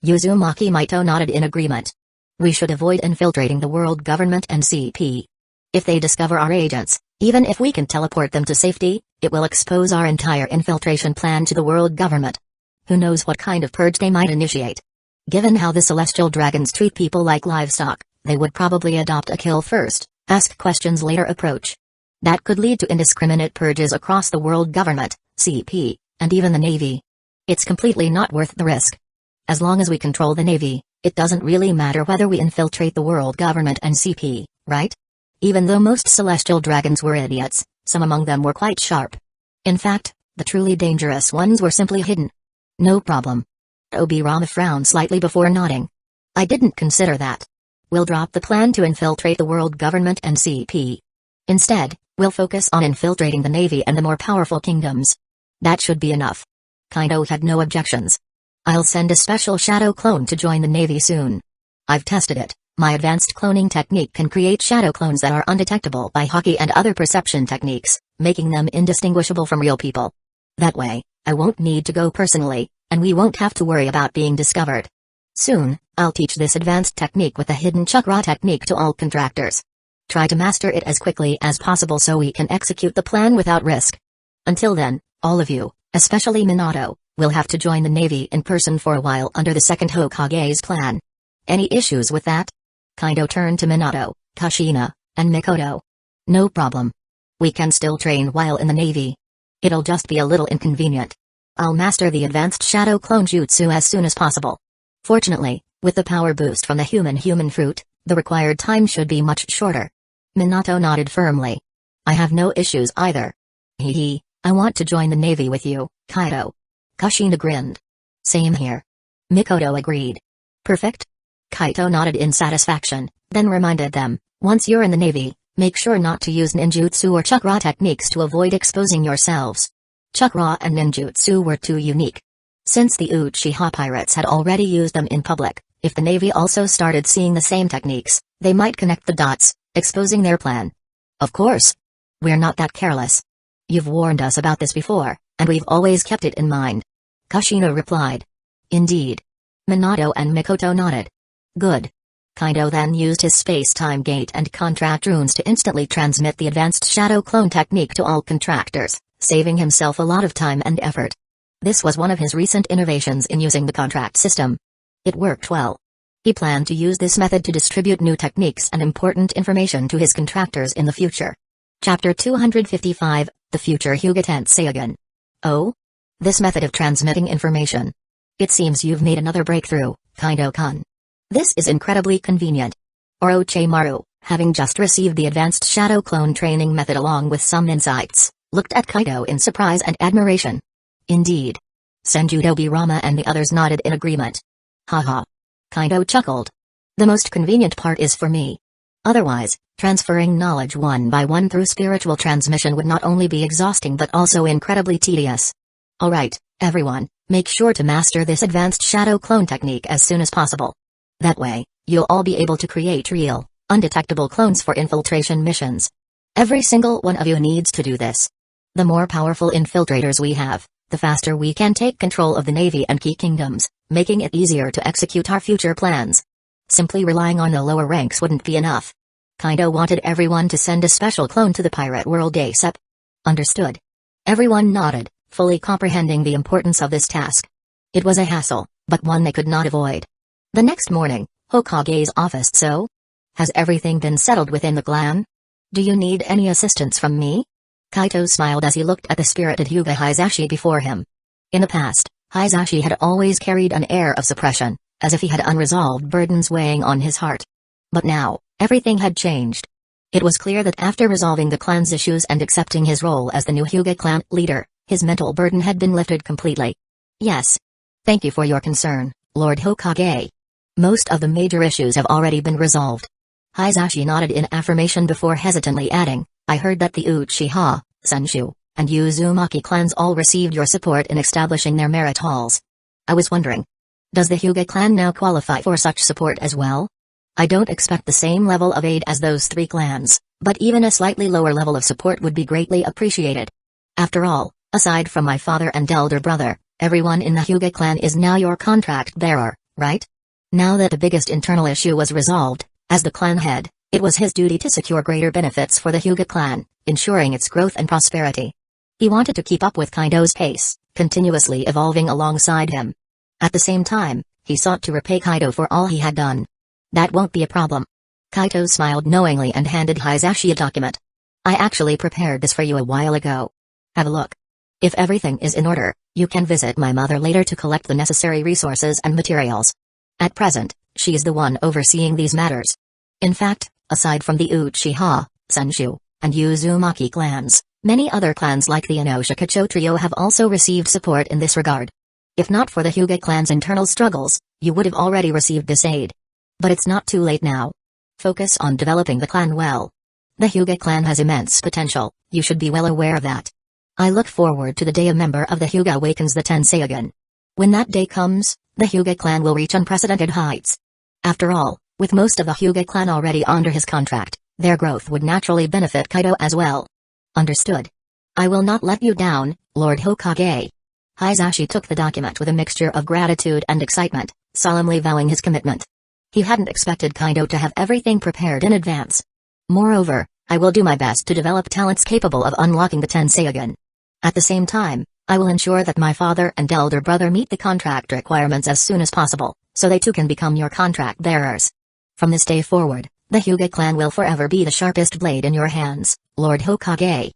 Uzumaki Mito nodded in agreement. We should avoid infiltrating the world government and CP. If they discover our agents, even if we can teleport them to safety, it will expose our entire infiltration plan to the world government. Who knows what kind of purge they might initiate. Given how the celestial dragons treat people like livestock, they would probably adopt a kill first, ask questions later approach. That could lead to indiscriminate purges across the world government, CP, and even the Navy. It's completely not worth the risk. As long as we control the Navy, it doesn't really matter whether we infiltrate the world government and CP, right? Even though most celestial dragons were idiots, some among them were quite sharp. In fact, the truly dangerous ones were simply hidden. No problem. Tobirama frowned slightly before nodding. I didn't consider that. We'll drop the plan to infiltrate the world government and CP. Instead, we'll focus on infiltrating the Navy and the more powerful kingdoms. That should be enough. Kaido had no objections. I'll send a special shadow clone to join the Navy soon. I've tested it. My advanced cloning technique can create shadow clones that are undetectable by Haki and other perception techniques, making them indistinguishable from real people. That way, I won't need to go personally, and we won't have to worry about being discovered. Soon, I'll teach this advanced technique with the hidden chakra technique to all contractors. Try to master it as quickly as possible so we can execute the plan without risk. Until then, all of you, especially Minato, will have to join the Navy in person for a while under the second Hokage's plan. Any issues with that? Kaido turned to Minato, Kushina, and Mikoto. No problem. We can still train while in the Navy. It'll just be a little inconvenient. I'll master the advanced shadow clone jutsu as soon as possible. Fortunately, with the power boost from the human fruit, the required time should be much shorter. Minato nodded firmly. I have no issues either. I want to join the Navy with you, Kaido. Kushina grinned. Same here. Mikoto agreed. Perfect. Kaito nodded in satisfaction, then reminded them, once you're in the Navy, make sure not to use ninjutsu or chakra techniques to avoid exposing yourselves. Chakra and ninjutsu were too unique. Since the Uchiha pirates had already used them in public, if the Navy also started seeing the same techniques, they might connect the dots, exposing their plan. Of course. We're not that careless. You've warned us about this before, and we've always kept it in mind. Kushina replied. Indeed. Minato and Mikoto nodded. Good. Kaido then used his space-time gate and contract runes to instantly transmit the advanced shadow clone technique to all contractors, saving himself a lot of time and effort. This was one of his recent innovations in using the contract system. It worked well. He planned to use this method to distribute new techniques and important information to his contractors in the future. Chapter 255, The Future Hyuga Tenseigan. Oh? This method of transmitting information. It seems you've made another breakthrough, Kaido-kun. This is incredibly convenient. Orochimaru, having just received the advanced shadow clone training method along with some insights, looked at Kaido in surprise and admiration. Indeed. Senju Rama and the others nodded in agreement. Haha. Kaido chuckled. The most convenient part is for me. Otherwise, transferring knowledge one by one through spiritual transmission would not only be exhausting but also incredibly tedious. Alright, everyone, make sure to master this advanced shadow clone technique as soon as possible. That way, you'll all be able to create real, undetectable clones for infiltration missions. Every single one of you needs to do this. The more powerful infiltrators we have, the faster we can take control of the Navy and key kingdoms, making it easier to execute our future plans. Simply relying on the lower ranks wouldn't be enough. Kaido wanted everyone to send a special clone to the pirate world ASAP. Understood. Everyone nodded, fully comprehending the importance of this task. It was a hassle, but one they could not avoid. The next morning, Hokage's office. So? Has everything been settled within the clan? Do you need any assistance from me? Kaito smiled as he looked at the spirited Hyuga Hisashi before him. In the past, Hisashi had always carried an air of suppression, as if he had unresolved burdens weighing on his heart. But now, everything had changed. It was clear that after resolving the clan's issues and accepting his role as the new Hyuga clan leader, his mental burden had been lifted completely. Yes. Thank you for your concern, Lord Hokage. Most of the major issues have already been resolved. Hisashi nodded in affirmation before hesitantly adding, I heard that the Uchiha, Senshu, and Uzumaki clans all received your support in establishing their merit halls. I was wondering, does the Hyuga clan now qualify for such support as well? I don't expect the same level of aid as those three clans, but even a slightly lower level of support would be greatly appreciated. After all, aside from my father and elder brother, everyone in the Hyuga clan is now your contract bearer, right? Now that the biggest internal issue was resolved, as the clan head, it was his duty to secure greater benefits for the Hyuga clan, ensuring its growth and prosperity. He wanted to keep up with Kaido's pace, continuously evolving alongside him. At the same time, he sought to repay Kaido for all he had done. That won't be a problem. Kaito smiled knowingly and handed Hisashi a document. I actually prepared this for you a while ago. Have a look. If everything is in order, you can visit my mother later to collect the necessary resources and materials. At present, she is the one overseeing these matters. In fact, aside from the Uchiha, Senshu, and Uzumaki clans, many other clans like the Inoshikacho trio have also received support in this regard. If not for the Hyuga clan's internal struggles, you would have already received this aid. But it's not too late now. Focus on developing the clan well. The Hyuga clan has immense potential, you should be well aware of that. I look forward to the day a member of the Hyuga awakens the Tenseigan. When that day comes, the Hyuga clan will reach unprecedented heights. After all, with most of the Hyuga clan already under his contract, their growth would naturally benefit Kaido as well. Understood. I will not let you down, Lord Hokage. Hisashi took the document with a mixture of gratitude and excitement, solemnly vowing his commitment. He hadn't expected Kaido to have everything prepared in advance. Moreover, I will do my best to develop talents capable of unlocking the Tenseigan. At the same time, I will ensure that my father and elder brother meet the contract requirements as soon as possible, so they too can become your contract bearers. From this day forward, the Hyuga clan will forever be the sharpest blade in your hands, Lord Hokage.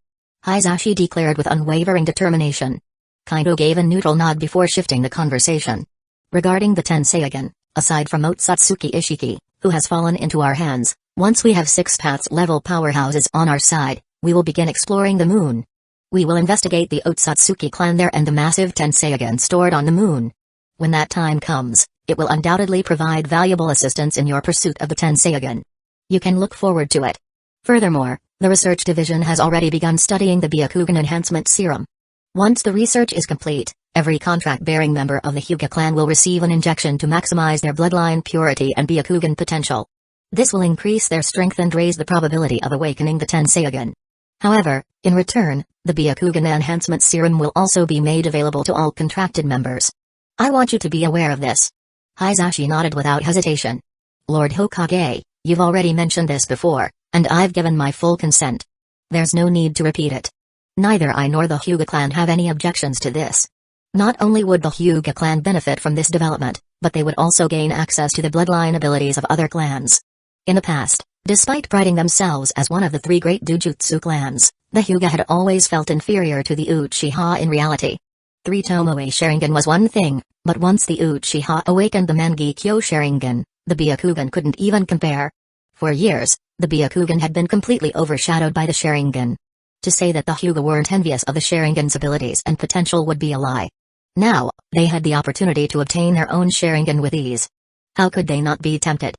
Hisashi declared with unwavering determination. Kaido gave a neutral nod before shifting the conversation. Regarding the Tenseigan, aside from Otsutsuki Ishiki, who has fallen into our hands, once we have 6 paths-level powerhouses on our side, we will begin exploring the moon. We will investigate the Otsutsuki clan there and the massive Tenseigan stored on the moon. When that time comes, it will undoubtedly provide valuable assistance in your pursuit of the Tenseigan. You can look forward to it. Furthermore, the research division has already begun studying the Byakugan enhancement serum. Once the research is complete, every contract-bearing member of the Hyuga clan will receive an injection to maximize their bloodline purity and Byakugan potential. This will increase their strength and raise the probability of awakening the Tenseigan. However, in return, the Byakugan enhancement serum will also be made available to all contracted members. I want you to be aware of this. Hisashi nodded without hesitation. Lord Hokage, you've already mentioned this before, and I've given my full consent. There's no need to repeat it. Neither I nor the Hyuga clan have any objections to this. Not only would the Hyuga clan benefit from this development, but they would also gain access to the bloodline abilities of other clans. In the past, despite priding themselves as one of the 3 great Dujutsu clans, the Hyuga had always felt inferior to the Uchiha in reality. 3 Tomoe Sharingan was one thing, but once the Uchiha awakened the Mangekyo Sharingan, the Byakugan couldn't even compare. For years, the Byakugan had been completely overshadowed by the Sharingan. To say that the Hyuga weren't envious of the Sharingan's abilities and potential would be a lie. Now, they had the opportunity to obtain their own Sharingan with ease. How could they not be tempted?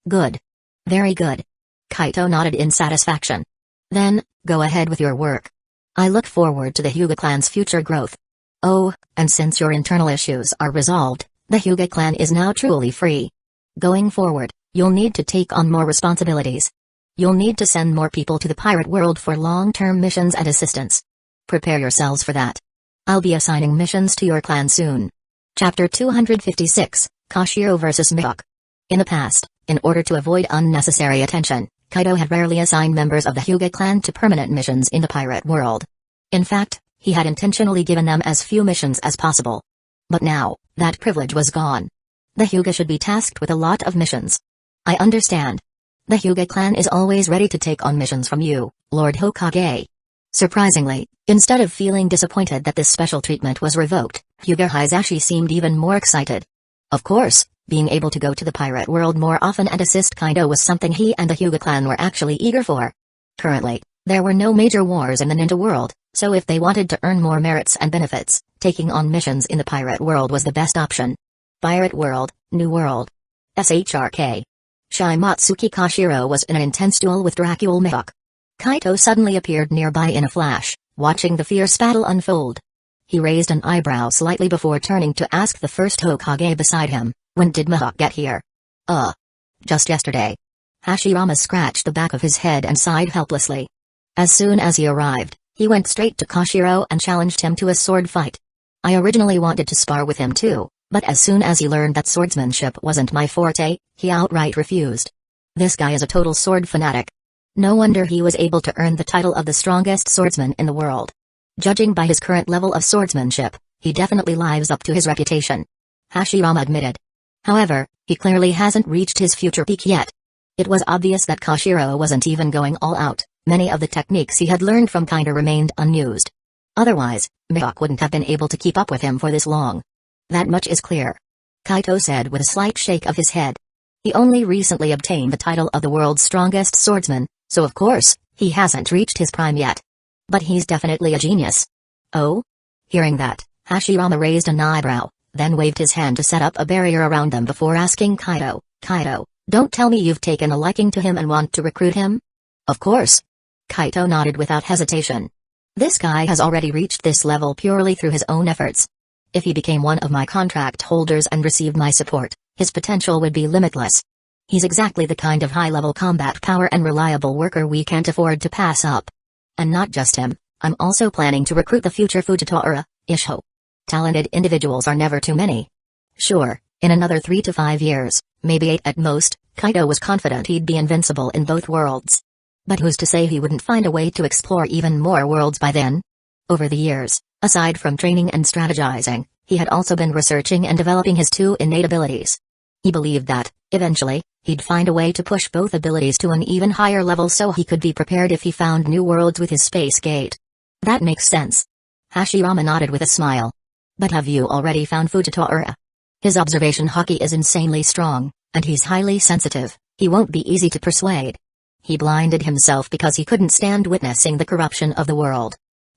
Good. Very good. Kaito nodded in satisfaction. Then, go ahead with your work. I look forward to the Hyuga clan's future growth. Oh, and since your internal issues are resolved, the Hyuga clan is now truly free. Going forward, you'll need to take on more responsibilities. You'll need to send more people to the pirate world for long-term missions and assistance. Prepare yourselves for that. I'll be assigning missions to your clan soon. Chapter 256, Koshiro vs. Mihawk. In the past, in order to avoid unnecessary attention, Kaito had rarely assigned members of the Hyuga clan to permanent missions in the pirate world. In fact, he had intentionally given them as few missions as possible. But now, that privilege was gone. The Hyuga should be tasked with a lot of missions. I understand. The Hyuga clan is always ready to take on missions from you, Lord Hokage. Surprisingly, instead of feeling disappointed that this special treatment was revoked, Hyuga Hisashi seemed even more excited. Of course, being able to go to the pirate world more often and assist Kaito was something he and the Hyuga clan were actually eager for. Currently, there were no major wars in the ninja world, so if they wanted to earn more merits and benefits, taking on missions in the pirate world was the best option. Pirate World, New World. SHRK. Shimatsuki Koshiro was in an intense duel with Dracul Mihawk. Kaito suddenly appeared nearby in a flash, watching the fierce battle unfold. He raised an eyebrow slightly before turning to ask the first Hokage beside him, when did Mihawk get here? Just yesterday. Hashirama scratched the back of his head and sighed helplessly. As soon as he arrived, he went straight to Koshiro and challenged him to a sword fight. I originally wanted to spar with him too, but as soon as he learned that swordsmanship wasn't my forte, he outright refused. This guy is a total sword fanatic. No wonder he was able to earn the title of the strongest swordsman in the world. Judging by his current level of swordsmanship, he definitely lives up to his reputation. Hashirama admitted. However, he clearly hasn't reached his future peak yet. It was obvious that Koshiro wasn't even going all out. Many of the techniques he had learned from Kaito remained unused. Otherwise, Mihawk wouldn't have been able to keep up with him for this long. That much is clear. Kaito said with a slight shake of his head. He only recently obtained the title of the world's strongest swordsman, so of course, he hasn't reached his prime yet. But he's definitely a genius. Oh? Hearing that, Hashirama raised an eyebrow, then waved his hand to set up a barrier around them before asking Kaito, Kaito, don't tell me you've taken a liking to him and want to recruit him? Of course. Kaito nodded without hesitation. This guy has already reached this level purely through his own efforts. If he became one of my contract holders and received my support, his potential would be limitless. He's exactly the kind of high-level combat power and reliable worker we can't afford to pass up. And not just him, I'm also planning to recruit the future Fujitora, Isho. Talented individuals are never too many. Sure, in another 3 to 5 years, maybe 8 at most, Kaito was confident he'd be invincible in both worlds. But who's to say he wouldn't find a way to explore even more worlds by then? Over the years, aside from training and strategizing, he had also been researching and developing his 2 innate abilities. He believed that, eventually, he'd find a way to push both abilities to an even higher level so he could be prepared if he found new worlds with his space gate. That makes sense. Hashirama nodded with a smile. But have you already found Fujitora? His observation Haki is insanely strong, and he's highly sensitive. He won't be easy to persuade. He blinded himself because he couldn't stand witnessing the corruption of the world.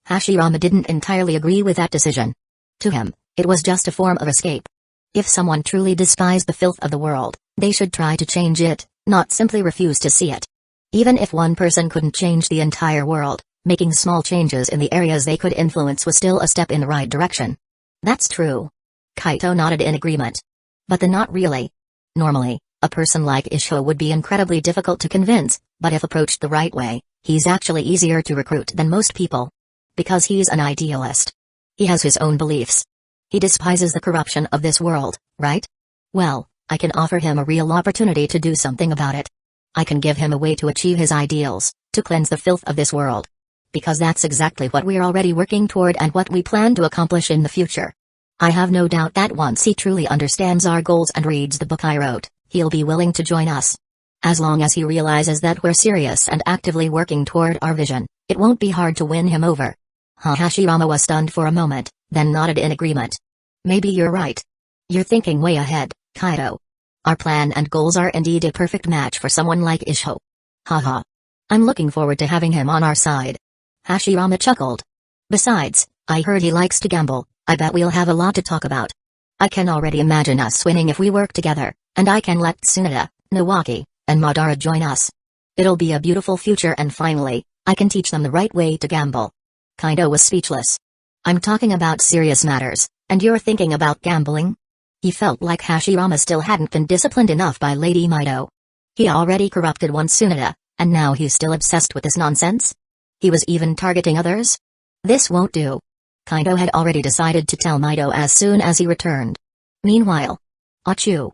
Hashirama didn't entirely agree with that decision. To him, it was just a form of escape. If someone truly despised the filth of the world, they should try to change it, not simply refuse to see it. Even if one person couldn't change the entire world, making small changes in the areas they could influence was still a step in the right direction. That's true. Kaito nodded in agreement. But then not really. Normally, a person like Isho would be incredibly difficult to convince, but if approached the right way, he's actually easier to recruit than most people. Because he's an idealist. He has his own beliefs. He despises the corruption of this world, right? Well, I can offer him a real opportunity to do something about it. I can give him a way to achieve his ideals, to cleanse the filth of this world. Because that's exactly what we're already working toward and what we plan to accomplish in the future. I have no doubt that once he truly understands our goals and reads the book I wrote, he'll be willing to join us. As long as he realizes that we're serious and actively working toward our vision, it won't be hard to win him over. Hashirama was stunned for a moment, then nodded in agreement. Maybe you're right. You're thinking way ahead, Kaido. Our plan and goals are indeed a perfect match for someone like Isho. Haha. I'm looking forward to having him on our side. Hashirama chuckled. Besides, I heard he likes to gamble. I bet we'll have a lot to talk about. I can already imagine us winning if we work together, and I can let Tsunade, Nawaki, and Madara join us. It'll be a beautiful future, and finally, I can teach them the right way to gamble. Kaido was speechless. I'm talking about serious matters, and you're thinking about gambling? He felt like Hashirama still hadn't been disciplined enough by Lady Mido. He already corrupted one Tsunade, and now he's still obsessed with this nonsense? He was even targeting others? This won't do. Kaido had already decided to tell Mido as soon as he returned. Meanwhile, Achu.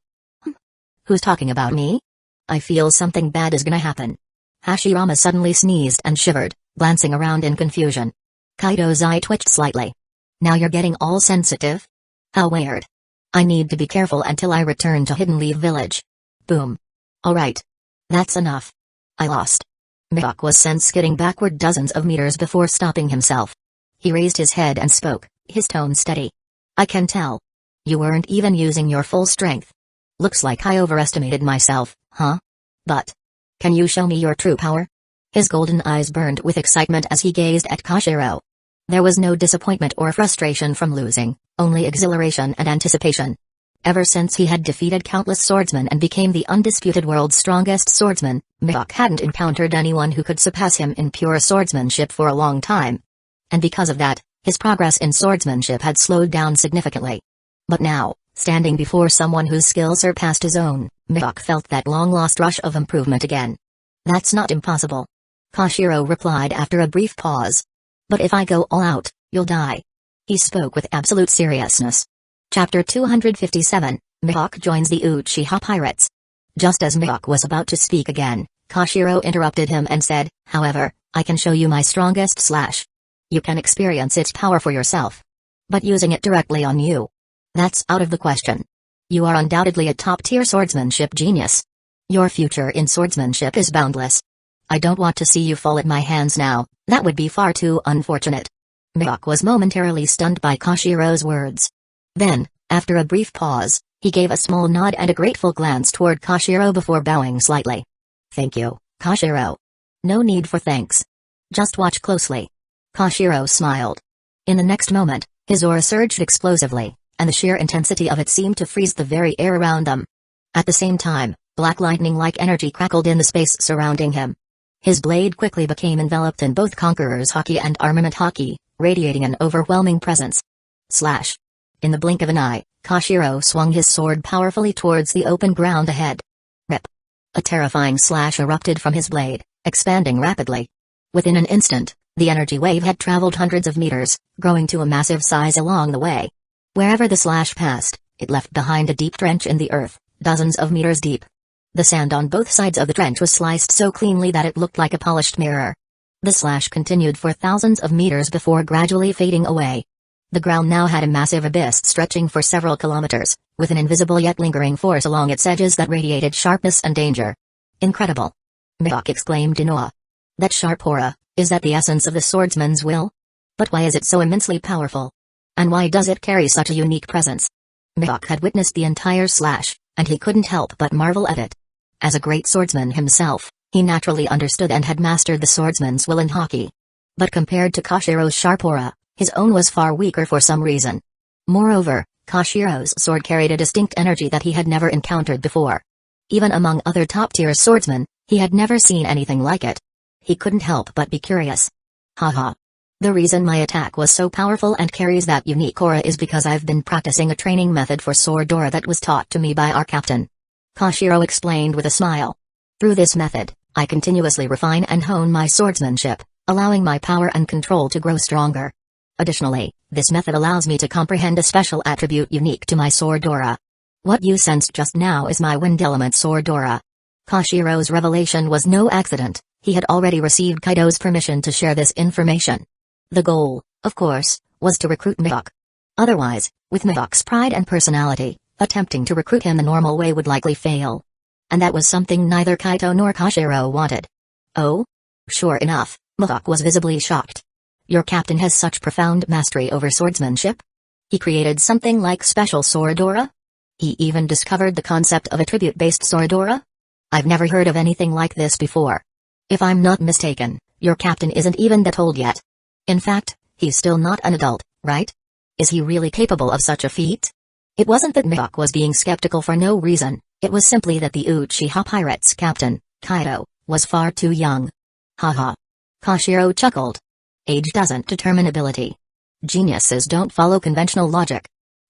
Who's talking about me? I feel something bad is gonna happen. Hashirama suddenly sneezed and shivered, glancing around in confusion. Kaido's eye twitched slightly. Now you're getting all sensitive? How weird. I need to be careful until I return to Hidden Leaf Village. Boom. Alright. That's enough. I lost. Mihawk was sent skidding backward dozens of meters before stopping himself. He raised his head and spoke, his tone steady. I can tell. You weren't even using your full strength. Looks like I overestimated myself, huh? But can you show me your true power? His golden eyes burned with excitement as he gazed at Koshiro. There was no disappointment or frustration from losing, only exhilaration and anticipation. Ever since he had defeated countless swordsmen and became the undisputed world's strongest swordsman, Mihawk hadn't encountered anyone who could surpass him in pure swordsmanship for a long time. And because of that, his progress in swordsmanship had slowed down significantly. But now, standing before someone whose skill surpassed his own, Mihawk felt that long-lost rush of improvement again. That's not impossible. Koshiro replied after a brief pause. But if I go all out, you'll die. He spoke with absolute seriousness. Chapter 257, Mihawk joins the Uchiha pirates. Just as Mihawk was about to speak again, Koshiro interrupted him and said, however, I can show you my strongest slash. You can experience its power for yourself. But using it directly on you, that's out of the question. You are undoubtedly a top-tier swordsmanship genius. Your future in swordsmanship is boundless. I don't want to see you fall at my hands now, that would be far too unfortunate. Mihawk was momentarily stunned by Koshiro's words. Then, after a brief pause, he gave a small nod and a grateful glance toward Koshiro before bowing slightly. Thank you, Koshiro. No need for thanks. Just watch closely. Koshiro smiled. In the next moment, his aura surged explosively, and the sheer intensity of it seemed to freeze the very air around them. At the same time, black lightning-like energy crackled in the space surrounding him. His blade quickly became enveloped in both Conqueror's Haki and Armament Haki, radiating an overwhelming presence. Slash. In the blink of an eye, Koshiro swung his sword powerfully towards the open ground ahead. Rip. A terrifying slash erupted from his blade, expanding rapidly. Within an instant, the energy wave had traveled hundreds of meters, growing to a massive size along the way. Wherever the slash passed, it left behind a deep trench in the earth, dozens of meters deep. The sand on both sides of the trench was sliced so cleanly that it looked like a polished mirror. The slash continued for thousands of meters before gradually fading away. The ground now had a massive abyss stretching for several kilometers, with an invisible yet lingering force along its edges that radiated sharpness and danger. Incredible! Mihawk exclaimed in awe. That sharp aura, is that the essence of the swordsman's will? But why is it so immensely powerful? And why does it carry such a unique presence? Mihawk had witnessed the entire slash, and he couldn't help but marvel at it. As a great swordsman himself, he naturally understood and had mastered the swordsman's will in Haki. But compared to Koshiro's sharp aura, his own was far weaker for some reason. Moreover, Koshiro's sword carried a distinct energy that he had never encountered before. Even among other top-tier swordsmen, he had never seen anything like it. He couldn't help but be curious. Haha. The reason my attack was so powerful and carries that unique aura is because I've been practicing a training method for sword aura that was taught to me by our captain. Koshiro explained with a smile. Through this method, I continuously refine and hone my swordsmanship, allowing my power and control to grow stronger. Additionally, this method allows me to comprehend a special attribute unique to my sword aura. What you sensed just now is my wind element Swordora. Kashiro's revelation was no accident. He had already received Kaido's permission to share this information. The goal, of course, was to recruit Mihawk. Otherwise, with Mihawk's pride and personality, attempting to recruit him the normal way would likely fail. And that was something neither Kaito nor Kashiro wanted. Oh? Sure enough, Mihawk was visibly shocked. Your captain has such profound mastery over swordsmanship? He created something like special Swordora? He even discovered the concept of a tribute-based Swordora? I've never heard of anything like this before. If I'm not mistaken, your captain isn't even that old yet. In fact, he's still not an adult, right? Is he really capable of such a feat? It wasn't that Mihawk was being skeptical for no reason, it was simply that the Uchiha Pirates captain, Kaido, was far too young. Haha. Kashiro chuckled. Age doesn't determine ability. Geniuses don't follow conventional logic.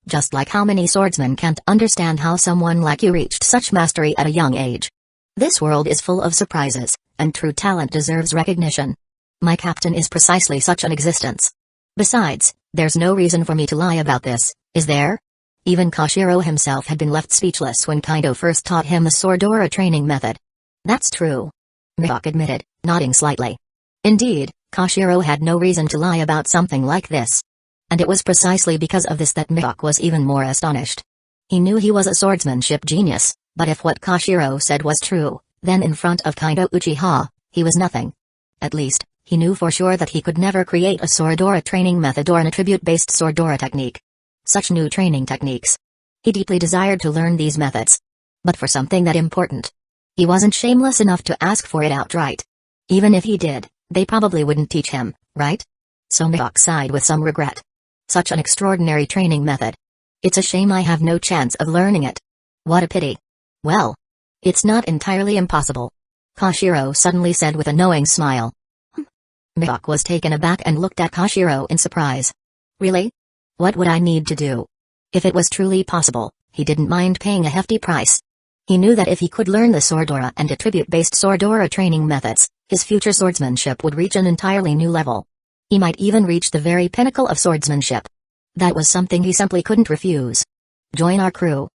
Just like how many swordsmen can't understand how someone like you reached such mastery at a young age. This world is full of surprises, and true talent deserves recognition. My captain is precisely such an existence. Besides, there's no reason for me to lie about this, is there? Even Kashiro himself had been left speechless when Kaido first taught him the Swordora training method. That's true. Mihawk admitted, nodding slightly. Indeed, Kashiro had no reason to lie about something like this. And it was precisely because of this that Mihawk was even more astonished. He knew he was a swordsmanship genius, but if what Kashiro said was true, then in front of Kaido Uchiha, he was nothing. At least, he knew for sure that he could never create a Swordora training method or an attribute-based Swordora technique. Such new training techniques. He deeply desired to learn these methods. But for something that important. He wasn't shameless enough to ask for it outright. Even if he did, they probably wouldn't teach him, right? So Mihawk sighed with some regret. Such an extraordinary training method. It's a shame I have no chance of learning it. What a pity. Well, it's not entirely impossible. Kashiro suddenly said with a knowing smile. Mihawk was taken aback and looked at Kashiro in surprise. Really? What would I need to do? If it was truly possible, he didn't mind paying a hefty price. He knew that if he could learn the Swordora and attribute-based Swordora training methods, his future swordsmanship would reach an entirely new level. He might even reach the very pinnacle of swordsmanship. That was something he simply couldn't refuse. Join our crew.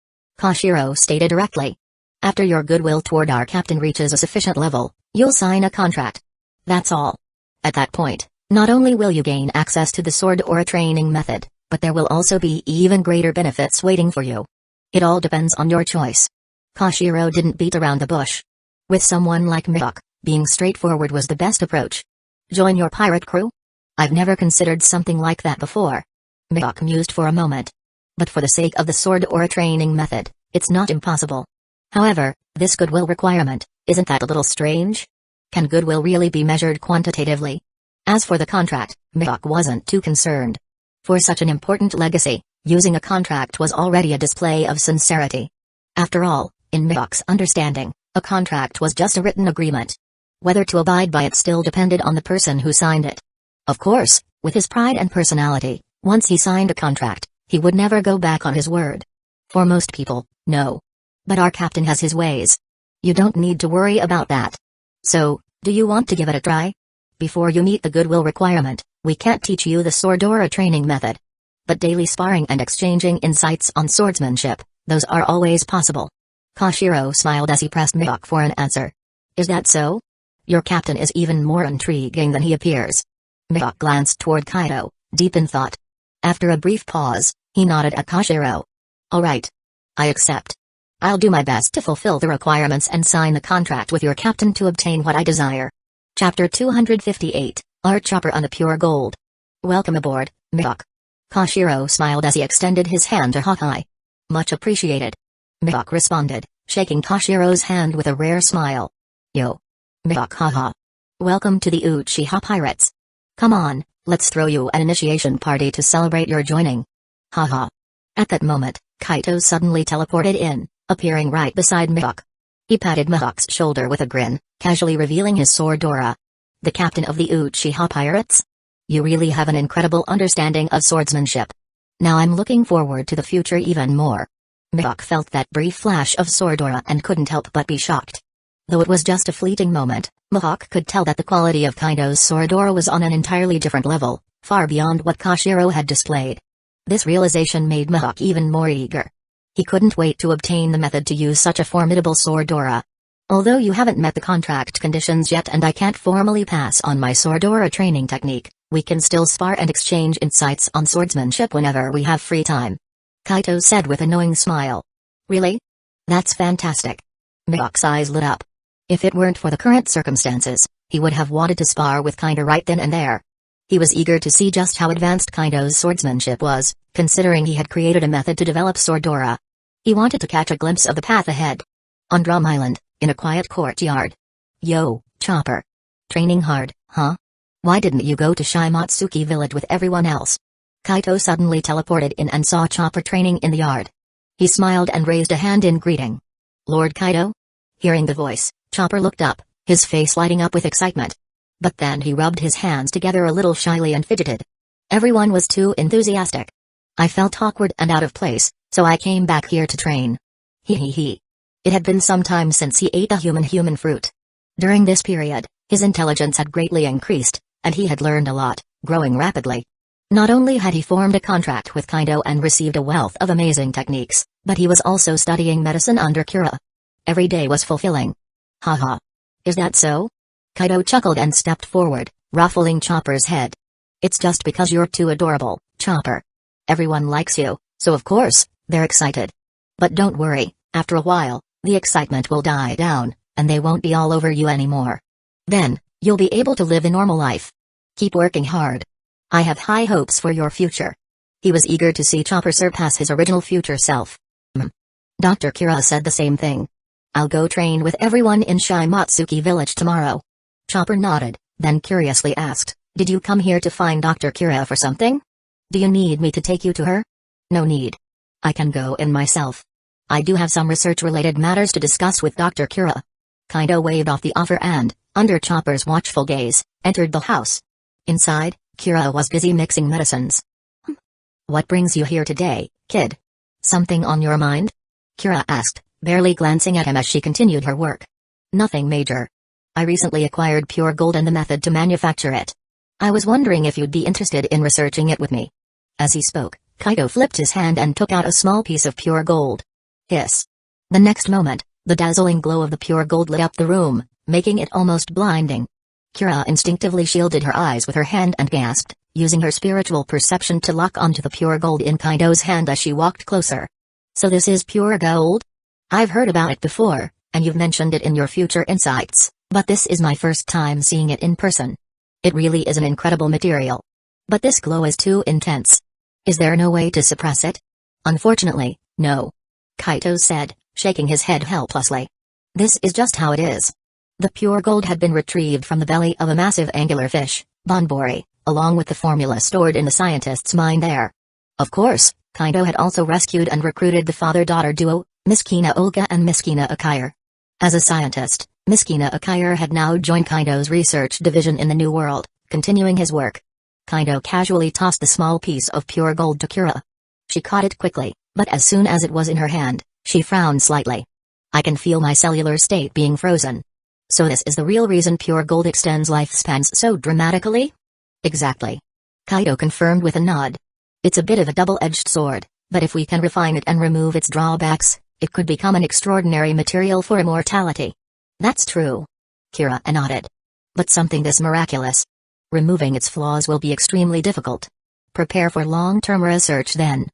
Kashiro stated directly. After your goodwill toward our captain reaches a sufficient level, you'll sign a contract. That's all. At that point, not only will you gain access to the Swordora training method, but there will also be even greater benefits waiting for you. It all depends on your choice. Kashiro didn't beat around the bush. With someone like Mihawk, being straightforward was the best approach. Join your pirate crew? I've never considered something like that before. Mihawk mused for a moment. But for the sake of the Swordora training method, it's not impossible. However, this goodwill requirement, isn't that a little strange? Can goodwill really be measured quantitatively? As for the contract, Mihawk wasn't too concerned. For such an important legacy, using a contract was already a display of sincerity. After all, in Mihawk's understanding, a contract was just a written agreement. Whether to abide by it still depended on the person who signed it. Of course, with his pride and personality, once he signed a contract, he would never go back on his word. For most people, no. But our captain has his ways. You don't need to worry about that. So, do you want to give it a try? Before you meet the goodwill requirement, we can't teach you the Swordora training method. But daily sparring and exchanging insights on swordsmanship, those are always possible. Kashiro smiled as he pressed Mihawk for an answer. Is that so? Your captain is even more intriguing than he appears. Mihawk glanced toward Kaido, deep in thought. After a brief pause, he nodded at Kashiro. All right. I accept. I'll do my best to fulfill the requirements and sign the contract with your captain to obtain what I desire. Chapter 258, Art Chopper on the Pure Gold. Welcome aboard, Mihawk. Kashiro smiled as he extended his hand to Hawkeye. Much appreciated. Mihawk responded, shaking Kashiro's hand with a rare smile. Yo. Mihawk haha. Welcome to the Uchiha Pirates. Come on, let's throw you an initiation party to celebrate your joining. Haha. At that moment, Kaito suddenly teleported in, appearing right beside Mihawk. He patted Mihawk's shoulder with a grin, casually revealing his Swordora. The captain of the Uchiha Pirates? You really have an incredible understanding of swordsmanship. Now I'm looking forward to the future even more. Mihawk felt that brief flash of Swordora and couldn't help but be shocked. Though it was just a fleeting moment, Mihawk could tell that the quality of Kaido's Swordora was on an entirely different level, far beyond what Kashiro had displayed. This realization made Mihawk even more eager. He couldn't wait to obtain the method to use such a formidable swordora. Although you haven't met the contract conditions yet and I can't formally pass on my swordora training technique, we can still spar and exchange insights on swordsmanship whenever we have free time. Kaito said with a knowing smile. Really? That's fantastic. Mihawk's eyes lit up. If it weren't for the current circumstances, he would have wanted to spar with Kaito right then and there. He was eager to see just how advanced Kaito's swordsmanship was, considering he had created a method to develop swordora. He wanted to catch a glimpse of the path ahead. On Drum Island, in a quiet courtyard. Yo, Chopper. Training hard, huh? Why didn't you go to Shimatsuki village with everyone else? Kaito suddenly teleported in and saw Chopper training in the yard. He smiled and raised a hand in greeting. Lord Kaito? Hearing the voice, Chopper looked up, his face lighting up with excitement. But then he rubbed his hands together a little shyly and fidgeted. Everyone was too enthusiastic. I felt awkward and out of place, so I came back here to train. He. It had been some time since he ate a human fruit. During this period, his intelligence had greatly increased, and he had learned a lot, growing rapidly. Not only had he formed a contract with Kaito and received a wealth of amazing techniques, but he was also studying medicine under Kira. Every day was fulfilling. Haha. Is that so? Kaito chuckled and stepped forward, ruffling Chopper's head. It's just because you're too adorable, Chopper. Everyone likes you, so of course, they're excited. But don't worry, after a while, the excitement will die down, and they won't be all over you anymore. Then, you'll be able to live a normal life. Keep working hard. I have high hopes for your future. He was eager to see Chopper surpass his original future self. Dr. Kira said the same thing. I'll go train with everyone in Shimatsuki village tomorrow. Chopper nodded, then curiously asked, Did you come here to find Dr. Kira for something? Do you need me to take you to her? No need. I can go in myself. I do have some research-related matters to discuss with Dr. Kira. Kaito waved off the offer and, under Chopper's watchful gaze, entered the house. Inside, Kira was busy mixing medicines. What brings you here today, kid? Something on your mind? Kira asked, barely glancing at him as she continued her work. Nothing major. I recently acquired pure gold and the method to manufacture it. I was wondering if you'd be interested in researching it with me. As he spoke, Kaito flipped his hand and took out a small piece of pure gold. Hiss. The next moment, the dazzling glow of the pure gold lit up the room, making it almost blinding. Kira instinctively shielded her eyes with her hand and gasped, using her spiritual perception to lock onto the pure gold in Kaito's hand as she walked closer. So this is pure gold? I've heard about it before, and you've mentioned it in your future insights, but this is my first time seeing it in person. It really is an incredible material. But this glow is too intense. Is there no way to suppress it? Unfortunately, no. Kaito said, shaking his head helplessly. This is just how it is. The pure gold had been retrieved from the belly of a massive angular fish, Bonbori, along with the formula stored in the scientist's mind there. Of course, Kaito had also rescued and recruited the father-daughter duo, Miskina Olga and Miskina Akire. As a scientist, Miskina Akire had now joined Kaito's research division in the New World, continuing his work. Kaito casually tossed the small piece of pure gold to Kira. She caught it quickly, but as soon as it was in her hand, she frowned slightly. I can feel my cellular state being frozen. So this is the real reason pure gold extends lifespans so dramatically? Exactly. Kaito confirmed with a nod. It's a bit of a double-edged sword, but if we can refine it and remove its drawbacks, it could become an extraordinary material for immortality. That's true. Kira nodded. But something this miraculous. Removing its flaws will be extremely difficult. Prepare for long-term research then.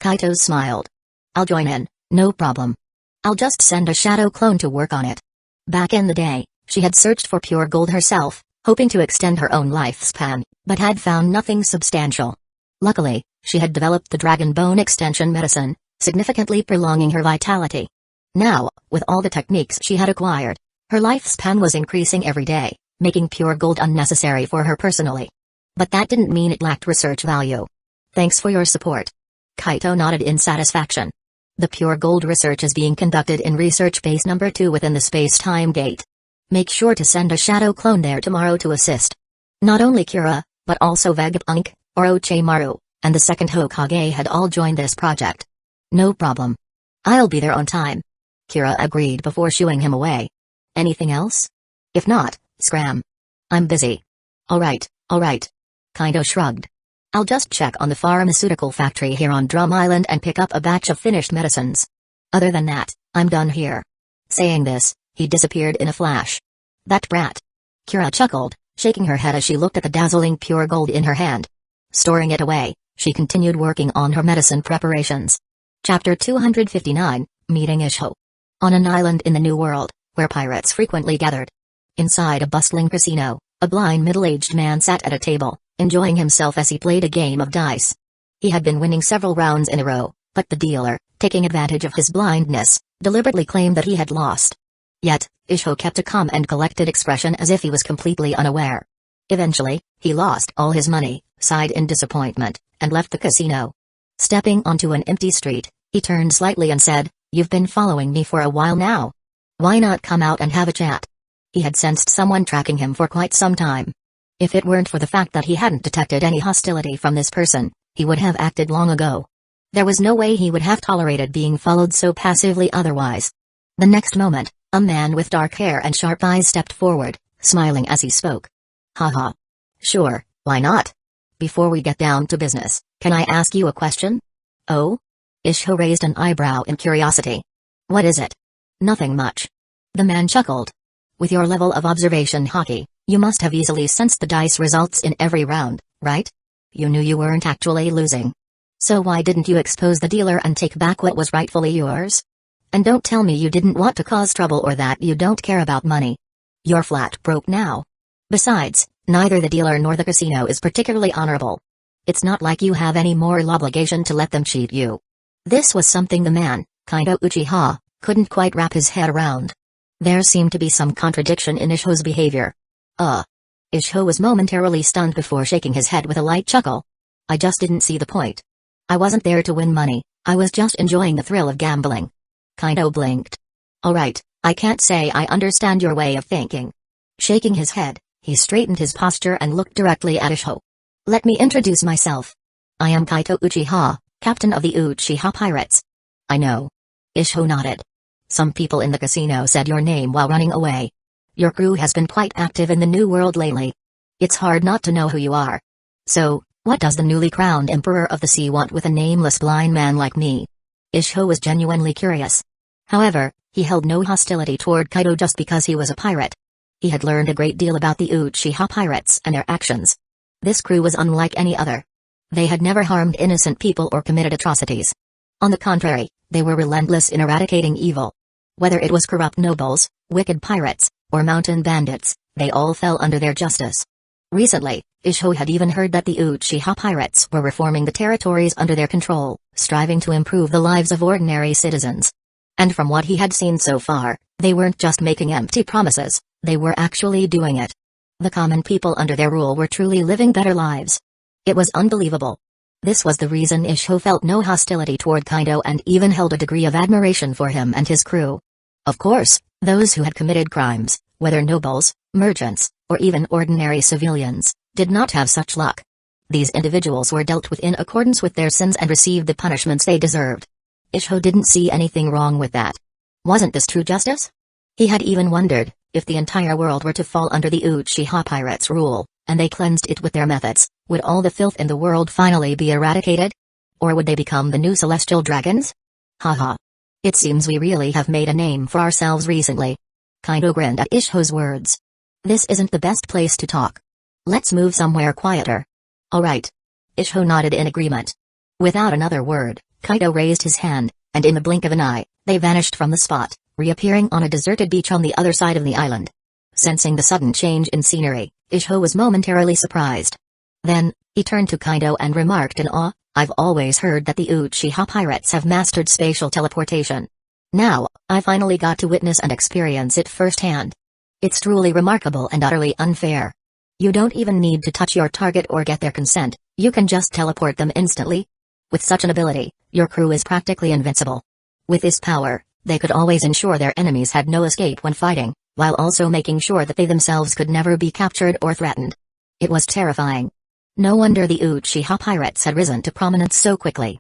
Kaito smiled. I'll join in, no problem. I'll just send a shadow clone to work on it. Back in the day, she had searched for pure gold herself, hoping to extend her own lifespan, but had found nothing substantial. Luckily, she had developed the dragon bone extension medicine, significantly prolonging her vitality. Now, with all the techniques she had acquired, her lifespan was increasing every day, making pure gold unnecessary for her personally. But that didn't mean it lacked research value. Thanks for your support. Kaito nodded in satisfaction. The pure gold research is being conducted in research base number 2 within the space-time gate. Make sure to send a shadow clone there tomorrow to assist. Not only Kira, but also Vegapunk, Orochimaru, and the second Hokage had all joined this project. No problem. I'll be there on time. Kira agreed before shooing him away. Anything else? If not, scram. I'm busy. Alright. Kaito shrugged. I'll just check on the pharmaceutical factory here on Drum Island and pick up a batch of finished medicines. Other than that, I'm done here." Saying this, he disappeared in a flash. "That brat." Kira chuckled, shaking her head as she looked at the dazzling pure gold in her hand. Storing it away, she continued working on her medicine preparations. Chapter 259, Meeting Isho. On an island in the New World, where pirates frequently gathered. Inside a bustling casino, a blind middle-aged man sat at a table, enjoying himself as he played a game of dice. He had been winning several rounds in a row, but the dealer, taking advantage of his blindness, deliberately claimed that he had lost. Yet, Isho kept a calm and collected expression as if he was completely unaware. Eventually, he lost all his money, sighed in disappointment, and left the casino. Stepping onto an empty street, he turned slightly and said, "You've been following me for a while now. Why not come out and have a chat?" He had sensed someone tracking him for quite some time. If it weren't for the fact that he hadn't detected any hostility from this person, he would have acted long ago. There was no way he would have tolerated being followed so passively otherwise. The next moment, a man with dark hair and sharp eyes stepped forward, smiling as he spoke. "Haha. Sure, why not? Before we get down to business, can I ask you a question?" "Oh?" Isho raised an eyebrow in curiosity. "What is it?" "Nothing much." The man chuckled. "With your level of observation hockey, you must have easily sensed the dice results in every round, right? You knew you weren't actually losing. So why didn't you expose the dealer and take back what was rightfully yours? And don't tell me you didn't want to cause trouble or that you don't care about money. You're flat broke now. Besides, neither the dealer nor the casino is particularly honorable. It's not like you have any moral obligation to let them cheat you." This was something the man, Kaido Uchiha, couldn't quite wrap his head around. There seemed to be some contradiction in Isho's behavior. Isho was momentarily stunned before shaking his head with a light chuckle. "I just didn't see the point. I wasn't there to win money, I was just enjoying the thrill of gambling." Kaido blinked. "Alright, I can't say I understand your way of thinking." Shaking his head, he straightened his posture and looked directly at Isho. "Let me introduce myself. I am Kaido Uchiha, captain of the Uchiha Pirates." "I know." Isho nodded. "Some people in the casino said your name while running away. Your crew has been quite active in the New World lately. It's hard not to know who you are. So, what does the newly crowned Emperor of the Sea want with a nameless blind man like me?" Isho was genuinely curious. However, he held no hostility toward Kaido just because he was a pirate. He had learned a great deal about the Uchiha pirates and their actions. This crew was unlike any other. They had never harmed innocent people or committed atrocities. On the contrary, they were relentless in eradicating evil. Whether it was corrupt nobles, wicked pirates, or mountain bandits, they all fell under their justice. Recently, Isho had even heard that the Uchiha pirates were reforming the territories under their control, striving to improve the lives of ordinary citizens. And from what he had seen so far, they weren't just making empty promises, they were actually doing it. The common people under their rule were truly living better lives. It was unbelievable. This was the reason Isho felt no hostility toward Kaido and even held a degree of admiration for him and his crew. Of course, those who had committed crimes, whether nobles, merchants, or even ordinary civilians, did not have such luck. These individuals were dealt with in accordance with their sins and received the punishments they deserved. Isho didn't see anything wrong with that. Wasn't this true justice? He had even wondered, if the entire world were to fall under the Uchiha pirates' rule, and they cleansed it with their methods, would all the filth in the world finally be eradicated? Or would they become the new celestial dragons? Haha. It seems we really have made a name for ourselves recently. Kaido grinned at Isho's words. This isn't the best place to talk. Let's move somewhere quieter. Alright. Isho nodded in agreement. Without another word, Kaido raised his hand, and in the blink of an eye, they vanished from the spot, reappearing on a deserted beach on the other side of the island. Sensing the sudden change in scenery, Isho was momentarily surprised. Then, he turned to Kaido and remarked in awe, "I've always heard that the Uchiha pirates have mastered spatial teleportation. Now, I finally got to witness and experience it firsthand. It's truly remarkable and utterly unfair. You don't even need to touch your target or get their consent, you can just teleport them instantly. With such an ability, your crew is practically invincible. With this power, they could always ensure their enemies had no escape when fighting, while also making sure that they themselves could never be captured or threatened. It was terrifying. No wonder the Uchiha pirates had risen to prominence so quickly.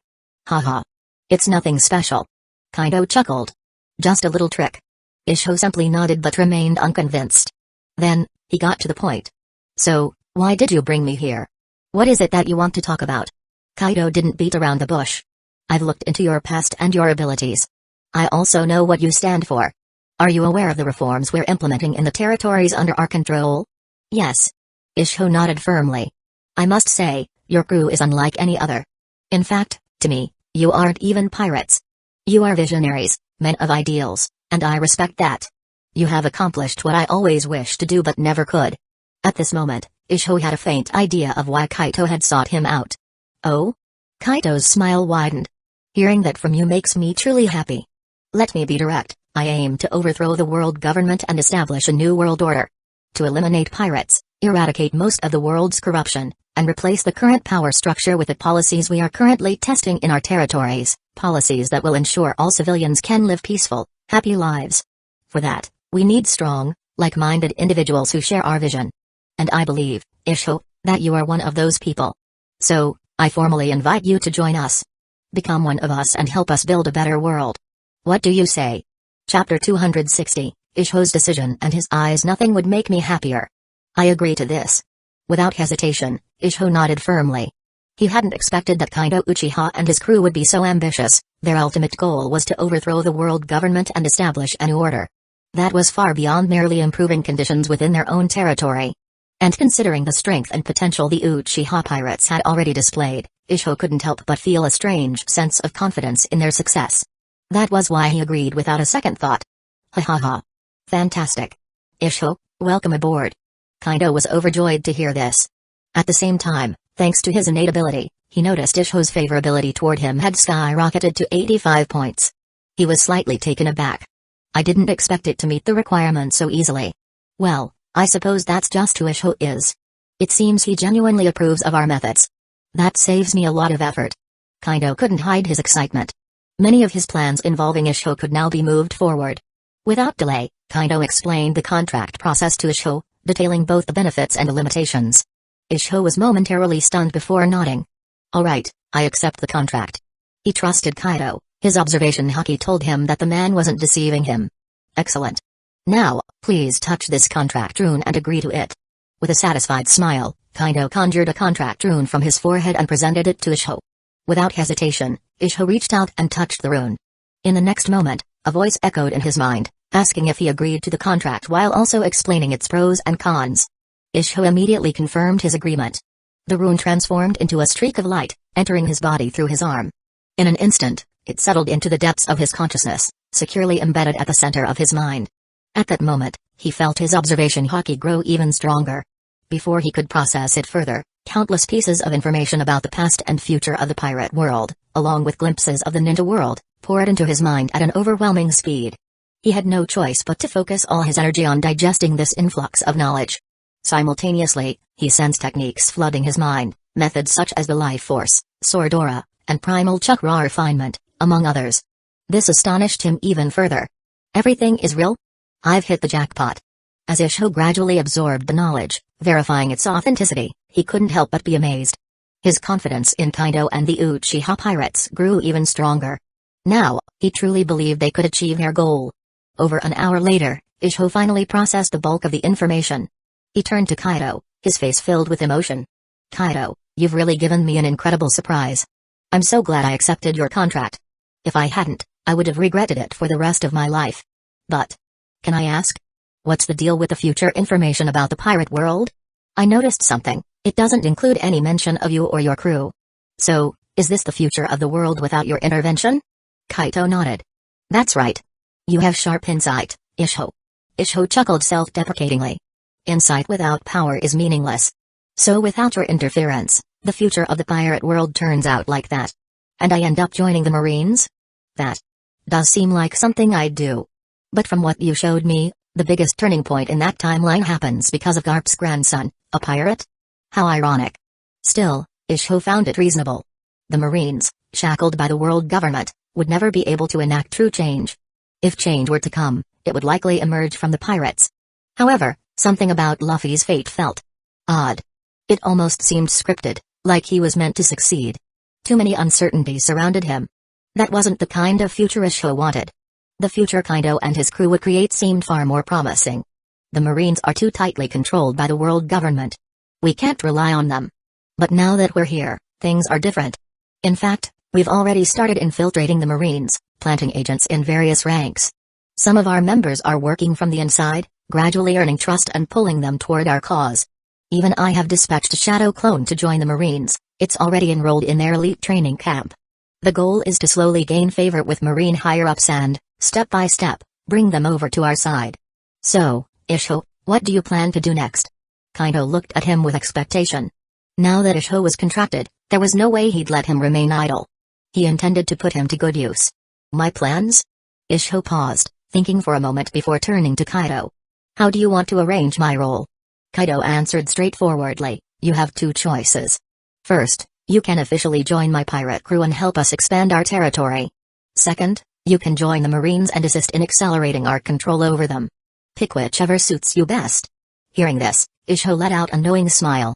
Haha. It's nothing special." Kaido chuckled. "Just a little trick." Isho simply nodded but remained unconvinced. Then, he got to the point. "So, why did you bring me here? What is it that you want to talk about? Kaido didn't beat around the bush. I've looked into your past and your abilities. I also know what you stand for. Are you aware of the reforms we're implementing in the territories under our control? Yes. Isho nodded firmly. I must say, your crew is unlike any other. In fact, to me, you aren't even pirates. You are visionaries, men of ideals, and I respect that. You have accomplished what I always wished to do but never could. At this moment, Isho had a faint idea of why Kaito had sought him out. Oh? Kaito's smile widened. Hearing that from you makes me truly happy. Let me be direct, I aim to overthrow the world government and establish a new world order. To eliminate pirates, eradicate most of the world's corruption, and replace the current power structure with the policies we are currently testing in our territories, policies that will ensure all civilians can live peaceful, happy lives. For that, we need strong, like-minded individuals who share our vision. And I believe, Isho, that you are one of those people. So, I formally invite you to join us. Become one of us and help us build a better world. What do you say? Chapter 260, Isho's decision and his eyes. Nothing would make me happier. I agree to this. Without hesitation, Isho nodded firmly. He hadn't expected that Kaido Uchiha and his crew would be so ambitious. Their ultimate goal was to overthrow the world government and establish a new order. That was far beyond merely improving conditions within their own territory. And considering the strength and potential the Uchiha pirates had already displayed, Isho couldn't help but feel a strange sense of confidence in their success. That was why he agreed without a second thought. Ha ha ha. Fantastic. Isho, welcome aboard. Kaido was overjoyed to hear this. At the same time, thanks to his innate ability, he noticed Isho's favorability toward him had skyrocketed to 85 points. He was slightly taken aback. I didn't expect it to meet the requirements so easily. Well, I suppose that's just who Isho is. It seems he genuinely approves of our methods. That saves me a lot of effort. Kaido couldn't hide his excitement. Many of his plans involving Isho could now be moved forward. Without delay, Kaido explained the contract process to Isho, detailing both the benefits and the limitations. Isho was momentarily stunned before nodding. Alright, I accept the contract. He trusted Kaido. His observation haki told him that the man wasn't deceiving him. Excellent. Now, please touch this contract rune and agree to it. With a satisfied smile, Kaido conjured a contract rune from his forehead and presented it to Isho. Without hesitation, Isho reached out and touched the rune. In the next moment, a voice echoed in his mind, asking if he agreed to the contract while also explaining its pros and cons. Isho immediately confirmed his agreement. The rune transformed into a streak of light, entering his body through his arm. In an instant, it settled into the depths of his consciousness, securely embedded at the center of his mind. At that moment, he felt his observation haki grow even stronger. Before he could process it further, countless pieces of information about the past and future of the pirate world, along with glimpses of the ninja world, poured into his mind at an overwhelming speed. He had no choice but to focus all his energy on digesting this influx of knowledge. Simultaneously, he sensed techniques flooding his mind, methods such as the life force, sword aura, and primal chakra refinement, among others. This astonished him even further. Everything is real? I've hit the jackpot. As Isho gradually absorbed the knowledge, verifying its authenticity, he couldn't help but be amazed. His confidence in Kaido and the Uchiha pirates grew even stronger. Now, he truly believed they could achieve their goal. Over an hour later, Isho finally processed the bulk of the information. He turned to Kaido, his face filled with emotion. Kaido, you've really given me an incredible surprise. I'm so glad I accepted your contract. If I hadn't, I would have regretted it for the rest of my life. But, can I ask? What's the deal with the future information about the pirate world? I noticed something. It doesn't include any mention of you or your crew. So, is this the future of the world without your intervention? Kaito nodded. That's right. You have sharp insight, Isho. Isho chuckled self-deprecatingly. Insight without power is meaningless. So without your interference, the future of the pirate world turns out like that. And I end up joining the Marines? That does seem like something I'd do. But from what you showed me, the biggest turning point in that timeline happens because of Garp's grandson, a pirate? How ironic. Still, Isho found it reasonable. The Marines, shackled by the world government, would never be able to enact true change. If change were to come, it would likely emerge from the pirates. However, something about Luffy's fate felt odd. It almost seemed scripted, like he was meant to succeed. Too many uncertainties surrounded him. That wasn't the kind of future Isho wanted. The future Kaido and his crew would create seemed far more promising. The Marines are too tightly controlled by the world government. We can't rely on them. But now that we're here, things are different. In fact, we've already started infiltrating the Marines, planting agents in various ranks. Some of our members are working from the inside, gradually earning trust and pulling them toward our cause. Even I have dispatched a shadow clone to join the Marines. It's already enrolled in their elite training camp. The goal is to slowly gain favor with Marine higher-ups and, step by step, bring them over to our side. So, Isho, what do you plan to do next? Kaido looked at him with expectation. Now that Isho was contracted, there was no way he'd let him remain idle. He intended to put him to good use. My plans? Isho paused, thinking for a moment before turning to Kaido. How do you want to arrange my role? Kaido answered straightforwardly, you have two choices. First, you can officially join my pirate crew and help us expand our territory. Second, you can join the Marines and assist in accelerating our control over them. Pick whichever suits you best. Hearing this, Isho let out a knowing smile.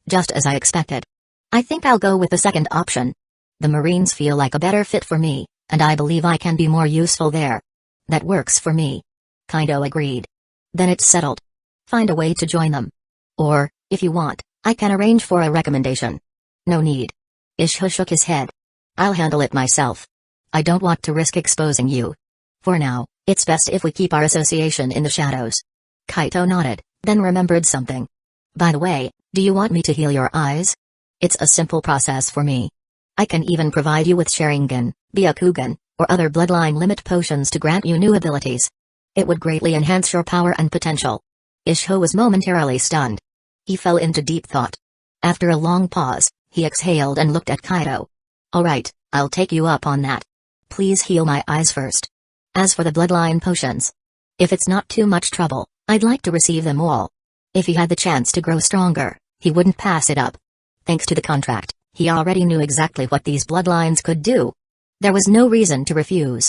Just as I expected. I think I'll go with the second option. The Marines feel like a better fit for me, and I believe I can be more useful there. That works for me. Kaido agreed. Then it's settled. Find a way to join them. Or, if you want, I can arrange for a recommendation. No need. Isho shook his head. I'll handle it myself. I don't want to risk exposing you. For now, it's best if we keep our association in the shadows. Kaito nodded, then remembered something. By the way, do you want me to heal your eyes? It's a simple process for me. I can even provide you with Sharingan, Byakugan, or other bloodline limit potions to grant you new abilities. It would greatly enhance your power and potential. Isho was momentarily stunned. He fell into deep thought. After a long pause, he exhaled and looked at Kaido. Alright, I'll take you up on that. Please heal my eyes first. As for the bloodline potions, if it's not too much trouble, I'd like to receive them all. If he had the chance to grow stronger, he wouldn't pass it up. Thanks to the contract, he already knew exactly what these bloodlines could do. There was no reason to refuse.